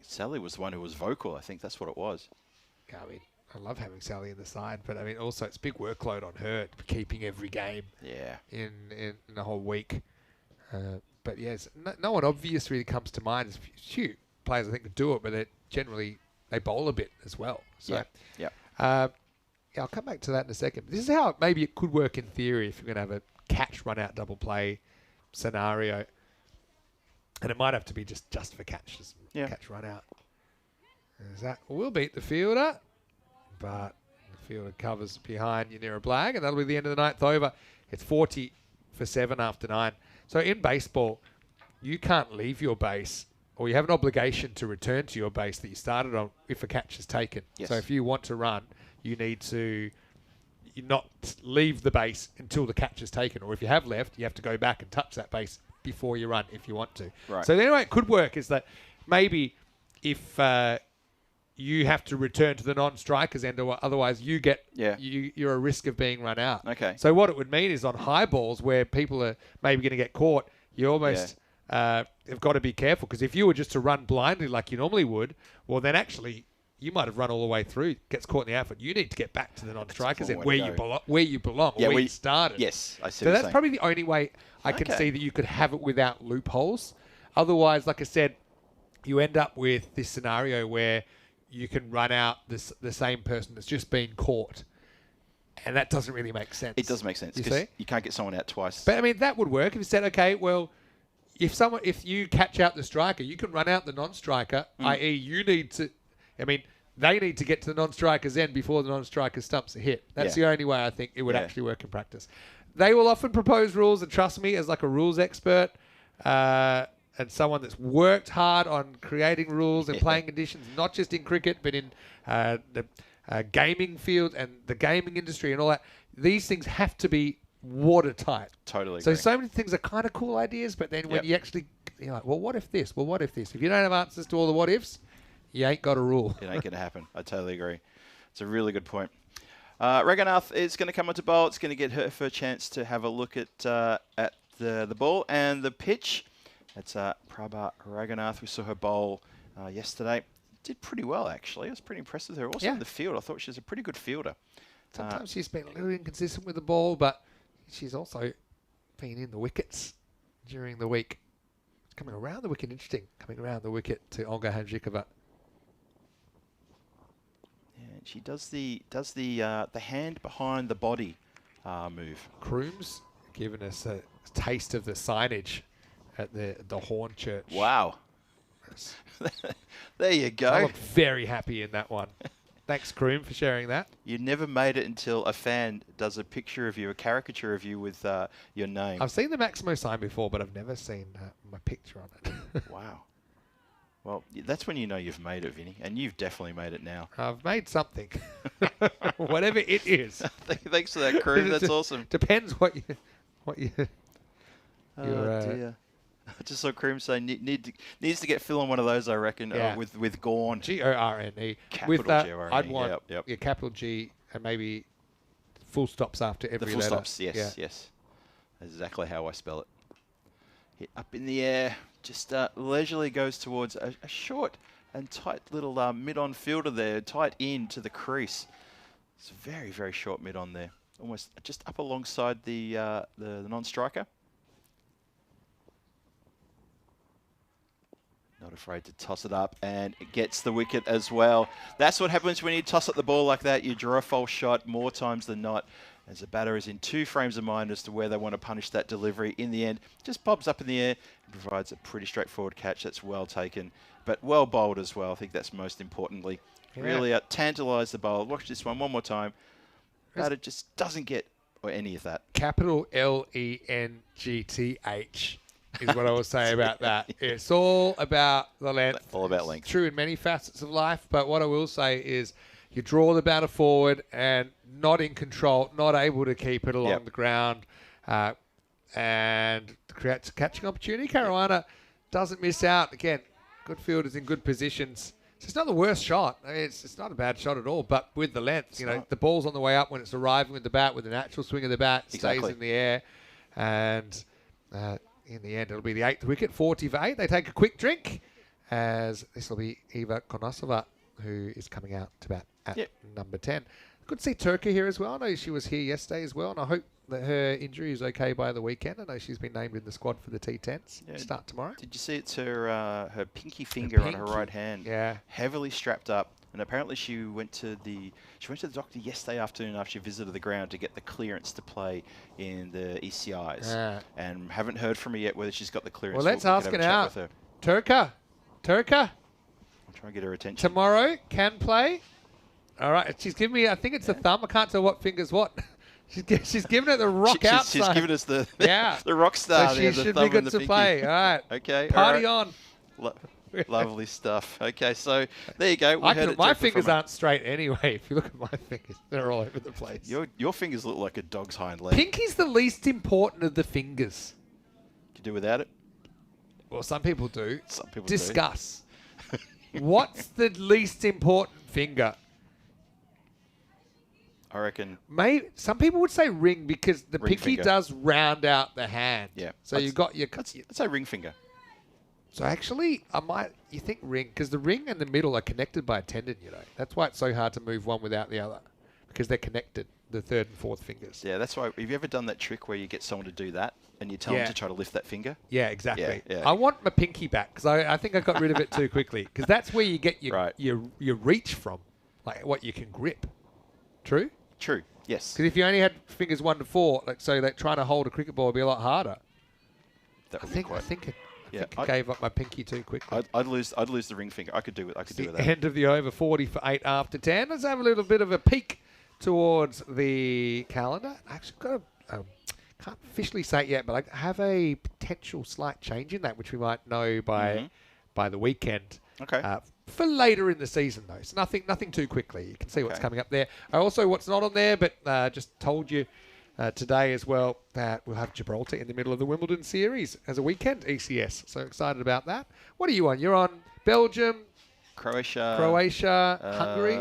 Sally was the one who was vocal. I think that's what it was. I mean, I love having Sally in the side, but I mean, also it's a big workload on her keeping every game in the whole week. But yes, no one obvious really comes to mind. There's a few players I think that do it, but they bowl a bit as well. So I'll come back to that in a second. This is how maybe it could work in theory if you're going to have a catch run out double play scenario. And it might have to be just for catches. Catch run out. We'll beat the fielder, but the fielder covers behind you near a blag, and that'll be the end of the ninth over. It's 40 for 7 after 9. So in baseball, you can't leave your base, or you have an obligation to return to your base that you started on if a catch is taken. Yes. So if you want to run, you need to not leave the base until the catch is taken, or if you have left, you have to go back and touch that base before you run if you want to. Right. So the only way it could work is that maybe if you have to return to the non-strikers end, or otherwise you get you're a risk of being run out. Okay. So what it would mean is on high balls where people are maybe going to get caught, you almost have got to be careful, because if you were just to run blindly like you normally would, well then actually you might have run all the way through, gets caught in the outfield. You need to get back to the non-strikers end where you belong, where you started. Yes, I see. So that's probably the only way I can see that you could have it without loopholes. Otherwise, like I said, you end up with this scenario where you can run out the same person that's just been caught. And that doesn't really make sense. It does make sense, because you can't get someone out twice. But I mean, that would work if you said, okay, well, if you catch out the striker, you can run out the non-striker, i.e. you need to, they need to get to the non-striker's end before the non-striker stumps a hit. That's the only way I think it would actually work in practice. They will often propose rules, and trust me, as like a rules expert, and someone that's worked hard on creating rules and playing conditions, not just in cricket, but in the gaming field and the gaming industry and all that. These things have to be watertight. Totally. So many things are kind of cool ideas, but then when you're like, well, what if this? Well, what if this? If you don't have answers to all the what ifs, You ain't got a rule. It ain't going to happen. I totally agree. It's a really good point. Raghunath is going to come onto bowl. It's going to get her for a chance to have a look at the ball and the pitch. That's Prabha Raghunath. We saw her bowl yesterday. Did pretty well, actually. I was pretty impressed with her. Also in the field, I thought she was a pretty good fielder. Sometimes she's been a little inconsistent with the ball, but she's also been in the wickets during the week. Coming around the wicket, interesting. Coming around the wicket to Olga Hanzhikova. Yeah, she does the hand behind the body move. Kroom's given us a taste of the signage at the Horn Church. Wow. There you go. I'm very happy in that one. Thanks, Kroom, for sharing that. You never made it until a fan does a picture of you, a caricature of you with your name. I've seen the Maximo sign before, but I've never seen my picture on it. Wow. Well, that's when you know you've made it, Vinny, and you've definitely made it now. I've made something, whatever it is. Thanks for that, Kroom. That's awesome. Depends what you. Oh dear. I just saw Kroom say needs to get Phil on one of those, I reckon, with Gorn. Gorne. Capital With that, G-O-R-N-E, I'd want yep. capital G and maybe full stops after The every full letter. stops, yes, yes. That's exactly how I spell it. Hit up in the air, just leisurely goes towards a short and tight little mid-on fielder there, tight in to the crease. It's a very, very short mid-on there. Almost just up alongside the non-striker. Not afraid to toss it up, and it gets the wicket as well. That's what happens when you toss up the ball like that. You draw a false shot more times than not, as the batter is in 2 frames of mind as to where they want to punish that delivery. In the end, just bobs up in the air and provides a pretty straightforward catch. That's well taken, but well bowled as well. I think that's most importantly. Yeah. Really tantalised the bowl. Watch this one more time. Batter just doesn't get any of that. Capital Length is what I will say about that. It's all about the length. All about length. It's true in many facets of life, but what I will say is you draw the batter forward and not in control, not able to keep it along the ground, and creates a catching opportunity. Caruana doesn't miss out. Again, good fielders in good positions. So it's not the worst shot. I mean, it's not a bad shot at all, but with the length, the ball's on the way up when it's arriving with the bat, with the natural swing of the bat, stays in the air, and in the end, it'll be the 8th wicket, 40 for 8. They take a quick drink, as this will be Eva Konasova, who is coming out to bat at number 10. Good to see Turka here as well. I know she was here yesterday as well, and I hope that her injury is okay by the weekend. I know she's been named in the squad for the T10s. Start tomorrow. Did you see it's her pinky finger on her right hand? Yeah. Heavily strapped up. And apparently she went to the doctor yesterday afternoon after she visited the ground to get the clearance to play in the ECIs. And haven't heard from her yet whether she's got the clearance. Well, let's ask it out. Turka. I'm trying to get her attention. Tomorrow can play. All right. She's giving me, I think it's the thumb. I can't tell what finger's what. She's giving it the rock outside. She's giving us the the rock star. So she should be good to play. All right. Okay. Party on. Lovely stuff. Okay, so there you go. My fingers aren't straight anyway. If you look at my fingers, they're all over the place. Your fingers look like a dog's hind leg. Pinky's the least important of the fingers. Can you do without it? Well, some people do. Some people Discuss. What's the least important finger? I reckon. Maybe some people would say ring because the pinky finger does round out the hand. Yeah. So you've got your. Let's say ring finger. So actually, you think ring, because the ring and the middle are connected by a tendon, That's why it's so hard to move one without the other, because they're connected, the 3rd and 4th fingers. Yeah, that's why. Have you ever done that trick where you get someone to do that and you tell them to try to lift that finger? Yeah, exactly. Yeah. I want my pinky back, because I think I got rid of it too quickly, because that's where you get your reach from, like what you can grip. True? True, yes. Because if you only had fingers 1 to 4, so that trying to hold a cricket ball would be a lot harder. That would I think I gave up my pinky too quickly. I'd lose the ring finger. I could do it. I could do that. End of the over, 40 for 8 after 10. Let's have a little bit of a peek towards the calendar. I actually got can't officially say it yet, but I have a potential slight change in that, which we might know by the weekend. Okay. For later in the season, though, so nothing too quickly. You can see what's coming up there. Also, what's not on there, but just told you today as well that we'll have Gibraltar in the middle of the Wimbledon series as a weekend ECS. So excited about that. What are you on? You're on Belgium, Croatia, Hungary.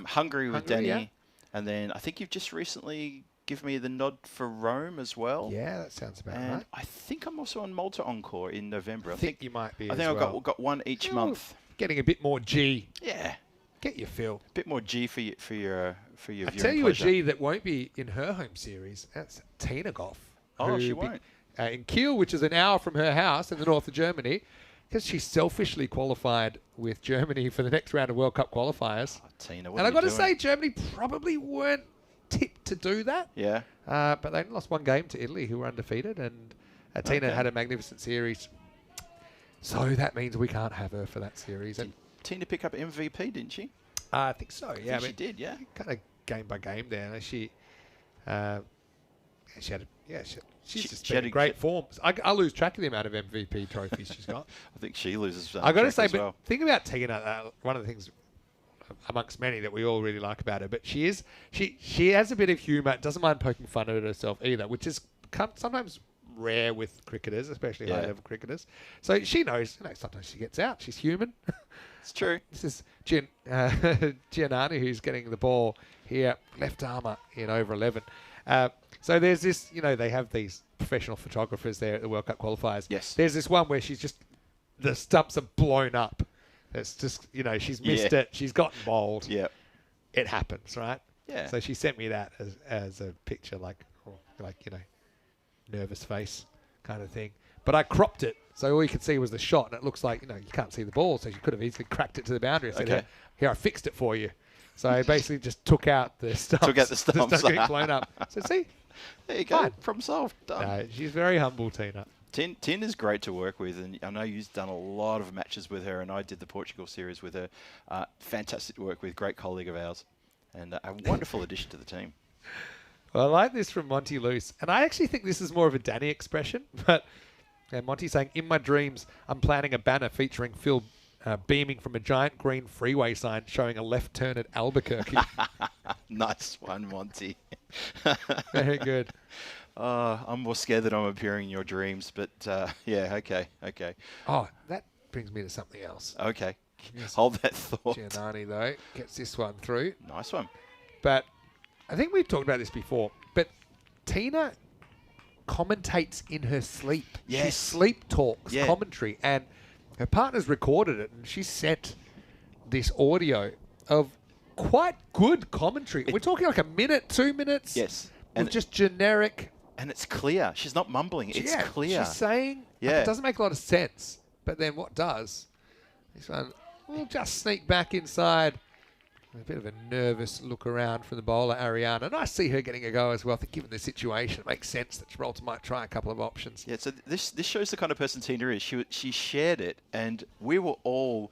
Hungary with Hungary, Danny, yeah. and then I think you've just recently given me the nod for Rome as well. Yeah, that sounds about And right. I think I'm also on Malta Encore in November. I think you might be. I as think well. I've got one each month. Getting a bit more G. Yeah, Get your fill. a bit more G for your viewing I tell you pleasure. a G that won't be in her home series. That's Tina Goff. Oh, who she be- won't. in Kiel, which is an hour from her house in the north of Germany, because she selfishly qualified with Germany for the next round of World Cup qualifiers. Oh, Tina, what And are I've got you to doing? say, Germany probably weren't tipped to do that. Yeah. But they lost one game to Italy, who were undefeated, and Tina Okay. had a magnificent series. So that means we can't have her for that series. And Tina pick up MVP, didn't she? I think so. Yeah, I think she did. Yeah. kind of game by game there. And she had, she's just she been had in a- great form. I lose track of the amount of MVP trophies she's got. I think she loses. I got to track say, as but well. think about Tina. One of the things amongst many that we all really like about her, but she has a bit of humour. Doesn't mind poking fun at herself either, which is sometimes rare with cricketers, especially Yeah. high-level cricketers. So she knows. Sometimes she gets out. She's human. It's true. This is Giannani who's getting the ball here, left armour in over 11. So there's this, they have these professional photographers there at the World Cup qualifiers. Yes. There's this one where the stumps are blown up. It's just, she's missed Yeah. it. She's gotten bowled. Yeah. It happens, right? Yeah. So she sent me that as a picture, nervous face kind of thing. But I cropped it, so all you could see was the shot, and it looks like, you can't see the ball, so you could have easily cracked it to the boundary. I said, Okay. here, I fixed it for you. So I basically just took out the stumps. Took out the stumps. Just don't get blown up. So see, There you go. Fine. Problem solved. Done. no, she's very humble, Tina. Tin is great to work with, and I know you've done a lot of matches with her, and I did the Portugal series with her. Fantastic to work with, great colleague of ours, and a wonderful addition to the team. Well, I like this from Monty Luce, and I actually think this is more of a Danny expression, but Monty's saying, in my dreams, I'm planning a banner featuring Phil beaming from a giant green freeway sign showing a left turn at Albuquerque. Nice one, Monty. Very good. I'm more scared that I'm appearing in your dreams, but yeah, okay. Oh, that brings me to something else. Okay. Yes. Hold that thought. Giannani, though, gets this one through. Nice one. But I think we've talked about this before, but Tina commentates in her sleep. She Yes. sleep talks Yeah. commentary, and her partner's recorded it, and she sent this audio of quite good commentary. We're talking like a minute, 2 minutes. Yes. With And just generic. and it's clear. She's not mumbling. It's yeah, clear. She's saying, Yeah. it doesn't make a lot of sense, but then what does? This one, we'll just sneak back inside. A bit of a nervous look around from the bowler, Ariana. And I see her getting a go as well. I think given the situation, it makes sense that Gibraltar might try a couple of options. Yeah, so this shows the kind of person Tina is. She shared it, and we were all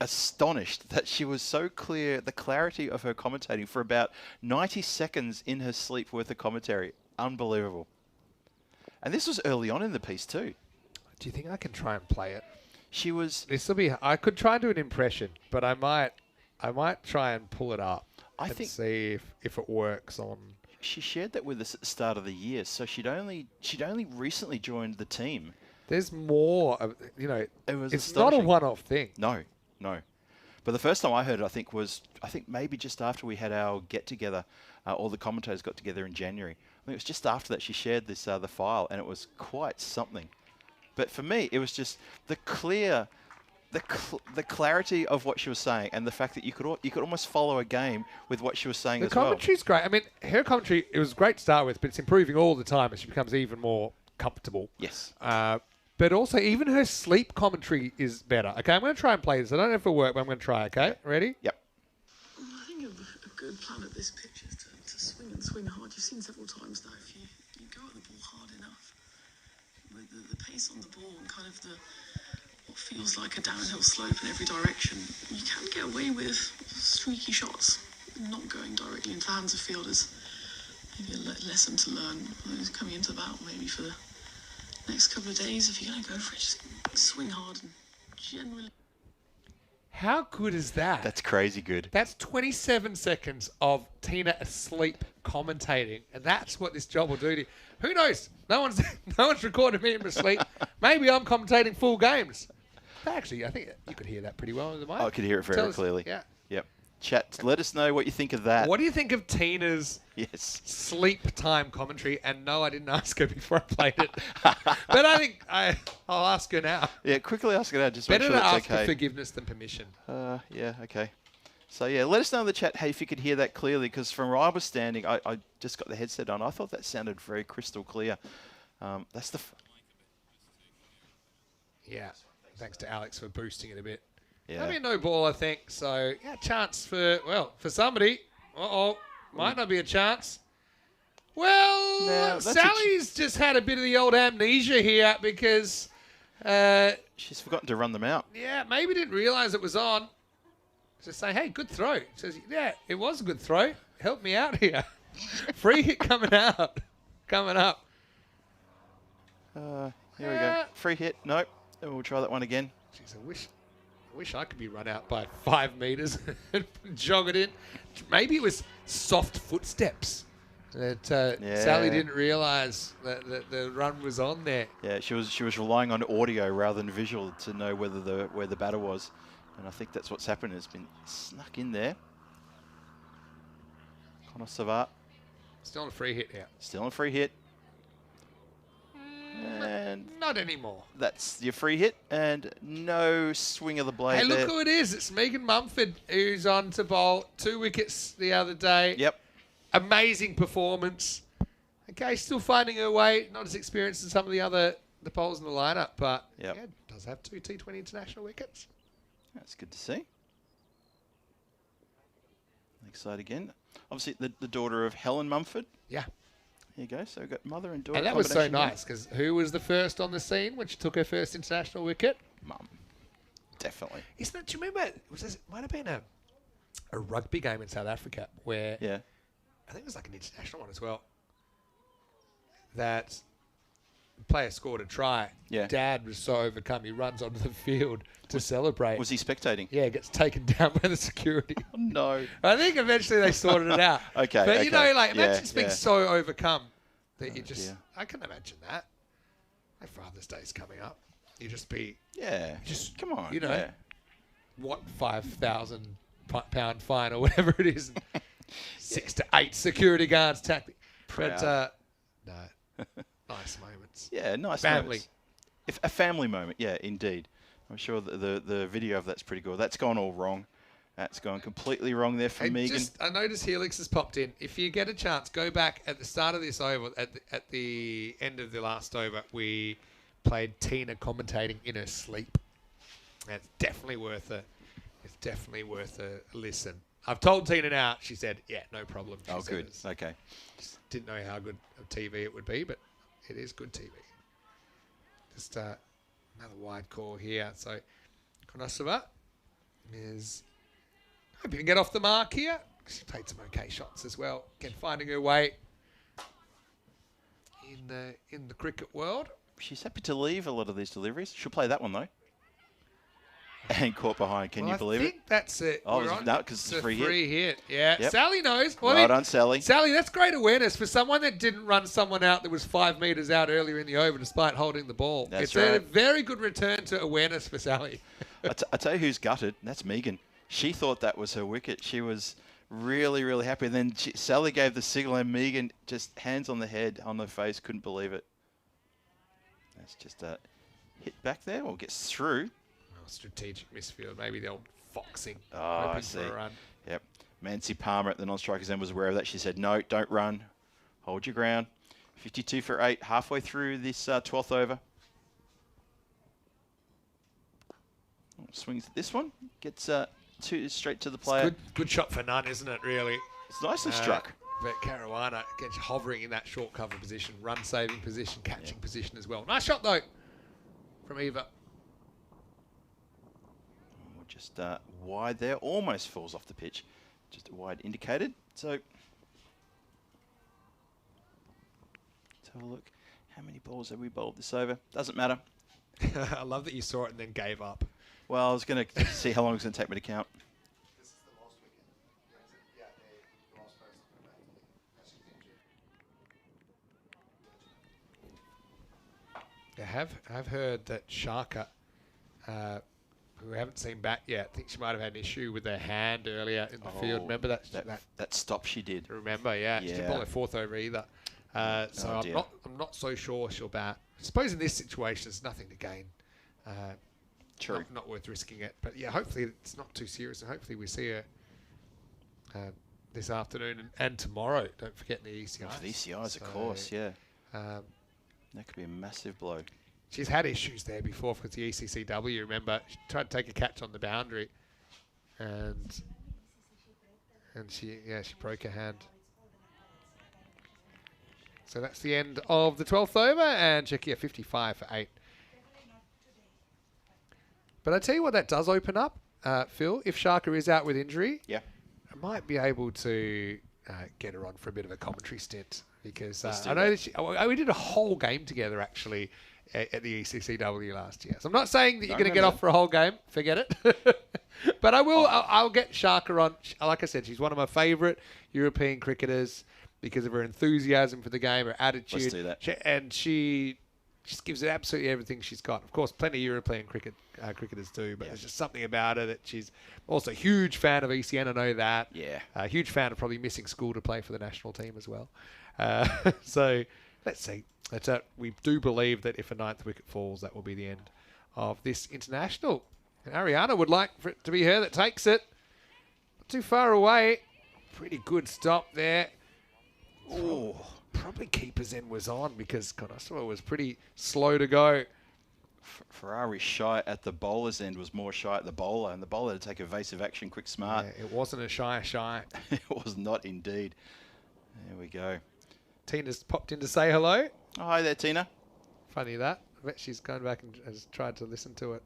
astonished that she was so clear, the clarity of her commentating for about 90 seconds in her sleep worth of commentary. Unbelievable. And this was early on in the piece too. Do you think I can try and play it? She was... This will be... I could try and do an impression, but I might try and pull it up I and think- see if it works on... She shared that with us at the start of the year, so she'd only recently joined the team. There's more of... It was it's not a astonishing. one-off thing. No. But the first time I heard it, I think maybe just after we had our get-together, all the commentators got together in January. I think it was just after that she shared this the file, and it was quite something. But for me, it was just the clarity of what she was saying, and the fact that you could almost follow a game with what she was saying The as well. commentary's great. I mean, her commentary, it was great to start with, but it's improving all the time as she becomes even more comfortable. Yes. But also, even her sleep commentary is better. Okay, I'm going to try and play this. I don't know if it'll work, but I'm going to try, okay? Ready? Yep. I think a good plan at this pitch is to swing and swing hard. You've seen several times now, if you go at the ball hard enough, with the pace on the ball and kind of what feels like a downhill slope in every direction, you can get away with streaky shots, not going directly into the hands of fielders. Maybe a lesson to learn coming into that, maybe for the next couple of days. If you're going to go for it, just swing hard and generally... How good is that? That's crazy good. That's 27 seconds of Tina asleep commentating, and that's what this job will do to you. Who knows? No one's recorded me in my sleep. Maybe I'm commentating full games. Actually, I think you could hear that pretty well in the mic. I could hear it Tell very us- clearly. Yeah. Yep. Chat, let us know what you think of that. What do you think of Tina's Yes. sleep time commentary? And no, I didn't ask her before I played it. But I think I'll ask her now. Yeah, quickly ask it out. Just make Better sure to it's ask for okay. forgiveness than permission. Yeah, okay. So, yeah, let us know in the chat, hey, if you could hear that clearly, because from where I was standing, I just got the headset on. I thought that sounded very crystal clear. That's the... Yeah. Thanks to Alex for boosting it a bit. Yeah. I mean, no ball, I think. So, yeah, chance for somebody. Might not be a chance. Well, No, that's a Sally's just had a bit of the old amnesia here because, She's forgotten to run them out. yeah, maybe didn't realise it was on. Just say, hey, good throw. She says, yeah, it was a good throw. Help me out here. Free hit coming out. Coming up. Here we go. Free hit. Nope. And we'll try that one again. Jeez, I wish I could be run out by 5 meters and jog it in. Maybe it was soft footsteps that Sally didn't realise that the run was on there. Yeah, she was relying on audio rather than visual to know where the batter was, and I think that's what's happened. It's been snuck in there. Connor Savard Still on a free hit here. still on a free hit, and Not anymore. that's your free hit, and no swing of the blade Hey, look there. who it is. It's Megan Mumford who's on to bowl. 2 wickets the other day. Yep. Amazing performance. Okay, still finding her way. Not as experienced as some of the bowlers in the lineup, but Yep. yeah, does have 2 T20 international wickets. That's good to see. Next slide again. Obviously, the daughter of Helen Mumford. Yeah. Here you go. So we've got mother and daughter. And that was so combination there. nice because who was the first on the scene when she took her first international wicket? Mum. Definitely. Isn't it? Do you remember? It might have been a rugby game in South Africa where Yeah. I think it was like an international one as well. That player scored a try. Yeah. Dad was so overcome he runs onto the field to celebrate. Was he spectating? Yeah, gets taken down by the security. Oh, no. I think eventually they sorted it out. Okay, But you know, okay. like Yeah, imagine just being yeah. so overcome that you just dear. I can imagine that. My Father's Day's coming up. You just be Yeah. Just, come on. you know, yeah. what £5,000 fine or whatever it is. 6 to 8 security guards tactic. But no. Nice moments. Yeah, nice Family. moments. If a family moment, yeah, indeed. I'm sure the video of that's pretty good. That's gone all wrong. That's gone completely wrong there for Megan. I noticed Helix has popped in. If you get a chance, go back at the start of this over, at the end of the last over, we played Tina commentating in her sleep. And it's definitely worth a listen. I've told Tina now. She said, "Yeah, no problem." She Oh, said good. it's- Okay. Just didn't know how good of TV it would be, but it is good TV. Just another wide call here. So Konosova is hoping to get off the mark here. She played some okay shots as well. Again, finding her way in the cricket world. She's happy to leave a lot of these deliveries. She'll play that one, though. And caught behind. Can you believe I it? think that's it. Oh, We're no, on 'cause it's to a free hit. Yeah. Yep. Sally knows. Well, Well done, Sally. Sally, that's great awareness for someone that didn't run someone out that was 5 metres out earlier in the over despite holding the ball. That's it's a right. very good return to awareness for Sally. I tell you who's gutted. That's Megan. She thought that was her wicket. She was really, really happy. And then Sally gave the signal, and Megan just hands on the head, on her face, couldn't believe it. That's just a hit back there, or gets through. Oh, strategic misfield. Maybe the old foxing. Oh, I hoping see. for a run. Yep. Mancy Palmer at the non-strikers end was aware of that. She said, no, don't run. Hold your ground. 52 for 8, halfway through this 12th over. Swings at this one. Gets two straight to the player. Good shot for none, isn't it, really? It's nicely struck. But Caruana gets hovering in that short cover position, run-saving position, catching position as well. Nice shot, though, from Eva. Just wide there. Almost falls off the pitch. Just a wide indicated. So, let's have a look. How many balls have we bowled this over? Doesn't matter. I love that you saw it and then gave up. Well, I was going to see how long it's going to take me to count. I've heard that Sharka who we haven't seen bat yet. I think she might have had an issue with her hand earlier in the field. Remember that stop she did? Remember, yeah. She didn't bowl her 4th over either. So I'm not so sure she'll bat. I suppose in this situation, there's nothing to gain. True. Not worth risking it. But yeah, hopefully it's not too serious, and hopefully we see her this afternoon and tomorrow. Don't forget the ECIs. The ECIs, of course, yeah. That could be a massive blow. She's had issues there before with the ECCW. Remember, she tried to take a catch on the boundary, and she broke her hand. So that's the end of the 12th over, and Czechia 55 for 8. But I tell you what, that does open up, Phil. If Sharka is out with injury, yeah, I might be able to get her on for a bit of a commentary stint, because I know that we did a whole game together actually at the ECCW last year. So I'm not saying that you're going to get off for a whole game. Forget it. But I will. I'll get Sharka on. Like I said, she's one of my favourite European cricketers because of her enthusiasm for the game, her attitude. Let's do that. She just gives it absolutely everything she's got. Of course, plenty of European cricketers do, but there's just something about her that she's also a huge fan of ECN. I know that. Yeah. A huge fan of probably missing school to play for the national team as well. So let's see. We do believe that if a 9th wicket falls, that will be the end of this international. And Ariana would like for it to be her that takes it. Not too far away. Pretty good stop there. Oh, probably keeper's end was on because Konosova was pretty slow to go. Ferrari shy at the bowler's end was more shy at the bowler, and the bowler had to take evasive action, quick, smart. Yeah, it wasn't a shy. It was not indeed. There we go. Tina's popped in to say hello. Oh, hi there, Tina. Funny that. I bet she's gone back and has tried to listen to it.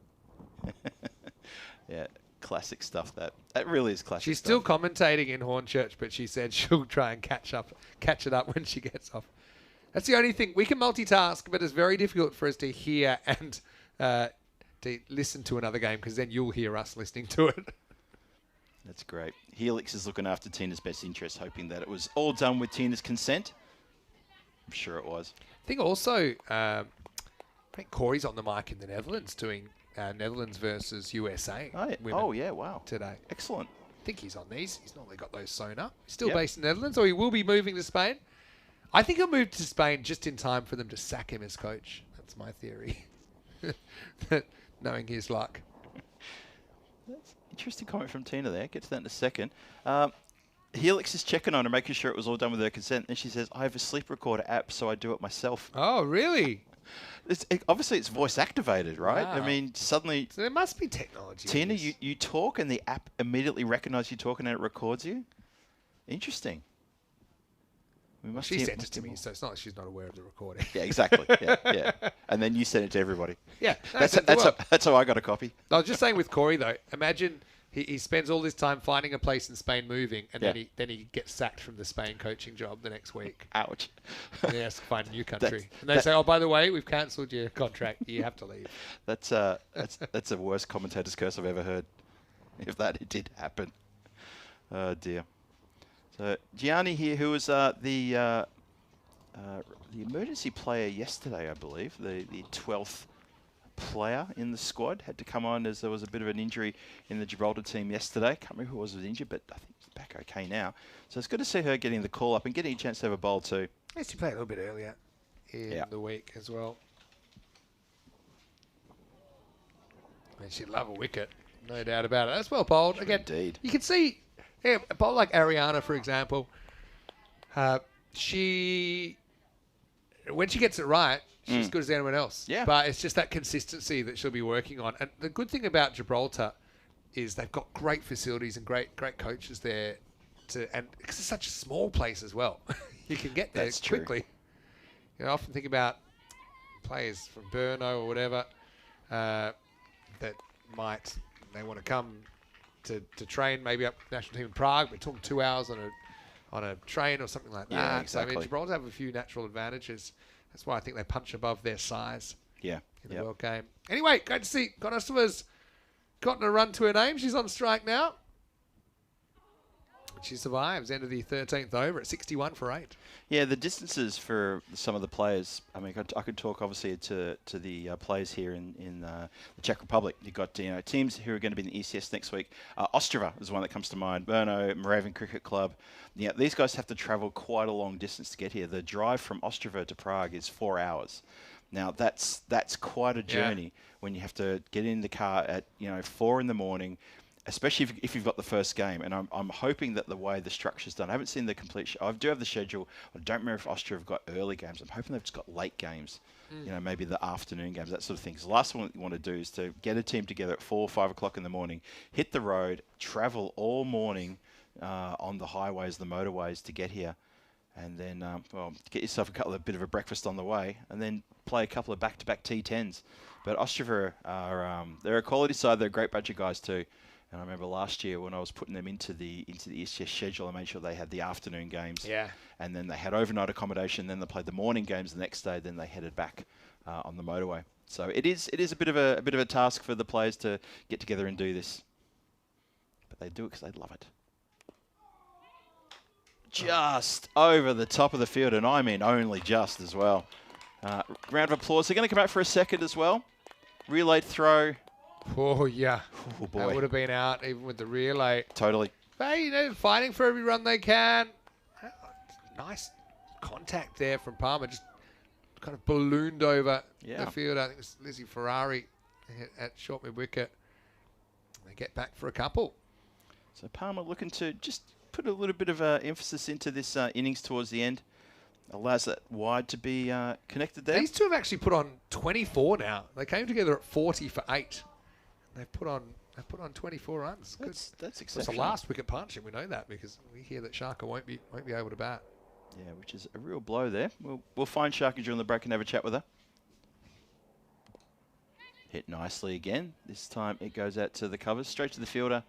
Yeah, classic stuff. That really is classic. She's stuff. still commentating in Hornchurch, but she said she'll try and catch it up when she gets off. That's the only thing. We can multitask, but it's very difficult for us to hear and to listen to another game, because then you'll hear us listening to it. That's great. Helix is looking after Tina's best interest, hoping that it was all done with Tina's consent. I'm sure it was. I think also, I think Corey's on the mic in the Netherlands doing Netherlands versus USA. Oh, yeah, wow. Today. Excellent. I think he's on these. He's normally got those sewn up. He's still based in the Netherlands, or he will be moving to Spain. I think he'll move to Spain just in time for them to sack him as coach. That's my theory. Knowing his luck. That's an interesting comment from Tina there. Get to that in a second. Helix is checking on her, making sure it was all done with her consent. And she says, I have a sleep recorder app, so I do it myself. Oh, really? Obviously, it's voice activated, right? Wow. I mean, suddenly... So there must be technology. Tina, you talk and the app immediately recognizes you talking and it records you? Interesting. She sent it to me, so it's not like she's not aware of the recording. Yeah, exactly. Yeah. And then you sent it to everybody. Yeah. That's how I got a copy. I was just saying with Corey, though, imagine he spends all this time finding a place in Spain moving, and then he gets sacked from the Spain coaching job the next week. Ouch. And he has to find a new country. And they say, oh, by the way, we've cancelled your contract. You have to leave. That's the worst commentator's curse I've ever heard, if that did happen. Oh, dear. So Gianni here, who was the emergency player yesterday, I believe, the 12th player in the squad, had to come on as there was a bit of an injury in the Gibraltar team yesterday. Can't remember who was injured, but I think he's back okay now. So it's good to see her getting the call up and getting a chance to have a bowl too. Yes, she played a little bit earlier in the week as well. And she'd love a wicket, no doubt about it. That's well bowled. Again, indeed. You can see a bowler like Ariana, for example, when she gets it right, she's as good as anyone else. Yeah. But it's just that consistency that she'll be working on. And the good thing about Gibraltar is they've got great facilities and great coaches there. And because it's such a small place as well, you can get there quickly. You know, I often think about players from Brno or whatever that they want to come to train maybe up national team in Prague. We're talking 2 hours on a train or something like that. Yeah, exactly. So I mean, Gibraltar have a few natural advantages. That's why I think they punch above their size. Yeah. In the World Game. Anyway, great to see Konosova's gotten a run to her name. She's on strike now. She survives. End of the 13th over at 61 for 8. Yeah, the distances for some of the players. I mean, I could talk obviously to the players here in the Czech Republic. You've got teams who are going to be in the ECS next week. Ostrava is one that comes to mind. Brno, Moravian Cricket Club. Yeah, these guys have to travel quite a long distance to get here. The drive from Ostrava to Prague is 4 hours. Now that's quite a journey when you have to get in the car at 4 in the morning. Especially if you've got the first game, and I'm hoping that the way the structure's done, I haven't seen the complete. I do have the schedule. I don't remember if Austria have got early games. I'm hoping they've just got late games. Maybe the afternoon games, that sort of thing. So the last one you want to do is to get a team together at 4 or 5 o'clock in the morning, hit the road, travel all morning on the highways, the motorways to get here, and then get yourself a bit of a breakfast on the way, and then play a couple of back-to-back T10s. But Austria are they're a quality side. They're a great bunch of guys too. And I remember last year when I was putting them into the ECS schedule, I made sure they had the afternoon games. Yeah. And then they had overnight accommodation. Then they played the morning games the next day. Then they headed back on the motorway. So it is a bit of a task for the players to get together and do this. But they do it because they love it. Just over the top of the field, and I mean only just as well. Round of applause. They're going to come out for a second as well. Relay throw. Oh, yeah. Oh, boy. That would have been out even with the relay. Totally. Hey, fighting for every run they can. Nice contact there from Palmer. Just kind of ballooned over the field. I think it was Lizzie Ferrari at short mid wicket. They get back for a couple. So Palmer looking to just put a little bit of emphasis into this innings towards the end. Allows that wide to be connected there. These two have actually put on 24 now. They came together at 40 for 8. They've put on 24 runs. That's exceptional. It's the last wicket partnership. We know that because we hear that Sharka won't be able to bat. Yeah, which is a real blow there. We'll find Sharka during the break and have a chat with her. Hit nicely again. This time it goes out to the covers, straight to the fielder.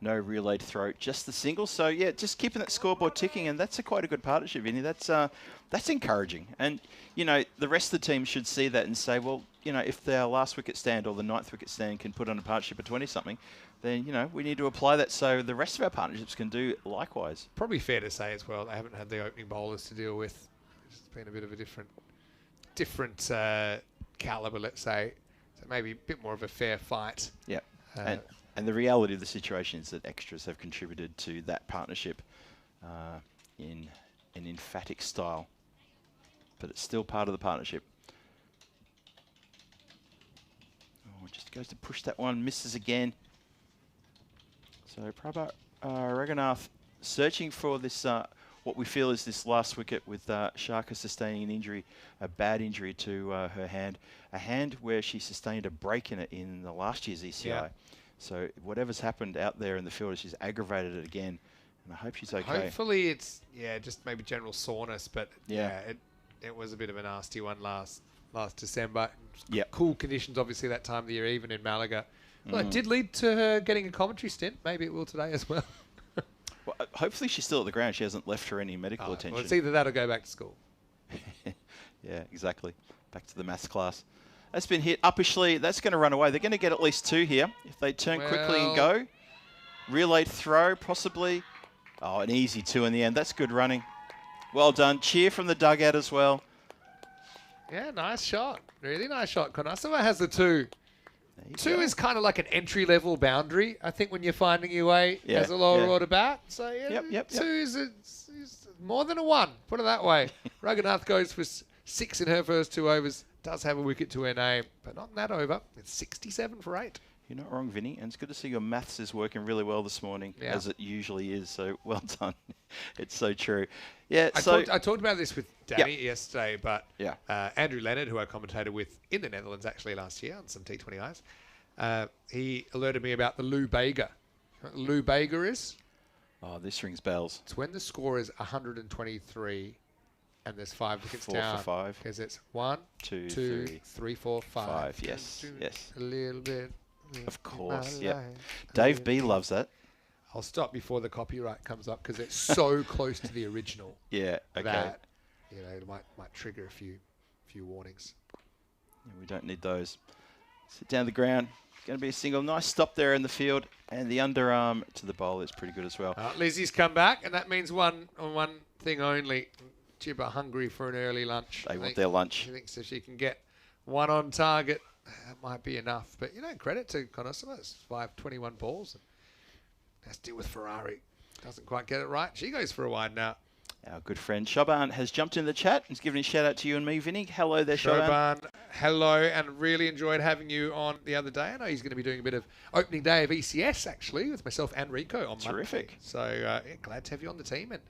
No relayed throw, just the single. So yeah, just keeping that scoreboard ticking, and that's quite a good partnership, Vinny. That's encouraging, and the rest of the team should see that and say, well, if their last wicket stand or the 9th wicket stand can put on a partnership of 20-something, then we need to apply that so the rest of our partnerships can do likewise. Probably fair to say as well, they haven't had the opening bowlers to deal with. It's been a bit of a different caliber, let's say. So maybe a bit more of a fair fight. Yeah. And the reality of the situation is that extras have contributed to that partnership in an emphatic style. But it's still part of the partnership. Oh, just goes to push that one, misses again. So Prabhat Raghunath searching for this, what we feel is this last wicket with Sharka sustaining an injury, a bad injury to her hand. A hand where she sustained a break in it in the last year's ECI. Yeah. So whatever's happened out there in the field, she's aggravated it again, and I hope she's okay. Hopefully it's just maybe general soreness, but it was a bit of a nasty one last December. Yeah, cool conditions obviously that time of the year, even in Malaga. Well, it did lead to her getting a commentary stint. Maybe it will today as well. Well, hopefully she's still at the ground. She hasn't left for any medical attention. Well, it's either that or go back to school. Yeah, exactly. Back to the maths class. That's been hit uppishly. That's going to run away. They're going to get at least 2 here. If they turn quickly and go. Relay throw, possibly. Oh, an easy 2 in the end. That's good running. Well done. Cheer from the dugout as well. Yeah, nice shot. Really nice shot. Konasova has the 2. 2 is kind of like an entry-level boundary, I think, when you're finding your way as a lower order bat. So, yeah, 2 is more than a 1. Put it that way. Raghunath goes for 6 in her first 2 overs. Does have a wicket to her name, but not in that over. It's 67 for 8. You're not wrong, Vinny, and it's good to see your maths is working really well this morning, as it usually is, so well done. It's so true. Yeah, I talked about this with Danny yesterday, but Andrew Leonard, who I commentated with in the Netherlands actually last year on some T20Is, he alerted me about the Lou Bega. You know what Lou Bega is? Oh, this rings bells. It's when the score is 123 and there's 5 wickets 4 down. for 5. Because it's 1, 2, 3, 4, 5. Yes, yes. A little bit. Of course, yeah. Dave B loves that. I'll stop before the copyright comes up because it's so close to the original. Yeah, okay. That, it might trigger a few warnings. Yeah, we don't need those. Sit down the ground. Going to be a single. Nice stop there in the field. And the underarm to the bowl is pretty good as well. Lizzie's come back, and that means one thing only. Jibber hungry for an early lunch. They want their lunch. She thinks if she can get one on target, that might be enough. But, credit to Konosova. It's 5-21 balls. And has to deal with Ferrari. Doesn't quite get it right. She goes for a wide now. Our good friend Shaban has jumped in the chat. He's given a shout out to you and me, Vinny. Hello there, Shaban. Hello, and really enjoyed having you on the other day. I know he's going to be doing a bit of opening day of ECS, actually, with myself and Rico on Terrific. Monday. So, glad to have you on the team. And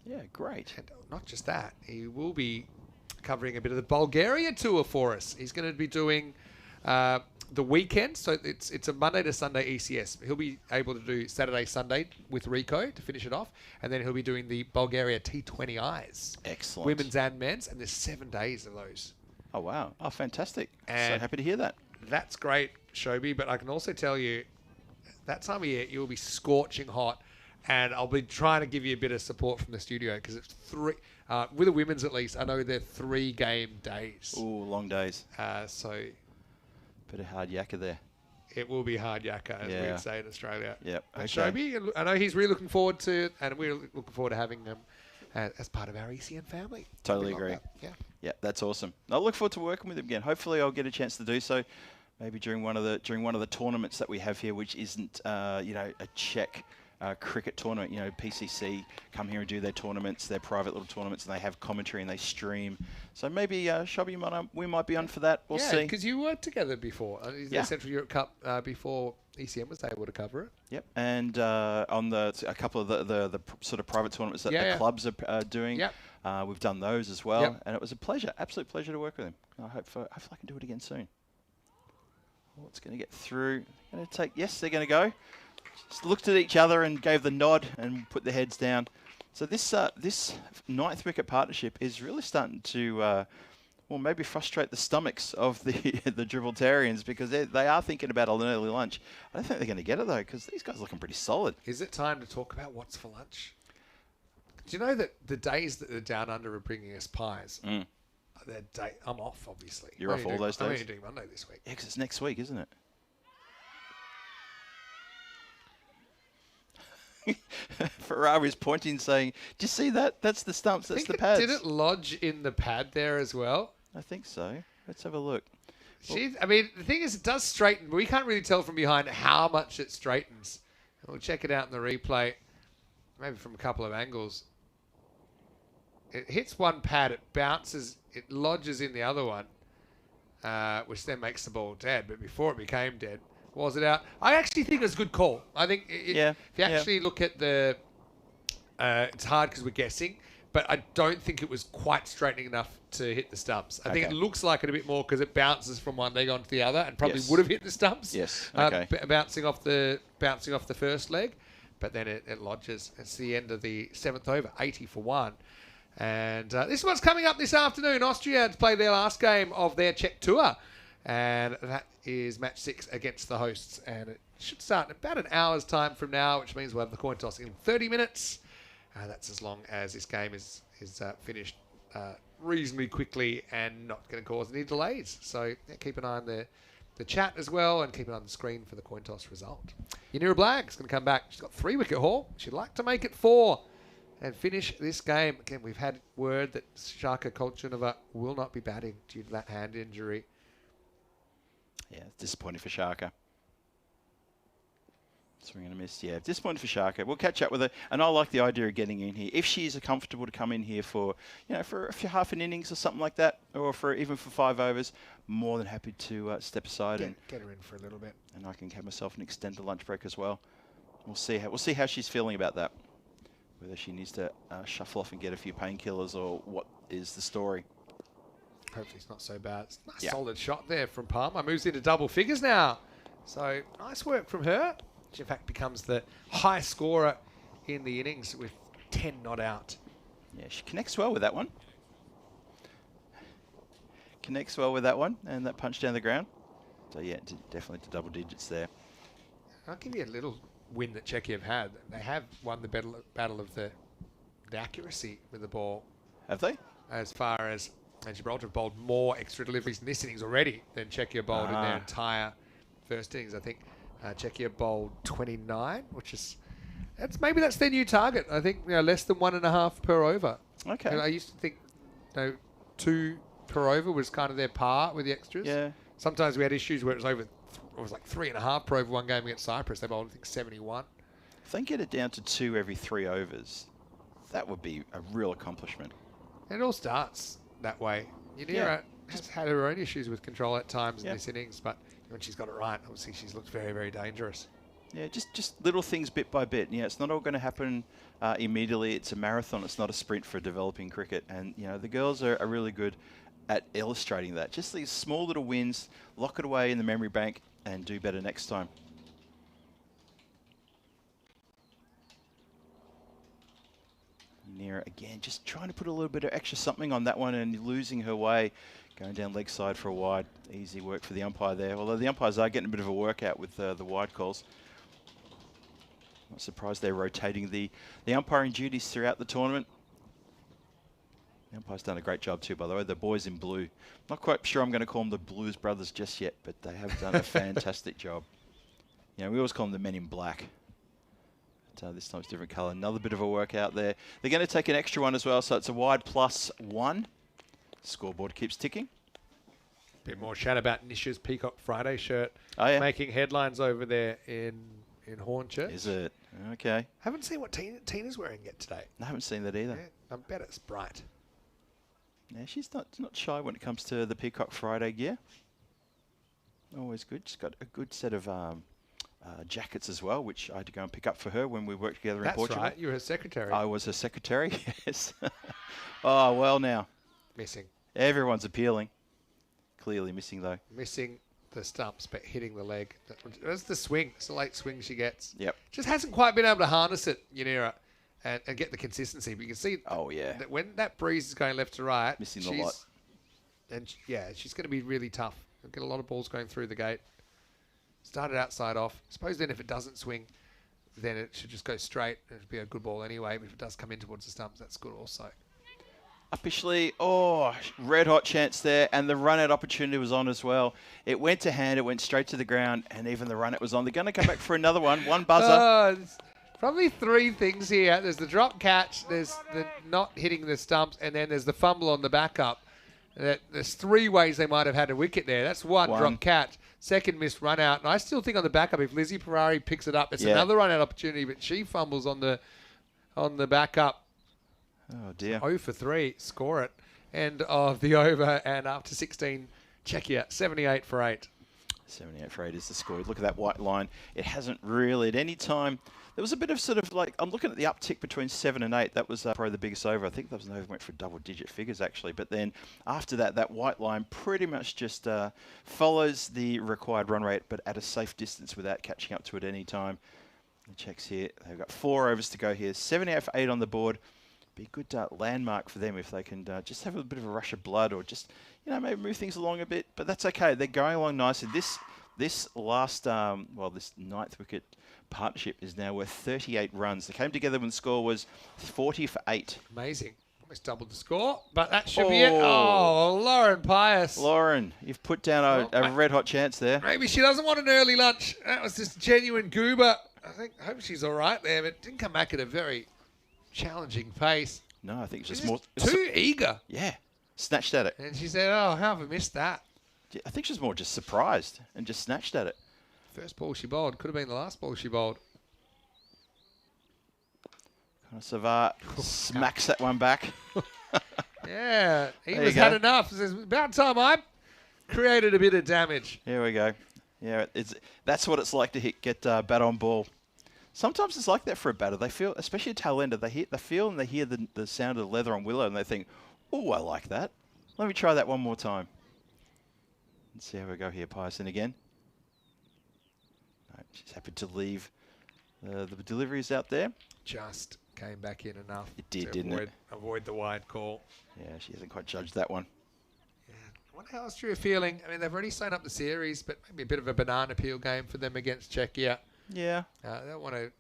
yeah, great. And not just that, he will be covering a bit of the Bulgaria tour for us. He's going to be doing the weekend, so it's a Monday to Sunday ECS. He'll be able to do Saturday, Sunday with Rico to finish it off, and then he'll be doing the Bulgaria T20Is. Excellent. Women's and men's, and there's 7 days of those. Oh, wow. Oh, fantastic. And so happy to hear that. That's great, Shobi, but I can also tell you that time of year you'll be scorching hot, and I'll be trying to give you a bit of support from the studio because it's 3, with the women's at least, I know they're 3 game days. Ooh, long days. So bit of hard yakka there. it will be hard yakka, as we'd say in Australia. Yep. And Okay. Shobi, I know he's really looking forward to, and we're looking forward to having him as part of our ECN family. Totally Something like agree. that. Yeah. Yeah, that's awesome. I look forward to working with him again. Hopefully, I'll get a chance to do so. Maybe during one of the tournaments that we have here, which isn't a Czech cricket tournament. PCC come here and do their tournaments, their private little tournaments, and they have commentary and they stream. So maybe Shobi, we might be on for that. We'll see. Because you worked together before. The Central Europe Cup before ECN was able to cover it. Yep, and on a couple of the sort of private tournaments that the clubs are doing. Yep. We've done those as well, Yep. and it was a pleasure, absolute pleasure to work with him. Hopefully I can do it again soon. Oh, it's going to get through. Yes, they're going to go. Just looked at each other and gave the nod and put their heads down. So this 9th wicket partnership is really starting to, maybe frustrate the stomachs of the Gibraltarians because they are thinking about an early lunch. I don't think they're going to get it though because these guys are looking pretty solid. Is it time to talk about what's for lunch? Do you know that the days that the Down Under are bringing us pies, I'm off, obviously. You're off all those days? I'm only doing Monday this week. Yeah, because it's next week, isn't it? Ferrari's pointing, saying, "Do you see that? That's the stumps. That's the pads." Did it lodge in the pad there as well? I think so. Let's have a look. The thing is, it does straighten, but we can't really tell from behind how much it straightens. We'll check it out in the replay, maybe from a couple of angles. It hits one pad, it bounces, it lodges in the other one, which then makes the ball dead. But before it became dead, was it out? I actually think it was a good call. I think if you actually look at the... it's hard because we're guessing, but I don't think it was quite straightening enough to hit the stumps. I think it looks like it a bit more because it bounces from one leg onto the other and probably would have hit the stumps. Yes. Bouncing off the first leg, but then it lodges. It's the end of the 7th over, 80 for 1. And this one's coming up this afternoon. Austria to play their last game of their Czech tour. And that is match 6 against the hosts. And it should start in about an hour's time from now, which means we'll have the coin toss in 30 minutes. That's as long as this game is finished reasonably quickly and not going to cause any delays. So keep an eye on the chat as well and keep an eye on the screen for the coin toss result. Yanira Black's going to come back. She's got 3 wicket haul. She'd like to make it 4. And finish this game. Again, we've had word that Shaka Kolchunova will not be batting due to that hand injury. Yeah, it's disappointing for Shaka. Swing and a miss. Yeah, disappointing for Shaka. We'll catch up with her. And I like the idea of getting in here. If she's comfortable to come in here for, for half an innings or something like that, or even for 5 overs, more than happy to step aside and get her in for a little bit. And I can have myself an extended lunch break as well. We'll see how she's feeling about that. Whether she needs to shuffle off and get a few painkillers or what is the story. Hopefully it's not so bad. It's a nice solid shot there from Palmer. Moves into double figures now. So nice work from her. She in fact becomes the high scorer in the innings with 10 not out. Yeah, she connects well with that one. And that punch down the ground. So yeah, definitely to double digits there. I'll give you a little win that Czechia have had. They have won the battle of the accuracy with the ball. Have they? As far as And Gibraltar have bowled more extra deliveries in this innings already than Czechia bowled in their entire first innings. I think Czechia bowled 29, which is maybe that's their new target. I think less than 1.5 per over. Okay. And I used to think 2 per over was kind of their par with the extras. Yeah. Sometimes we had issues where it was like 3.5 per over one game against Cyprus. They bowled I think 71. If they get it down to 2 every 3 overs, that would be a real accomplishment. And it all starts that way. Yanira has had her own issues with control at times in this innings, but when she's got it right, obviously she's looked very, very dangerous. Yeah, just little things bit by bit. It's not all going to happen immediately. It's a marathon. It's not a sprint for developing cricket. And, the girls are really good at illustrating that. Just these small little wins, lock it away in the memory bank and do better next time. Nira again, just trying to put a little bit of extra something on that one and losing her way. Going down leg side for a wide. Easy work for the umpire there. Although the umpires are getting a bit of a workout with the wide calls. Not surprised they're rotating the umpiring duties throughout the tournament. The umpire's done a great job too, by the way. The boys in blue. Not quite sure I'm going to call them the Blues Brothers just yet, but they have done a fantastic job. We always call them the Men in Black. This time it's different colour. Another bit of a workout there. They're going to take an extra one as well, so it's a wide +1. Scoreboard keeps ticking. Bit more chat about Nisha's Peacock Friday shirt. Oh, yeah. Making headlines over there in Hornchurch. Is it? Okay. Haven't seen what Tina's wearing yet today. I haven't seen that either. Yeah, I bet it's bright. Yeah, she's not shy when it comes to the Peacock Friday gear. Always good. She's got a good set of jackets as well, which I had to go and pick up for her when we worked together in Portugal. That's right. You were her secretary. I was her secretary, yes. Oh, well now. Missing. Everyone's appealing. Clearly missing, though. Missing the stumps, but hitting the leg. That's the swing. It's the late swing she gets. Yep. Just hasn't quite been able to harness it, Yanira, and get the consistency. But you can see that when that breeze is going left to right, missing the lot. And she's going to be really tough. She'll get a lot of balls going through the gate. Started outside off. Suppose then if it doesn't swing, then it should just go straight. It'd be a good ball anyway. But if it does come in towards the stumps, that's good also. Uppishly, red hot chance there, and the run out opportunity was on as well. It went to hand, it went straight to the ground, and even the run out was on. They're going to come back for another one buzzer. Probably 3 things here. There's the drop catch, there's the not hitting the stumps, and then there's the fumble on the backup. There's 3 ways they might have had a wicket there. That's one drop catch, second missed run out. And I still think on the backup, if Lizzie Ferrari picks it up, it's another run out opportunity, but she fumbles on the backup. Oh dear. 0 for 3, score it. End of the over, and after 16, Czechia, 78 for 8. 78 for 8 is the score. Look at that white line. It hasn't really at any time. There was a bit of I'm looking at the uptick between 7 and 8. That was probably the biggest over. I think that was an over went for double-digit figures, actually. But then after that white line pretty much just follows the required run rate, but at a safe distance without catching up to it any time. The Czechs here, they've got 4 overs to go here. 78 for 8 on the board. Be a good landmark for them if they can just have a bit of a rush of blood or just, maybe move things along a bit. But that's okay. They're going along nicely. This last, this 9th wicket partnership is now worth 38 runs. They came together when the score was 40 for 8. Amazing. Almost doubled the score, but that should be it. Oh, Lauren Pius. Lauren, you've put down a red-hot chance there. Maybe she doesn't want an early lunch. That was just genuine goober. I hope she's all right there, but didn't come back at a very challenging pace. No, I think it's just She's more... too eager. Yeah. Snatched at it. And she said, how have I missed that? I think she's more just surprised and just snatched at it. First ball she bowled. Could have been the last ball she bowled. Savar smacks that one back. Yeah, he was had enough. It's about time I created a bit of damage. Here we go. Yeah, that's what it's like to get bat on ball. Sometimes it's like that for a batter. They feel, especially a tail ender, they feel and they hear the sound of the leather on willow and they think, oh, I like that. Let me try that one more time. Let's see how we go here, Pearson again. No, she's happy to leave the deliveries out there. Just came back in enough. It did, didn't it? Avoid the wide call. Yeah, she hasn't quite judged that one. Yeah. What else are you feeling? I mean, they've already signed up the series, but maybe a bit of a banana peel game for them against Czechia. Yeah. They want to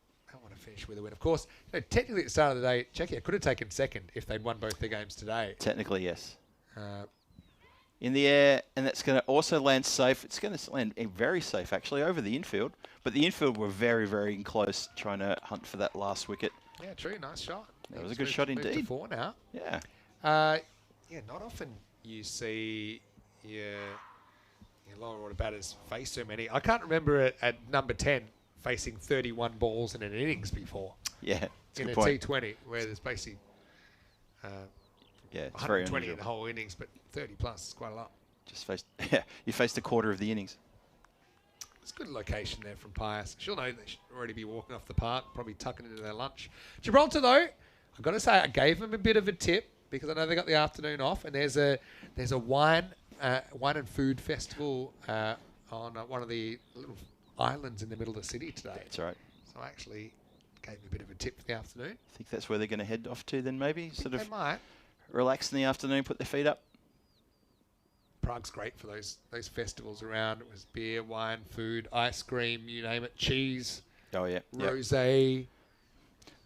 finish with a win. Of course, technically at the start of the day, Czechia could have taken second if they'd won both their games today. Technically, yes. in the air, and that's going to also land safe. It's going to land very safe, actually, over the infield. But the infield were very, very close, trying to hunt for that last wicket. Yeah, true. Nice shot. That was a good shot indeed. To 4 now. Yeah. Yeah, not often you see your lower order batters face so many. I can't remember it at number 10 facing 31 balls in an innings before. Yeah, in a point. T20, where there's basically yeah, it's very 120 in unusual. the whole innings, but 30 plus is quite a lot. Just faced, yeah, you faced a quarter of the innings. It's a good location there from Pius. She'll know they should already be walking off the park, probably tucking into their lunch. Gibraltar, though, I've got to say, I gave them a bit of a tip because I know they got the afternoon off, and there's a wine and food festival on one of the little islands in the middle of the city today. That's right. So I actually gave me a bit of a tip for the afternoon. I think that's where they're going to head off to then, maybe? Sort of They might. relax in the afternoon, put their feet up. Prague's great for those festivals around. It was beer, wine, food, ice cream, you name it, cheese, Oh, yeah. rosé,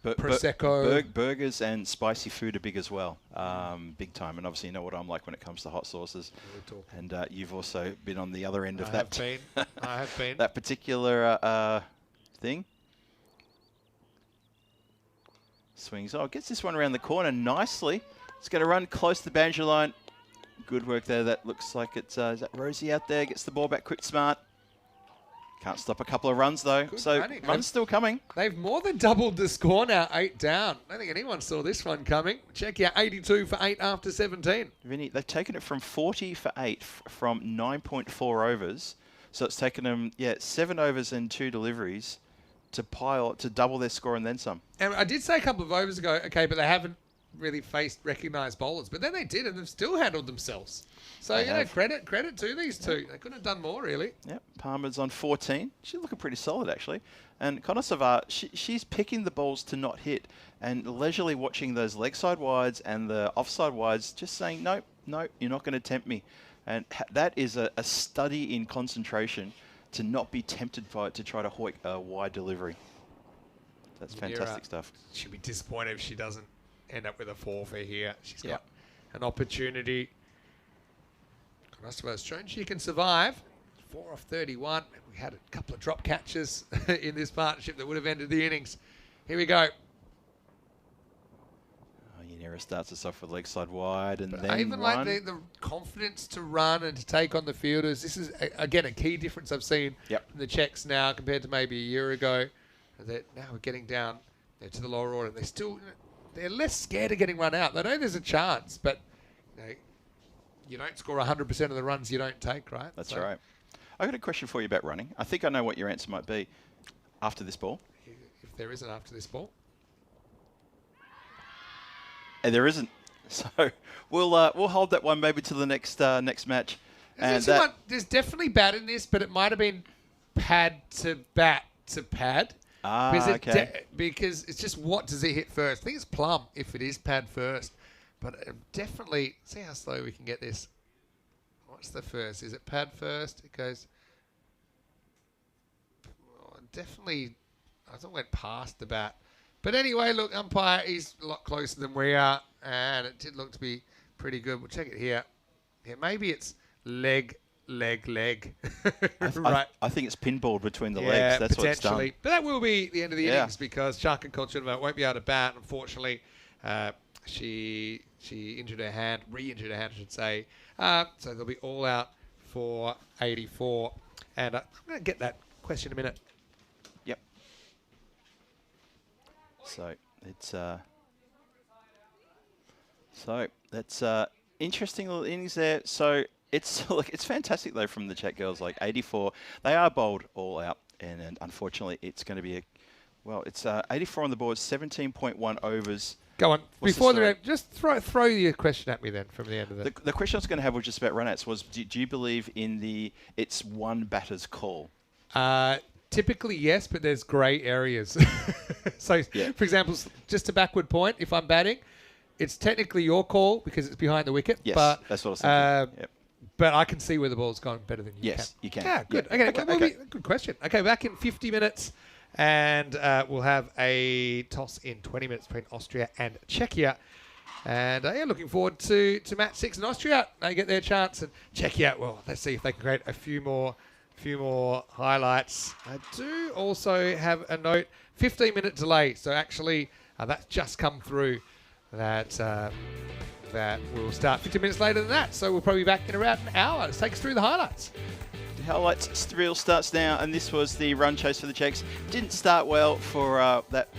But Prosecco. burgers and spicy food are big as well, big time. And obviously, you know what I'm like when it comes to hot sauces. And you've also been on the other end of that. I have been. That particular thing. Swings. Oh, gets this one around the corner nicely. It's going to run close to the boundary line. Good work there. That looks like it's is that Rosie out there. Gets the ball back quick, smart. Can't stop a couple of runs though. Good so running. runs still coming. They've more than doubled the score now, 8 down. I don't think anyone saw this one coming. Check out 82 for 8 after 17. Vinny, they've taken it from 40 for 8 from 9.4 overs. So it's taken them 7 overs and 2 deliveries to double their score and then some. And I did say a couple of overs ago, okay, but they haven't really faced recognised bowlers. But then they did, and they've still handled themselves. So, They have. credit to these two. They couldn't have done more, really. Yep, Palmer's on 14. She's looking pretty solid, actually. And Konosova, she's picking the balls to not hit and leisurely watching those leg side wides and the offside wides, just saying, no, you're not going to tempt me. And that is a study in concentration to not be tempted by it to try to hoik a wide delivery. That's fantastic stuff. She'll be disappointed if she doesn't end up with a 4 for here. She's got an opportunity. Konosova's shown she can survive. 4 off 31. We had a couple of drop catches in this partnership that would have ended the innings. Here we go. Yanira starts us off with leg side wide and But then I even run. like the confidence to run and to take on the fielders. This is, again, a key difference I've seen from the Czechs now compared to maybe a year ago. That now we're getting down to the lower order. They're less scared of getting run out. They know there's a chance, but you don't score 100% of the runs you don't take, right? That's right. I got a question for you about running. I think I know what your answer might be after this ball. If there isn't after this ball. And there isn't. So we'll hold that one maybe to the next match. And There's definitely bat in this, but it might have been pad to bat to pad. Because it's just what does it hit first. I think it's plum if it is pad first. But definitely, see how slow we can get this. What's the first? Is it pad first? It goes... definitely, I thought it went past the bat. But anyway, look, umpire is a lot closer than we are. And it did look to be pretty good. We'll check it here. Yeah, maybe it's leg. Right. I think it's pinballed between the legs. That's what it's done. But that will be the end of the innings because Shark and Kolchunova won't be able to bat. Unfortunately, she injured her hand, re-injured her hand, I should say. So they'll be all out for 84. And I'm going to get that question in a minute. Yep. So it's that's interesting little innings there. So it's fantastic though from the Czech girls. Like 84, they are bowled all out, and unfortunately it's going to be it's 84 on the board, 17.1 overs. Go on. What's Before the just throw your question at me then from the end of it. The question I was going to have was just about runouts. Was do you believe in it's one batter's call? Typically, yes, but there's grey areas. So, for example, just a backward point, if I'm batting, it's technically your call because it's behind the wicket. Yes, but, that's what I was thinking. But I can see where the ball's going better than you can. Yes, you can. Yeah, good. Okay. Good question. Okay, back in 50 minutes, and we'll have a toss in 20 minutes between Austria and Czechia. And yeah, looking forward to match 6 in Austria. They get their chance, and Czechia, well, let's see if they can create a few more highlights. I do also have a note, 15-minute delay. So actually, that's just come through. That will start 15 minutes later than that. So we'll probably be back in around an hour. Let's take us through the highlights. The highlights reel starts now, and this was the run chase for the Czechs. Didn't start well for that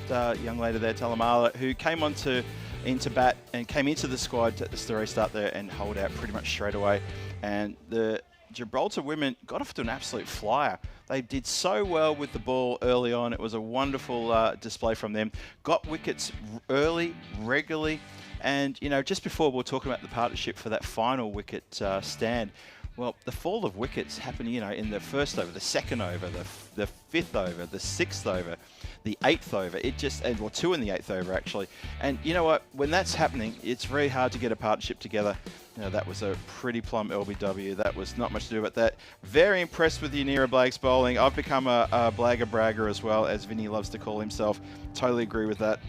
young lady there, Talamala, who came into bat and came into the squad at the story start there and hold out pretty much straight away. And the Gibraltar women got off to an absolute flyer. They did so well with the ball early on. It was a wonderful display from them. Got wickets early, regularly. And, you know, just before we were talking about the partnership for that final wicket stand, well, the fall of wickets happened, you know, in the first over, the second over, the fifth over, the sixth over, the eighth over. It just, well, 2 in the eighth over, actually. And you know what? When that's happening, it's very hard to get a partnership together. You know, that was a pretty plumb LBW. That was not much to do about that. Very impressed with Yanira Blagg's bowling. I've become a Blagger bragger as well, as Vinny loves to call himself. Totally agree with that.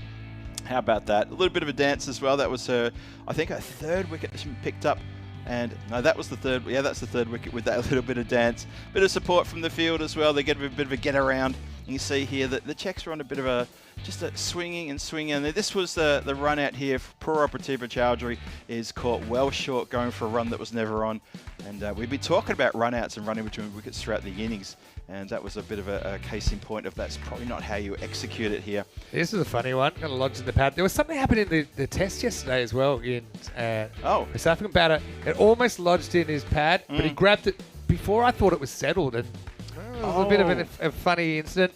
How about that? A little bit of a dance as well. That was her, I think, her 3rd wicket that she picked up. And no, that was the 3rd. Yeah, that's the 3rd wicket with that little bit of dance. Bit of support from the field as well. They get a bit of a get around. You can see here that the Czechs were on a bit of a swinging. And this was the run out here. Poor Prativa Chowdhury is caught well short, going for a run that was never on. And we've been talking about run outs and running between wickets throughout the innings. And that was a bit of a case in point of that's probably not how you execute it here. This is a funny one. Got a lodge in the pad. There was something happened in the test yesterday as well in the South African batter. It almost lodged in his pad, but he grabbed it before I thought it was settled. And it was a bit of a funny incident.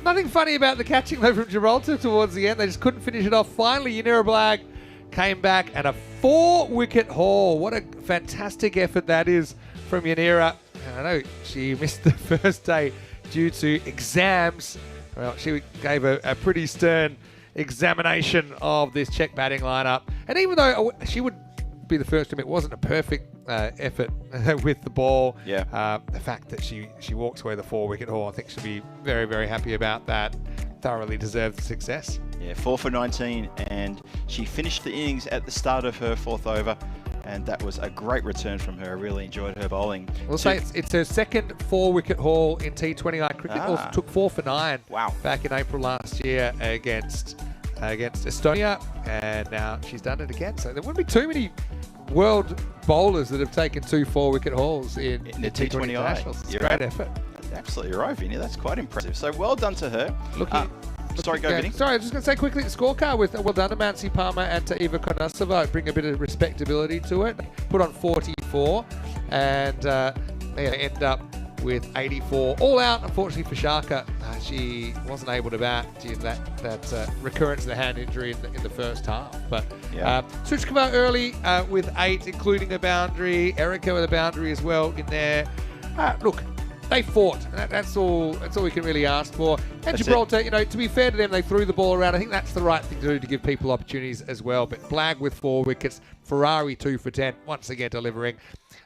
Nothing funny about the catching though from Gibraltar towards the end. They just couldn't finish it off. Finally, Yanira Blagg came back and a 4-wicket haul. What a fantastic effort that is from Yanira. I know she missed the first day due to exams. Well, she gave a pretty stern examination of this Czech batting lineup. And even though she would be the first to admit it wasn't a perfect effort with the ball, the fact that she walks away the 4-wicket haul, I think she'll be very, very happy about that. Thoroughly deserved success. Yeah, 4 for 19, and she finished the innings at the start of her 4th over. And that was a great return from her. I really enjoyed her bowling. We'll say it's her 2nd 4-wicket haul in T20I cricket. Also took 4 for 9 back in April last year against Estonia, and now she's done it again. So there wouldn't be too many world bowlers that have taken 2 4-wicket hauls in the T20 Internationals. It's a great effort. Absolutely right, Vinny. That's quite impressive. So well done to her. Sorry, go, Vinny. Sorry, I was just going to say quickly, the scorecard with well done to Mansi Palmer and to Eva Konasova. Bring a bit of respectability to it. Put on 44 and they end up with 84. All out, unfortunately, for Shaka. She wasn't able to bat due to that recurrence of the hand injury in the first half. But Suchkova early with 8, including a boundary. Erica with a boundary as well in there. Look, they fought. That's all we can really ask for. And Gibraltar, you know, to be fair to them, they threw the ball around. I think that's the right thing to do to give people opportunities as well. But Blagg with 4 wickets, Ferrari 2 for 10, once again delivering.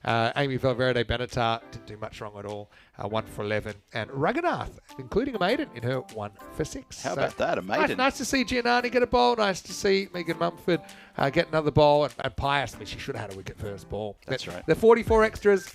Amy Valverde Benatar didn't do much wrong at all, 1 for 11. And Raghunath, including a maiden in her 1 for 6. How about that, a maiden? Nice to see Giannani get a bowl. Nice to see Megan Mumford get another bowl. And Pius, I mean, she should have had a wicket first ball. That's right. The 44 extras.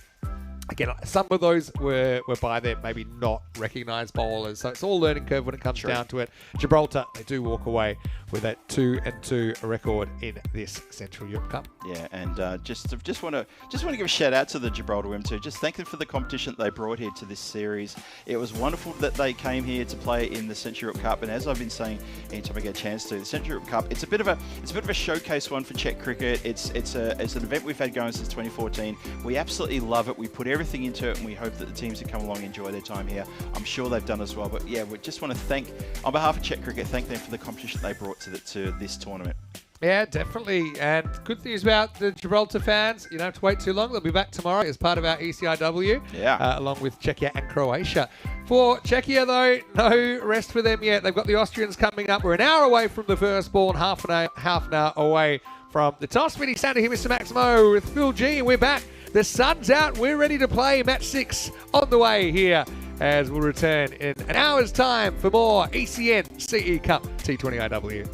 Again, some of those were by their maybe not recognised bowlers. So it's all learning curve when it comes down to it. Gibraltar, they do walk away with that 2-2 record in this Central Europe Cup. Yeah, and just want to give a shout out to the Gibraltar women too. Just thank them for the competition that they brought here to this series. It was wonderful that they came here to play in the Central Europe Cup. And as I've been saying, anytime I get a chance to, the Central Europe Cup, it's a bit of a showcase one for Czech cricket. It's an event we've had going since 2014. We absolutely love it. We put everything into it, and we hope that the teams who come along enjoy their time here. I'm sure they've done as well. But yeah, we just want to thank, on behalf of Czech cricket, thank them for the competition they brought to this tournament. Yeah, definitely. And good news about the Gibraltar fans, you don't have to wait too long. They'll be back tomorrow as part of our ECIW, along with Czechia and Croatia. For Czechia, though, no rest for them yet. They've got the Austrians coming up. We're an hour away from the first ball and half an hour away from the toss. Vinny Sander here, Mr. Maximo with Phil G, and we're back. The sun's out. We're ready to play match 6 on the way here as we'll return in an hour's time for more ECN CE Cup T20IW.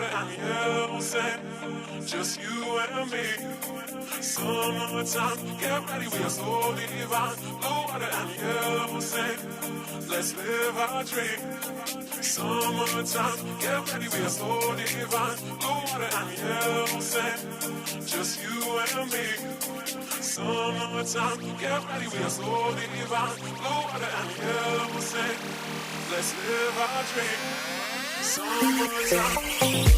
water and yellow sand. Just you and me. Summertime, get ready, we are so divine. Blue water and yellow sand. Let's live our dream. Summertime, get ready, we are so divine. Blue water and yellow sand. Just you and me. Summertime, get ready, we are so divine. Blue water and yellow sand. Let's live our dream. Summertime.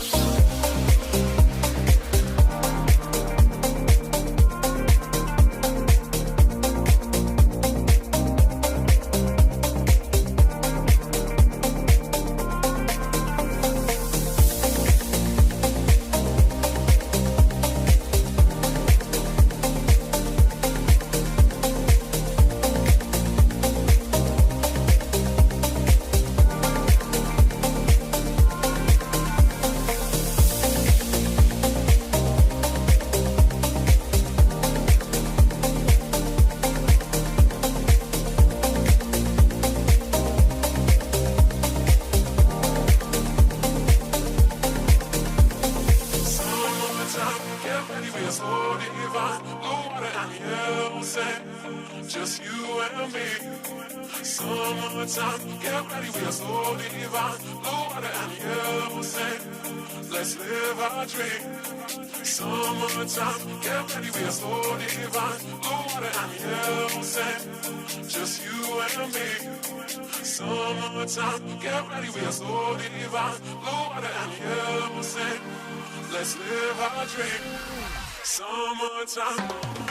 Just you and me. Summertime, get ready, we are so divine. Blue water and yellow sand. Let's live our dream. Summertime, get ready, we are so divine. Blue water and yellow sand. Just you and me. Summertime, get ready, we are so divine. Blue water and yellow sand. Let's live our dream. Summertime.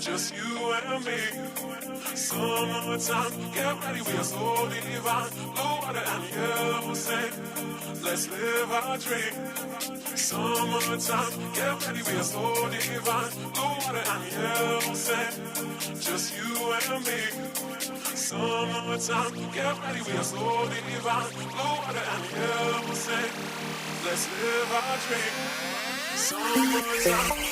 just you and me. Summertime, get ready, we are so divine. Blue water and yellow sand, let's live our dream. Summertime, get ready, we are so divine. Blue water and yellow sand, just you and me. Summertime, get ready, we are so divine. Blue water and yellow sand, let's live our dream. Summertime.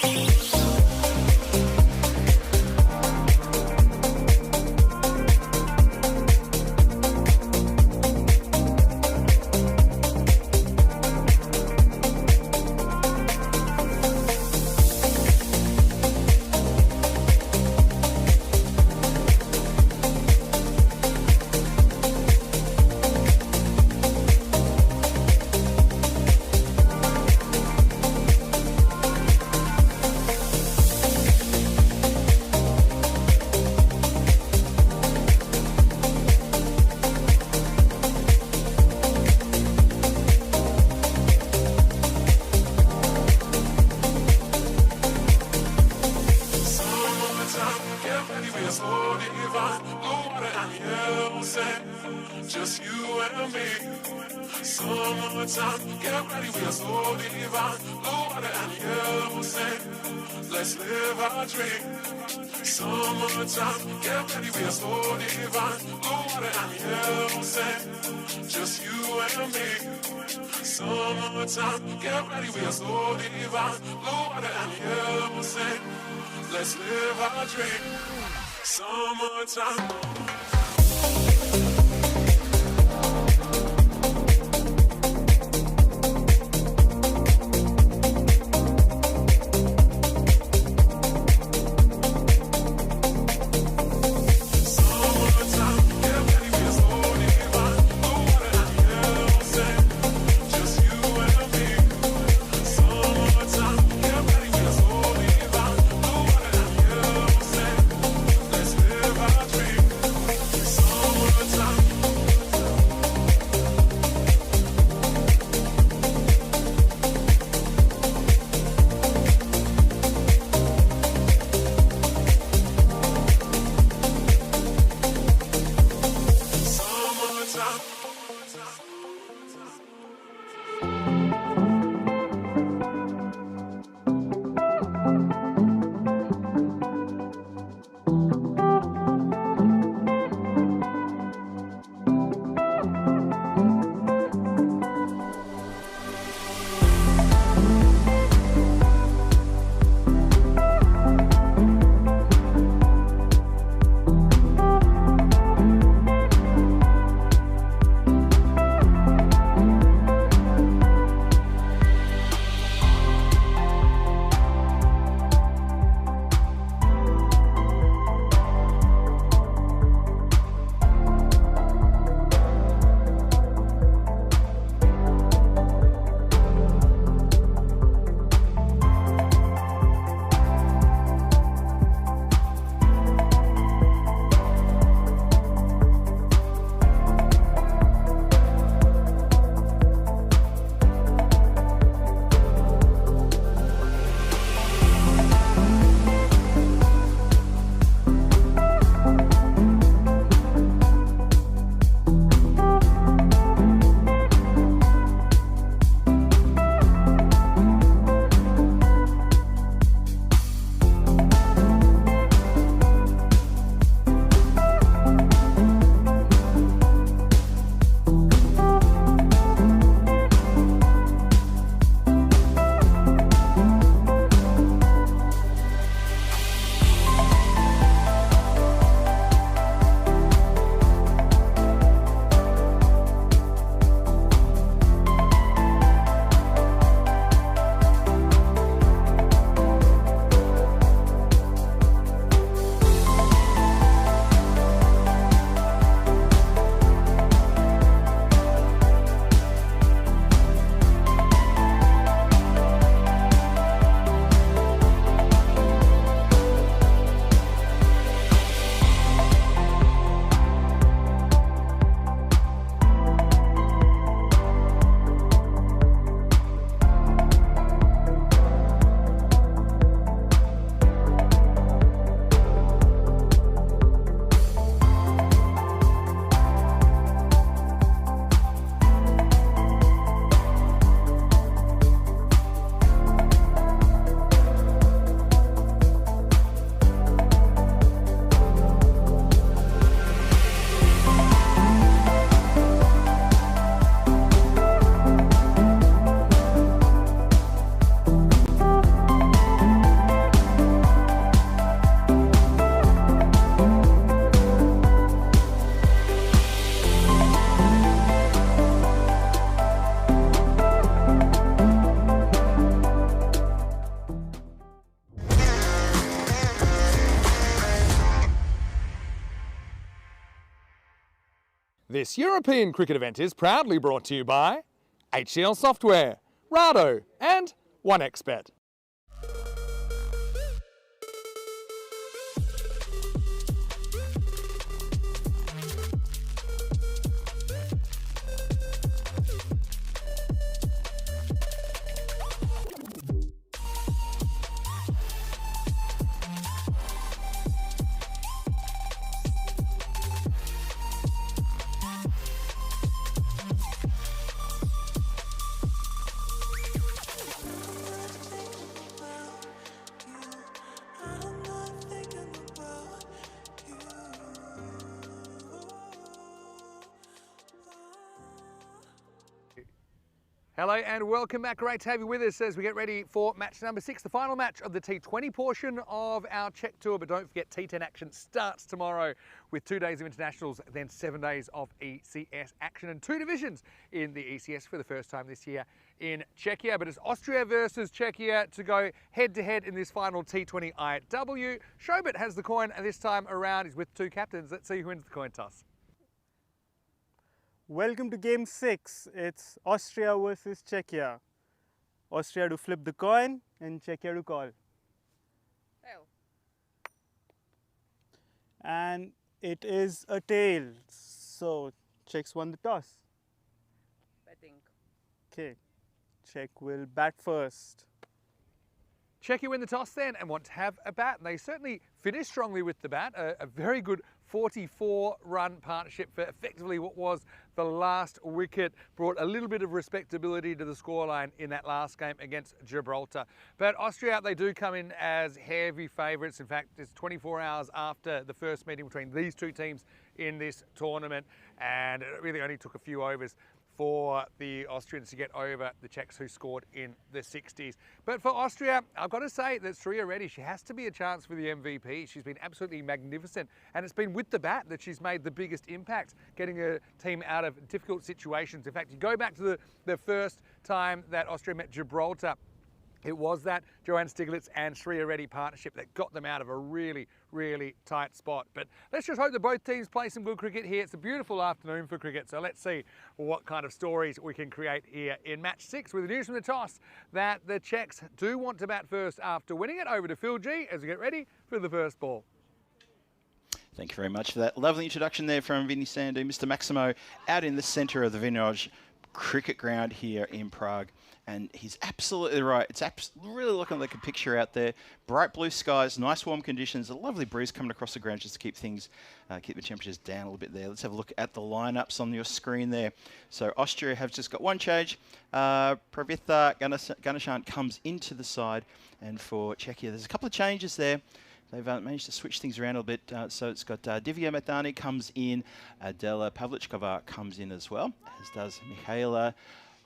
Just you and me. Summertime, get ready, we are so divine. Blue water and yellow sand, let's live our dream. Summertime, get ready, we are so divine. Blue water and yellow sand, just you and me. Summertime, get ready, we are so divine. Blue water and yellow sand, let's live our dream. Summertime. This European cricket event is proudly brought to you by HCL Software, Rado and 1xBet. Hello and welcome back. Great to have you with us as we get ready for match number 6, the final match of the T20 portion of our Czech tour. But don't forget, T10 action starts tomorrow with 2 days of internationals, then 7 days of ECS action and 2 divisions in the ECS for the first time this year in Czechia. But it's Austria versus Czechia to go head-to-head in this final T20IW. Shobit has the coin and this time around he's with 2 captains. Let's see who wins the coin toss. Welcome to game 6. It's Austria versus Czechia. Austria to flip the coin and Czechia to call. Tail. And it is a tail. So Czechs won the toss. Betting. Okay. Czech will bat first. Czechia win the toss then and want to have a bat. And they certainly finished strongly with the bat. A very good 44-run partnership for effectively what was the last wicket. Brought a little bit of respectability to the scoreline in that last game against Gibraltar. But Austria, they do come in as heavy favourites. In fact, it's 24 hours after the first meeting between these 2 teams in this tournament. And it really only took a few overs for the Austrians to get over the Czechs who scored in the 60s. But for Austria, I've got to say that Sriya Reddy, she has to be a chance for the MVP. She's been absolutely magnificent, and it's been with the bat that she's made the biggest impact, getting a team out of difficult situations. In fact, you go back to the first time that Austria met Gibraltar, it was that Joanne Stiglitz and Sriya Reddy partnership that got them out of a really, really tight spot. But let's just hope that both teams play some good cricket here. It's a beautiful afternoon for cricket, so let's see what kind of stories we can create here in match 6 with the news from the toss that the Czechs do want to bat first after winning it. Over to Phil G as we get ready for the first ball. Thank you very much for that lovely introduction there from Vinny Sandu. Mr. Maximo out in the centre of the Vinoj cricket ground here in Prague. And he's absolutely right. It's really looking like a picture out there. Bright blue skies, nice warm conditions, a lovely breeze coming across the ground just to keep things, keep the temperatures down a little bit there. Let's have a look at the lineups on your screen there. So Austria have just got one change. Pravitha Ganashan comes into the side. And for Czechia, there's a couple of changes there. They've managed to switch things around a little bit. So it's got Divya Matani comes in, Adela Pavlichkova comes in as well, as does Michaela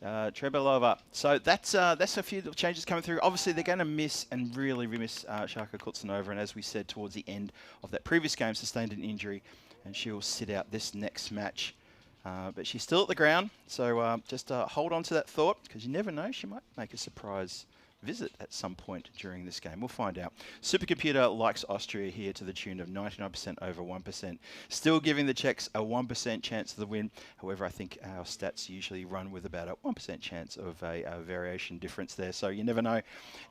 Trebelova. So that's a few little changes coming through. Obviously, they're going to miss and really miss Sharka Kutsanova. And as we said towards the end of that previous game, sustained an injury, and she will sit out this next match. But she's still at the ground, so just hold on to that thought, because you never know, she might make a surprise visit at some point during this game. We'll find out. Supercomputer likes Austria here to the tune of 99% over 1%. Still giving the Czechs a 1% chance of the win. However, I think our stats usually run with about a 1% chance of a variation difference there. So you never know.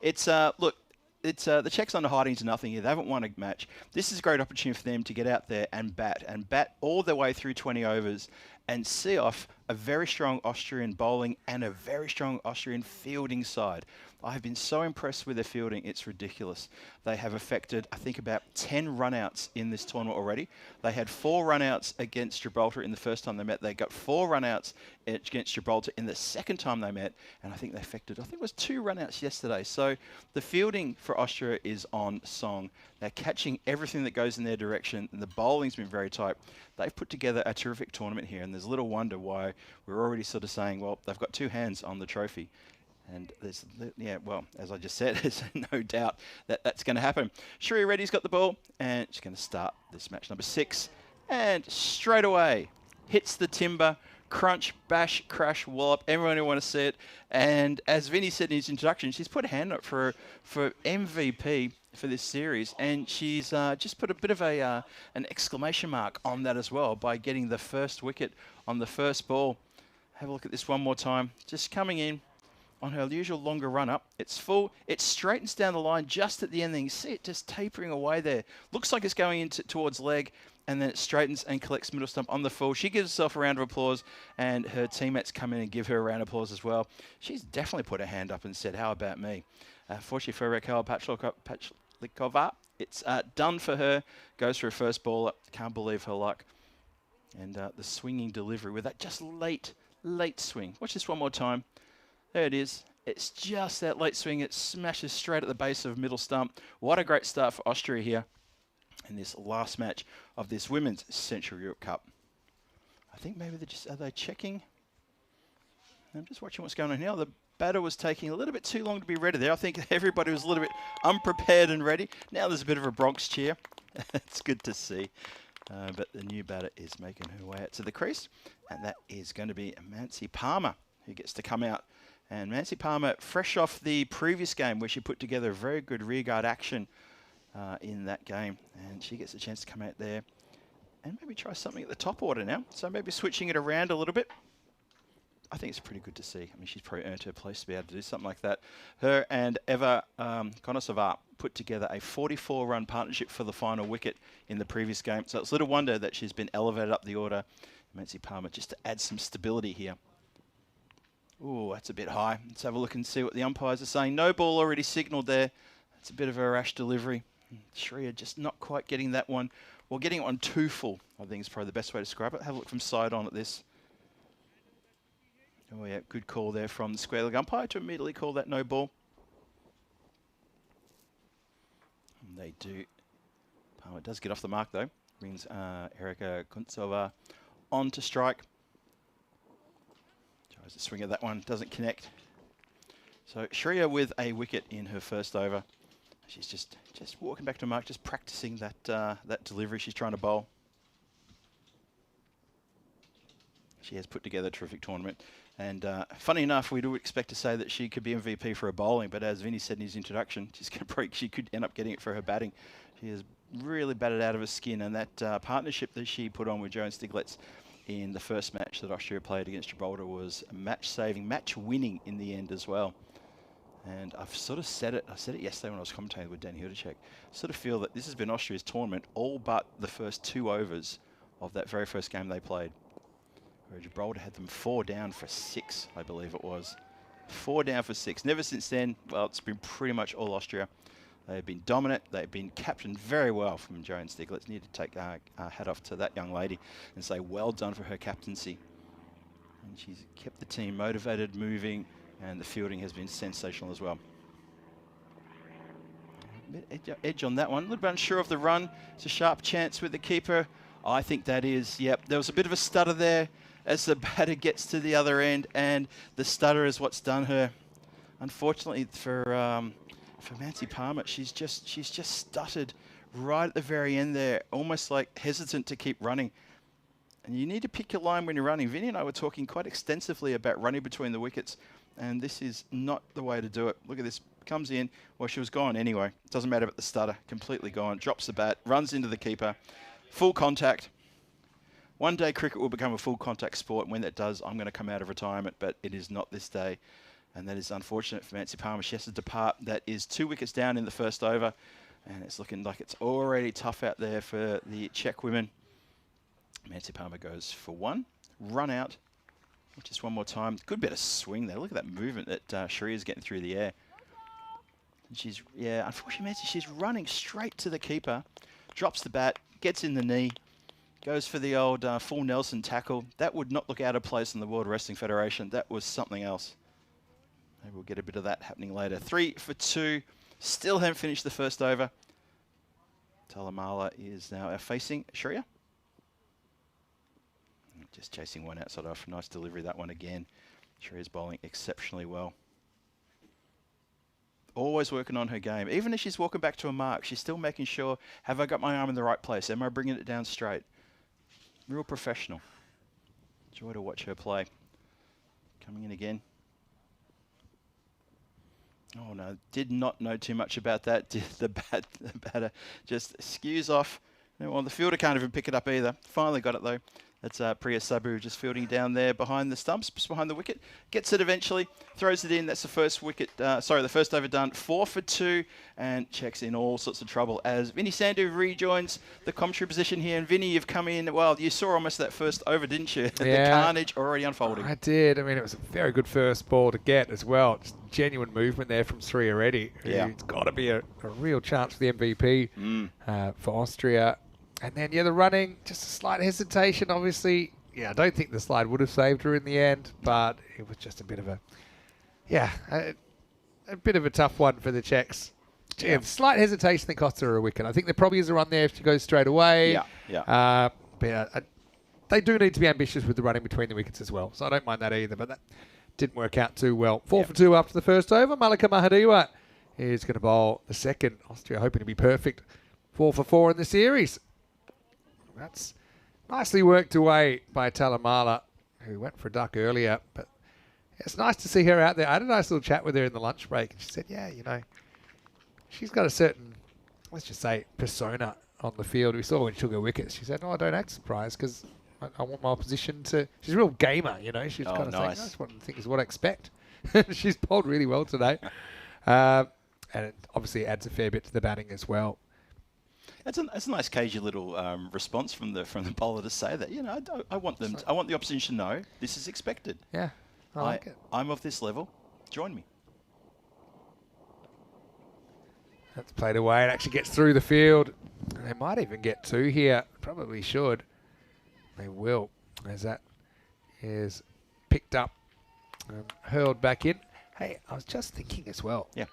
It's, look, it's the Czechs under hiding to nothing here. They haven't won a match. This is a great opportunity for them to get out there and bat all their way through 20 overs and see off a very strong Austrian bowling and a very strong Austrian fielding side. I've been so impressed with their fielding, it's ridiculous. They have affected, I think, about 10 runouts in this tournament already. They had 4 runouts against Gibraltar in the first time they met. They got 4 runouts against Gibraltar in the second time they met, and I think they affected, I think it was 2 runouts yesterday. So the fielding for Austria is on song. They're catching everything that goes in their direction, and the bowling's been very tight. They've put together a terrific tournament here, and there's little wonder why we're already sort of saying, well, they've got 2 hands on the trophy. And there's, yeah, well, as I just said, there's no doubt that that's going to happen. Sriya Reddy's got the ball, and she's going to start this match number 6. And straight away, hits the timber, crunch, bash, crash, wallop. Everyone who want to see it. And as Vinny said in his introduction, she's put a hand up for MVP for this series, and she's just put a bit of an exclamation mark on that as well by getting the first wicket on the first ball. Have a look at this one more time. Just coming in on her usual longer run-up. It's full. It straightens down the line just at the end. Then you see it just tapering away there. Looks like it's going in towards leg, and then it straightens and collects middle stump on the full. She gives herself a round of applause, and her teammates come in and give her a round of applause as well. She's definitely put her hand up and said, how about me? Fortunately for Raquel Pavlichkova, it's done for her. Goes for her first ball. Can't believe her luck. And the swinging delivery with that just late swing. Watch this one more time. There it is. It's just that late swing. It smashes straight at the base of middle stump. What a great start for Austria here in this last match of this Women's Central Europe Cup. I think maybe are they checking? I'm just watching what's going on here. The batter was taking a little bit too long to be ready there. I think everybody was a little bit unprepared and ready. Now there's a bit of a Bronx cheer. It's good to see. But the new batter is making her way out to the crease. And that is going to be Mancy Palmer who gets to come out. And Mancy Palmer, fresh off the previous game where she put together a very good rearguard action in that game. And she gets a chance to come out there and maybe try something at the top order now. So maybe switching it around a little bit. I think it's pretty good to see. I mean, she's probably earned her place to be able to do something like that. Her and Eva Konosova put together a 44-run partnership for the final wicket in the previous game. So it's little wonder that she's been elevated up the order. Mancy Palmer, just to add some stability here. Ooh, that's a bit high. Let's have a look and see what the umpires are saying. No ball already signalled there. That's a bit of a rash delivery. Shreya just not quite getting that one. Well, getting it on too full, I think is probably the best way to describe it. Have a look from side on at this. Oh yeah, good call there from the square leg umpire to immediately call that no ball. And they do. Palmer does get off the mark though. Brings Erika Kuntsova on to strike. Tries to swing at that one, doesn't connect. So Shreya with a wicket in her first over. She's just walking back to mark, just practicing that delivery she's trying to bowl. She has put together a terrific tournament. And funny enough, we do expect to say that she could be MVP for her bowling, but as Vinny said in his introduction, she could end up getting it for her batting. She has really batted out of her skin, and that partnership that she put on with Joan Stiglitz in the first match that Austria played against Gibraltar was match-saving, match-winning in the end as well. And I've sort of said it. I said it yesterday when I was commentating with Dan Hildechek. I sort of feel that this has been Austria's tournament, all but the first 2 overs of that very first game they played. Where Gibraltar had them 4 down for 6, I believe it was. 4 down for 6. Never since then, well, it's been pretty much all Austria. They've been dominant. They've been captained very well from Joan Stiglitz. Need to take a hat off to that young lady and say well done for her captaincy. And she's kept the team motivated, moving, and the fielding has been sensational as well. A bit edge on that one. A little bit unsure of the run. It's a sharp chance with the keeper. I think that is, yep. There was a bit of a stutter there as the batter gets to the other end, and the stutter is what's done her. Unfortunately for Mancy Palmer, she's just stuttered right at the very end there, almost like hesitant to keep running. And you need to pick your line when you're running. Vinny and I were talking quite extensively about running between the wickets, and this is not the way to do it. Look at this. Comes in. Well, she was gone anyway. Doesn't matter about the stutter. Completely gone. Drops the bat. Runs into the keeper. Full contact. One day cricket will become a full contact sport. When that does, I'm going to come out of retirement, but it is not this day. And that is unfortunate for Mancy Palmer. She has to depart. That is 2 wickets down in the first over. And it's looking like it's already tough out there for the Czech women. Mancy Palmer goes for 1. Run out. Just one more time. Good bit of swing there. Look at that movement that Shreya's getting through the air. And she's, yeah, unfortunately, Mancy, she's running straight to the keeper. Drops the bat. Gets in the knee. Goes for the old full Nelson tackle. That would not look out of place in the World Wrestling Federation. That was something else. Maybe we'll get a bit of that happening later. 3 for 2. Still haven't finished the first over. Talamala is now facing Shreya. Just chasing one outside off. Nice delivery, that one again. Shreya's bowling exceptionally well. Always working on her game. Even if she's walking back to a mark, she's still making sure, have I got my arm in the right place? Am I bringing it down straight? Real professional. Joy to watch her play. Coming in again. Oh no, did not know too much about that. The batter just skews off. Well, the fielder can't even pick it up either. Finally got it though. That's Priya Sabu just fielding down there behind the stumps, just behind the wicket. Gets it eventually, throws it in. That's the first wicket, the first over done. 4 for 2, and Czech's in all sorts of trouble as Vinny Sandu rejoins the commentary position here. And Vinny, you've come in, well, you saw almost that first over, didn't you? Yeah, the carnage already unfolding. I did. I mean, it was a very good first ball to get as well. Just genuine movement there from Sri already. Yeah. It's got to be a real chance for the MVP for Austria. And then, yeah, the running, just a slight hesitation, obviously. Yeah, I don't think the slide would have saved her in the end, but it was just a bit of a bit of a tough one for the Czechs. Yeah, slight hesitation that cost her a wicket. I think there probably is a run there if she goes straight away. But they do need to be ambitious with the running between the wickets as well, so I don't mind that either. But didn't work out too well. 4 for 2 after the first over. Malika Mahadiwa is going to bowl the second. Austria hoping to be perfect. 4 for 4 in the series. That's nicely worked away by Talamala, who went for a duck earlier. But it's nice to see her out there. I had a nice little chat with her in the lunch break. And she said, yeah, you know, she's got a certain, let's just say, persona on the field. We saw when she took her wickets. She said, no, I don't act surprised because I want my opposition to... She's a real gamer, you know. She's kind of saying, that's what I think is what I expect. She's bowled really well today. And it obviously adds a fair bit to the batting as well. That's a nice cagey little response from the bowler to say that. You know, I want them. I want the opposition to know this is expected. Yeah, I like it. I'm of this level. Join me. That's played away. It actually gets through the field. They might even get 2 here. Probably should. They will, as that is picked up and hurled back in. Hey, I was just thinking as well. Yeah.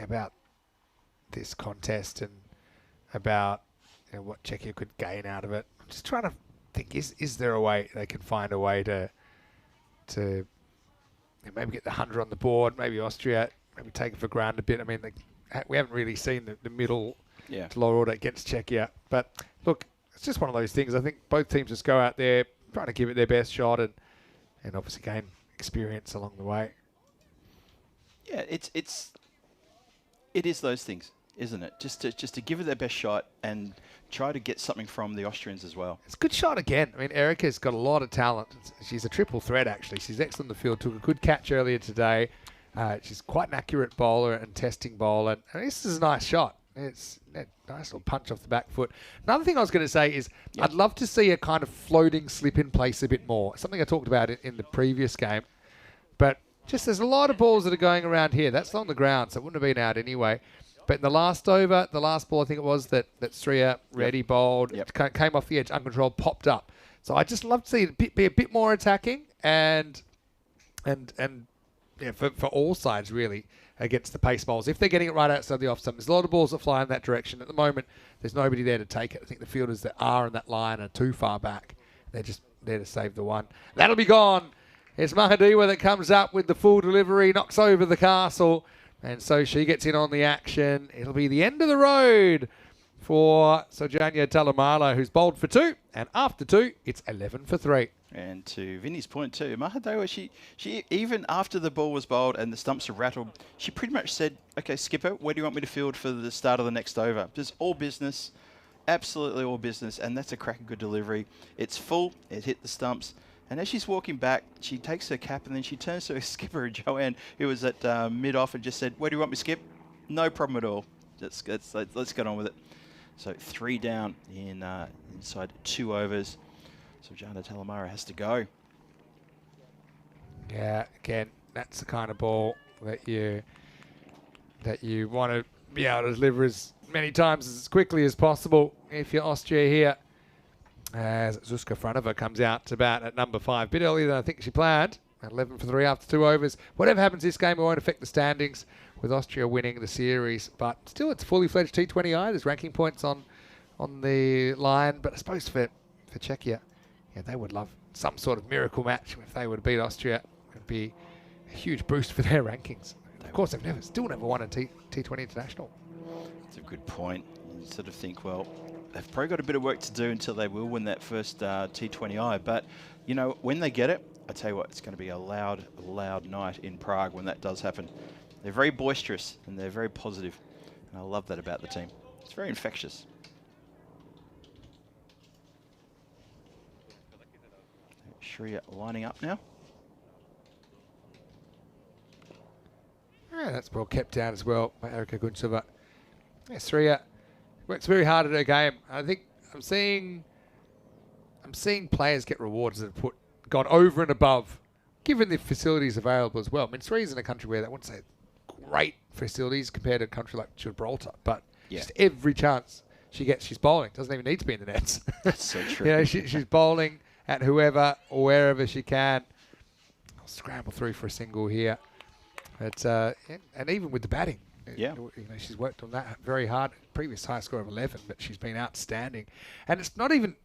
About this contest and about what Czechia could gain out of it. I'm just trying to think: is there a way they can find a way to maybe get the 100 on the board? Maybe Austria maybe take it for granted a bit. I mean, we haven't really seen the middle to lower order against Czechia. But look, it's just one of those things. I think both teams just go out there trying to give it their best shot and obviously gain experience along the way. Yeah, it is those things, isn't it? Just to give it their best shot and try to get something from the Austrians as well. It's a good shot again. I mean, Erica's got a lot of talent. She's a triple threat, actually. She's excellent in the field. Took a good catch earlier today. She's quite an accurate bowler and testing bowler. And this is a nice shot. It's a nice little punch off the back foot. Another thing I was going to say is I'd love to see a kind of floating slip in place a bit more. Something I talked about in the previous game. But just there's a lot of balls that are going around here. That's on the ground, so it wouldn't have been out anyway. But in the last over, the last ball I think it was that Sriya Reddy bowled, came off the edge, uncontrolled, popped up. So I just love to see it be a bit more attacking and for all sides really against the pace bowls. If they're getting it right outside the off stump, there's a lot of balls that fly in that direction. At the moment, there's nobody there to take it. I think the fielders that are in that line are too far back. They're just there to save the one. That'll be gone. It's Mahadiwa that comes up with the full delivery, knocks over the castle, and so she gets in on the action. It'll be the end of the road for Sojanya Talamala, who's bowled for 2, and after 2, it's 11 for 3. And to Vinny's point too, Mahadiwa, she even after the ball was bowled and the stumps were rattled, she pretty much said, okay, skipper, where do you want me to field for the start of the next over? Just all business, absolutely all business, and that's a cracking good delivery. It's full, it hit the stumps. And as she's walking back, she takes her cap and then she turns to her skipper, Joanne, who was at mid-off, and just said, where do you want me to skip? No problem at all. Let's get on with it. So 3 down in inside 2 overs. So Jana Talamara has to go. Yeah, again, that's the kind of ball that you want to be able to deliver as many times as quickly as possible if you're Austria here. As Zuzka Franova comes out to bat at number 5. A bit earlier than I think she planned. 11 for 3 after 2 overs. Whatever happens this game, it won't affect the standings with Austria winning the series. But still, it's fully fledged T20I. There's ranking points on the line. But I suppose for Czechia, yeah, they would love some sort of miracle match. If they would beat Austria, it would be a huge boost for their rankings. Of course, they've still never won a T20 International. That's a good point. You sort of think, well, they've probably got a bit of work to do until they will win that first T20I. But, you know, when they get it, I tell you what, it's going to be a loud night in Prague when that does happen. They're very boisterous and they're very positive. And I love that about the team. It's very infectious. Shreya lining up now. Yeah, that's well kept down as well by Erika Guntsova. Yeah, Shreya works very hard at her game. I think I'm seeing players get rewards that have gone over and above, given the facilities available as well. I mean, Shreya's in a country where I wouldn't say great facilities compared to a country like Gibraltar, but just every chance she gets, she's bowling. Doesn't even need to be in the nets. That's so true. You know, she's bowling at whoever or wherever she can. I'll scramble through for a single here. But, and even with the batting, you know, she's worked on that very hard. Previous high score of 11, but she's been outstanding. And it's not even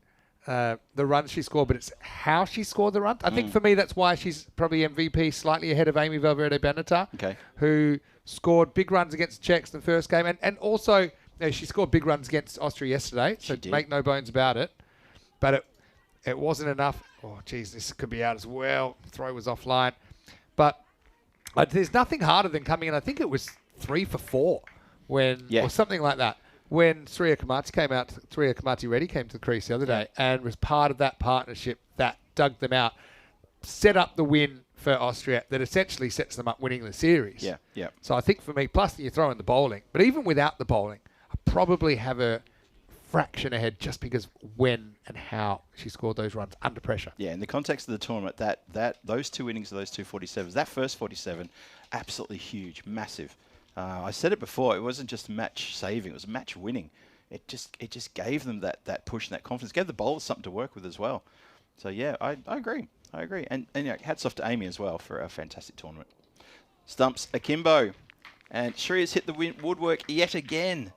the runs she scored, but it's how she scored the runs. I think for me, that's why she's probably MVP, slightly ahead of Amy Valverde Benatar, who scored big runs against the Czechs in the first game. And also, you know, she scored big runs against Austria yesterday, so make no bones about it. But it wasn't enough. Oh, geez, this could be out as well. Throw was offline. But there's nothing harder than coming in. I think it was 3 for 4 or something like that. When Sriya Kamati Reddy came to the crease the other day and was part of that partnership that dug them out, set up the win for Austria that essentially sets them up winning the series. Yeah. So I think for me, plus you throw in the bowling, but even without the bowling, I probably have a fraction ahead just because when and how she scored those runs under pressure. Yeah, in the context of the tournament, that those 2 innings of those 2 47s, that first 47, absolutely huge, massive. I said it before, it wasn't just match saving, it was match winning. It just gave them that push and that confidence, gave the bowlers something to work with as well. So yeah, I agree. And you know, hats off to Amy as well for a fantastic tournament. Stumps akimbo. And Shreya's hit the woodwork yet again.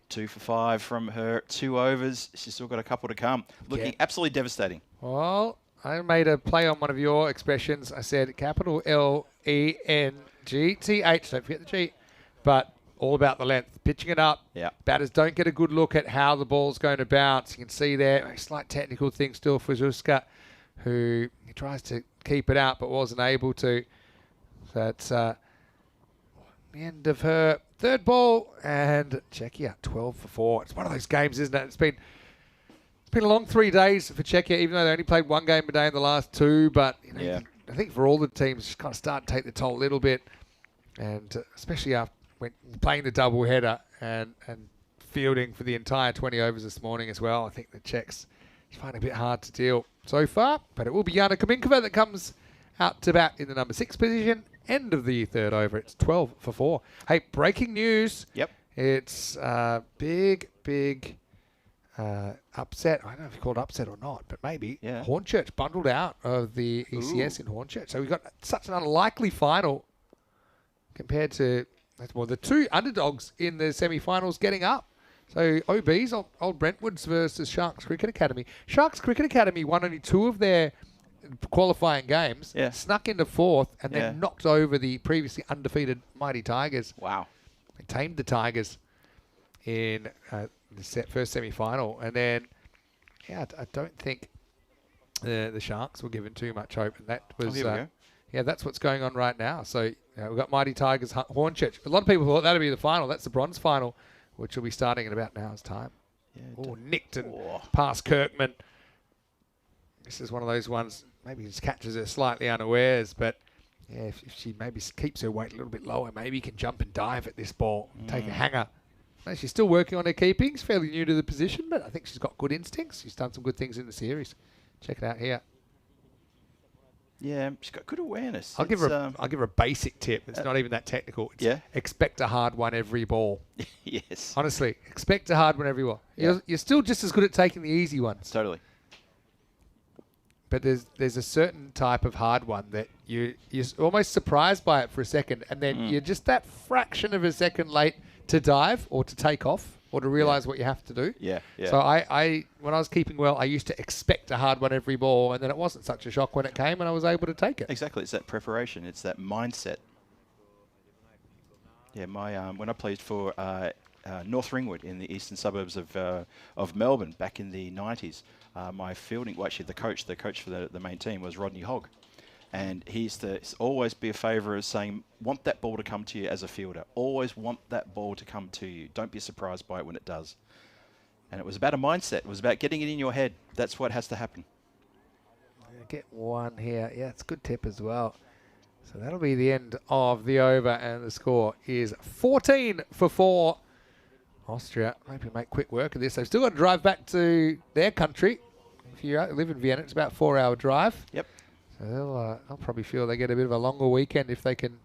2 for 5 from her 2 overs. She's still got a couple to come. Looking absolutely devastating. Well, I made a play on one of your expressions. I said capital LENGTH. Don't forget the G. But all about the length. Pitching it up. Yeah. Batters don't get a good look at how the ball's going to bounce. You can see there a slight technical thing still for Zuzka, who tries to keep it out but wasn't able to. So it's the end of her third ball, and Czechia 12 for 4. It's one of those games, isn't it? It's been a long 3 days for Czechia, even though they only played 1 game a day in the last 2. But you know, I think for all the teams, just kind of start to take the toll a little bit, and especially after when playing the double header and fielding for the entire 20 overs this morning as well. I think the Czechs find it a bit hard to deal so far, but it will be Jana Kaminkova that comes out to bat in the number 6 position. End of the third over. It's 12 for 4. Hey, breaking news. Yep. It's big upset. I don't know if you call it upset or not, but maybe. Yeah. Hornchurch bundled out of the ECS in Hornchurch. So we've got such an unlikely final compared to the 2 underdogs in the semi-finals getting up. So OBs, Old Brentwoods versus Sharks Cricket Academy. Sharks Cricket Academy won only 2 of their qualifying games, snuck into 4th, and then knocked over the previously undefeated Mighty Tigers. Wow. They tamed the Tigers in the first semi-final, and then, I don't think the Sharks were given too much hope, and that was, that's what's going on right now. So we've got Mighty Tigers, Hornchurch. A lot of people thought that'd be the final. That's the bronze final, which will be starting in about an hour's time. Nicked and past Kirkman. This is one of those ones, maybe just catches her slightly unawares, but if she maybe keeps her weight a little bit lower, maybe can jump and dive at this ball, take a hanger. No, she's still working on her keeping. She's fairly new to the position, but I think she's got good instincts. She's done some good things in the series. Check it out here. Yeah, she's got good awareness. I'll give her a basic tip. It's not even that technical. It's expect a hard one every ball. Yes. Honestly, expect a hard one every ball. Yeah. You're still just as good at taking the easy ones. Totally. But there's a certain type of hard one that you're almost surprised by it for a second, and then you're just that fraction of a second late to dive or to take off or to realize what you have to do. Yeah. So I when I was keeping well, I used to expect a hard one every ball, and then it wasn't such a shock when it came, and I was able to take it. Exactly. It's that preparation. It's that mindset. Yeah, when I played for North Ringwood in the eastern suburbs of Melbourne back in the 90s, my fielding, well, actually the coach for the main team was Rodney Hogg. And he used to always be a favour of saying, want that ball to come to you as a fielder. Always want that ball to come to you. Don't be surprised by it when it does. And it was about a mindset. It was about getting it in your head. That's what has to happen. Get one here. Yeah, it's a good tip as well. So that'll be the end of the over, and the score is 14 for 4. Austria, maybe make quick work of this. They've still got to drive back to their country. If you live in Vienna, it's about a 4-hour drive. Yep. So they'll probably feel they get a bit of a longer weekend if they can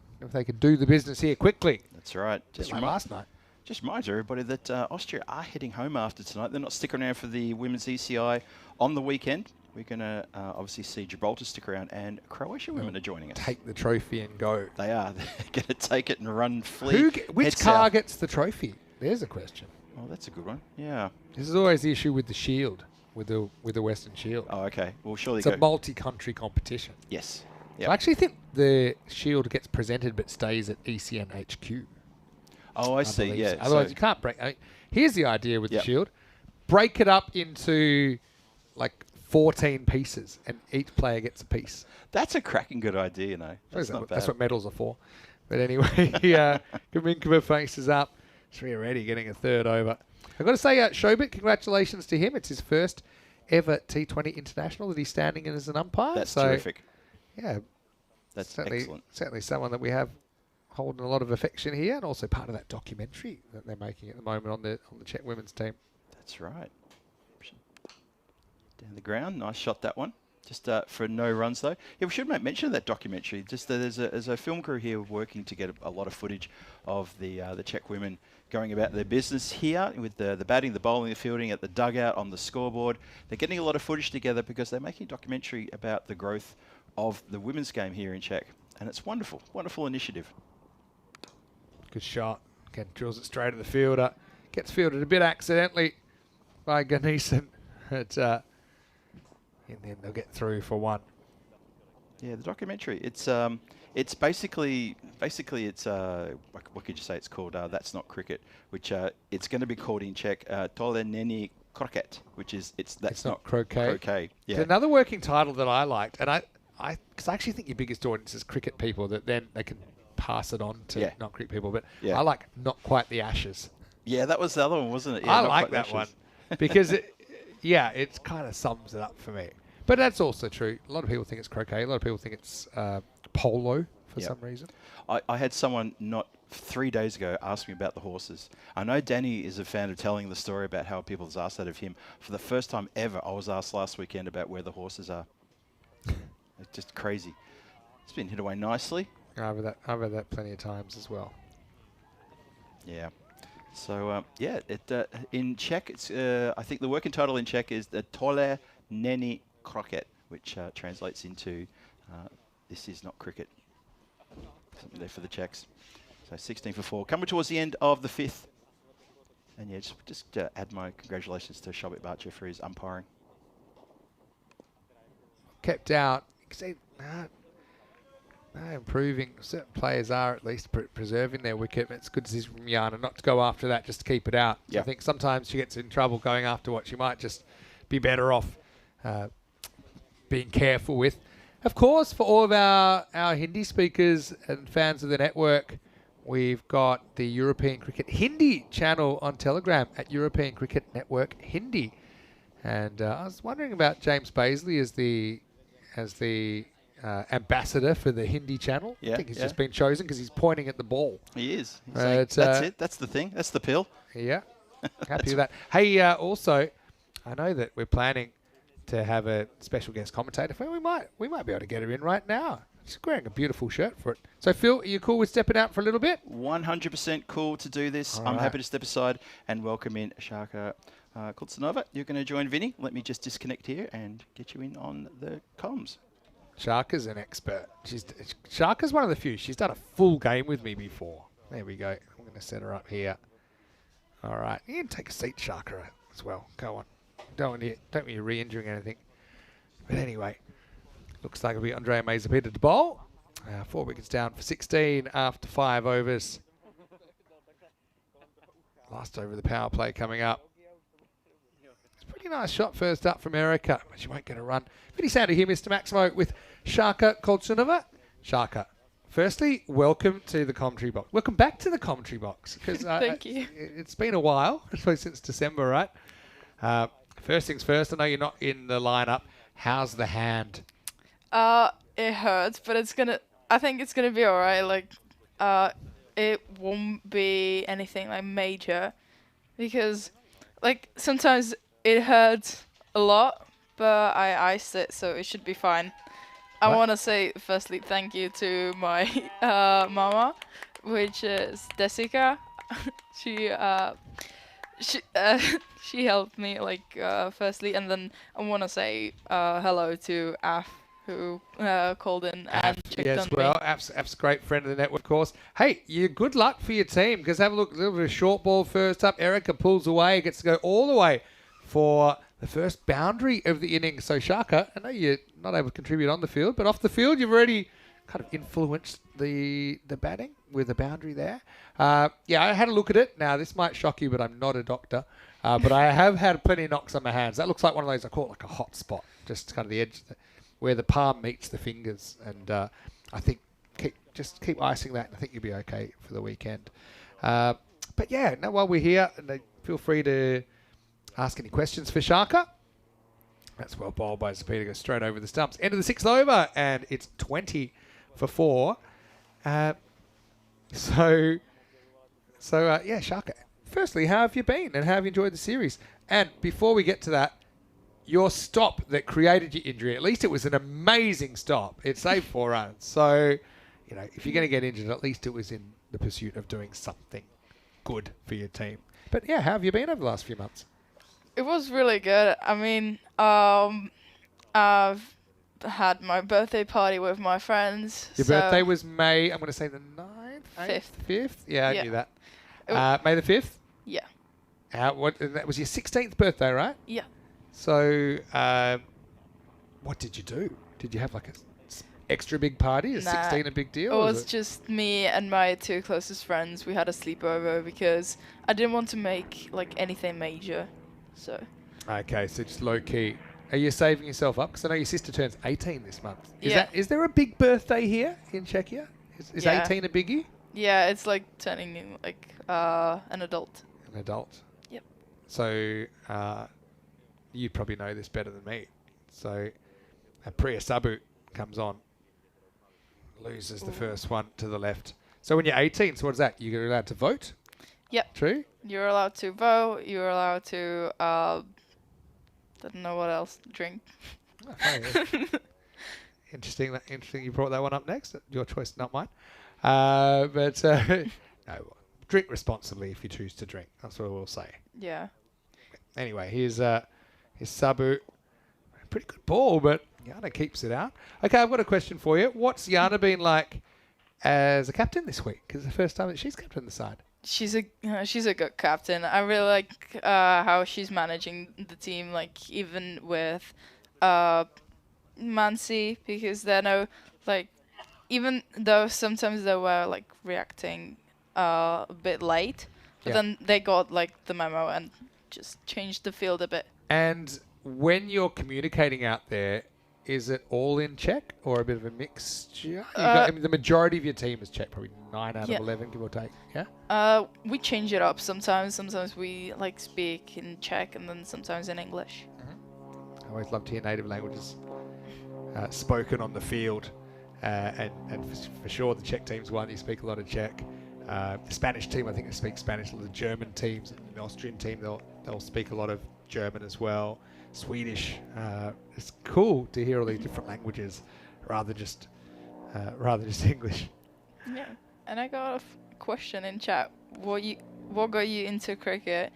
do the business here quickly. That's right. Just like last night. Just reminds everybody that Austria are heading home after tonight. They're not sticking around for the women's ECI on the weekend. We're going to obviously see Gibraltar stick around, and Croatia women are joining us. Take the trophy and go. They are. They're going to take it and run, flee. Which car gets the trophy? There's a question. Oh, that's a good one. Yeah. This is always the issue with the Shield. with the Western Shield. Oh, okay. Well, surely It's a multi-country competition. Yes. So I actually think the Shield gets presented but stays at ECN HQ. Oh, I see. believe Yeah. so. Otherwise, you can't break. Here's the idea with the Shield: break it up into like 14 pieces, and each player gets a piece. That's a cracking good idea, you know. That's not bad. That's what medals are for. But anyway, Kaminkova faces up. Sri already getting a third over. I've got to say, Shobit, congratulations to him. It's his first ever T20 international that he's standing in as an umpire. That's terrific. Yeah. That's excellent. excellent. Certainly someone that we have holding a lot of affection here, and also part of that documentary that they're making at the moment on the Czech women's team. That's right. Down the ground. Nice shot, that one. Just for no runs, though. Yeah, we should make mention of that documentary. Just that there's a film crew here working to get a lot of footage of the Czech women going about their business here with the batting, the bowling, the fielding, at the dugout, on the scoreboard. They're getting a lot of footage together because they're making a documentary about the growth of the women's game here in Czech. And it's wonderful. Wonderful initiative. Good shot. Again, drills it straight at the fielder. Gets fielded a bit accidentally by Ganesan. And then they'll get through for one. Yeah, the documentary. It's basically it's what could you say? It's called That's Not Cricket, which it's going to be called in Czech Tole není kroket, which is that's not croquet. Croquet. Yeah. It's another working title that I liked, and because I actually think your biggest audience is cricket people, that then they can pass it on to not cricket people. But I like Not Quite the Ashes. Yeah, that was the other one, wasn't it? Yeah, I like that one because it kind of sums it up for me. But that's also true. A lot of people think it's croquet. A lot of people think it's polo for some reason. I had someone not 3 days ago ask me about the horses. I know Danny is a fan of telling the story about how people have asked that of him. For the first time ever, I was asked last weekend about where the horses are. It's just crazy. It's been hit away nicely. I've had that plenty of times as well. Yeah. So, in Czech, it's I think the working title in Czech is the Tole není kroket, which translates into this is not cricket. Something there for the Czechs. So 16 for 4. Coming towards the end of the fifth. And yeah, just add my congratulations to Shobit Barcher for his umpiring. Kept out. Improving. Certain players are at least preserving their wicket. It's good to see from Jana not to go after that, just to keep it out. So I think sometimes she gets in trouble going after what she might just be better off being careful with. Of course, for all of our Hindi speakers and fans of the network, we've got the European Cricket Hindi channel on Telegram at European Cricket Network Hindi. And I was wondering about James Paisley as the ambassador for the Hindi channel. Yeah, I think he's just been chosen because he's pointing at the ball. He is. That's it. That's the thing. That's the pill. Yeah. Happy with that. Hey, also, I know that we're planning to have a special guest commentator. We might be able to get her in right now. She's wearing a beautiful shirt for it. So, Phil, are you cool with stepping out for a little bit? 100% cool to do this. I'm happy to step aside and welcome in Shaka Kultsanova. You're going to join Vinny. Let me just disconnect here and get you in on the comms. Shaka's an expert. Shaka's one of the few. She's done a full game with me before. There we go. I'm going to set her up here. All right. You can take a seat, Shaka, as well. Go on. Don't want you re-injuring anything. But anyway, looks like it'll be Andrea Mazepeda to bowl. 4 wickets down for 16 after 5 overs. Last over of the power play coming up. It's a pretty nice shot first up from Erica, but she won't get a run. Pretty sad to hear Mr. Maximo with Shaka Koltsunova. Shaka, firstly, welcome to the commentary box. Welcome back to the commentary box. Thank you. It's been a while, I suppose since December, right? First things first, I know you're not in the lineup. How's the hand? It hurts, but I think it's gonna be alright. Like, it won't be anything like major, because, like, sometimes it hurts a lot, but I iced it, so it should be fine. I want to say, firstly, thank you to my mama, which is Jessica. She helped me, like, firstly, and then I want to say hello to Af, who called in and checked on me. Af's a great friend of the network, of course. Hey, good luck for your team, because have a look, a little bit of short ball first up. Erica pulls away, gets to go all the way for the first boundary of the innings. So Shaka, I know you're not able to contribute on the field, but off the field you've already kind of influenced the batting with a boundary there. Yeah, I had a look at it. Now, this might shock you, but I'm not a doctor. But I have had plenty of knocks on my hands. That looks like one of those, I call it like a hot spot, just kind of the edge where the palm meets the fingers. And I think just keep icing that, and I think you'll be okay for the weekend. But yeah, now while we're here, feel free to ask any questions for Shaka. That's well bowled by Zapita, goes straight over the stumps. End of the 6th over, and it's 20 for 4. Yeah, Shaka. Firstly, how have you been, and how have you enjoyed the series? And before we get to that, your stop that created your injury, at least it was an amazing stop. It saved 4 runs. So, you know, if you're going to get injured, at least it was in the pursuit of doing something good for your team. But yeah, how have you been over the last few months? It was really good. I mean, I've had my birthday party with my friends. Your birthday was May, I'm going to say the 9th? 5th. 5th? Yeah, I Yeah. knew that. May the 5th? Yeah. That was your 16th birthday, right? Yeah. So, what did you do? Did you have like a extra big party? Is Nah, 16 a big deal? It or was just me and my 2 closest friends. We had a sleepover because I didn't want to make like anything major. So. Okay, so just low key. Are you saving yourself up? Because I know your sister turns 18 this month. Yeah. Is there a big birthday here in Czechia? Is Yeah. 18 a biggie? Yeah, it's like turning like an adult. An adult. Yep. So you probably know this better than me. So Priya Sabu comes on, loses the first one to the left. So when you're 18, so what is that? You're allowed to vote? Yep. True? You're allowed to vote. You're allowed to don't know what else. Drink. Oh, funny. Interesting you brought that one up next. Your choice, not mine. But no, drink responsibly if you choose to drink. That's what we'll say. Yeah. Anyway, here's Sabu. Pretty good ball, but Yana keeps it out. Okay, I've got a question for you. What's Yana been like as a captain this week? Because it's the first time that she's captained the side. She's a good captain. I really like how she's managing the team, like even with Mansi, because they know, like, even though sometimes they were like reacting a bit late, but then they got like the memo and just changed the field a bit. And when you're communicating out there, is it all in Czech or a bit of a mixture? I mean, the majority of your team is Czech, probably 9 out of 11, give or take. Yeah. We change it up sometimes. Sometimes we like speak in Czech and then sometimes in English. I always love to hear native languages spoken on the field, and for sure the Czech team's one. You speak a lot of Czech. The Spanish team, I think they speak Spanish. The German teams, the Austrian team, they'll speak a lot of German as well. Swedish. It's cool to hear all these different languages rather just English. Yeah. And I got a question in chat. What got you into cricket?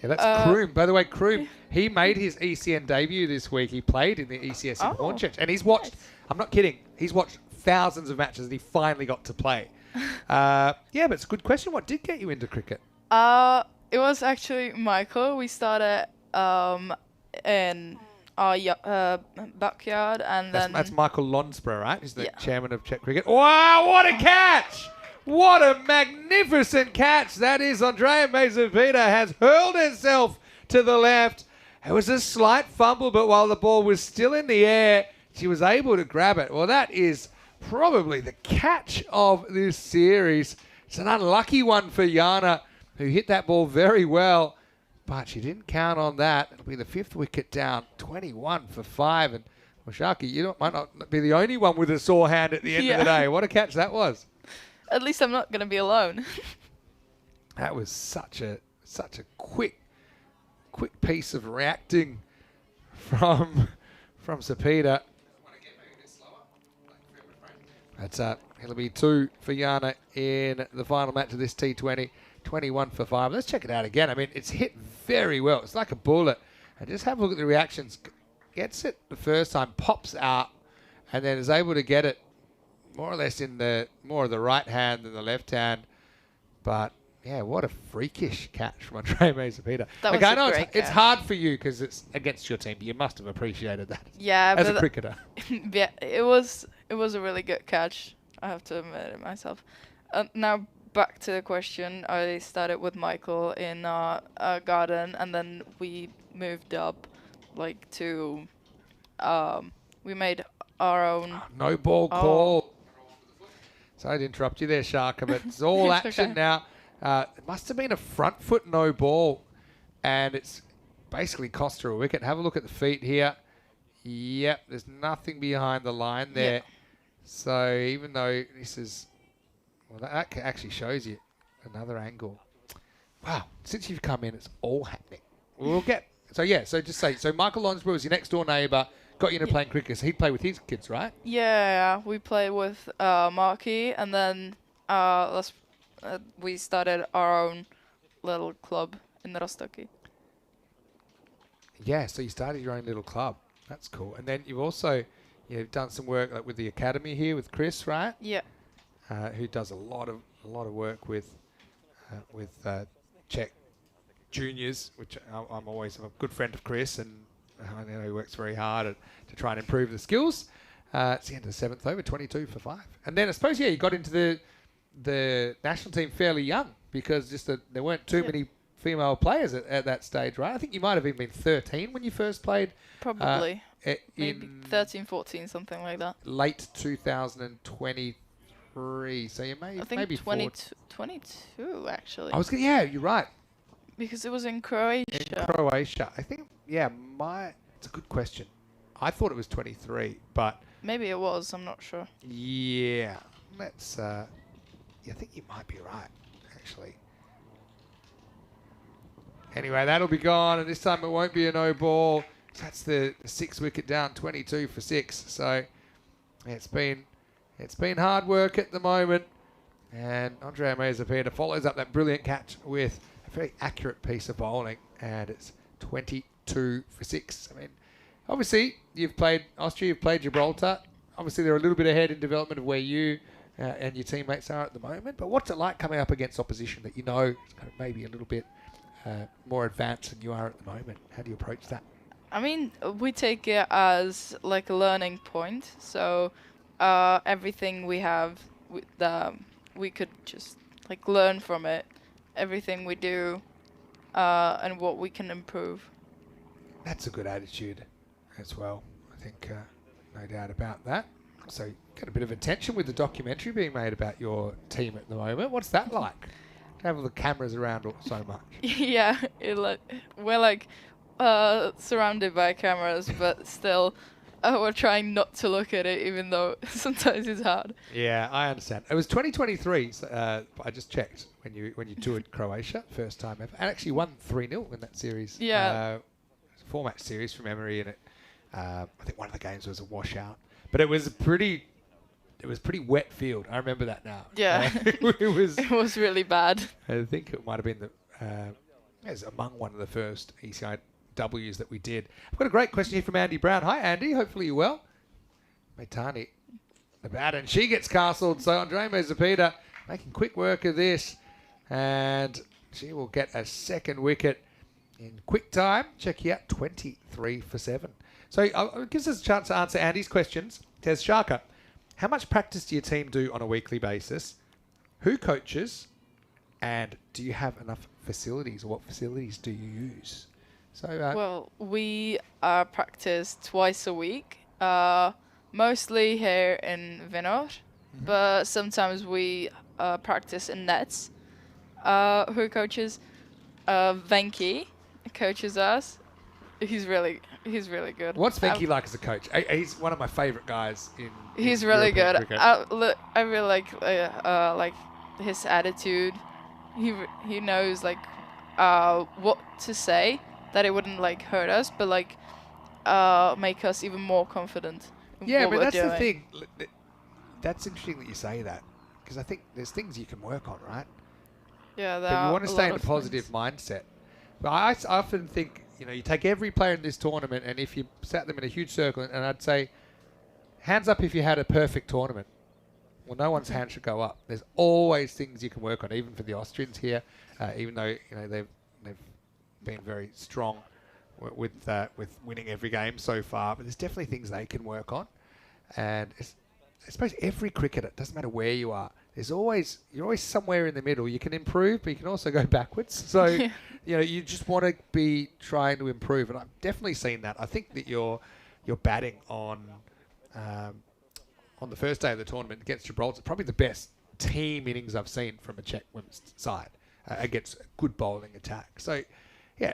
Yeah, that's Kroom. By the way, Kroom, he made his ECN debut this week. He played in the ECS in Hornchurch, and he's watched. Nice. I'm not kidding. He's watched thousands of matches, and he finally got to play. Yeah, but it's a good question. What did get you into cricket? It was actually Michael. We started in our backyard, and That's Michael Lonsborough, right? He's the chairman of Czech Cricket. Wow, what a catch! What a magnificent catch! That is Andrea Mazepita has hurled herself to the left. It was a slight fumble, but while the ball was still in the air, she was able to grab it. Well, that is probably the catch of this series. It's an unlucky one for Yana, who hit that ball very well, but she didn't count on that. It'll be the 5th wicket down, 21 for 5. And well, Sharky, you might not be the only one with a sore hand at the end of the day. What a catch that was. At least I'm not going to be alone. That was such a quick piece of reacting from Zapita. That's it'll be 2 for Yana in the final match of this T20. 21 for 5. Let's check it out again. I mean, it's hit very well. It's like a bullet. And just have a look at the reactions. Gets it the first time, pops out, and then is able to get it more or less in more of the right hand than the left hand. But Yeah, what a freakish catch from Andre Mazepeda. That was I a know great it's catch. hard for you because it's against your team, but you must have appreciated that Yeah, as a but cricketer. yeah, it was a really good catch. I have to admit it myself. Now back to the question. I started with Michael in our garden, and then we moved up, like to, we made our own. No ball Oh. call. Sorry to interrupt you there, Sharka, but it's all It's action okay. now. It must have been a front foot no ball, and it's basically cost her a wicket. Have a look at the feet here. Yep, there's nothing behind the line there. Yeah. So even though this is, well, that actually shows you another angle. Wow, since you've come in, it's all happening. We'll get, so just say, so Michael Lonsborough was your next door neighbour, got you into playing cricket, so he'd play with his kids, right? Yeah, we played with Marky, and then we started our own little club in Rostoki. Yeah, so you started your own little club. That's cool. And then you've also done some work like with the academy here with Chris, right? Yeah. Who does a lot of work with Czech juniors, which I'm always a good friend of Chris, and I know he works very hard to try and improve the skills. It's the end of the seventh over, 22 for 5. And then I suppose you got into the national team fairly young because there weren't too many female players at that stage, right? I think you might have even been 13 when you first played. Probably. In Maybe 13, 14, something like that. late 2023. So you I think maybe 22 actually. you're right. Because it was in Croatia. In Croatia. I think, it's a good question. I thought it was 23, but Maybe it was, I'm not sure. yeah, I think you might be right, actually. Anyway, that'll be gone, and this time it won't be a no ball. So that's the 6 wicket down, 22 for 6. So it's been hard work at the moment. And Andre Mazepeda follows up that brilliant catch with a very accurate piece of bowling, and it's 22 for 6. I mean, obviously, you've played Austria, you've played Gibraltar. Obviously, they're a little bit ahead in development of where you and your teammates are at the moment. But what's it like coming up against opposition that you know is kind of maybe a little bit more advanced than you are at the moment? How do you approach that? I mean, we take it as like a learning point. So everything we have, we could just like learn from it. Everything we do and what we can improve. That's a good attitude as well. I think no doubt about that. So got a bit of attention with the documentary being made about your team at the moment. What's that like? To have all the cameras around so much. Yeah, we're like surrounded by cameras, but still we're trying not to look at it, even though sometimes it's hard. Yeah, I understand. It was 2023. So, I just checked when you toured Croatia, first time ever, and actually won 3-0 in that series. Yeah. It's a 4-match series from memory, and I think one of the games was a washout, but it was a pretty wet field. I remember that now. Yeah. It was really bad. I think it might have been it was among one of the first ECIWs that we did. I've got a great question here from Andy Brown. Hi, Andy. Hopefully you're well. Maitani, the bat, and she gets castled. So Andre Mazepeda making quick work of this, and she will get a second wicket in quick time. Check here, 23 for 7. So it gives us a chance to answer Andy's questions. Says Sharka, how much practice do your team do on a weekly basis? Who coaches? And do you have enough facilities, or what facilities do you use? So Well, we practice twice a week, mostly here in Vinod, but sometimes we practice in nets. Who coaches? Venki coaches us. He's really good. what's Venki like as a coach? He's one of my favourite guys in He's really European good. cricket. I really like his attitude. He knows like what to say that it wouldn't like hurt us, but like make us even more confident. In Yeah, what but we're that's doing. the thing. That's interesting that you say that, because I think there's things you can work on, right? Yeah, there But you are want to a stay lot in a of positive things. mindset. But I often think, you take every player in this tournament, and if you sat them in a huge circle, and I'd say, hands up if you had a perfect tournament. well, no one's hand should go up. There's always things you can work on, even for the Austrians here, even though they've been very strong with winning every game so far. But there's definitely things they can work on, and I suppose every cricketer, it doesn't matter where you are, you're always somewhere in the middle. You can improve, but you can also go backwards. So, you just want to be trying to improve, and I've definitely seen that. I think that your batting on the first day of the tournament against Gibraltar, probably the best team innings I've seen from a Czech women's side against a good bowling attack. So, yeah,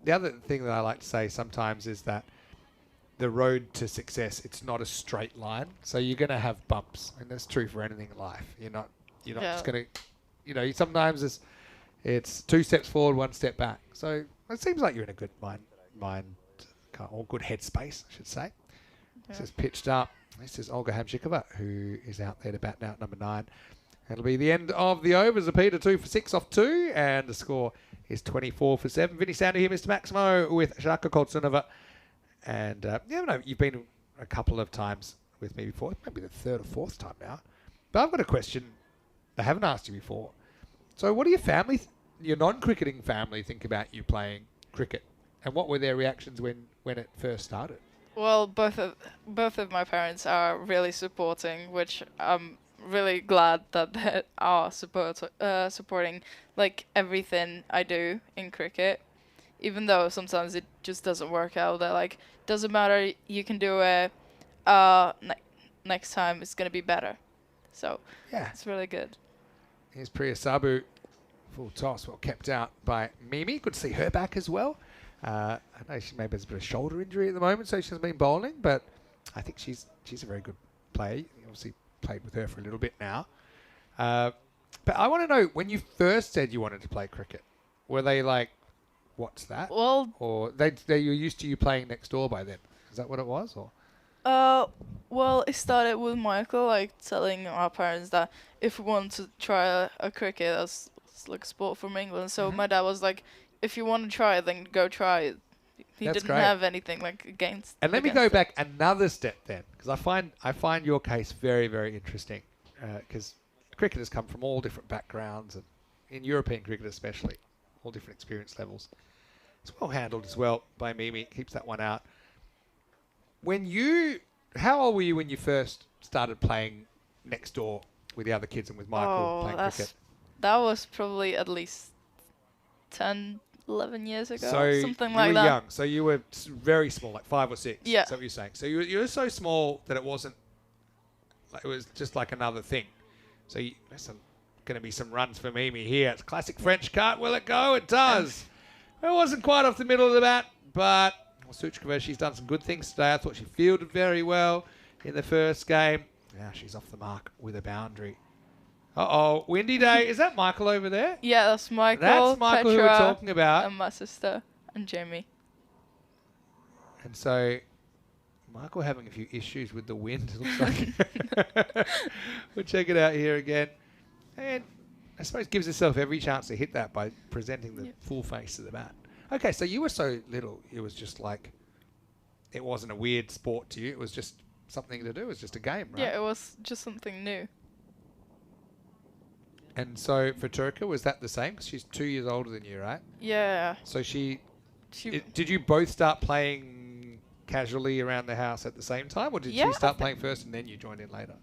the other thing that I like to say sometimes is that the road to success, it's not a straight line. So you're going to have bumps, and that's true for anything in life. You're not just going to, sometimes it's 2 steps forward, 1 step back. So it seems like you're in a good mind or good headspace, I should say. This is pitched up. This is Olga Hamšíková, who is out there to bat now at number 9. It'll be the end of the overs. A Peter 2 for 6 off 2, and the score is 24 for 7. Vinny Sander here, Mr. Maximo with Žarko Kolcunova. And you've been a couple of times with me before, maybe the 3rd or 4th time now. But I've got a question I haven't asked you before. So what do your family, your non-cricketing family, think about you playing cricket? And what were their reactions when it first started? Well, both of my parents are really supporting, which I'm really glad that they are supporting like everything I do in cricket. Even though sometimes it just doesn't work out, they're like, doesn't matter, you can do it. Next time it's gonna be better. So yeah, it's really good. Here's Priya Sabu, full toss, well kept out by Mimi. Good to see her back as well. I know she maybe has a bit of shoulder injury at the moment, so she hasn't been bowling, but I think she's a very good player. You obviously played with her for a little bit now. But I want to know, when you first said you wanted to play cricket, were they like, what's that? Well, or they were used to you playing next door by then? Is that what it was? Or well, it started with Michael like telling our parents that if we want to try a cricket as like sport from England, so my dad was like, if you want to try it, then go try it. He That's didn't great. have anything like against. And let me go back another step then, because I find your case very, very interesting, because cricketers come from all different backgrounds, and in European cricket especially, all different experience levels. It's well handled as well by Mimi. Keeps that one out. How old were you when you first started playing next door with the other kids and with Michael playing cricket? That was probably at least 10, 11 years ago, So something you like were that. young. So you were very small, like 5 or 6. Yeah. Is that what you're saying? So you were so small that it wasn't, like, it was just like another thing. So there's going to be some runs for Mimi here. It's classic French cut. Will it go? It does. It wasn't quite off the middle of the bat, but Suchkova, she's done some good things today. I thought she fielded very well in the first game. Now she's off the mark with a boundary. Uh-oh, windy day. Is that Michael over there? Yeah, that's Michael. That's Michael Petra, who we're talking about. and my sister and Jamie. And so Michael having a few issues with the wind, it looks like. We'll check it out here again. And I suppose gives herself every chance to hit that by presenting the full face of the bat. Okay, so you were so little, it was just like, it wasn't a weird sport to you. It was just something to do. It was just a game, right? Yeah, it was just something new. And so for Turka, was that the same? Because she's 2 years older than you, right? Yeah. So did you both start playing casually around the house at the same time? Or did she start playing first and then you joined in later?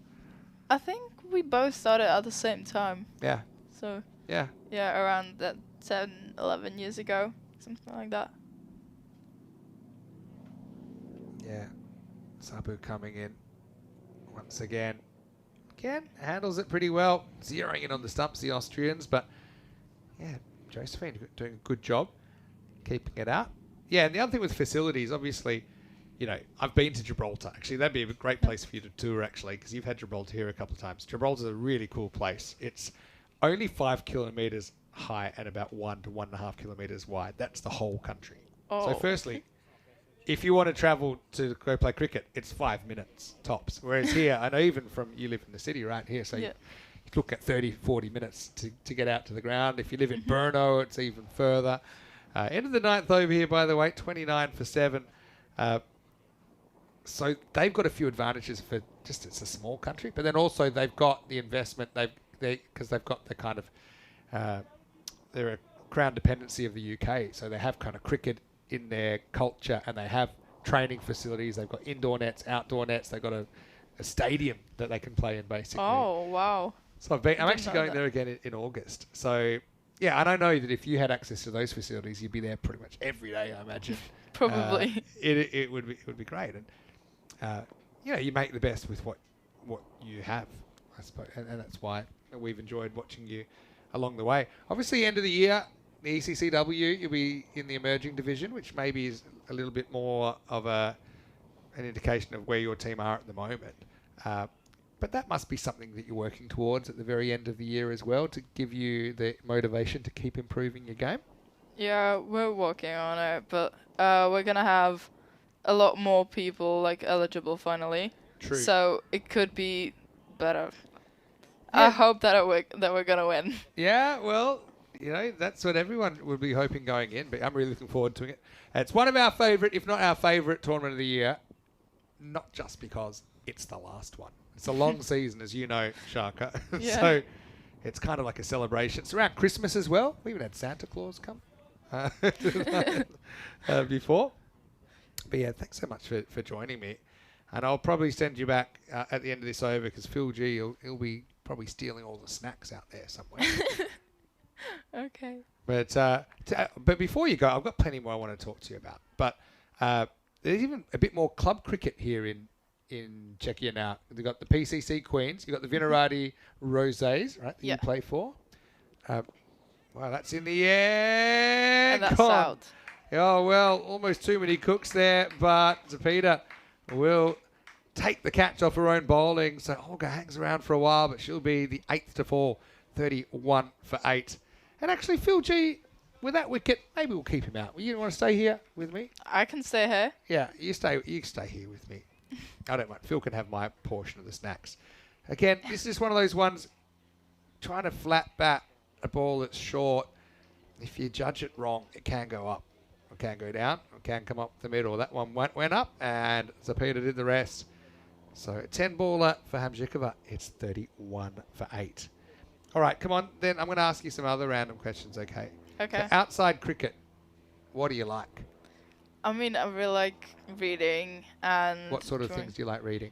I think we both started at the same time. Yeah. So Yeah. yeah, around that 10, 11 years ago, something like that. Yeah. Sabu coming in once again. Again, handles it pretty well. Zeroing in on the stumps, the Austrians. But, yeah, Josephine doing a good job keeping it out. Yeah, and the other thing with facilities, obviously, I've been to Gibraltar. Actually, that'd be a great place for you to tour, actually, because you've had Gibraltar here a couple of times. Gibraltar's a really cool place. It's only 5 kilometres high and about 1 to 1.5 kilometres wide. That's the whole country. Oh. So firstly, if you want to travel to go play cricket, it's 5 minutes tops. Whereas here, I know even you live in the city right here, so you look at 30, 40 minutes to get out to the ground. If you live in Brno, it's even further. End of the 9th over here, by the way, 29 for 7. So they've got a few advantages for just it's a small country, but then also they've got the investment because they've got the kind of they're a crown dependency of the UK, so they have kind of cricket in their culture and they have training facilities. They've got indoor nets, outdoor nets. They've got a stadium that they can play in basically. Oh, wow. So I'm actually going there again in August. So yeah, and I know that if you had access to those facilities, you'd be there pretty much every day, I imagine. Probably. It would be great, and you make the best with what you have, I suppose, and that's why we've enjoyed watching you along the way. Obviously, end of the year, the ECCW, you'll be in the emerging division, which maybe is a little bit more of an indication of where your team are at the moment. But that must be something that you're working towards at the very end of the year as well, to give you the motivation to keep improving your game. Yeah, we're working on it, but we're gonna have a lot more people eligible finally. True. So it could be better. Yeah. I hope that we're gonna win. Yeah, well, that's what everyone would be hoping going in, but I'm really looking forward to it. It's one of our favourite, if not our favourite tournament of the year, not just because it's the last one. It's a long season, as you know, Shaka. Yeah. So it's kind of like a celebration. It's around Christmas as well. We even had Santa Claus come before. But yeah, thanks so much for joining me. And I'll probably send you back at the end of this over because Phil G, he'll be probably stealing all the snacks out there somewhere. Okay. But before you go, I've got plenty more I want to talk to you about. But there's even a bit more club cricket here in Czechia now. They've got the PCC Queens. You've got the Vinarati Roses, right, that you play for. Wow, that's in the air. And that's out. Oh, well, almost too many cooks there, but Zapita will take the catch off her own bowling. So Olga hangs around for a while, but she'll be the 8th to fall, 31 for 8. And actually, Phil G, with that wicket, maybe we'll keep him out. You want to stay here with me? I can stay here. Yeah, you stay here with me. I don't mind. Phil can have my portion of the snacks. Again, this is one of those ones, trying to flat bat a ball that's short. If you judge it wrong, it can go up. It can go down. It can come up the middle. That one went up, and Zapita did the rest. So a 10-baller for Hamzikova. It's 31 for 8. All right, come on. Then I'm going to ask you some other random questions, okay? Okay. So outside cricket, what do you like? I mean, I really like reading and... What sort of drawing. things do you like reading?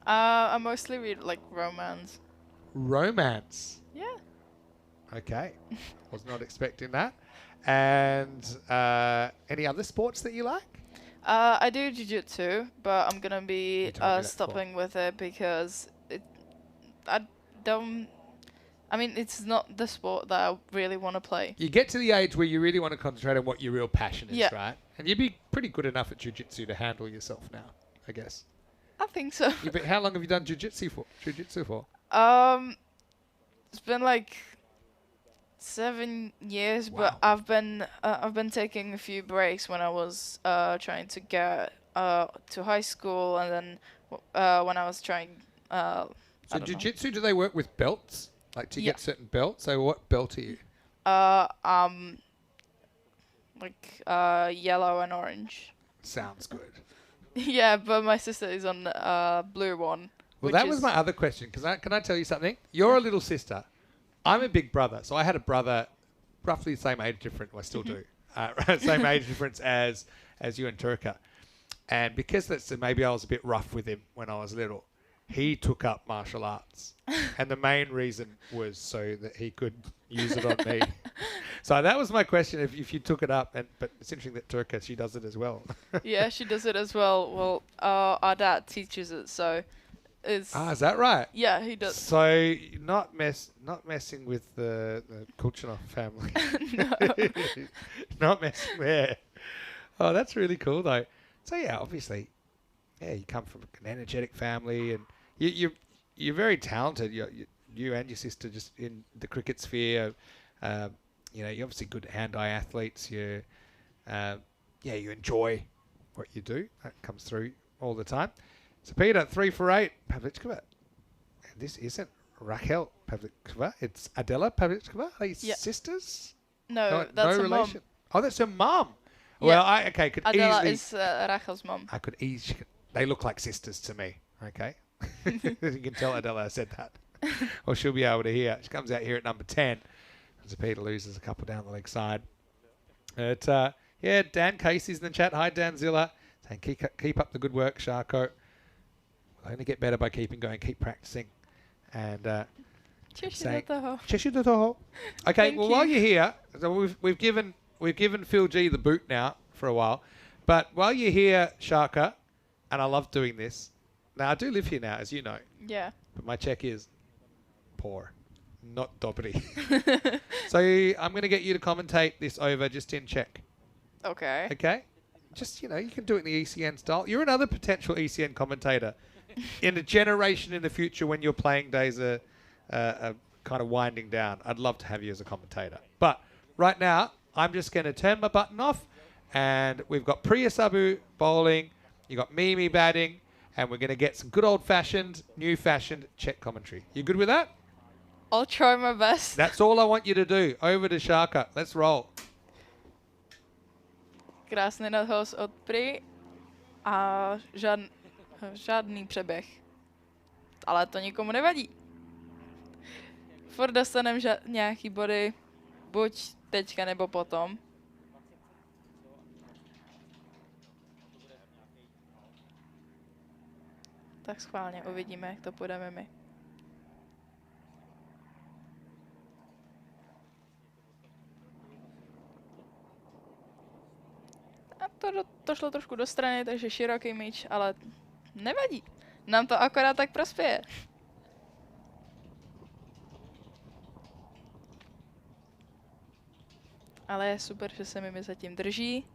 I mostly read romance. Romance? Yeah. Okay. Was not expecting that. And any other sports that you like? I do jiu-jitsu, but I'm gonna be You told me that stopping with it because it's not the sport that I really want to play. You get to the age where you really want to concentrate on what your real passion is, Yeah. right? And you'd be pretty good enough at jiu-jitsu to handle yourself now, I guess. I think so. How long have you done jiu-jitsu for? It's been 7 years, Wow. but I've been taking a few breaks when I was trying to get to high school, and then when I was trying. So jiu-jitsu, do they work with belts? To get certain belts? So what belt are you? Yellow and orange. Sounds good. Yeah, but my sister is on blue one. Well, that was my other question. Can I tell you something? You're a little sister. I'm a big brother. So I had a brother roughly the same age difference. Well, I still do. Same age difference as you and Turka. And because maybe I was a bit rough with him when I was little, he took up martial arts. And the main reason was so that he could use it on me. So that was my question, if you took it up. But it's interesting that Turka, she does it as well. Yeah, she does it as well. Well, our dad teaches it, so it's... Is that right? Yeah, he does. So not messing with the Kulchanov family. No. Not messing there. Oh, that's really cool, though. So, yeah, obviously, you come from an energetic family, and you're very talented. You and your sister just in the cricket sphere. You're obviously good hand-eye athletes. You enjoy what you do. That comes through all the time. So, Peter, 3 for 8, Pavlichkova. And this isn't Raquel Pavlichkova. It's Adela Pavlichkova. Are they sisters? No, that's her relation. mum. Oh, that's her mum. Yeah. Well, Could Adela easily... is Rachel's mum. I could easily... they look like sisters to me. Okay, you can tell Adela said that, or she'll be able to hear. She comes out here at number 10. As Peter loses a couple down the leg side. But yeah, Dan Casey's in the chat. Hi, Dan Zilla. Saying keep up the good work, Sharko. We'll only get better by keeping going, keep practicing, and saying Cheshire do toho. Okay, well while you're here, so we've given Phil G the boot now for a while, but while you're here, Sharka, and I love doing this. Now I do live here now, as you know. Yeah. But my check is poor, not dobry. So I'm going to get you to commentate this over just in Czech. Okay. Okay? Just, you can do it in the ECN style. You're another potential ECN commentator in a generation in the future when your playing days are kind of winding down. I'd love to have you as a commentator. But right now, I'm just going to turn my button off, and we've got Priya Sabu bowling, you got Mimi batting, and we're going to get some good old-fashioned, new-fashioned Czech commentary. You good with that? I'll try my best. That's all I want you to do. Over to Sharka. Let's roll. Krásný nadhoz od Pri a žádný přeběh. Ale to nikomu nevadí. Furt dostanem nějaký body, buď teďka nebo potom. Tak schválně uvidíme, jak to půjdeme my. A to šlo trošku do strany, takže široký míč, ale nevadí. Nám to akorát tak prospěje. Ale je super, že se mi zatím drží.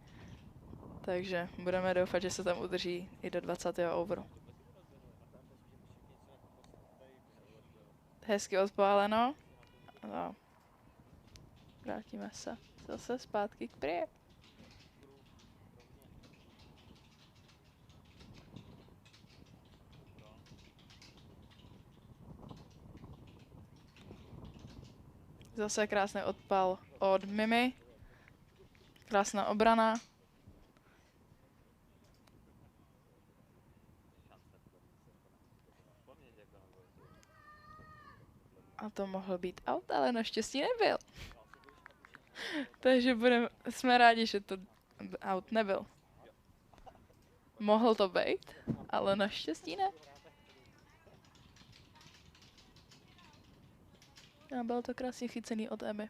Takže budeme doufat, že se tam udrží i do 20. overu. Hezky odpáleno. No. Vrátíme se zase zpátky k Prie. Zase krásný odpal od Mimi. Krásná obrana. A to mohl být out, ale naštěstí nebyl. Takže jsme rádi, že to out nebyl. Mohl to být, ale naštěstí ne. A bylo to krásně chycený od Emmy.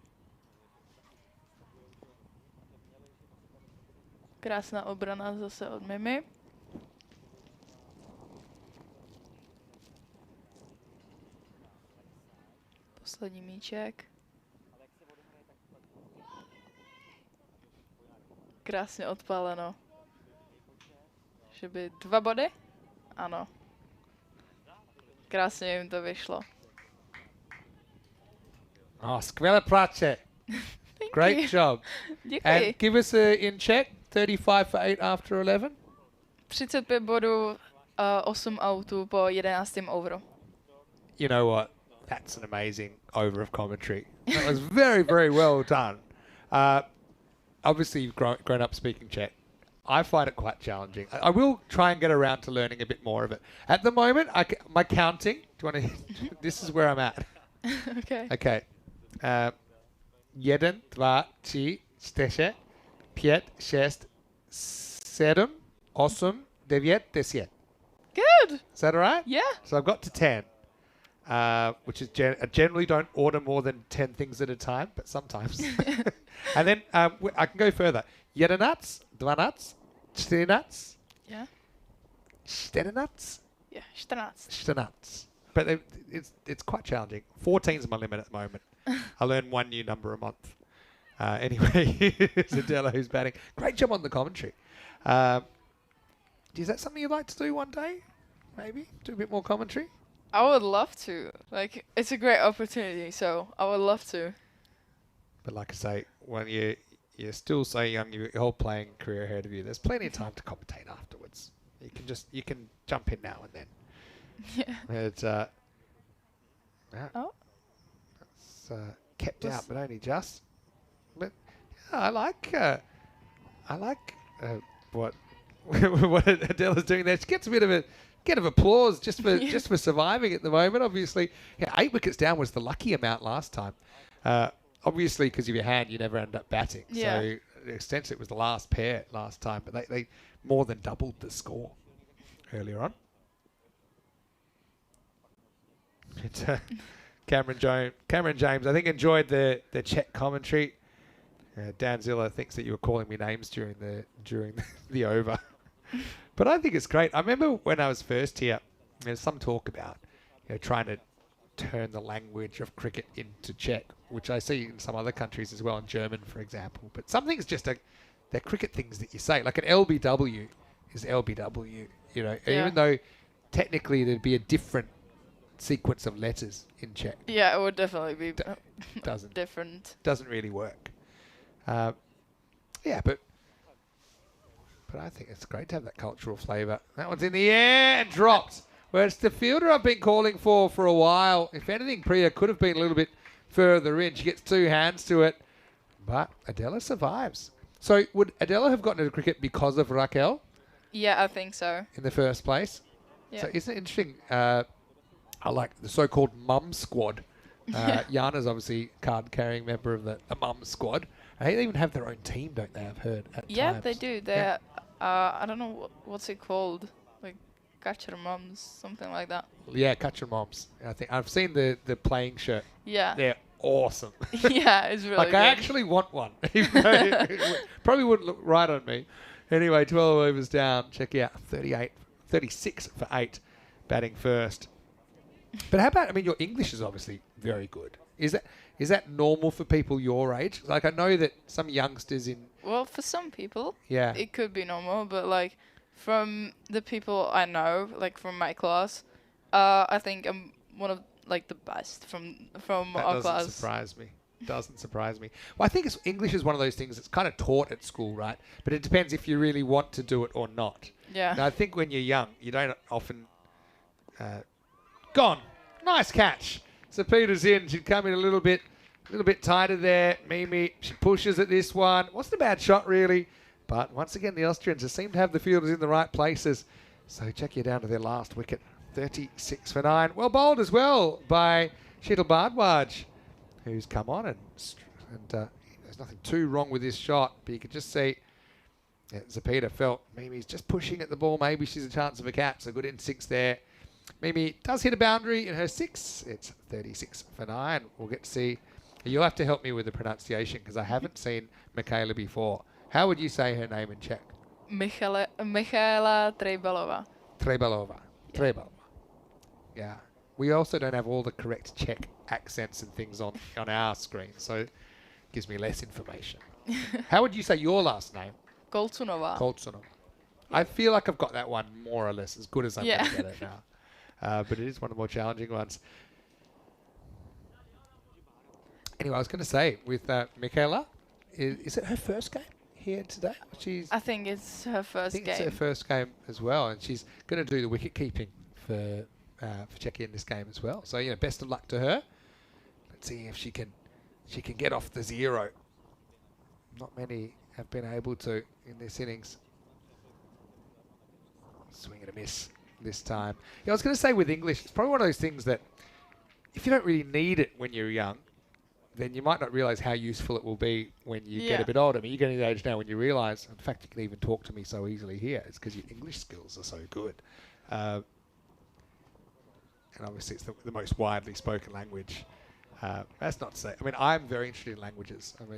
Krásná obrana zase od Mimi. Poslední míček. Krásně odpáleno. Že by 2 body? Ano. Krásně jim to vyšlo. Oh, skvělé práce. Great job. Děkuji. And give us in Czech, 35 for 8 after 11. 35 bodů, 8 outů po 11. overu. You know what? That's an amazing over of commentary. That was very, very well done. Obviously, you've grown up speaking Czech. I find it quite challenging. I will try and get around to learning a bit more of it. At the moment, my counting, do you want to... This is where I'm at. Okay. Okay. 1, 2, 3, 4, 5, 6, 7, 8, 9, 10. Good. Is that all right? Yeah. So I've got to 10. Which is I generally don't order more than 10 things at a time, but sometimes. And then I can go further. 11, 12, 13. Yeah. 14. Yeah, 14. 14. But it's quite challenging. 14 is my limit at the moment. I learn one new number a month. Anyway, it's Adela who's batting. Great job on the commentary. Is that something you'd like to do one day? Maybe do a bit more commentary. I would love to. Like, it's a great opportunity, so I would love to. But like I say, when you're still so young, your whole playing career ahead of you, there's plenty of time to commentate afterwards. You can jump in now and then. Yeah. It's it's kept out, but only just. But yeah, I like what what Adela's doing there. She gets a bit of applause just for surviving at the moment. Obviously, 8 wickets down was the lucky amount last time. Obviously, because of your hand, you never end up batting. Yeah. So, essentially, it was the last pair last time, but they more than doubled the score earlier on. It's Cameron James, I think, enjoyed the Czech commentary. Dan Zilla thinks that you were calling me names during the over. But I think it's great. I remember when I was first here, there's some talk about trying to turn the language of cricket into Czech, which I see in some other countries as well, in German, for example. But some things just they're cricket things that you say. Like an LBW is LBW, even though technically there'd be a different sequence of letters in Czech. Yeah, it would definitely be different. Doesn't really work. But I think it's great to have that cultural flavour. That one's in the air and dropped. Well, it's the fielder I've been calling for a while. If anything, Priya could have been a little bit further in. She gets 2 hands to it. But Adela survives. So would Adela have gotten into cricket because of Raquel? Yeah, I think so. In the first place? Yeah. So isn't it interesting? I like the so-called mum squad. Jana's obviously card-carrying member of the mum squad. They even have their own team, don't they? I've heard. At times. They do. They're, I don't know what's it called, like Catcher Mums, something like that. Yeah, Catcher Moms. I think I've seen the playing shirt. Yeah. They're awesome. Yeah, it's really good. I actually want one. Even though it probably wouldn't look right on me. Anyway, 12 overs down. Check out 36 for 8, batting first. But how about, your English is obviously very good. Is that normal for people your age? Like, I know that some youngsters in... Well, for some people, yeah, it could be normal, but, like, from the people I know, like, from my class, I think I'm one of, like, the best from our class. That doesn't surprise me. Well, I think English is one of those things that's kind of taught at school, right? But it depends if you really want to do it or not. Yeah. Now, I think when you're young, you don't often... Gone. Nice catch. So Peter's in. She'd come in a little bit tighter there. Mimi, she pushes at this one. Wasn't a bad shot, really. But once again, the Austrians just seem to have the fielders in the right places. So check you down to their last wicket. 36 for 9. Well bowled as well by Sheetal Bhardwaj, who's come on. And there's nothing too wrong with this shot. But you can just see Zapita felt Mimi's just pushing at the ball. Maybe she's a chance of a catch. So good in 6 there. Mimi does hit a boundary in her 6. It's 36 for 9. We'll get to see. You'll have to help me with the pronunciation because I haven't seen Michaela before. How would you say her name in Czech? Michaela Trebalova. Trebalova. Yeah. Trebalova. Yeah. We also don't have all the correct Czech accents and things on our screen, so it gives me less information. How would you say your last name? Kolcunova. Kolcunova. I feel like I've got that one more or less as good as I'm going to get it now. But it is one of the more challenging ones. Anyway, I was going to say, with Michaela, is it her first game here today? I think it's her first game. It's her first game as well, and she's going to do the wicket keeping for Czechia in this game as well. So, best of luck to her. Let's see if she can get off the 0. Not many have been able to in this innings. Swing and a miss this time. Yeah, I was going to say with English, it's probably one of those things that if you don't really need it when you're young, then you might not realise how useful it will be when you get a bit older. You're getting to the age now when you realise, in fact, you can even talk to me so easily here. It's because your English skills are so good. And obviously it's the most widely spoken language. That's not to say... I'm very interested in languages. I'm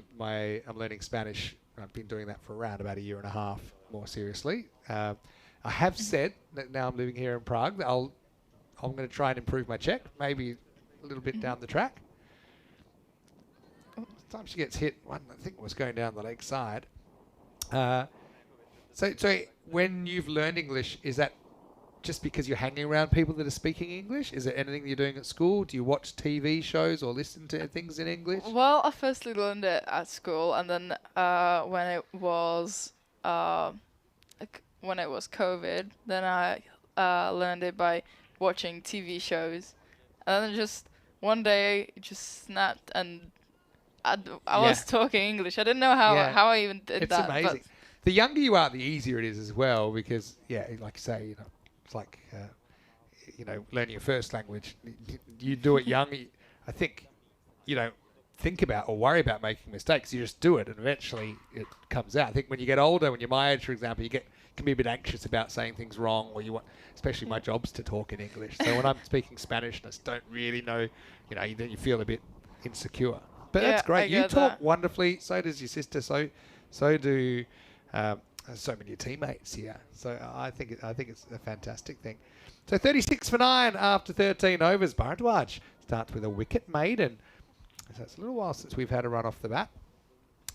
learning Spanish. I've been doing that for around about a year and a half, more seriously. I have said that now I'm living here in Prague that I'm going to try and improve my Czech, maybe a little bit down the track. Time she gets hit, one I think was going down the leg side. So when you've learned English, is that just because you're hanging around people that are speaking English? Is there anything that you're doing at school? Do you watch TV shows or listen to things in English? Well, I firstly learned it at school, and then when it was COVID, then I learned it by watching TV shows, and then just one day it just snapped, and I was talking English. I didn't know how I even did it's that. It's amazing. the younger you are, the easier it is as well, because like you say, it's like learning your first language. You do it young. I think you don't think about or worry about making mistakes. You just do it, and eventually it comes out. I think when you get older, when you're my age, for example, can be a bit anxious about saying things wrong, or especially my job's to talk in English. So when I'm speaking Spanish and I don't really know, then you feel a bit insecure. But Yeah, that's I great. You get talk that. wonderfully. So does your sister. So do so many of your teammates here. So I think it's a fantastic thing. So 36 for 9 after 13 overs. Bharadwaj starts with a wicket maiden. So it's a little while since we've had a run off the bat.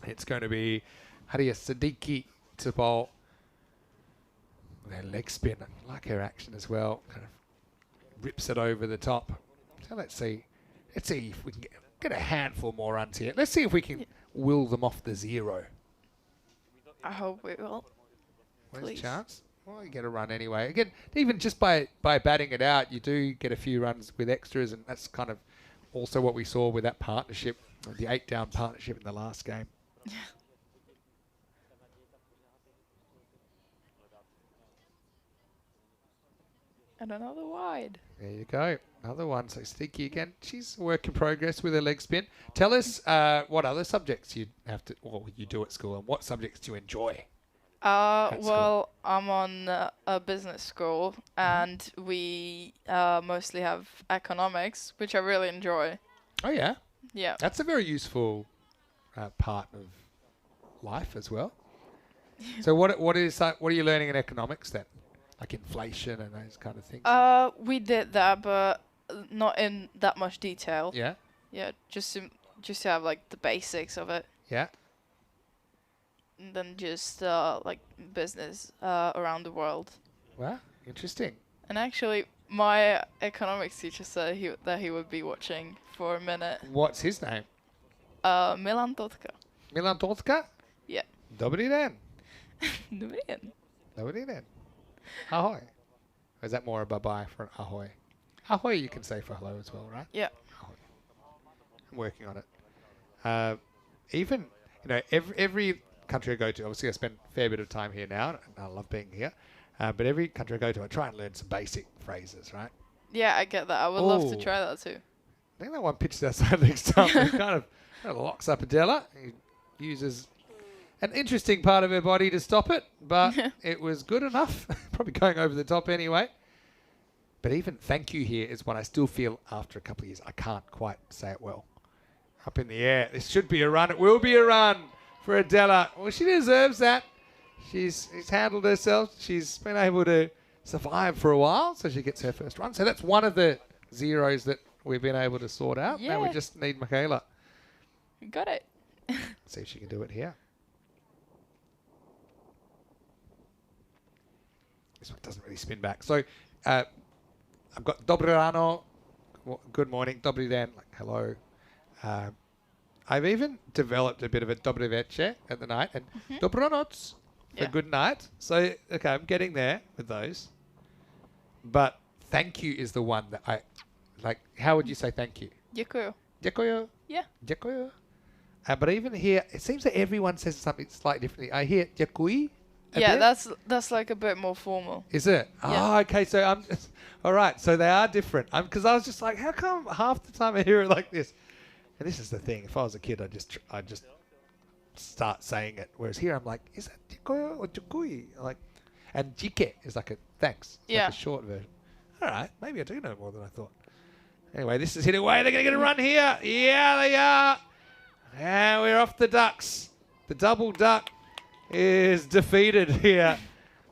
It's going to be Haria Siddiqui to bowl. Their leg spin. I like her action as well. Kind of rips it over the top. So let's see if we can get a handful more runs here. Let's see if we can will them off the 0. I hope we will. Where's Please. the chance? Well, you get a run anyway. Again, even just by batting it out, you do get a few runs with extras, and that's kind of also what we saw with that partnership, the 8-down partnership in the last game. And another wide. There you go. Another one. So Sticky again. She's a work in progress with her leg spin. Tell us what other subjects you do at school, and what subjects do you enjoy? Well, I'm on a business school, and we mostly have economics, which I really enjoy. Oh yeah, Yeah. that's a very useful part of life as well. So what are you learning in economics then? Like inflation and those kind of things? We did that, but not in that much detail. Yeah, Yeah, just to have like the basics of it, yeah. and then just like business around the world. Well, interesting. And actually, my economics teacher said that he would be watching for a minute. What's his name? Milan Totka. Milan Totka? Yeah. Dobrý den. Dobrý. Dobrý den. Ahoy. Or is that more a bye-bye for an ahoy? Ahoy you can say for hello as well, right? Yeah. Ahoy. I'm working on it. Even, every country I go to, obviously I spend a fair bit of time here now, and I love being here, but every country I go to, I try and learn some basic phrases, right? Yeah, I get that. I would love to Ooh. try that too. I think that one pitched outside leg stump. It kind of locks up Adela. He uses an interesting part of her body to stop it, but it was good enough. Probably going over the top anyway. But even thank you here is one I still feel after a couple of years. I can't quite say it well. Up in the air. This should be a run. It will be a run for Adela. Well, she deserves that. She's handled herself. She's been able to survive for a while, so she gets her first run. So that's one of the zeros that we've been able to sort out. Now we Yeah. just need Michaela. You got it. See if she can do it here. This one doesn't really spin back. So I've got Dobré ráno, good morning, Dobrý den, like hello. I've even developed a bit of a Dobrý večer at the night, and Dobranoc for Yeah. good night. So, okay, I'm getting there with those. But thank you is the one that I like. How would you say thank you? Děkuju. Děkuju. Yeah. Děkuju. But even here, it seems that everyone says something slightly differently. I hear děkuji. Yeah, bit. that's like a bit more formal. Is it? Yeah. Oh, okay. So I'm all right. So they are different. Because I was just like, how come half the time I hear it like this? And this is the thing. If I was a kid, I'd just start saying it. Whereas here, I'm like, is that děkuju or děkuji? Like, and jike is like a thanks. It's Yeah. like a short version. All right. Maybe I do know more than I thought. Anyway, this is hit away. They're going to get a run here. Yeah, they are. And we're off the ducks. The double duck is defeated here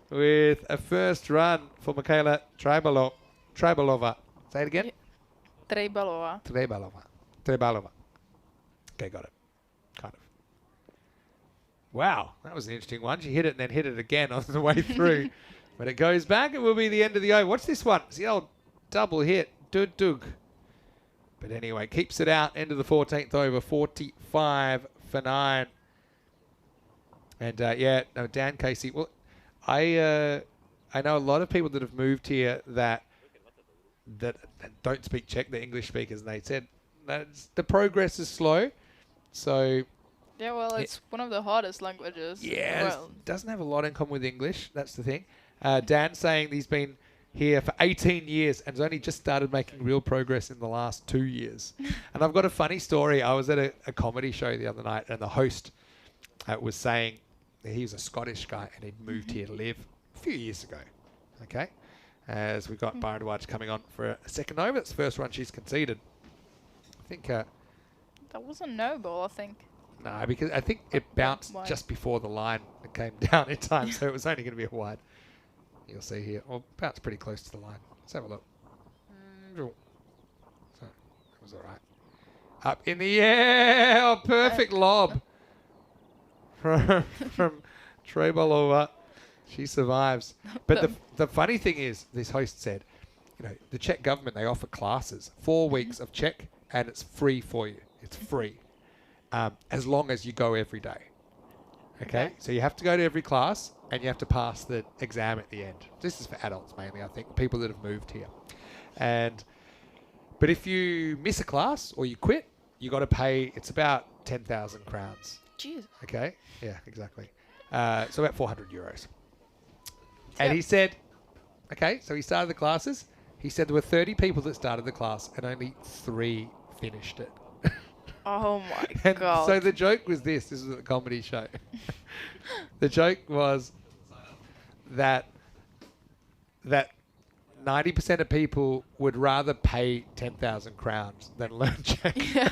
with a first run for Michaela Tribalova. Say it again. Yeah. Trejbalová. Trebalova. Okay, got it. Kind of. Wow, that was an interesting one. She hit it and then hit it again on the way through. When it goes back, it will be the end of the over. What's this one? It's the old double hit. Dug. But anyway, keeps it out. End of the 14th over. 45 for 9. And Dan Casey. Well, I know a lot of people that have moved here that don't speak Czech. They're English speakers, and they said that the progress is slow. So Yeah, well, it's one of the hardest languages. in the world. Doesn't have a lot in common with English. That's the thing. Dan's saying he's been here for 18 years and has only just started making real progress in the last 2 years. And I've got a funny story. I was at a comedy show the other night, and the host was saying that he was a Scottish guy and he'd moved here to live a few years ago. Okay, as we've got Bharadwaj coming on for a second over. It's the first run she's conceded. I think. That wasn't no ball, I think. No, because I think it bounced wide. just before the line. It came down in time, so it was only going to be a wide. You'll see here. Well, bounced pretty close to the line. Let's have a look. So, it was all right. Up in the air. Oh, perfect lob from Trebolova. She survives. But the funny thing is, this host said, the Czech government, they offer classes, 4 weeks of Czech, and it's free for you. It's free. As long as you go every day. Okay? So you have to go to every class and you have to pass the exam at the end. This is for adults mainly, I think, people that have moved here. But if you miss a class or you quit, you got to pay, it's about 10,000 crowns. Jeez. Okay? Yeah, exactly. So about 400 euros. And he said, okay, so he started the classes. He said there were 30 people that started the class and only 3 finished it. Oh my And god. so the joke was this was a comedy show. The joke was that 90% of people would rather pay 10,000 crowns than learn Czech. Yeah.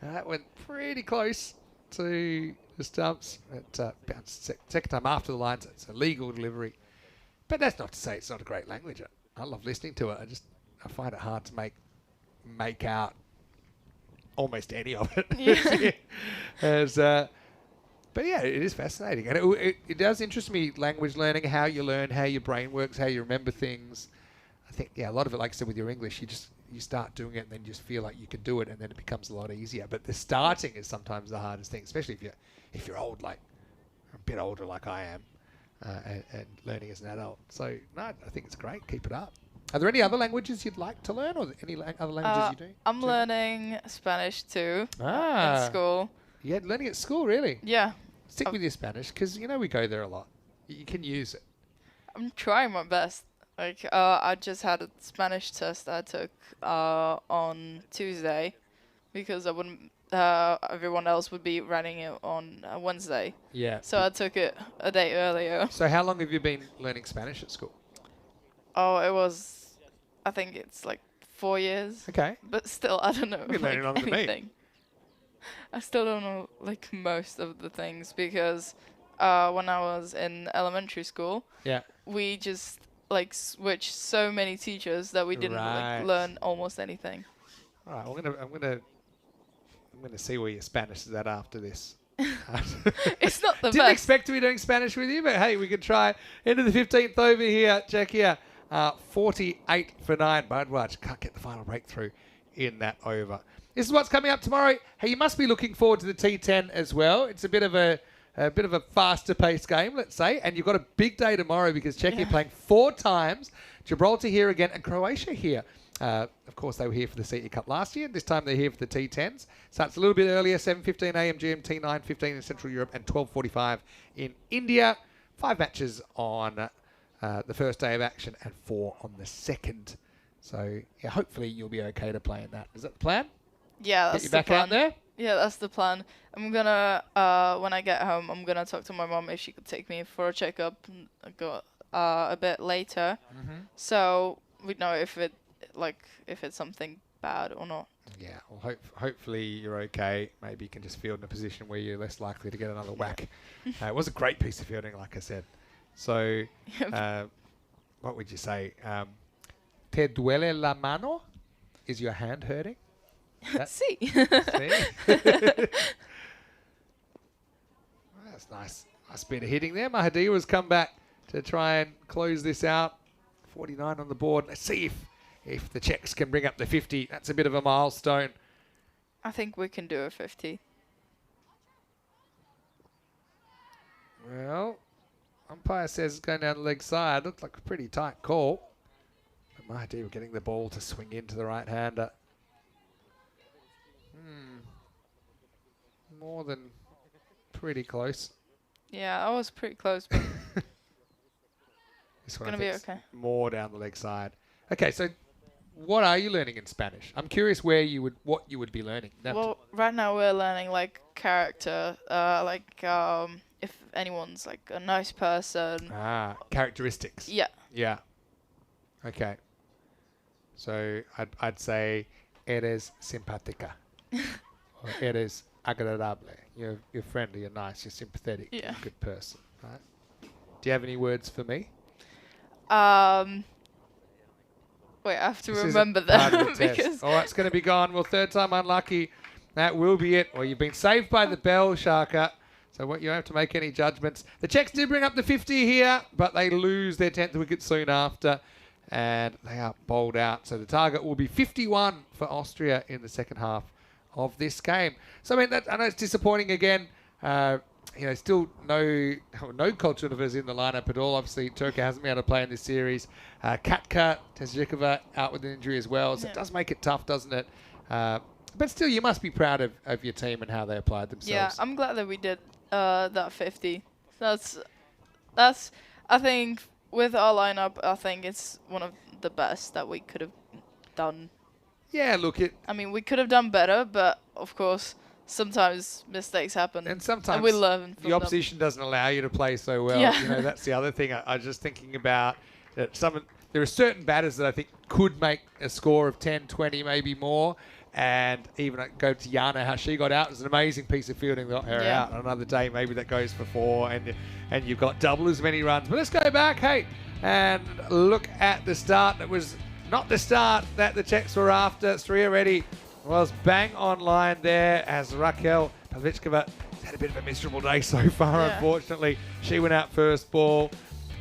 And that went pretty close to the stumps. It bounced second time after the lines. It's a legal delivery. But that's not to say it's not a great language. I love listening to it. I find it hard to make out almost any of it. Yeah. But yeah, it is fascinating. And it does interest me, language learning, how you learn, how your brain works, how you remember things. I think, a lot of it, like I said, with your English, you start doing it and then you just feel like you can do it and then it becomes a lot easier. But the starting is sometimes the hardest thing, especially if you're old, like a bit older like I am, and learning as an adult. So, no, I think it's great. Keep it up. Are there any other languages you'd like to learn, or any other languages you do? I'm learning Spanish too Ah. in school. Yeah, learning at school, really? Yeah, Stick with your Spanish, because we go there a lot. You can use it. I'm trying my best. Like, I just had a Spanish test I took on Tuesday because I wouldn't. Everyone else would be running it on Wednesday, Yeah. so I took it a day earlier. So how long have you been learning Spanish at school? Oh, I think it's like 4 years. Okay. But still, I don't know You've been learning longer than me. anything. I still don't know like most of the things because when I was in elementary school, Yeah. we just like switched so many teachers that we didn't Right. like learn almost anything. All right. I'm gonna see where your Spanish is at after this. It's not the Didn't best. expect to be doing Spanish with you, but hey, we could try. Into the 15th over here. Check here. 48 for 9. Bharadwaj can't get the final breakthrough in that over. This is what's coming up tomorrow. Hey, you must be looking forward to the T10 as well. It's a bit of a faster paced game, let's say. And you've got a big day tomorrow because Czechia playing 4 times. Gibraltar here again and Croatia here. Of course, they were here for the CE Cup last year. This time they're here for the T10s. Starts a little bit earlier, 7:15 a.m. GMT, 9:15 in Central Europe, and 12:45 in India. 5 matches on the first day of action and 4 on the second. So, yeah, hopefully you'll be okay to play in that. Is that the plan? Yeah, Get that's you the back plan. out there? Yeah, that's the plan. I'm gonna when I get home, I'm gonna talk to my mom if she could take me for a checkup and go a bit later, so we know if it's something bad or not. Yeah, well, hopefully you're okay. Maybe you can just field in a position where you're less likely to get another whack. It was a great piece of fielding, like I said. So, what would you say? Te duele la mano? Is your hand hurting? See. See? That's nice. Nice bit of hitting there. Mahadiwa's come back to try and close this out. 49 on the board. Let's see if the Czechs can bring up the 50. That's a bit of a milestone. I think we can do a 50. Well, umpire says it's going down the leg side. Looks like a pretty tight call. But Mahadiwa getting the ball to swing into the right-hander. more than pretty close. Yeah, I was pretty close, but This one I gonna be think's okay. more down the leg side. Okay, so what are you learning in Spanish? I'm curious what you would be learning. well, right now we're learning like character, if anyone's like a nice person. Characteristics. Yeah. Yeah. Okay. So I'd say eres simpática. Or eres agradable. You're friendly, you're nice, you're sympathetic, you're Yeah. a good person. Right? Do you have any words for me? Wait, I have to This is remember part of them the test. because All right, it's going to be gone. Well, third time unlucky. That will be it. Well, you've been saved by the bell, Shaka. So you don't have to make any judgments. The Czechs did bring up the 50 here, but they lose their 10th wicket soon after, and they are bowled out. So the target will be 51 for Austria in the second half of this game. So I mean, I know it's disappointing again. Still no Kolchunovas in the lineup at all. Obviously, Turka hasn't been able to play in this series. Katka Tezhikova out with an injury as well. So it does make it tough, doesn't it? But still, you must be proud of your team and how they applied themselves. yeah, I'm glad that we did that 50. That's I think with our lineup, I think it's one of the best that we could have done. Yeah, look, I mean, we could have done better, but of course, sometimes mistakes happen. and sometimes we learn from the opposition doesn't allow you to play so well. Yeah. That's the other thing. I was just thinking about that there are certain batters that I think could make a score of 10, 20, maybe more. And even go to Yana, how she got out. It was an amazing piece of fielding, got her Yeah. out. On another day, maybe that goes for 4, and you've got double as many runs. But let's go back, and look at the start. That was not the start that the Czechs were after. Sriya Reddy was bang on line there as Raquel Pavlichkova had a bit of a miserable day so far, Yeah. unfortunately. She went out first ball.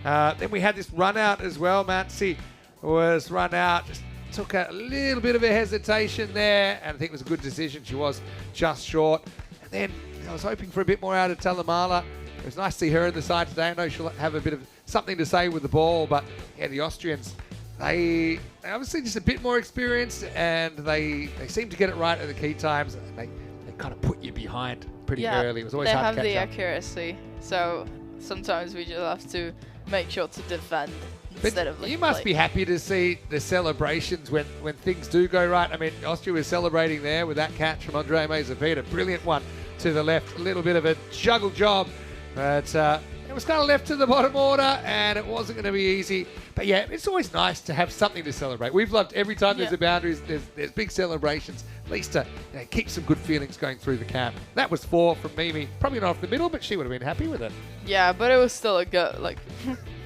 Then we had this run out as well. Matsi was run out. Just took a little bit of a hesitation there, and I think it was a good decision. She was just short. And then I was hoping for a bit more out of Talamala. It was nice to see her in the side today. I know she'll have a bit of something to say with the ball, but yeah, the Austrians, they obviously just a bit more experienced, and they seem to get it right at the key times. And they kind of put you behind pretty early. It was always they hard have to catch the up. accuracy, so sometimes we just have to make sure to defend But instead of like, you must play. be happy to see the celebrations when things do go right. I mean, Austria was celebrating there with that catch from Andre Mazepeda. Brilliant one to the left. A little bit of a juggle job, but it was kind of left to the bottom order, and it wasn't going to be easy. But yeah, it's always nice to have something to celebrate. We've loved every time there's a boundaries, there's big celebrations, at least to keep some good feelings going through the camp. That was 4 from Mimi. Probably not off the middle, but she would have been happy with it. Yeah, but it was still a good, like,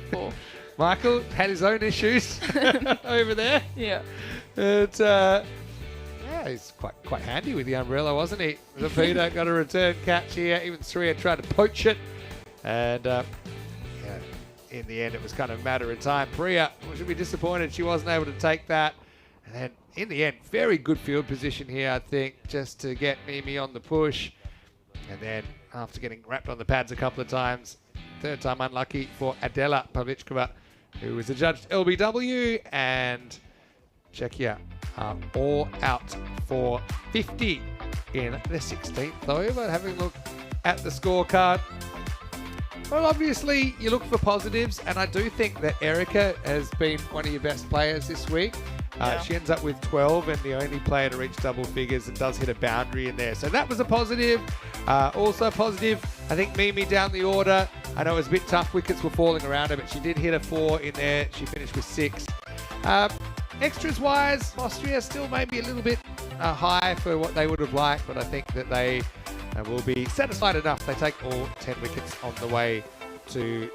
4. Michael had his own issues over there. Yeah. Yeah, he's quite handy with the umbrella, wasn't he? Peter got a return catch here. Even Sriya tried to poach it. And in the end, it was kind of a matter of time. Priya should be disappointed she wasn't able to take that. And then in the end, very good field position here, I think, just to get Mimi on the push. And then after getting wrapped on the pads a couple of times, third time unlucky for Adela Pavlichkova, who was adjudged LBW, and Czechia are all out for 50 in the 16th over. Having a look at the scorecard, well, obviously you look for positives, and I do think that Erica has been one of your best players this week. She ends up with 12 and the only player to reach double figures, and does hit a boundary in there. So that was a positive. Also positive, I think Mimi down the order. I know it was a bit tough. Wickets were falling around her, but she did hit a 4 in there. She finished with 6. Extras-wise, Austria still maybe a little bit high for what they would have liked, but I think that they will be satisfied enough. They take all 10 wickets on the way to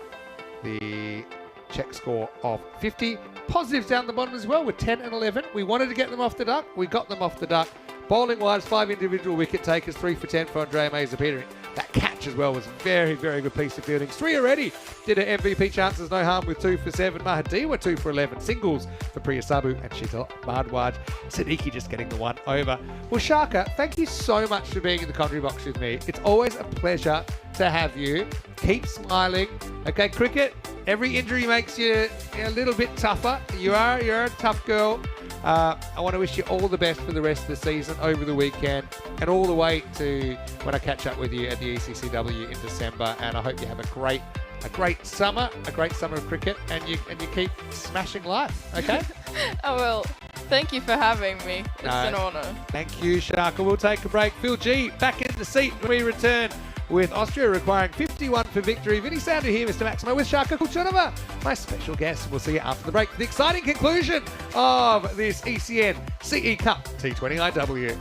the Czech score of 50. Positives down the bottom as well with 10 and 11. We wanted to get them off the duck. We got them off the duck. Bowling-wise, 5 individual wicket takers, 3 for 10 for Andre Mazepeda. That catch as well was a very, very good piece of fielding. 3 already did her MVP chances, no harm with 2 for 7. Mahadiwa 2 for 11. Singles for Priya Sabu and Sheetal Bhardwaj. Siddiqui just getting the 1 over. Well, Shaka, thank you so much for being in the commentary box with me. It's always a pleasure to have you. Keep smiling. Okay, cricket, every injury makes you a little bit tougher. You're a tough girl. I want to wish you all the best for the rest of the season over the weekend. and all the way to when I catch up with you at the ECCW in December. And I hope you have a great summer of cricket, and you keep smashing life. Okay. I will. Thank you for having me. It's an honour. Thank you, Shaka. We'll take a break. Phil G back in the seat when we return, with Austria requiring 51 for victory. Vinny Sander here, Mr. Maximo, with Shaka Kulchunova, my special guest. We'll see you after the break for the exciting conclusion of this ECN CE Cup T20IW.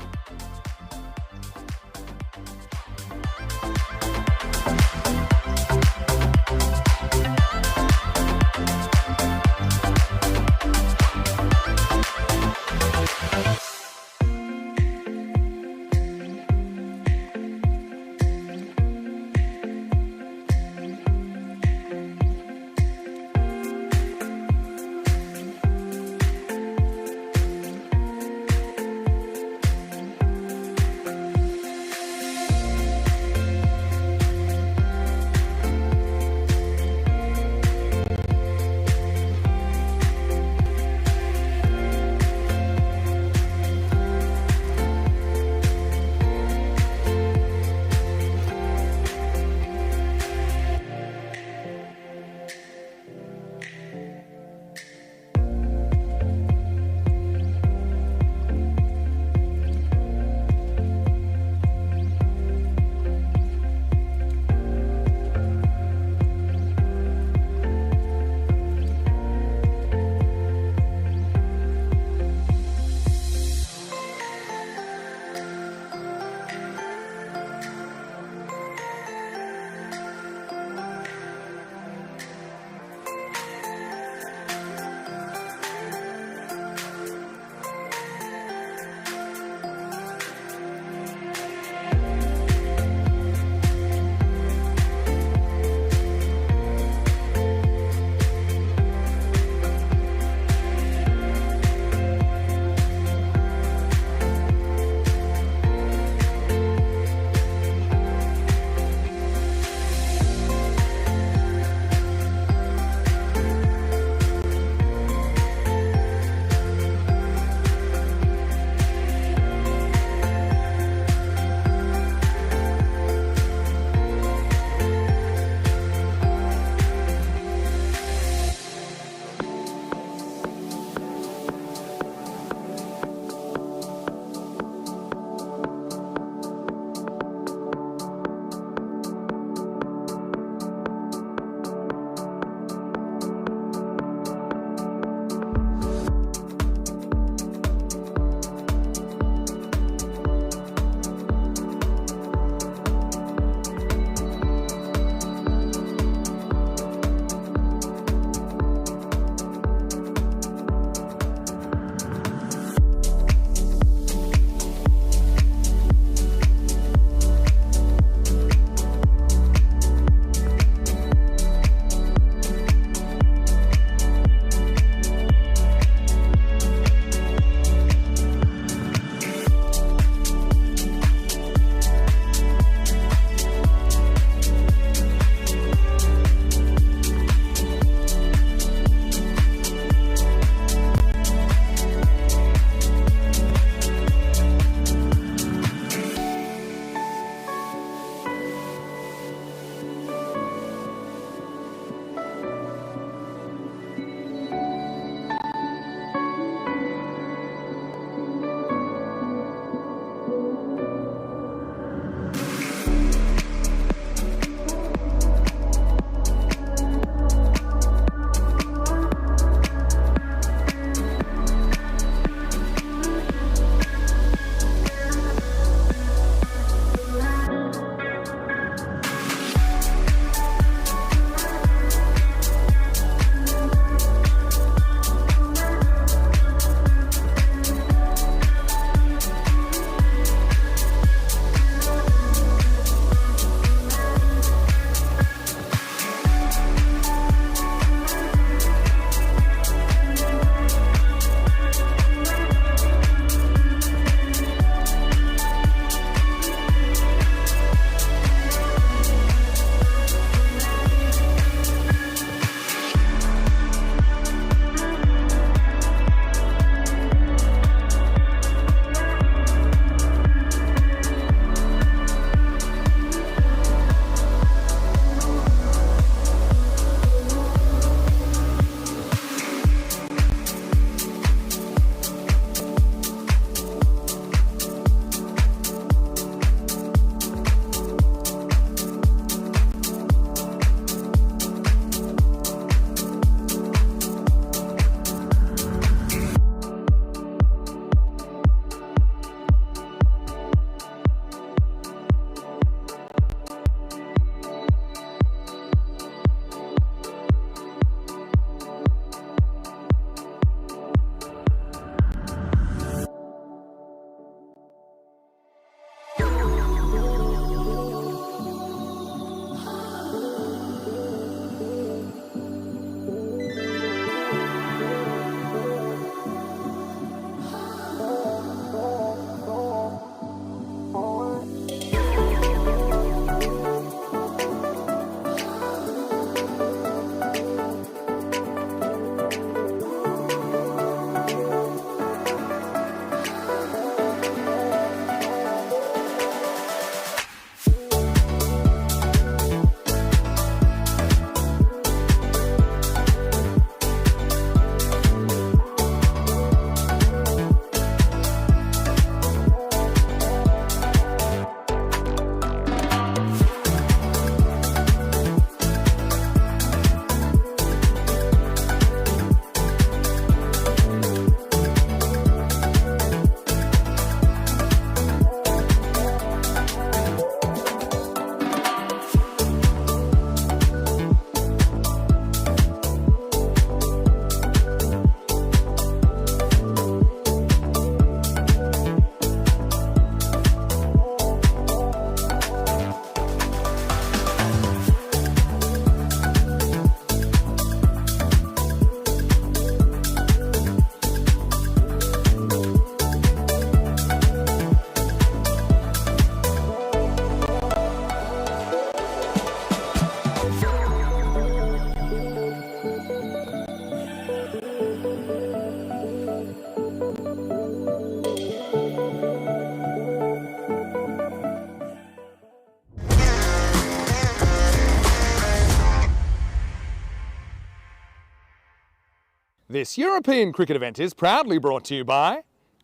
This European cricket event is proudly brought to you by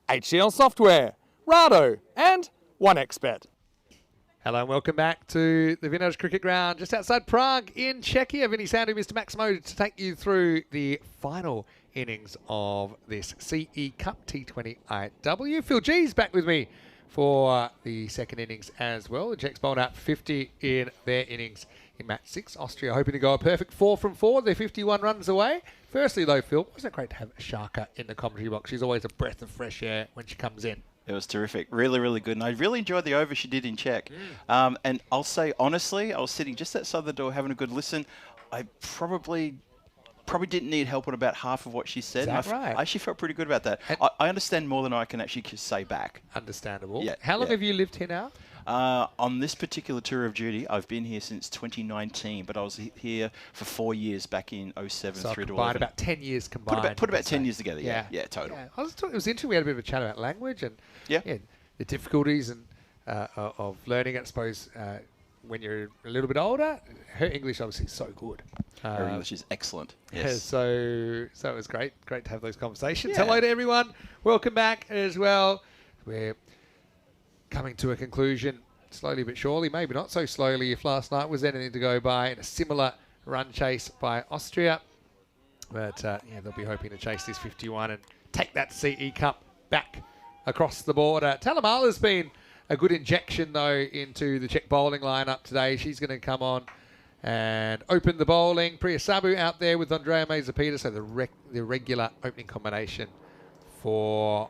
HCL Software, Rado and 1xBet. Hello and welcome back to the Vintage Cricket Ground just outside Prague in Czechia. Vinny Sandu, Mr. Maximo, to take you through the final innings of this CE Cup T20IW. Phil G's back with me for the second innings as well. The Czechs bowled out 50 in their innings in match 6. Austria hoping to go a perfect 4 from 4. They're 51 runs away. Firstly, though, Phil, wasn't it great to have Sharka in the commentary box? She's always a breath of fresh air when she comes in. It was terrific. Really, really good. And I really enjoyed the over she did in Czech. And I'll say, honestly, I was sitting just outside the door having a good listen. I probably didn't need help on about half of what she said. Is that right? I actually felt pretty good about that. I understand more than I can actually say back. Understandable. Yeah, How long have you lived here now? On this particular tour of duty, I've been here since 2019, but I was here for 4 years back in 07 So through to combined, 11. about 10 years combined. Put about 10 years together, yeah, total. Yeah. It was interesting. We had a bit of a chat about language and Yeah. the difficulties and of learning it, I suppose, when you're a little bit older. Her English obviously is so good. Her English is excellent. Yes. So it was great to have those conversations. Yeah. Hello to everyone. Welcome back as well. We're coming to a conclusion slowly but surely, maybe not so slowly if last night was anything to go by, in a similar run chase by Austria. But they'll be hoping to chase this 51 and take that CE Cup back across the border. Talamala's been a good injection, though, into the Czech bowling lineup today. She's going to come on and open the bowling. Priya Sabu out there with Andrea Mazepeda, so the regular opening combination for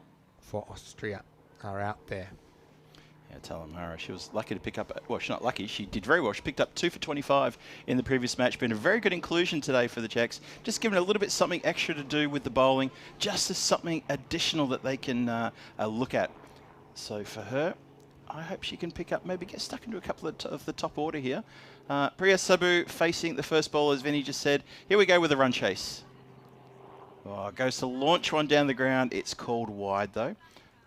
Austria are out there. Yeah, Talamara, she was lucky to pick up, well, she's not lucky, she did very well. She picked up 2 for 25 in the previous match. Been a very good inclusion today for the Czechs. Just giving a little bit something extra to do with the bowling, just as something additional that they can look at. So for her, I hope she can pick up, maybe get stuck into a couple of the top order here. Priya Sabu facing the first ball, as Vinny just said. Here we go with a run chase. Oh, goes to launch one down the ground. It's called wide, though.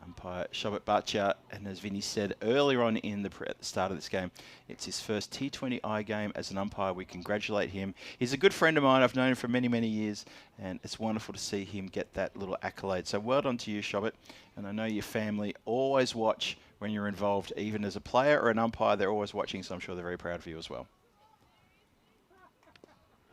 Umpire Shobit Bhatia, and as Vinny said earlier on at the start of this game, it's his first T20I game as an umpire. We congratulate him. He's a good friend of mine. I've known him for many, many years, and it's wonderful to see him get that little accolade. So well done to you, Shobit. And I know your family always watch when you're involved, even as a player or an umpire. They're always watching, so I'm sure they're very proud of you as well.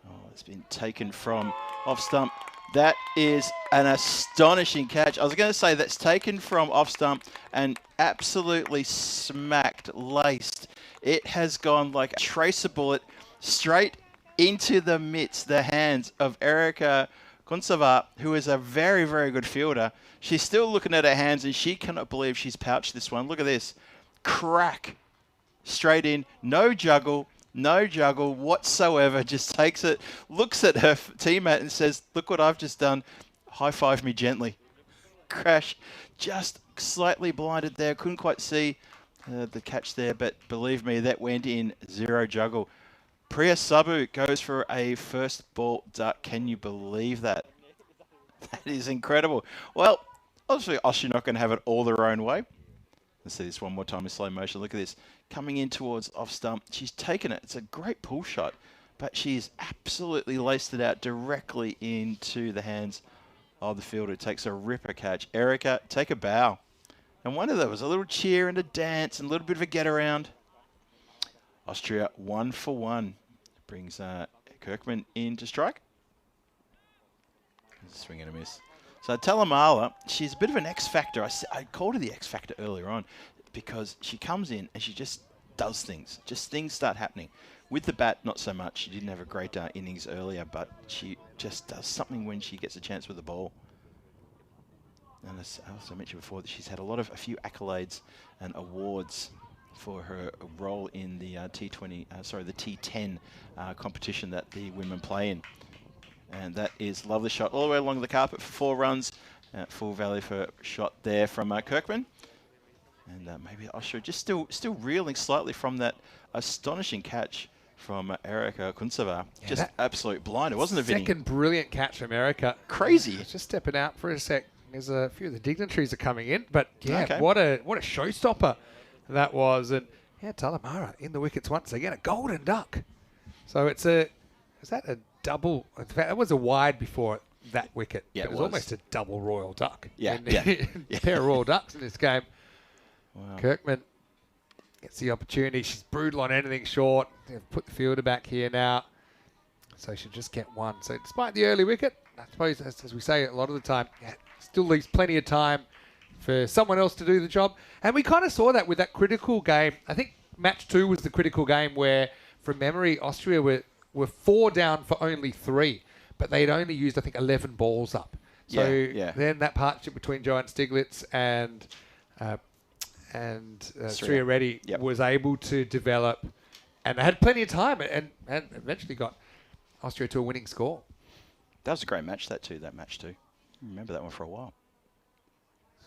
Oh, it's been taken from off stump. That is an astonishing catch. I was going to say that's taken from off stump and absolutely smacked, laced. It has gone like a tracer bullet straight into the mitts, the hands of Erika Kunsova, who is a very, very good fielder. She's still looking at her hands and she cannot believe she's pouched this one. Look at this. Crack. Straight in. No juggle. No juggle whatsoever, just takes it, looks at her teammate and says, look what I've just done, high five me gently. Crash, just slightly blinded there, couldn't quite see the catch there, but believe me, that went in, zero juggle. Priya Sabu goes for a first ball duck, can you believe that? That is incredible. Well, obviously Austria not going to have it all their own way. Let's see this one more time in slow motion. Look at this. Coming in towards off stump. She's taken it. It's a great pull shot, but she's absolutely laced it out directly into the hands of the fielder. It takes a ripper catch. Erika, take a bow. And one of those, a little cheer and a dance and a little bit of a get around. Austria 1 for 1. Brings Kirkman in to strike. Swing and a miss. So Talamala, she's a bit of an X factor. I called her the X factor earlier on because she comes in and she just does things. Just things start happening. With the bat, not so much. She didn't have a great innings earlier, but she just does something when she gets a chance with the ball. And as I also mentioned before, that she's had a few accolades and awards for her role in the the T10 competition that the women play in. And that is lovely shot all the way along the carpet for 4 runs. Full value for a shot there from Kirkman. And maybe Austria just still reeling slightly from that astonishing catch from Erika Kunsova. Yeah, just absolute blinder, wasn't it, Vinny? Second brilliant catch from Erika. Crazy. Just stepping out for a sec. There's a few of the dignitaries are coming in, but yeah, okay. what a showstopper that was. And yeah, Talamara in the wickets once again, a golden duck. So is that a double? In fact, that was a wide before it. that wicket. Yeah, it was it was. almost a double royal duck. Yeah, And yeah. a pair of royal ducks in this game. Wow. Kirkman gets the opportunity. She's brutal on anything short. They've put the fielder back here now. So she'll just get one. So despite the early wicket, I suppose, as we say a lot of the time, still leaves plenty of time for someone else to do the job. And we kind of saw that with that critical game. I think match 2 was the critical game where, from memory, Austria were 4 down for only 3. But they'd only used, I think, 11 balls up. So then that partnership between Joanne Stiglitz and Sriya Reddy was able to develop. And they had plenty of time and eventually got Austria to a winning score. That was a great match, that match too. I remember that one for a while.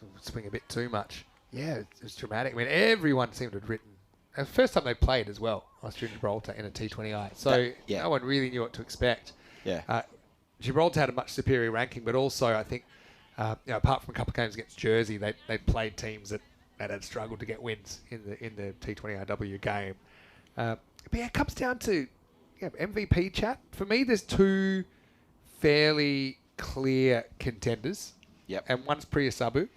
So swing a bit too much. Yeah, it was dramatic. I mean, everyone seemed to have written. The first time they played as well, Austria and Gibraltar in a T20I. So no one really knew what to expect. Yeah. Gibraltar had a much superior ranking, but also I think, apart from a couple of games against Jersey, they played teams that had struggled to get wins in the T20IW game. But yeah, it comes down to MVP chat. For me, there's 2 fairly clear contenders. Yep. And one's Priya Sabu,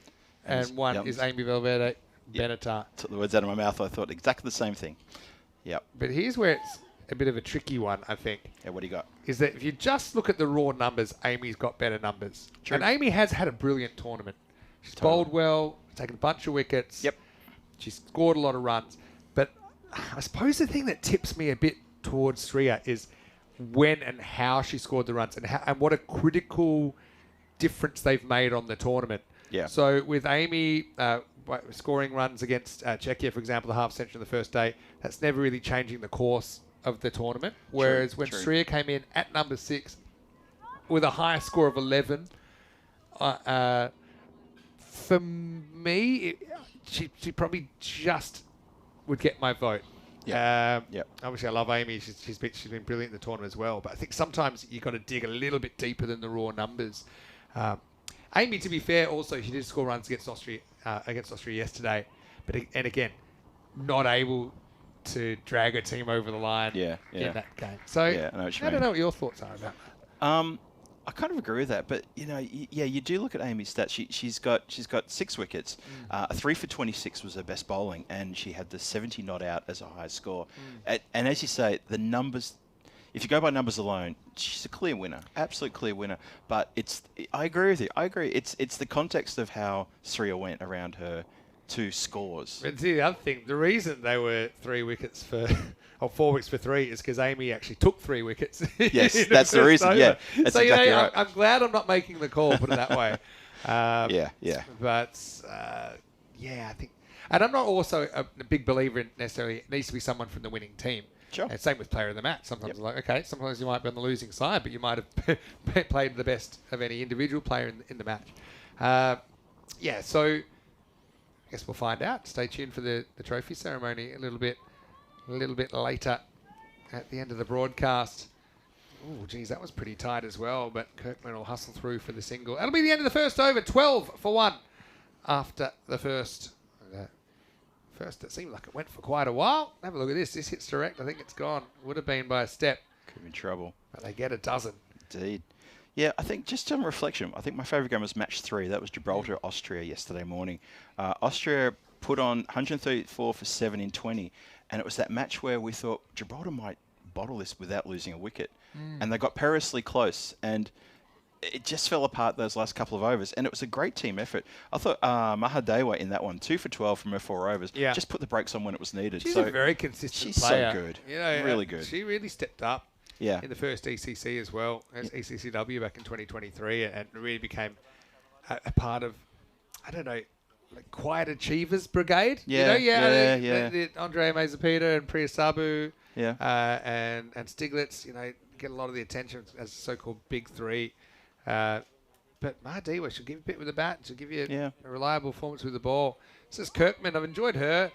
and one is Amy Valverde Benatar. Took the words out of my mouth. I thought exactly the same thing. Yep. But here's where it's a bit of a tricky one, I think. Yeah, what do you got? Is that if you just look at the raw numbers, Amy's got better numbers. True. And Amy has had a brilliant tournament. She's bowled well, taken a bunch of wickets. Yep. She's scored a lot of runs. But I suppose the thing that tips me a bit towards Sriya is when and how she scored the runs and what a critical difference they've made on the tournament. Yeah. So with Amy scoring runs against Czechia, for example, the half century on the first day, that's never really changing the course of the tournament. Whereas when Sriya came in at number 6 with a high score of 11, for me, she probably just would get my vote. Obviously, I love Amy. She's been brilliant in the tournament as well. But I think sometimes you've got to dig a little bit deeper than the raw numbers. Amy, to be fair, also she did score runs against Austria yesterday, but again, not able to drag her team over the line in that game. So I don't know what your thoughts are about that. I kind of agree with that, but you do look at Amy's stats. She's got 6 wickets. 3 for 26 was her best bowling, and she had the 70 not out as a high score. And as you say, the numbers. If you go by numbers alone, she's a clear winner, absolute clear winner. But I agree with you. I agree. It's the context of how Sriya went around her 2 scores. But see, the other thing, the reason they were 3 wickets for, or 4 wickets for 3 is because Amy actually took 3 wickets. Yes, that's the reason. Over. Yeah, that's so exactly right. I'm glad I'm not making the call. Put it that way. But I think, and I'm not also a big believer in necessarily it needs to be someone from the winning team. Sure. And same with player of the match. Sometimes it's like, okay, sometimes you might be on the losing side, but you might have played the best of any individual player in the match. So I guess we'll find out. Stay tuned for the trophy ceremony a little bit later at the end of the broadcast. Oh, geez, that was pretty tight as well, but Kirkman will hustle through for the single. That'll be the end of the first over, 12 for 1 after the first. It seemed like it went for quite a while. Have a look at this. This hits direct. I think it's gone. Would have been by a step. Could be in trouble. But they get a dozen. Indeed. Yeah, I think just on reflection, I think my favourite game was match 3. That was Gibraltar-Austria yesterday morning. Austria put on 134 for 7 in 20. And it was that match where we thought Gibraltar might bottle this without losing a wicket. And they got perilously close. And it just fell apart those last couple of overs, and it was a great team effort. I thought Mahadewa in that one, 2 for 12 from her 4 overs, just put the brakes on when it was needed. She's a very consistent player. She's so good, really good. She really stepped up in the first ECC as well, as ECCW back in 2023, and really became a part of, I don't know, like Quiet Achievers Brigade. The Andrea Mazepeda and Priya Sabu and Stiglitz, get a lot of the attention as so-called big 3. But Mahadewa, she'll give you a bit with the bat. She'll give you a reliable performance with the ball. This is Kirkman. I've enjoyed her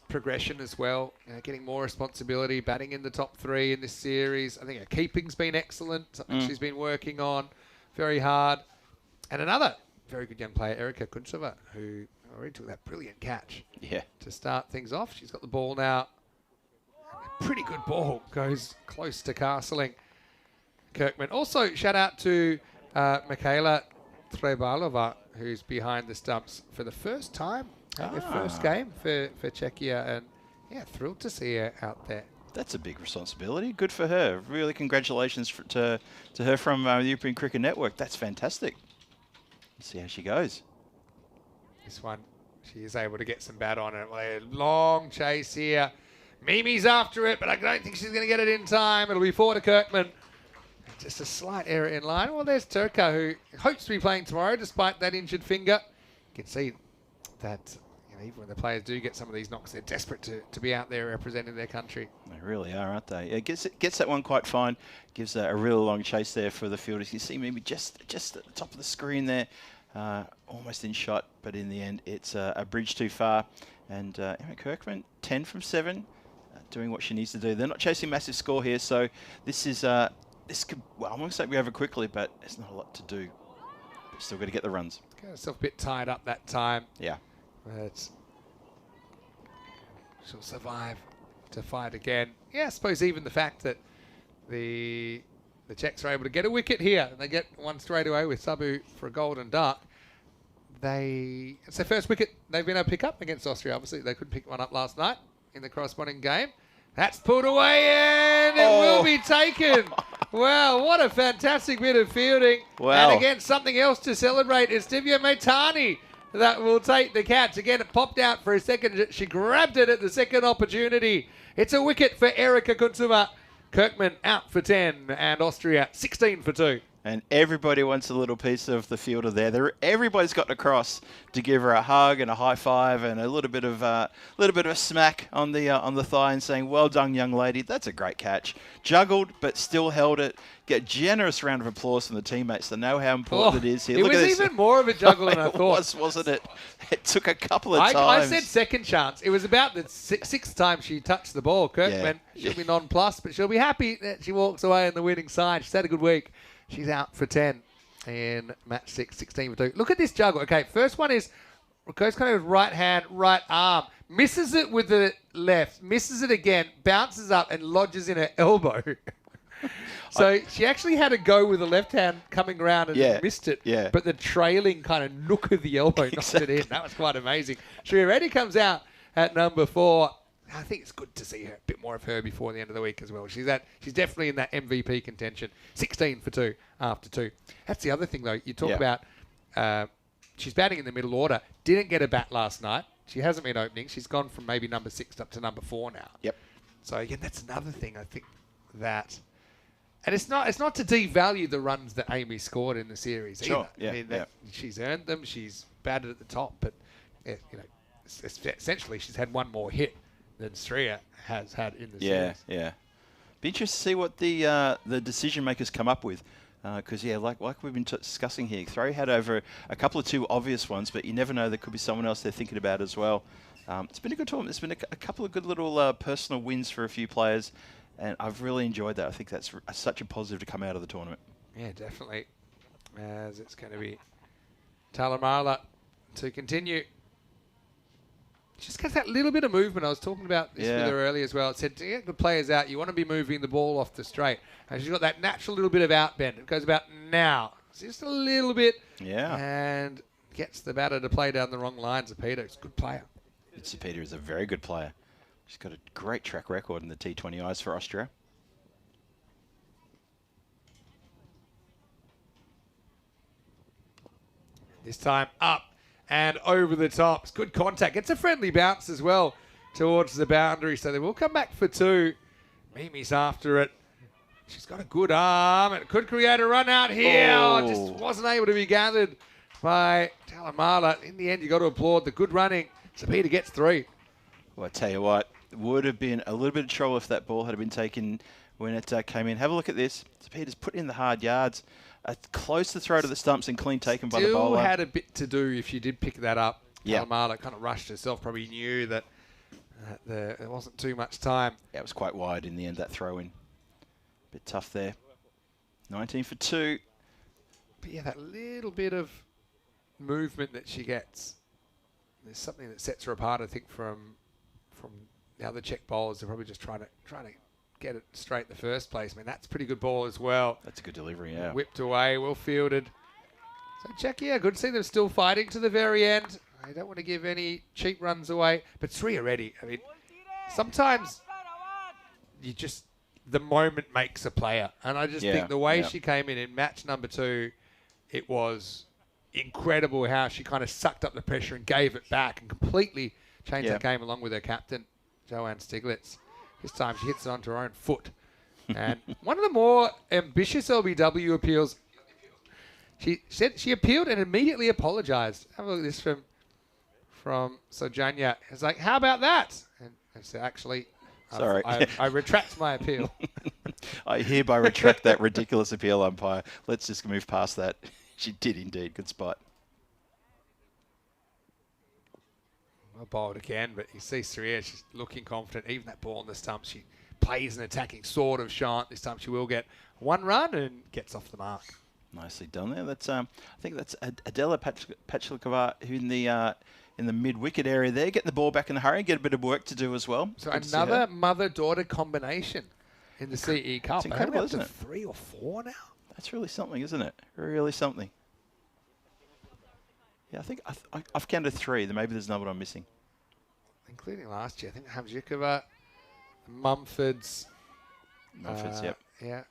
progression as well. Getting more responsibility, batting in the top 3 in this series. I think her keeping's been excellent. Something she's been working on very hard. And another very good young player, Erika Kuntsova, who already took that brilliant catch to start things off. She's got the ball now. A pretty good ball. Goes close to castling Kirkman. Also, shout out to Michaela Trebalova, who's behind the stumps for the first time. Her first game for Czechia, and yeah, thrilled to see her out there. That's a big responsibility. Good for her. Really, congratulations to her from the European Cricket Network. That's fantastic. Let's see how she goes. This one, she is able to get some bat on it. Well, a long chase here. Mimi's after it, but I don't think she's going to get it in time. It'll be 4 to Kirkman. Just a slight error in line. Well, there's Turka, who hopes to be playing tomorrow despite that injured finger. You can see that even when the players do get some of these knocks, they're desperate to be out there representing their country. They really are, aren't they? It gets that one quite fine. Gives a really long chase there for the fielders. You see maybe just at the top of the screen there, almost in shot, but in the end it's a bridge too far. And Emma Kirkman, 10 from 7, doing what she needs to do. They're not chasing massive score here, so this is this could, well, I'm going to say we over quickly, but there's not a lot to do. But still got to get the runs. Got herself a bit tied up that time. Yeah. But she'll survive to fight again. Yeah, I suppose even the fact that the Czechs are able to get a wicket here, and they get one straight away with Sabu for a golden duck. It's their first wicket they've been able to pick up against Austria. Obviously, they couldn't pick one up last night in the corresponding game. That's pulled away, and it will be taken. Wow, what a fantastic bit of fielding. Wow. And again, something else to celebrate is Divya Maitani that will take the catch. Again, it popped out for a second. She grabbed it at the second opportunity. It's a wicket for Erika Kuntsuma. Kirkman out for 10, and Austria 16 for 2. And everybody wants a little piece of the fielder there. Everybody's got to cross to give her a hug and a high five and a little bit of a smack on the thigh and saying, "Well done, young lady. That's a great catch. Juggled, but still held it." Get a generous round of applause from the teammates. They know how important it is here. It Look was at this. even more of a juggle than I thought. Wasn't it? It took a couple of times. I said second chance. It was about the sixth time she touched the ball. Kirkman, she'll be nonplussed, but she'll be happy that she walks away on the winning side. She's had a good week. She's out for 10 in match 6, 16 for 2. Look at this juggle. Okay, first one is goes kind of right hand, right arm. Misses it with the left. Misses it again. Bounces up and lodges in her elbow. So she actually had to go with the left hand coming around and missed it. Yeah. But the trailing kind of nook of the elbow knocked it in. That was quite amazing. She already comes out at number 4. I think it's good to see her, a bit more of her before the end of the week as well. She's definitely in that MVP contention. 16 for 2 after 2. That's the other thing, though. You talk about she's batting in the middle order. Didn't get a bat last night. She hasn't been opening. She's gone from maybe number 6 up to number 4 now. Yep. So, again, that's another thing I think that... And it's not to devalue the runs that Amy scored in the series either. Yeah, I mean, she's earned them. She's batted at the top. But, essentially she's had one more hit than Sriya has had in the series. Yeah. Be interested to see what the decision makers come up with, because like we've been discussing here, Throw had over a couple of 2 obvious ones, but you never know, there could be someone else they're thinking about as well. It's been a good tournament. There's been a couple of good little personal wins for a few players, and I've really enjoyed that. I think that's such a positive to come out of the tournament. Yeah, definitely. As it's going to be Talamala to continue. Just gets that little bit of movement. I was talking about this with her earlier as well. It said to get the players out, you want to be moving the ball off the straight. And she's got that natural little bit of outbend. It goes about now. Just a little bit. Yeah. And gets the batter to play down the wrong lines. Zapita is a good player. Zapita is a very good player. She's got a great track record in the T20Is for Austria. This time up and over the top. It's good contact. Gets a friendly bounce as well towards the boundary. So they will come back for 2. Mimi's after it. She's got a good arm. It could create a run out here. Oh, just wasn't able to be gathered by Talamala. In the end, you got to applaud the good running. Zapita gets 3. Well, I tell you what, it would have been a little bit of trouble if that ball had been taken when it came in. Have a look at this. Zapita's put in the hard yards. Close to throw to the stumps and clean taken by the bowler. Still had a bit to do if she did pick that up. Yeah. Talamala kind of rushed herself, probably knew that there wasn't too much time. Yeah, it was quite wide in the end, that throw in. Bit tough there. 19 for 2. But yeah, that little bit of movement that she gets, there's something that sets her apart, I think, from the other Czech bowlers. They're probably just trying to get it straight the first place. I mean, that's a pretty good ball as well. That's a good delivery, yeah. Whipped away, well fielded. So Czechia, good to see them still fighting to the very end. I don't want to give any cheap runs away, but three already. I mean, sometimes the moment makes a player. And I just think the way she came in match number 2, it was incredible how she kind of sucked up the pressure and gave it back and completely changed the game along with her captain, Joanne Stiglitz. This time she hits it onto her own foot. And one of the more ambitious LBW appeals, she said she appealed and immediately apologized. Have a look at this from Sojanya. It's like, how about that? And I said, actually, sorry, I retract my appeal. I hereby retract that ridiculous appeal, umpire. Let's just move past that. She did indeed. Good spot. Well bowled again, but you see Sriya, she's looking confident. Even that ball on the stump, she plays an attacking sort of shot. This time she will get 1 run and gets off the mark. Nicely done there. That's I think that's Adela Pachlikova who in the mid-wicket area there, getting the ball back in a hurry, get a bit of work to do as well. So another mother-daughter combination in the CE Cup. It's incredible, up isn't to it? 3 or 4 now. That's really something, isn't it? Really something. Yeah, I think I've counted 3. Then maybe there's another one I'm missing. Including last year. I think Hamzikova, Mumford's. Yep. Yeah.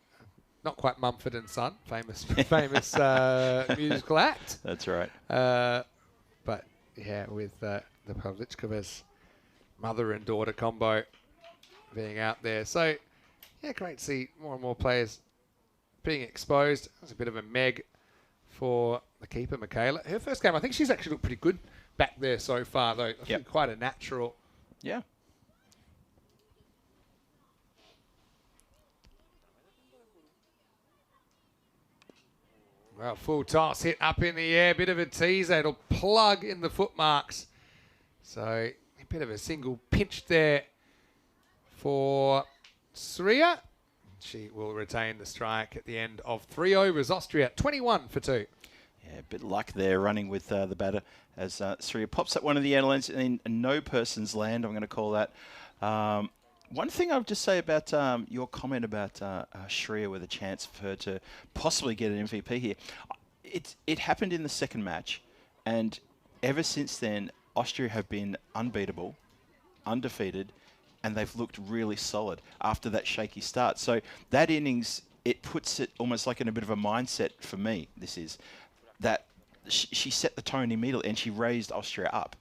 Not quite Mumford and Son, famous musical act. That's right. But yeah, with the Pavlichkova's mother and daughter combo being out there. So yeah, great to see more and more players being exposed. That's a bit of a meg for the keeper, Michaela. Her first game, I think she's actually looked pretty good back there so far, though. I think quite a natural. Yeah. Well, full toss, hit up in the air, bit of a teaser. It'll plug in the foot marks. So a bit of a single pinch there for Sriya. She will retain the strike at the end of 3 overs. Austria, 21 for 2. Yeah, a bit luck there running with the batter as Sriya pops up one of the end lanes in no person's land, I'm going to call that. One thing I would just say about your comment about Sriya with a chance for her to possibly get an MVP here. It happened in the second match, and ever since then, Austria have been unbeatable, undefeated, and they've looked really solid after that shaky start. So that innings, it puts it almost like in a bit of a mindset for me, this is, that she set the tone immediately and she raised Austria up.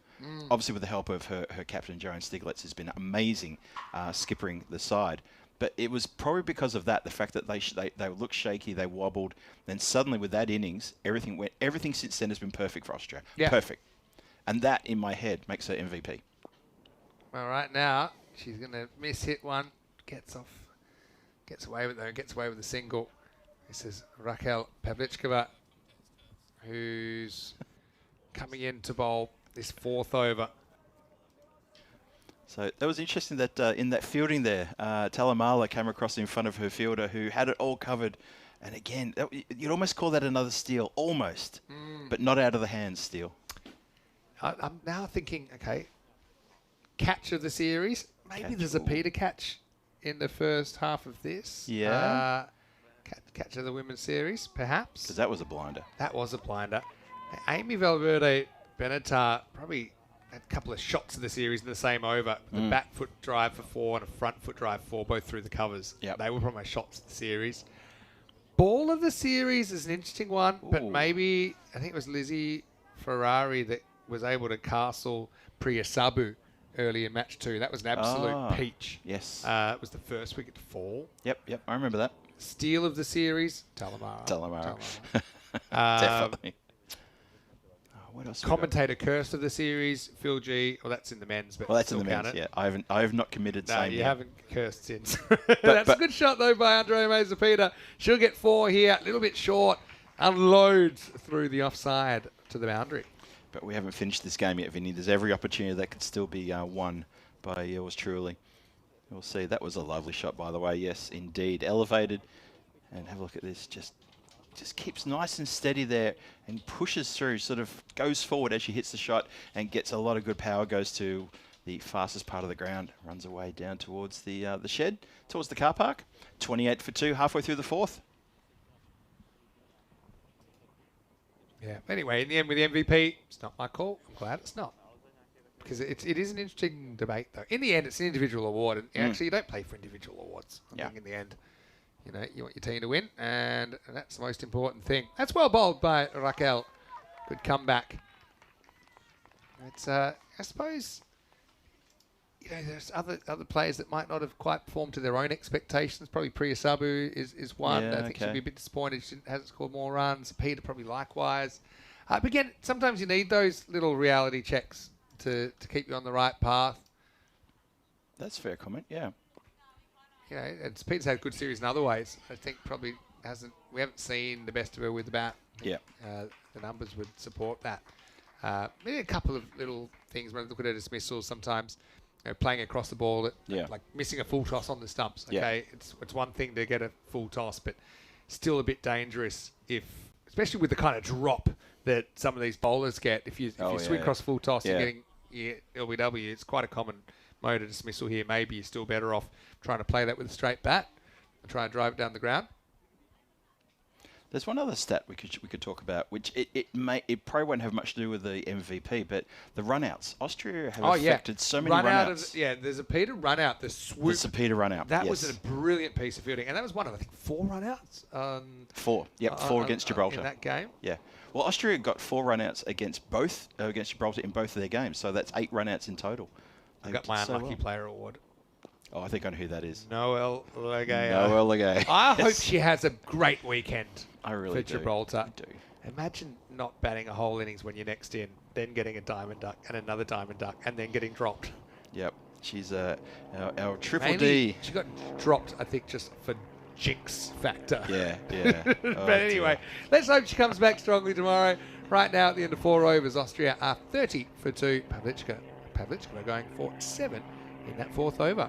Obviously with the help of her captain, Joanne Stiglitz, has been amazing skippering the side. But it was probably because of that, the fact that they looked shaky, they wobbled. Then suddenly with that innings, everything since then has been perfect for Austria. Yeah. Perfect. And that, in my head, makes her MVP. Well, right now, she's going to miss hit one. Gets away with it, gets away with the single. This is Raquel Pavlichkova, who's coming in to bowl this 4th over. So that was interesting that in that fielding there, Talamala came across in front of her fielder who had it all covered. And again, you'd almost call that another steal, almost, but not out of the hands steal. I'm now thinking, okay, catch of the series. Maybe there's a Peter catch in the first half of this. Yeah. Catch of the women's series, perhaps. Because that was a blinder. That was a blinder. Amy Valverde Benatar probably had a couple of shots of the series in the same over. The back foot drive for 4 and a front foot drive for 4, both through the covers. Yep. They were probably my shots of the series. Ball of the series is an interesting one, but maybe I think it was Lizzie Ferrari that was able to castle Priya Sabu early in match 2. That was an absolute peach. Yes. It was the first wicket to fall. Yep, I remember that. Steal of the series, Talamara. Definitely. What else? Commentator curse of the series, Phil G. Well, that's in the men's, but Well, that's in still the men's. count it. Yeah, I have not committed. No, same you yet. haven't cursed since. That's a good shot though by Andrea Mazepeda. She'll get 4 here, a little bit short. Unloads through the offside to the boundary. But we haven't finished this game yet, Vinny. There's every opportunity that could still be won by yours truly. We'll see. That was a lovely shot, by the way. Yes, indeed. Elevated. And have a look at this. Just keeps nice and steady there and pushes through, sort of goes forward as she hits the shot and gets a lot of good power, goes to the fastest part of the ground. Runs away down towards the shed, towards the car park. 28 for 2, halfway through the fourth. Yeah. Anyway, in the end with the MVP, it's not my call. I'm glad it's not. Because it is an interesting debate, though. In the end, it's an individual award. And actually, you don't play for individual awards. I think in the end, you know, you want your team to win. And that's the most important thing. That's well bowled by Raquel. Good comeback. It's, I suppose, you know, there's other players that might not have quite performed to their own expectations. Probably Priya Sabu is one. Yeah, I think she'll be a bit disappointed she hasn't scored more runs. Peter probably likewise. But again, sometimes you need those little reality checks to keep you on the right path. That's a fair comment, yeah. You know, and Peter's had a good series in other ways. I think probably we haven't seen the best of her with the bat. Yeah. The numbers would support that. Maybe a couple of little things when I look at her dismissals sometimes. You know, playing across the ball, like missing a full toss on the stumps. Okay, it's one thing to get a full toss, but still a bit dangerous especially with the kind of drop that some of these bowlers get. If you swing across full toss, you're getting LBW. It's quite a common mode of dismissal here. Maybe you're still better off trying to play that with a straight bat and try and drive it down the ground. There's one other stat we could talk about, which it probably won't have much to do with the MVP, but the runouts. Austria have affected so many runouts. There's a Peter runout. The swoop. There's a Peter runout. That was a brilliant piece of fielding, and that was one of, I think, 4 runouts. 4. Yep, 4 against Gibraltar in that game. Yeah. Well, Austria got 4 runouts against Gibraltar in both of their games, so that's 8 runouts in total. I got my unlucky player award. Oh, I think I know who that is. Noelle Legay. Noelle Legay. I hope she has a great weekend. I really for Gibraltar. I do. Imagine not batting a whole innings when you're next in, then getting a diamond duck and another diamond duck, and then getting dropped. Yep. She's our triple Mainly, D. She got dropped, I think, just for jinx factor. Yeah. But anyway, let's hope she comes back strongly tomorrow. Right now, at the end of 4 overs, Austria are 30 for 2. Pavlichka are going for 7 in that 4th over.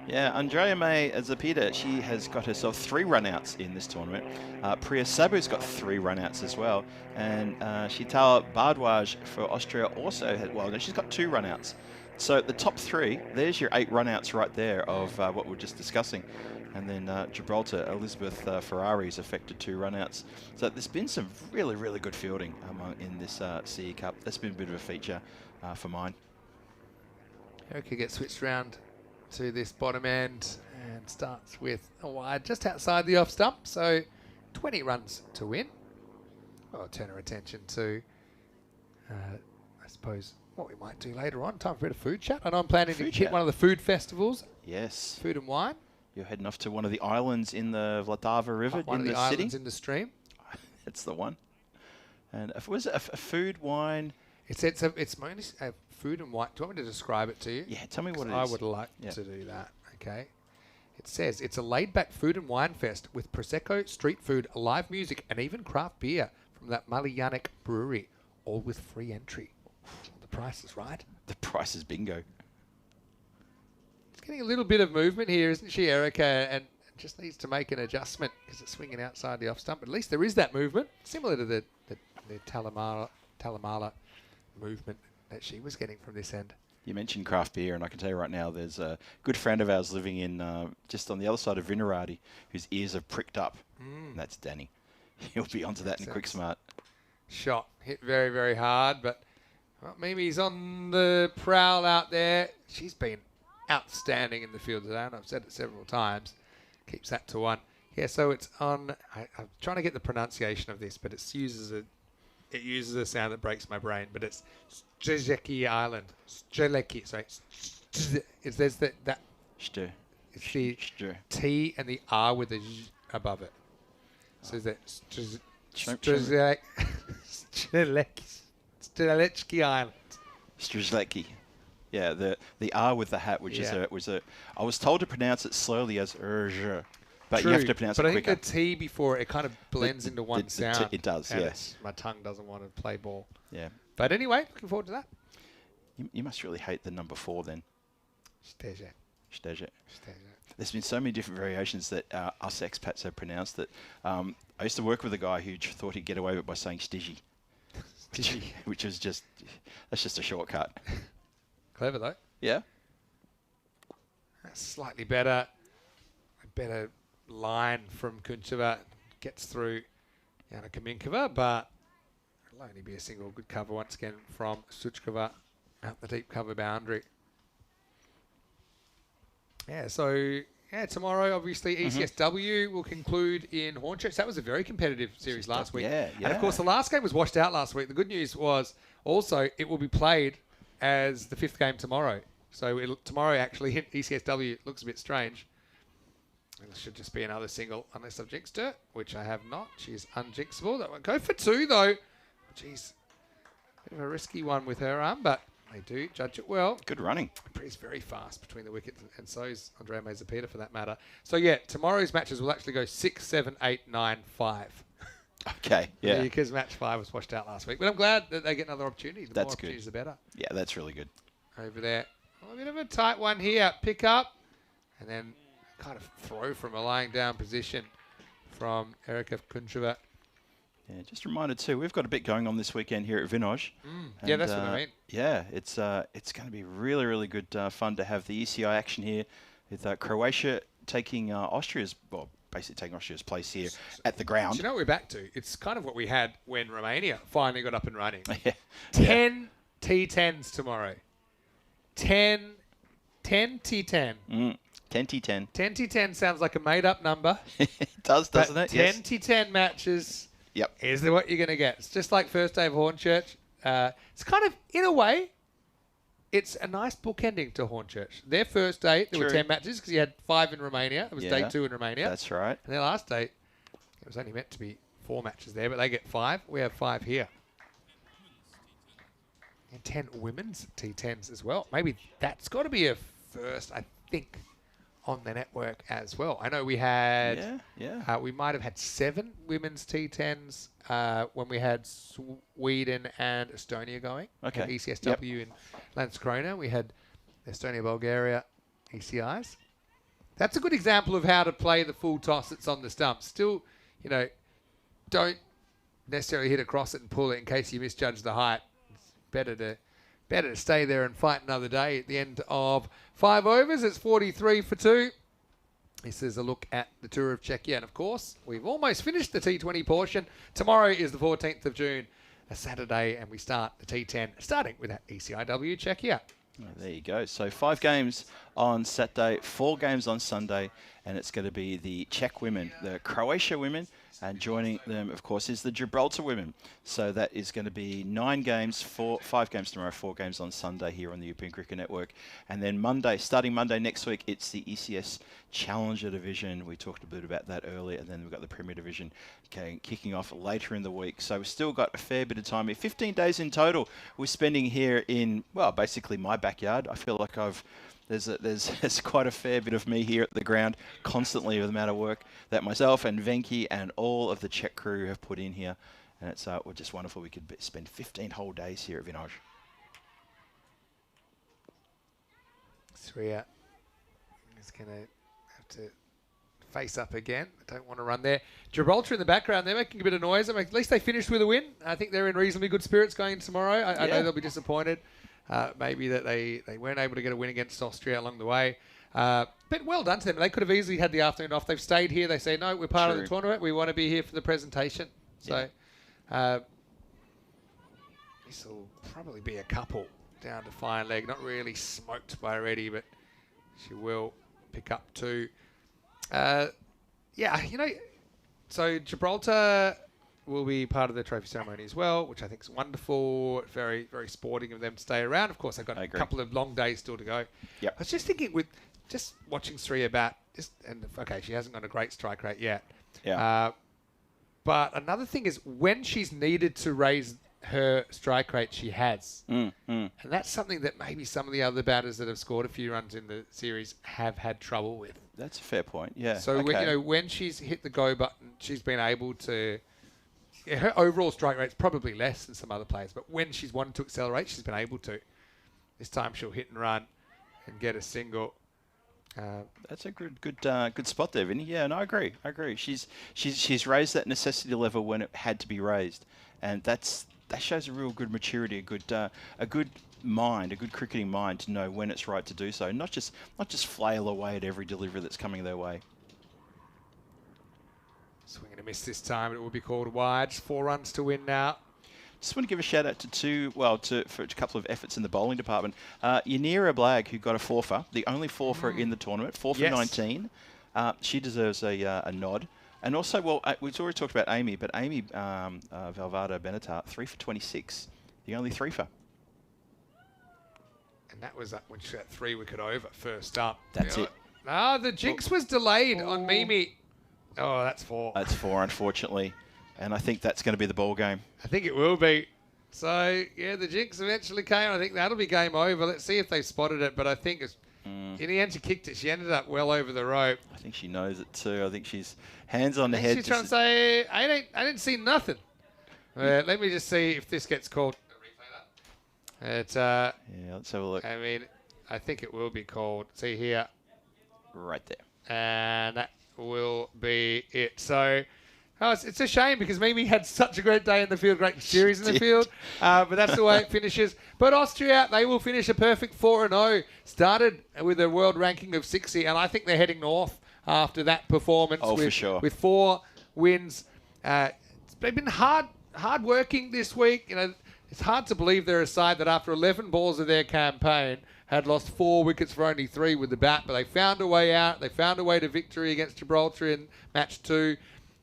Yeah, Andrea May Zapita, she has got herself 3 runouts in this tournament. Priya Sabu's got 3 runouts as well. And Shitala Bardwaj for Austria also she's got 2 runouts. So the top 3, there's your 8 runouts right there of what we're just discussing. And then Gibraltar, Elizabeth Ferrari's affected 2 runouts. So there's been some really, really good fielding in this CE Cup. That's been a bit of a feature for mine. Erica gets switched round to this bottom end and starts with a wide just outside the off stump. So 20 runs to win. I'll turn our attention to, I suppose, what we might do later on. Time for a bit of food chat. I know I'm planning to hit one of the food festivals. Yes. Food and wine. You're heading off to one of the islands in the Vltava River in the city. One of the islands in the stream. That's the one. And if it was a food, wine... It's mainly food and wine. Do you want me to describe it to you? Yeah, tell me what it is. I would like to do that, okay? It says, it's a laid-back food and wine fest with Prosecco, street food, live music, and even craft beer from that Malayanik brewery, all with free entry. The price is right. The price is bingo. It's getting a little bit of movement here, isn't she, Erica? And just needs to make an adjustment because it's swinging outside the off stump. But at least there is that movement, similar to the Talamala movement that she was getting from this end. You mentioned craft beer, and I can tell you right now, there's a good friend of ours living in just on the other side of Vinarati whose ears are pricked up. And that's Danny. He'll be onto that in quick smart. Shot. Hit very, very hard, but Mimi's on the prowl out there. She's been outstanding in the field today, and I've said it several times. Keeps that to 1. Yeah, so it's on... I'm trying to get the pronunciation of this, but it uses a sound that breaks my brain, but it's Strzelecki Island. Strzelecki, sorry. There's that... Stir. It's the T and the R with the Z above it. So is that Strzelecki Island. Strzelecki. Yeah, the R with the hat, which was a... I was told to pronounce it slowly as True, but you have to pronounce it quicker. But I think the T before it kind of blends into one sound. It does, yes. My tongue doesn't want to play ball. Yeah. But anyway, looking forward to that. You must really hate the number 4 then. Steje. There's been so many different variations that us expats have pronounced that. I used to work with a guy who thought he'd get away with it by saying Stigi. Which was just... That's just a shortcut. Clever though. Yeah. That's slightly better. A better line from Kuncheva. Gets through Yana Kaminkova, but it'll only be a single. Good cover once again from Suchkova out the deep cover boundary. Yeah, so tomorrow obviously ECSW will conclude in Hornchurch. That was a very competitive series last week. Yeah. And of course the last game was washed out last week. The good news was also it will be played as the 5th game tomorrow. So tomorrow actually in ECSW looks a bit strange. And it should just be another single unless I've jinxed her, which I have not. She's unjinxable. That won't go for 2 though. Jeez. Bit of a risky one with her arm, but they do judge it well. Good running. He's very fast between the wickets, and so is Andrea Mazepeda for that matter. So yeah, tomorrow's matches will actually go 6, 7, 8, 9, 5. Okay, yeah. Because match 5 was washed out last week. But I'm glad that they get another opportunity. The more opportunities, the better. Yeah, that's really good. Over there. A bit of a tight one here. Pick up. And then kind of throw from a lying down position from Erika Kuncheva. Yeah, just a reminder too, we've got a bit going on this weekend here at Vinoj. Yeah, that's what I mean. Yeah, it's going to be really, really good fun to have the ECI action here with Croatia taking basically taking Austria's place here at the ground. Do you know what we're back to? It's kind of what we had when Romania finally got up and running. Yeah. 10 T10s tomorrow. 10 T10. 10 T10. 10 T10 sounds like a made-up number. It does, doesn't it? 10 T10 matches is what you're going to get. It's just like first day of Hornchurch. It's kind of, in a way, it's a nice bookending to Hornchurch. Their first day, there were 10 matches because you had 5 in Romania. It was day 2 in Romania. That's right. And their last day, it was only meant to be 4 matches there, but they get 5. We have 5 here. And 10 women's T10s as well. Maybe that's got to be a first, I think, on the network as well. I know we had, we might have had 7 women's T10s when we had Sweden and Estonia going. Okay. At ECSW in Landskrona. We had Estonia, Bulgaria, ECIs. That's a good example of how to play the full toss that's on the stump. Still, don't necessarily hit across it and pull it in case you misjudge the height. It's better to stay there and fight another day. At the end of 5 overs, it's 43 for 2. This is a look at the Tour of Czechia. And of course, we've almost finished the T20 portion. Tomorrow is the 14th of June, a Saturday, and we start the T10, starting with that ECIW Czechia. Oh, there you go. So 5 games on Saturday, 4 games on Sunday, and it's going to be the Czech women, the Croatia women, and joining them, of course, is the Gibraltar women. So that is going to be 9 games, 5 games tomorrow, 4 games on Sunday here on the European Cricket Network. And then starting Monday next week, it's the ECS Challenger Division. We talked a bit about that earlier, and then we've got the Premier Division kicking off later in the week. So we've still got a fair bit of time here. 15 days in total we're spending here in, well, basically my backyard. I feel like there's quite a fair bit of me here at the ground constantly with the amount of work that myself and Venki and all of the Czech crew have put in here. And it's just wonderful. We could spend 15 whole days here at Vinoj. Sriya is going to have to face up again. I don't want to run there. Gibraltar in the background, they're making a bit of noise. At least they finished with a win. I think they're in reasonably good spirits going tomorrow. I know they'll be disappointed. Maybe that they weren't able to get a win against Austria along the way. But well done to them. They could have easily had the afternoon off. They've stayed here. They say, no, we're part of the tournament. We want to be here for the presentation. So this will probably be a couple down to fine leg. Not really smoked by Reddy, but she will pick up 2. So Gibraltar will be part of the trophy ceremony as well, which I think is wonderful. Very, very sporting of them to stay around. Of course, they've got a couple of long days still to go. Yep. I was just thinking with just watching Sriya bat, she hasn't got a great strike rate yet. Yeah. But another thing is when she's needed to raise her strike rate, she has. And that's something that maybe some of the other batters that have scored a few runs in the series have had trouble with. That's a fair point, yeah. So, when she's hit the go button, she's been able to... Yeah, her overall strike rate's probably less than some other players, but when she's wanted to accelerate, she's been able to. This time she'll hit and run and get a single. That's a good spot there, Vinny. Yeah, no, I agree. She's raised that necessity level when it had to be raised, and that's that shows a real good maturity, a good mind, a good cricketing mind to know when it's right to do so, not just flail away at every delivery that's coming their way. Swing and a miss this time. It will be called wide. Just 4 runs to win now. Just want to give a shout out for a couple of efforts in the bowling department. Yanira Blagg, who got a four-fer, the only four-fer in the tournament, 4 for 19. She deserves a nod. And also, we've already talked about Amy, but Amy Valverde Benatar, 3 for 26, the only 3-fer. And that was when she got 3-wicket over first up. That's it. Ah, the jinx was delayed on Mimi. Oh, that's 4. That's 4, unfortunately. And I think that's going to be the ball game. I think it will be. So, yeah, the jinx eventually came. I think that'll be game over. Let's see if they spotted it. But I think in the end, she kicked it. She ended up well over the rope. I think she knows it too. I think she's hands on the head. She's trying to say, I didn't see nothing. Let me just see if this gets called. Yeah, let's have a look. I mean, I think it will be called. See here. Right there. And that will be it. So, it's a shame because Mimi had such a great day in the field, great series in the field, but that's the way it finishes. But Austria, they will finish a perfect 4-0. Started with a world ranking of 60, and I think they're heading north after that performance. For sure. With 4 wins. They've been hard working this week. You know, it's hard to believe they're a side that after 11 balls of their campaign had lost 4 wickets for only 3 with the bat, but they found a way out. They found a way to victory against Gibraltar in match 2.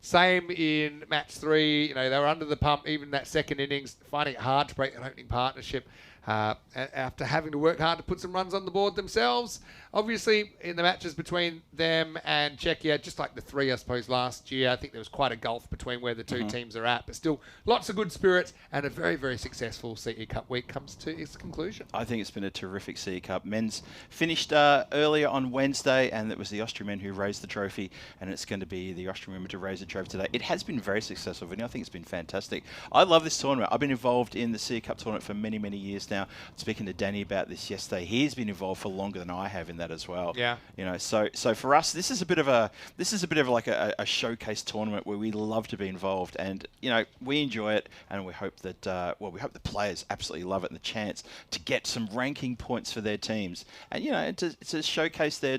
Same in match 3. You know, they were under the pump even that second innings, finding it hard to break that opening partnership after having to work hard to put some runs on the board themselves. Obviously, in the matches between them and Czechia, just like the 3, I suppose, last year, I think there was quite a gulf between where the 2 teams are at. But still, lots of good spirits and a very, very successful CE Cup week comes to its conclusion. I think it's been a terrific CE Cup. Men's finished earlier on Wednesday, and it was the Austrian men who raised the trophy, and it's going to be the Austrian women to raise the trophy today. It has been very successful, Vinny. I think it's been fantastic. I love this tournament. I've been involved in the CE Cup tournament for many, many years now. Speaking to Danny about this yesterday, he's been involved for longer than I have in that as well. Yeah. You know, so for us, this is a bit of like a showcase tournament where we love to be involved, and you know, we enjoy it, and we hope that we hope the players absolutely love it, and the chance to get some ranking points for their teams, and you know, to showcase their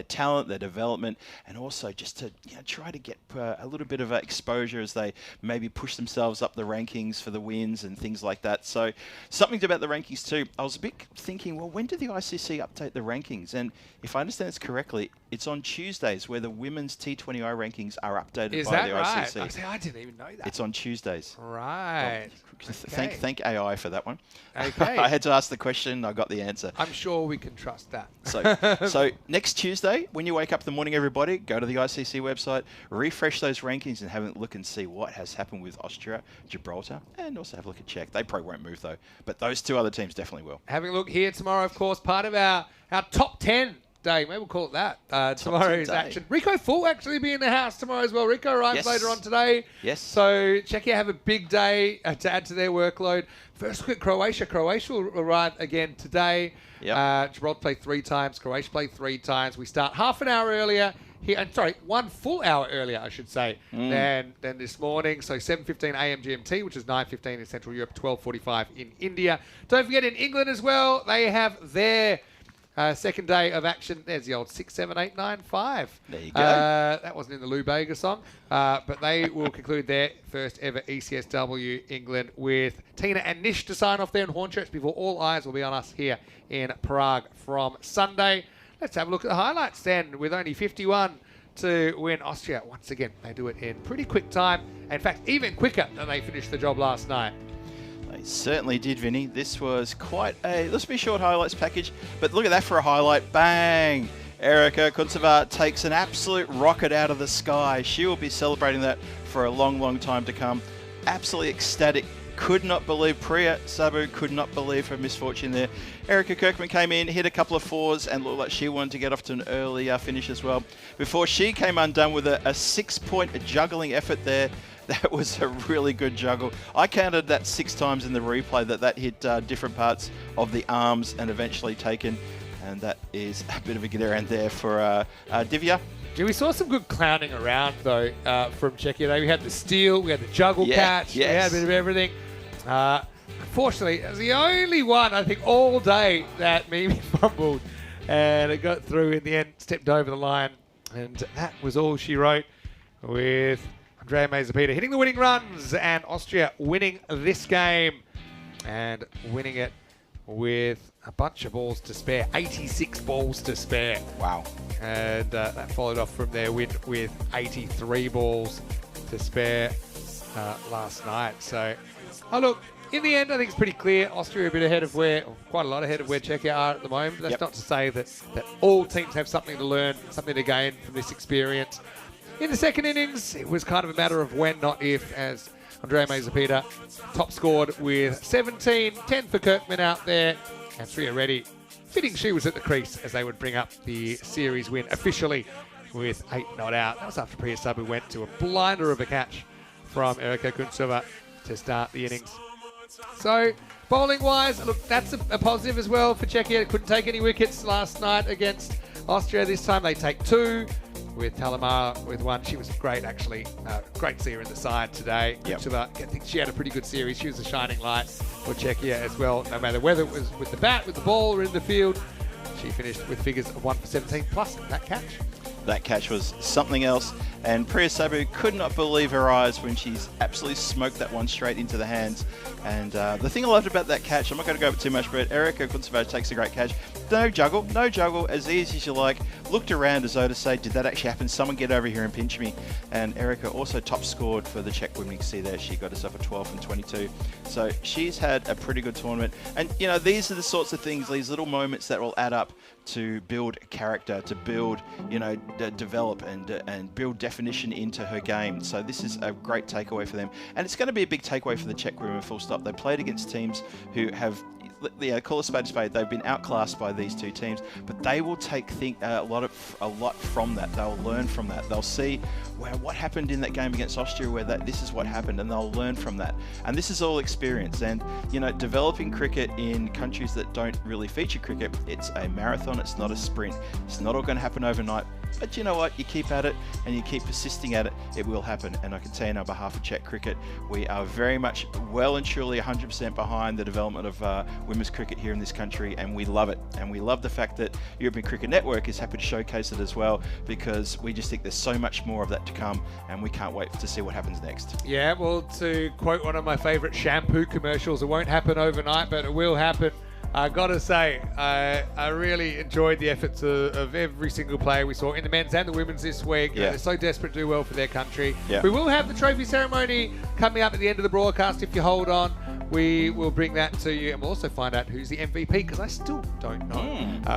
talent, their development, and also just to try to get a little bit of exposure as they maybe push themselves up the rankings for the wins and things like that. So something about the rankings too. I was a bit thinking, well, when do the ICC update the rankings? And if I understand this correctly, it's on Tuesdays where the women's T20I rankings are updated by the ICC. I didn't even know that. It's on Tuesdays. Right. Thank AI for that one. Okay. I had to ask the question. I got the answer. I'm sure we can trust that. So next Tuesday, when you wake up in the morning, everybody, go to the ICC website, refresh those rankings, and have a look and see what has happened with Austria, Gibraltar, and also have a look at Czech. They probably won't move though, but those 2 other teams definitely will. Having a look here tomorrow, of course, part of our top 10 day. Maybe we'll call it that. Tomorrow's action. Rico Full actually be in the house tomorrow as well. Rico arrives later on today. Yes. So Czechia have a big day to add to their workload. First quick, Croatia. Croatia will arrive again today. Yep. Gibraltar play 3 times. Croatia play 3 times. We start half an hour earlier here. Sorry, 1 full hour earlier, I should say, than this morning. So 7:15 a.m. GMT, which is 9:15 in Central Europe, 12:45 in India. Don't forget, in England as well, they have their second day of action. There's the old 6, 7, 8, 9, 5. There you go. That wasn't in the Lou Bega song. But they will conclude their first ever ECSW England with Tina and Nish to sign off there in Hornchurch before all eyes will be on us here in Prague from Sunday. Let's have a look at the highlights then. With only 51 to win, Austria, once again, they do it in pretty quick time. In fact, even quicker than they finished the job last night. They certainly did, Vinny. This was quite a, let's be short highlights package, but look at that for a highlight. Bang! Erika Kuntseva takes an absolute rocket out of the sky. She will be celebrating that for a long, long time to come. Absolutely ecstatic. Could not believe, Priya Sabu could not believe her misfortune there. Erika Kirkman came in, hit a couple of 4s, and looked like she wanted to get off to an early finish as well. Before she came undone with a 6-point juggling effort there. That was a really good juggle. I counted that 6 times in the replay that hit different parts of the arms and eventually taken. And that is a bit of a get around there for Divya. Yeah, we saw some good clowning around, though, from Czechia. We had the steal, we had the juggle catch, we had a bit of everything. Unfortunately, it was the only one, I think, all day that Mimi fumbled. And it got through in the end, stepped over the line. And that was all she wrote, with Andrea Mazepeda hitting the winning runs and Austria winning this game. And winning it with a bunch of balls to spare, 86 balls to spare. Wow. And that followed off from their win with 83 balls to spare last night. So, look, in the end, I think it's pretty clear. Austria a bit ahead of quite a lot ahead of where Czechia are at the moment. That's not to say that all teams have something to learn, something to gain from this experience. In the second innings, it was kind of a matter of when, not if, as Andrea Mazepeda top scored with 17, 10 for Kirkman out there, and Triaretti fitting she was at the crease as they would bring up the series win officially with 8 not out. That was after Priya Sabu went to a blinder of a catch from Erika Kuntsova to start the innings. So, bowling-wise, look, that's a positive as well for Czechia. It couldn't take any wickets last night against Austria. This time they take 2. With Talamara with 1. She was great, actually. Great to see her in the side today. I think she had a pretty good series. She was a shining light for Czechia as well. No matter whether it was with the bat, with the ball, or in the field, she finished with figures of 1 for 17 plus that catch. That catch was something else, and Priya Sabu could not believe her eyes when she's absolutely smoked that one straight into the hands. And the thing I loved about that catch, I'm not going to go over too much, but Erika Kuntsova takes a great catch. No juggle, as easy as you like. Looked around as though to say, did that actually happen? Someone get over here and pinch me. And Erika also top scored for the Czech women. You can see there she got herself a 12 and 22. So she's had a pretty good tournament. And, you know, these are the sorts of things, these little moments that will add up to build character, to build, you know, develop and build definition into her game. So this is a great takeaway for them. And it's going to be a big takeaway for the Czech women, full stop. They played against teams who have, call a spade. They've been outclassed by these two teams, but they will take a lot from that. They'll learn from that. They'll see, well, what happened in that game against Austria, where this is what happened, and they'll learn from that. And this is all experience. And you know, developing cricket in countries that don't really feature cricket, it's a marathon. It's not a sprint. It's not all going to happen overnight. But you know what? You keep at it and you keep persisting at it, it will happen. And I can tell you on behalf of Czech cricket, we are very much well and truly 100% behind the development of women's cricket here in this country, and we love it. And we love the fact that European Cricket Network is happy to showcase it as well, because we just think there's so much more of that to come, and we can't wait to see what happens next. Yeah, well, to quote one of my favourite shampoo commercials, it won't happen overnight, but it will happen. I gotta say, I really enjoyed the efforts of every single player we saw in the men's and the women's this week. Yeah. They're so desperate to do well for their country. Yeah. We will have the trophy ceremony coming up at the end of the broadcast. If you hold on, we will bring that to you, and we'll also find out who's the MVP, because I still don't know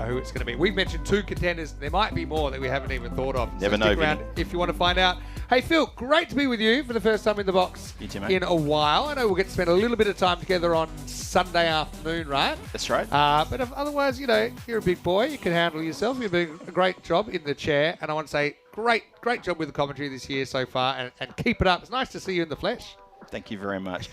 who it's going to be. We've mentioned 2 contenders. There might be more that we haven't even thought of. Never know, stick around if you want to find out. Hey, Phil, great to be with you for the first time in the box You too, mate. in a while. I know we'll get to spend a little bit of time together on Sunday afternoon, right? That's right. But otherwise, you know, you're a big boy. You can handle yourself. You're doing a great job in the chair. And I want to say, great job with the commentary this year so far. And keep it up. It's nice to see you in the flesh. Thank you very much.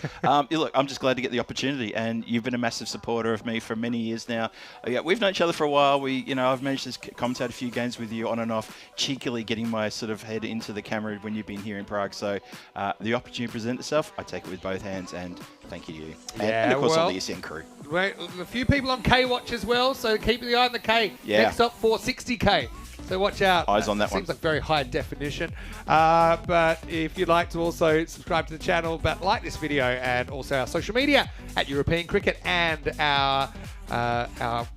Look, I'm just glad to get the opportunity, and you've been a massive supporter of me for many years now. Yeah, we've known each other for a while. I've managed to commentate a few games with you on and off, cheekily getting my sort of head into the camera when you've been here in Prague. So the opportunity presents itself. I take it with both hands, and thank you. And of course, all the ECN crew. Wait, a few people on K Watch as well, so keep the eye on the K. Yeah. Next up, 460K. So watch out. Eyes on that one. Seems like very high definition. But if you'd like to also subscribe to the channel, but like this video, and also our social media at European Cricket, and our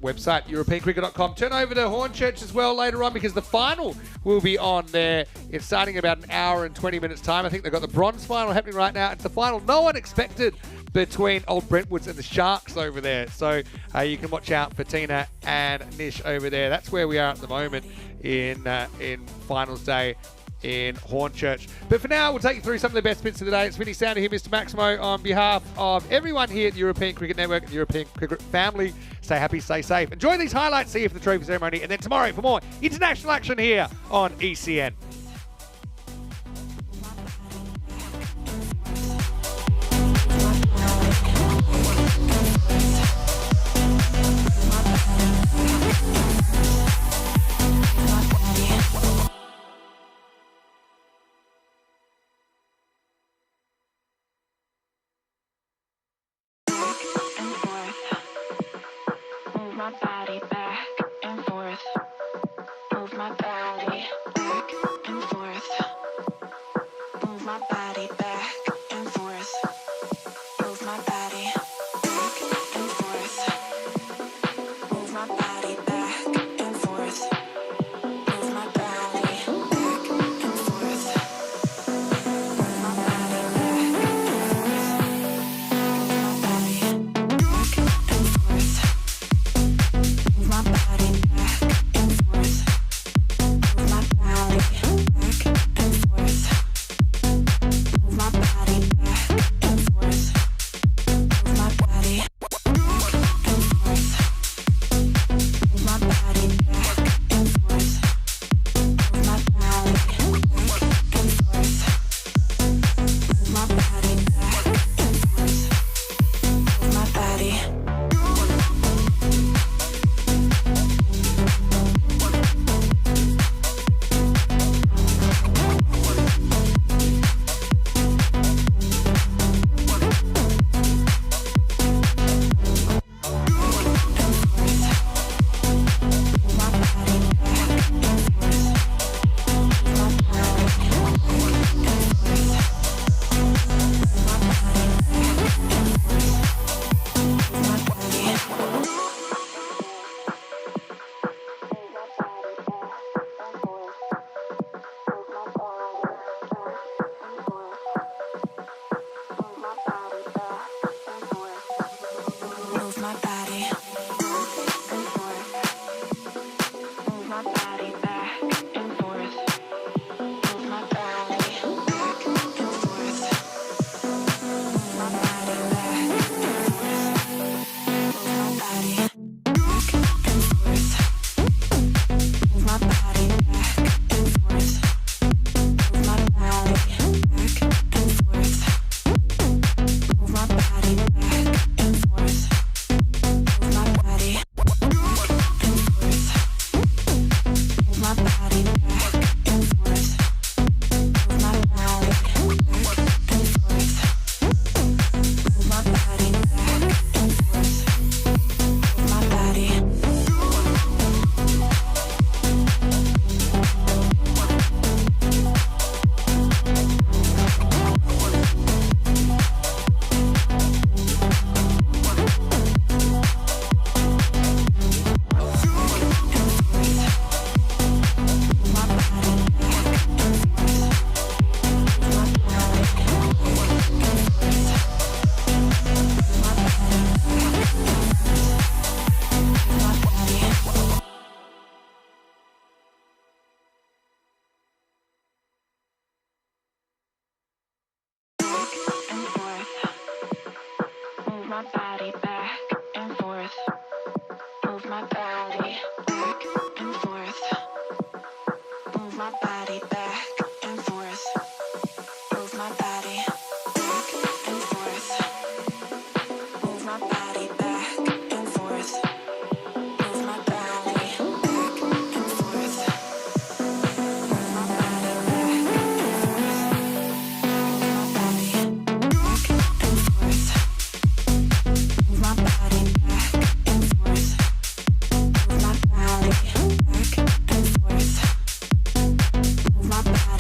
website, europeancricket.com. Turn over to Hornchurch as well later on, because the final will be on there. It's starting about an hour and 20 minutes time. I think they've got the bronze final happening right now. It's the final no one expected between Old Brentwoods and the Sharks over there. So you can watch out for Tina and Nish over there. That's where we are at the moment in finals day in Hornchurch. But for now, we'll take you through some of the best bits of the day. It's Vinny Sounder here, Mr. Maximo, on behalf of everyone here at the European Cricket Network and the European Cricket family. Stay happy, stay safe. Enjoy these highlights, see you for the trophy ceremony, and then tomorrow for more international action here on ECN. my body back and forth. Move my body back and forth. Move my body back and forth. Move my body back and forth. Move my body back and forth. Move my body back and forth. Move my body back and forth. Move my body back and forth. Move my body back and forth. Move my body back and forth. Move my body.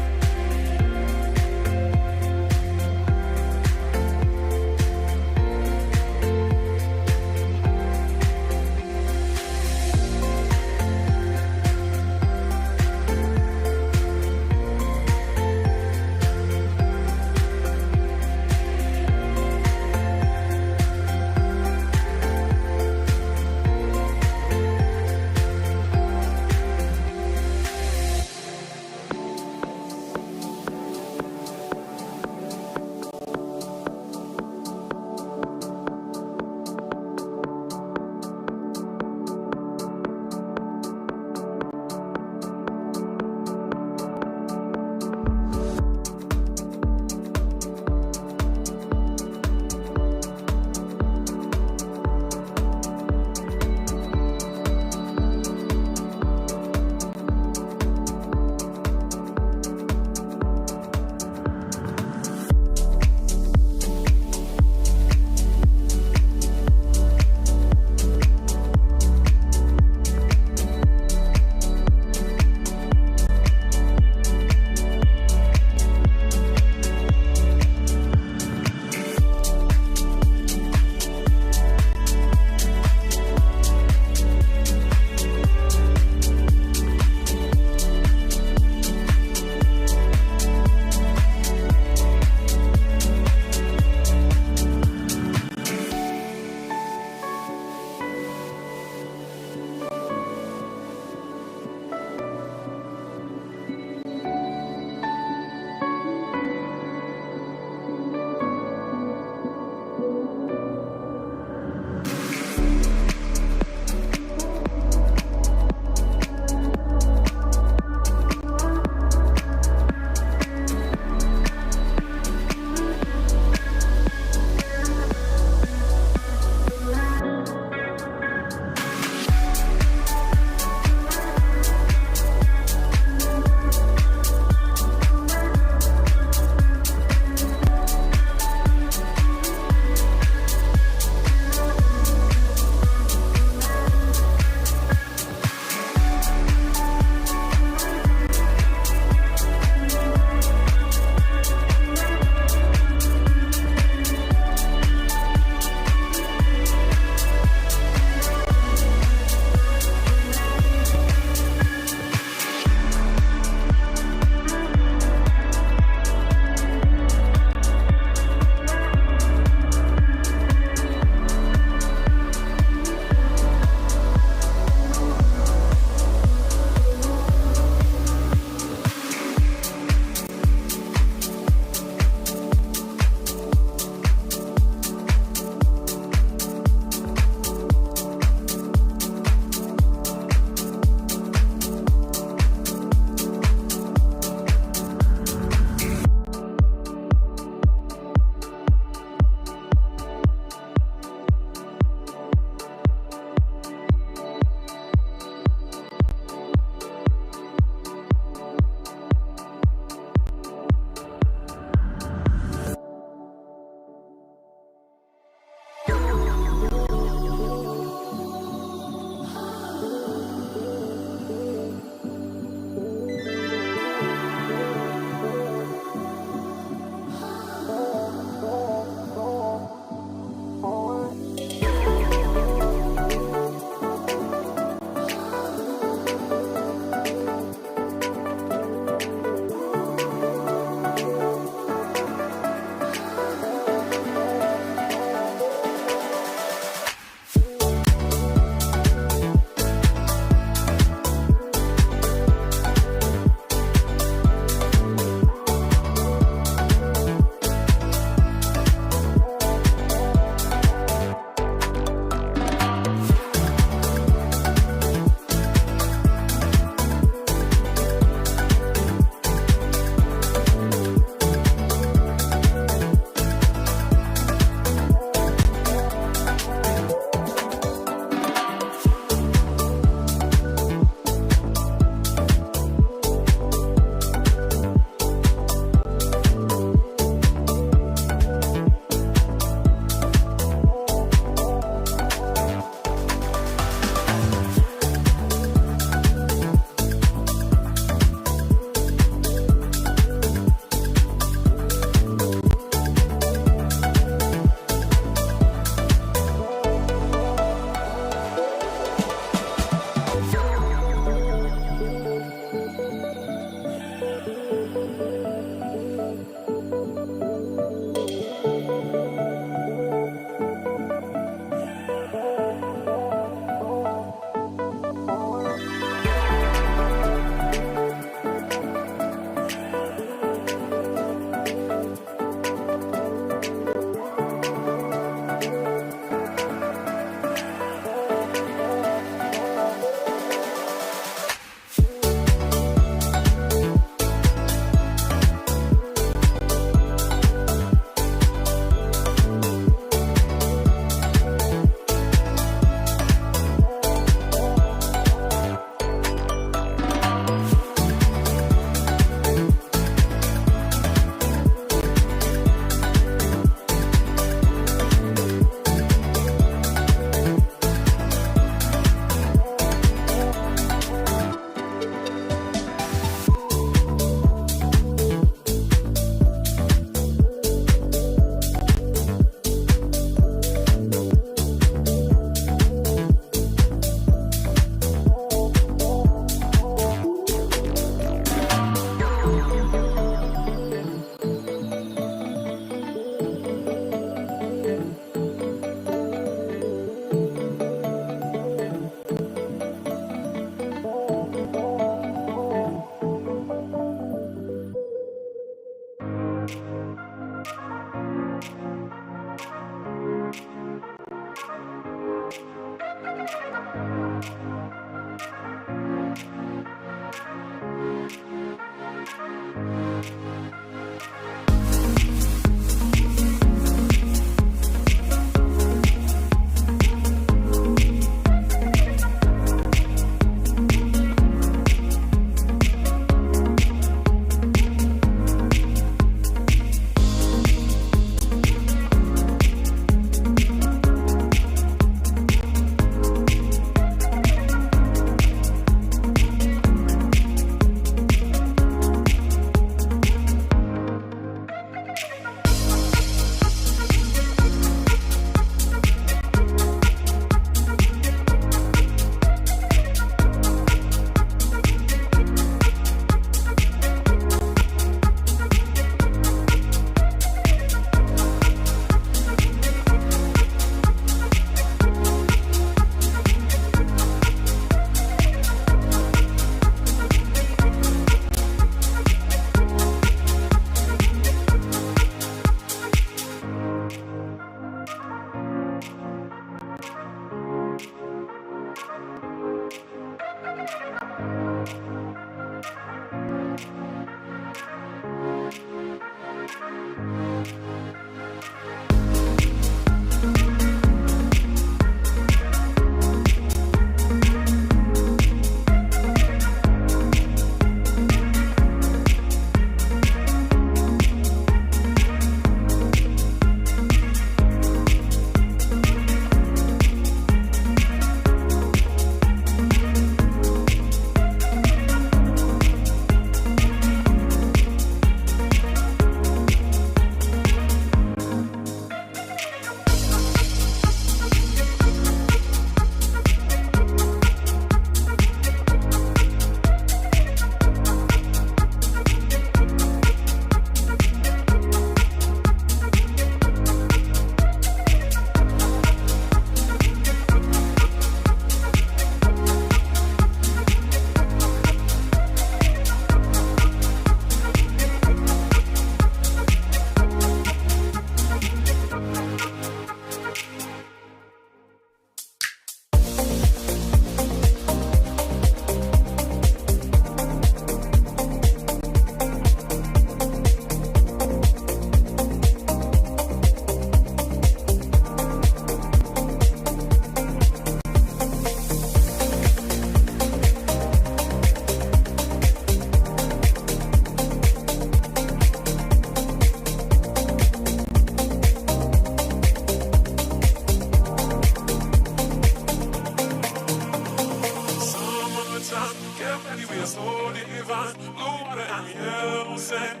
saying?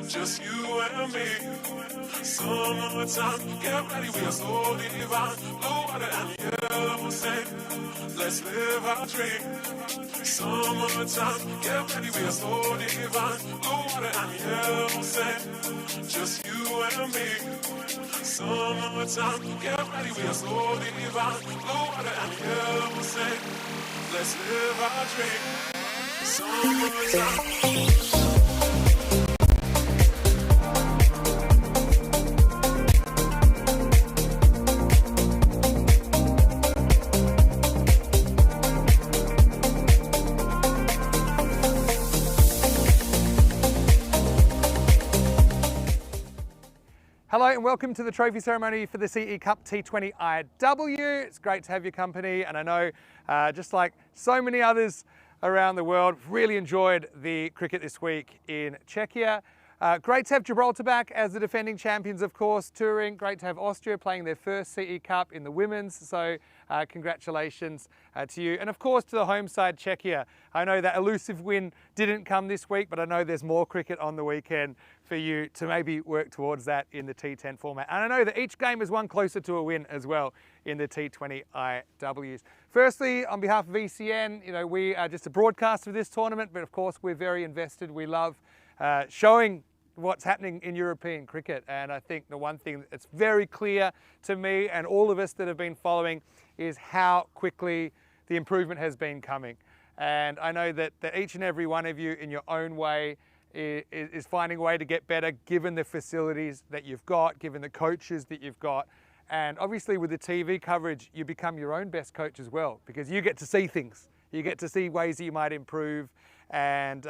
Just you and me. Summertime, get ready, we are so divine. Blue water and yellow sand. Let's live our dream. Summertime, get ready, we are so divine. Blue water and yellow sand. Just you and me. Summertime, get ready, we are so divine. Blue water and yellow sand. Let's live our dream. Summertime. Hello and welcome to the trophy ceremony for the CE Cup T20IW. It's great to have your company, and I know just like so many others around the world, really enjoyed the cricket this week in Czechia. Great to have Gibraltar back as the defending champions, of course, touring. Great to have Austria playing their first CE Cup in the women's, so congratulations to you. And of course to the home side, Czechia. I know that elusive win didn't come this week, but I know there's more cricket on the weekend for you to maybe work towards that in the T10 format. And I know that each game is one closer to a win as well in the T20IWs. Firstly, on behalf of ECN, you know, we are just a broadcaster of this tournament, but of course we're very invested. We love showing what's happening in European cricket, and I think the one thing that's very clear to me and all of us that have been following is how quickly the improvement has been coming. And I know that each and every one of you in your own way is finding a way to get better given the facilities that you've got, given the coaches that you've got. And obviously with the TV coverage, you become your own best coach as well, because you get to see things. You get to see ways that you might improve. And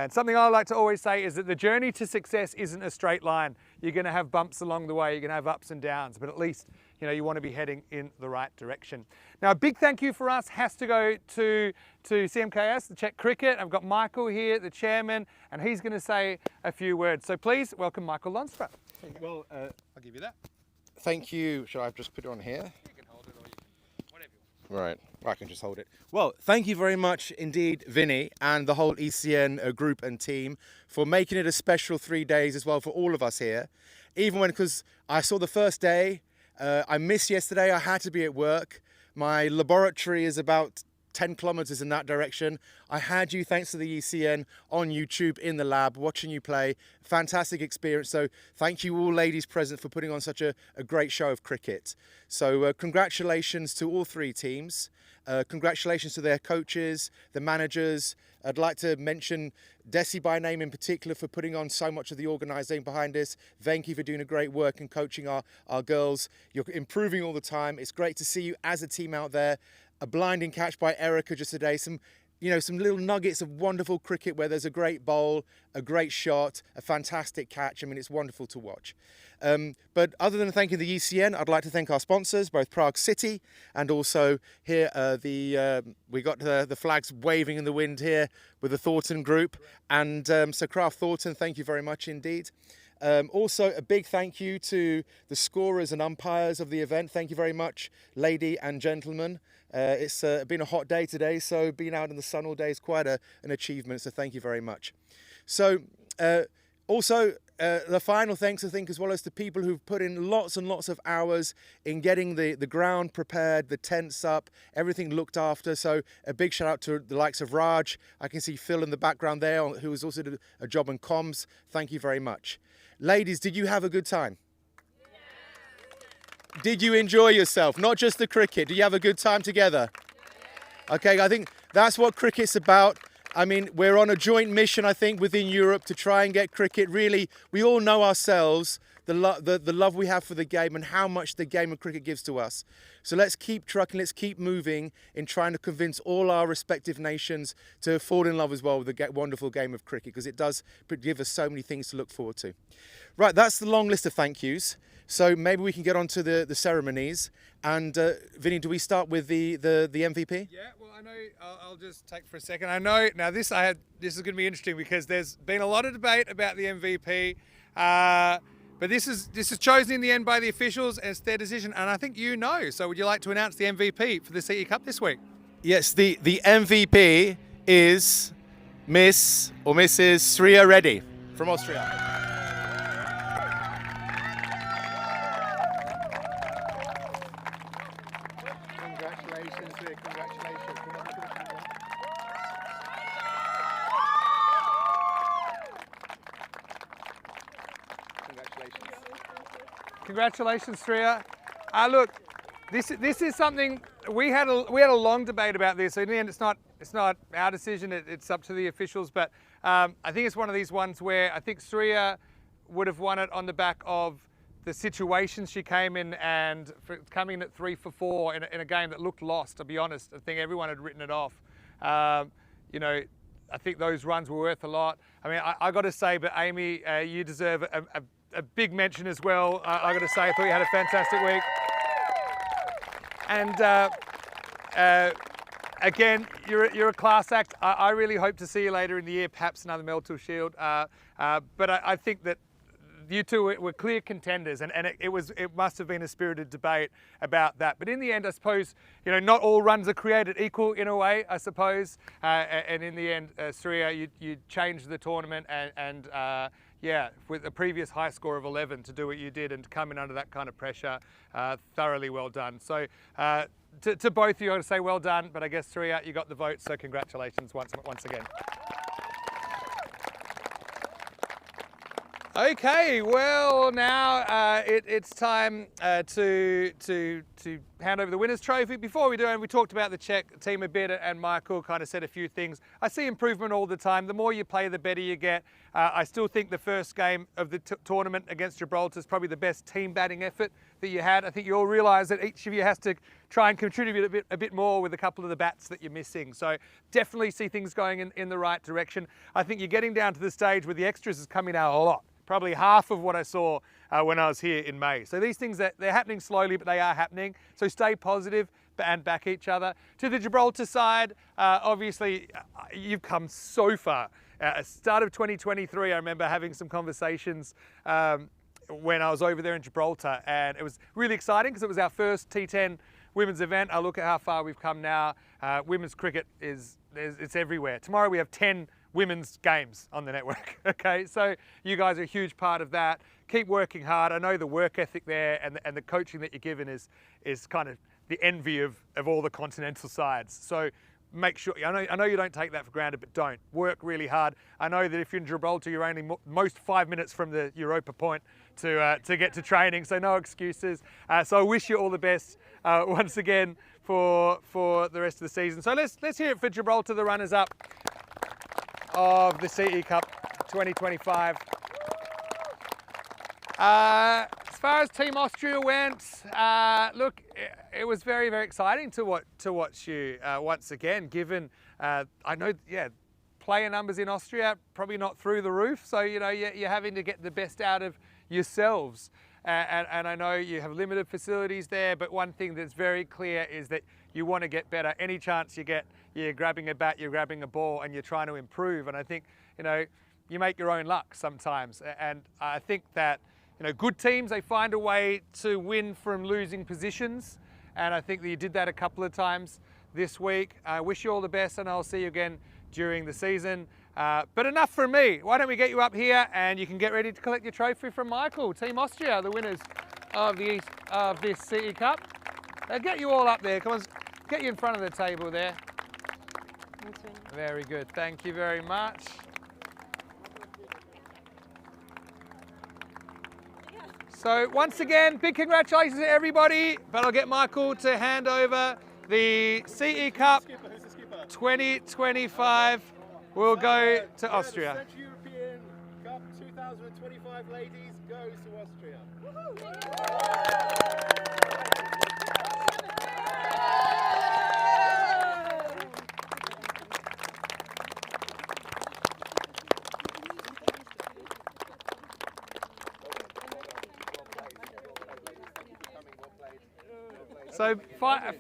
something I like to always say is that the journey to success isn't a straight line. You're going to have bumps along the way, you're going to have ups and downs, but at least you know you want to be heading in the right direction. Now, a big thank you for us has to go to CMKS, the Czech Cricket. I've got Michael here, the chairman, and he's going to say a few words. So please welcome Michael Lonstra. Well, I'll give you that. thank you. Should I just put it on here? You can hold it or whatever you want. Right, I can just hold it. Well, thank you very much indeed, Vinny, and the whole ECN group and team for making it a special 3 days as well for all of us here. Even when, because I saw the first day, I missed yesterday, I had to be at work. My laboratory is about 10 kilometers in that direction. I had you, thanks to the ECN, on YouTube in the lab, watching you play. Fantastic experience. So thank you all ladies present for putting on such a great show of cricket. So congratulations to all three teams. Congratulations to their coaches, the managers. I'd like to mention Desi by name in particular for putting on so much of the organising behind this. Venki for doing a great work and coaching our girls. You're improving all the time. It's great to see you as a team out there. A blinding catch by Erica just today. Some little nuggets of wonderful cricket where there's a great bowl, a great shot, a fantastic catch. I mean, it's wonderful to watch. But other than thanking the ECN, I'd like to thank our sponsors, both Prague City and also here we got the flags waving in the wind here with the Thornton Group. And so Kraft Thornton, thank you very much indeed. Also, a big thank you to the scorers and umpires of the event. Thank you very much, lady and gentlemen. It's been a hot day today, so being out in the sun all day is quite an achievement, so thank you very much. So also, the final thanks, I think, as well as to people who've put in lots and lots of hours in getting the ground prepared, the tents up, everything looked after. So a big shout out to the likes of Raj. I can see Phil in the background there, who has also did a job on comms. Thank you very much. Ladies, did you have a good time? Did you enjoy yourself? Not just the cricket. Did you have a good time together? Okay, I think that's what cricket's about. I mean, we're on a joint mission, I think, within Europe to try and get cricket. Really, we all know ourselves, the love we have for the game and how much the game of cricket gives to us. So let's keep trucking, let's keep moving in trying to convince all our respective nations to fall in love as well with the wonderful game of cricket, because it does give us so many things to look forward to. Right, that's the long list of thank yous. So maybe we can get on to the ceremonies. And Vinny, do we start with the MVP? Yeah, well, I know, I'll just take for a second. I know, now this is going to be interesting because there's been a lot of debate about the MVP. But this is chosen in the end by the officials as their decision, and I think you know. So would you like to announce the MVP for the CE Cup this week? Yes, the MVP is Miss or Mrs. Sriya Reddy. from Austria. Congratulations, Rick. Congratulations. Congratulations, Stria. Look, this is something we had a long debate about this. So in the end, it's not our decision. It's up to the officials. But I think it's one of these ones where I think Stria would have won it on the back of the situation she came in, and coming in at 3 for 4 in a game that looked lost. To be honest, I think everyone had written it off. You know, I think those runs were worth a lot. I mean, I got to say, but Amy, you deserve a big mention as well. I got to say, I thought you had a fantastic week. And again, you're a class act. I really hope to see you later in the year, perhaps another Melville Shield. But I think that you two were clear contenders, and it must have been a spirited debate about that. But in the end, I suppose, you know, not all runs are created equal in a way, I suppose. And in the end, Stria, you changed the tournament, and yeah, with a previous high score of 11 to do what you did and to come in under that kind of pressure, thoroughly well done. So to both of you, I want to say well done, but I guess Stria, you got the vote, so congratulations once again. Okay, well now it's time to hand over the winners' trophy. Before we do, and we talked about the Czech team a bit, and Michael kind of said a few things. I see improvement all the time. The more you play, the better you get. I still think the first game of the tournament against Gibraltar is probably the best team batting effort that you had. I think you all realise that each of you has to try and contribute a bit more with a couple of the bats that you're missing. So definitely see things going in the right direction. I think you're getting down to the stage where the extras is coming out a lot. Probably half of what I saw when I was here in May. So these things, they're happening slowly, but they are happening. So stay positive and back each other. To the Gibraltar side, obviously, you've come so far. Start of 2023, I remember having some conversations when I was over there in Gibraltar, and it was really exciting because it was our first T10 women's event. I look at how far we've come now. Women's cricket it's everywhere. Tomorrow we have 10 women's games on the network. Okay, so you guys are a huge part of that. Keep working hard. I know the work ethic there and the coaching that you're given is kind of the envy of all the continental sides. So make sure, I know you don't take that for granted, but don't. Work really hard. I know that if you're in Gibraltar, you're only most 5 minutes from the Europa point to get to training, so no excuses. So I wish you all the best once again for the rest of the season. So let's hear it for Gibraltar, the runners-up of the CE Cup 2025. As far as Team Austria went, look, it was very, very exciting to watch you once again, given I know, yeah, player numbers in Austria probably not through the roof, so you know you're having to get the best out of yourselves. And I know you have limited facilities there, but one thing that's very clear is that you want to get better. Any chance you get, you're grabbing a bat, you're grabbing a ball, and you're trying to improve. And I think, you know, you make your own luck sometimes. And I think that, you know, good teams, they find a way to win from losing positions. And I think that you did that a couple of times this week. I wish you all the best, and I'll see you again during the season. But enough from me. Why don't we get you up here and you can get ready to collect your trophy from Michael. Team Austria, the winners of this CE Cup. Get you all up there. Come on, get you in front of the table there. Very good. Thank you very much. So once again, big congratulations to everybody. But I'll get Michael to hand over the CE Cup 2025. We'll go to Austria. Central European Cup 2025 ladies goes to Austria. So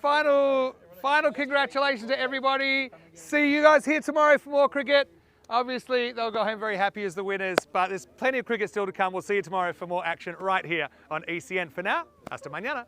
final congratulations to everybody. See you guys here tomorrow for more cricket. Obviously, they'll go home very happy as the winners, but there's plenty of cricket still to come. We'll see you tomorrow for more action right here on ECN. For now, hasta mañana.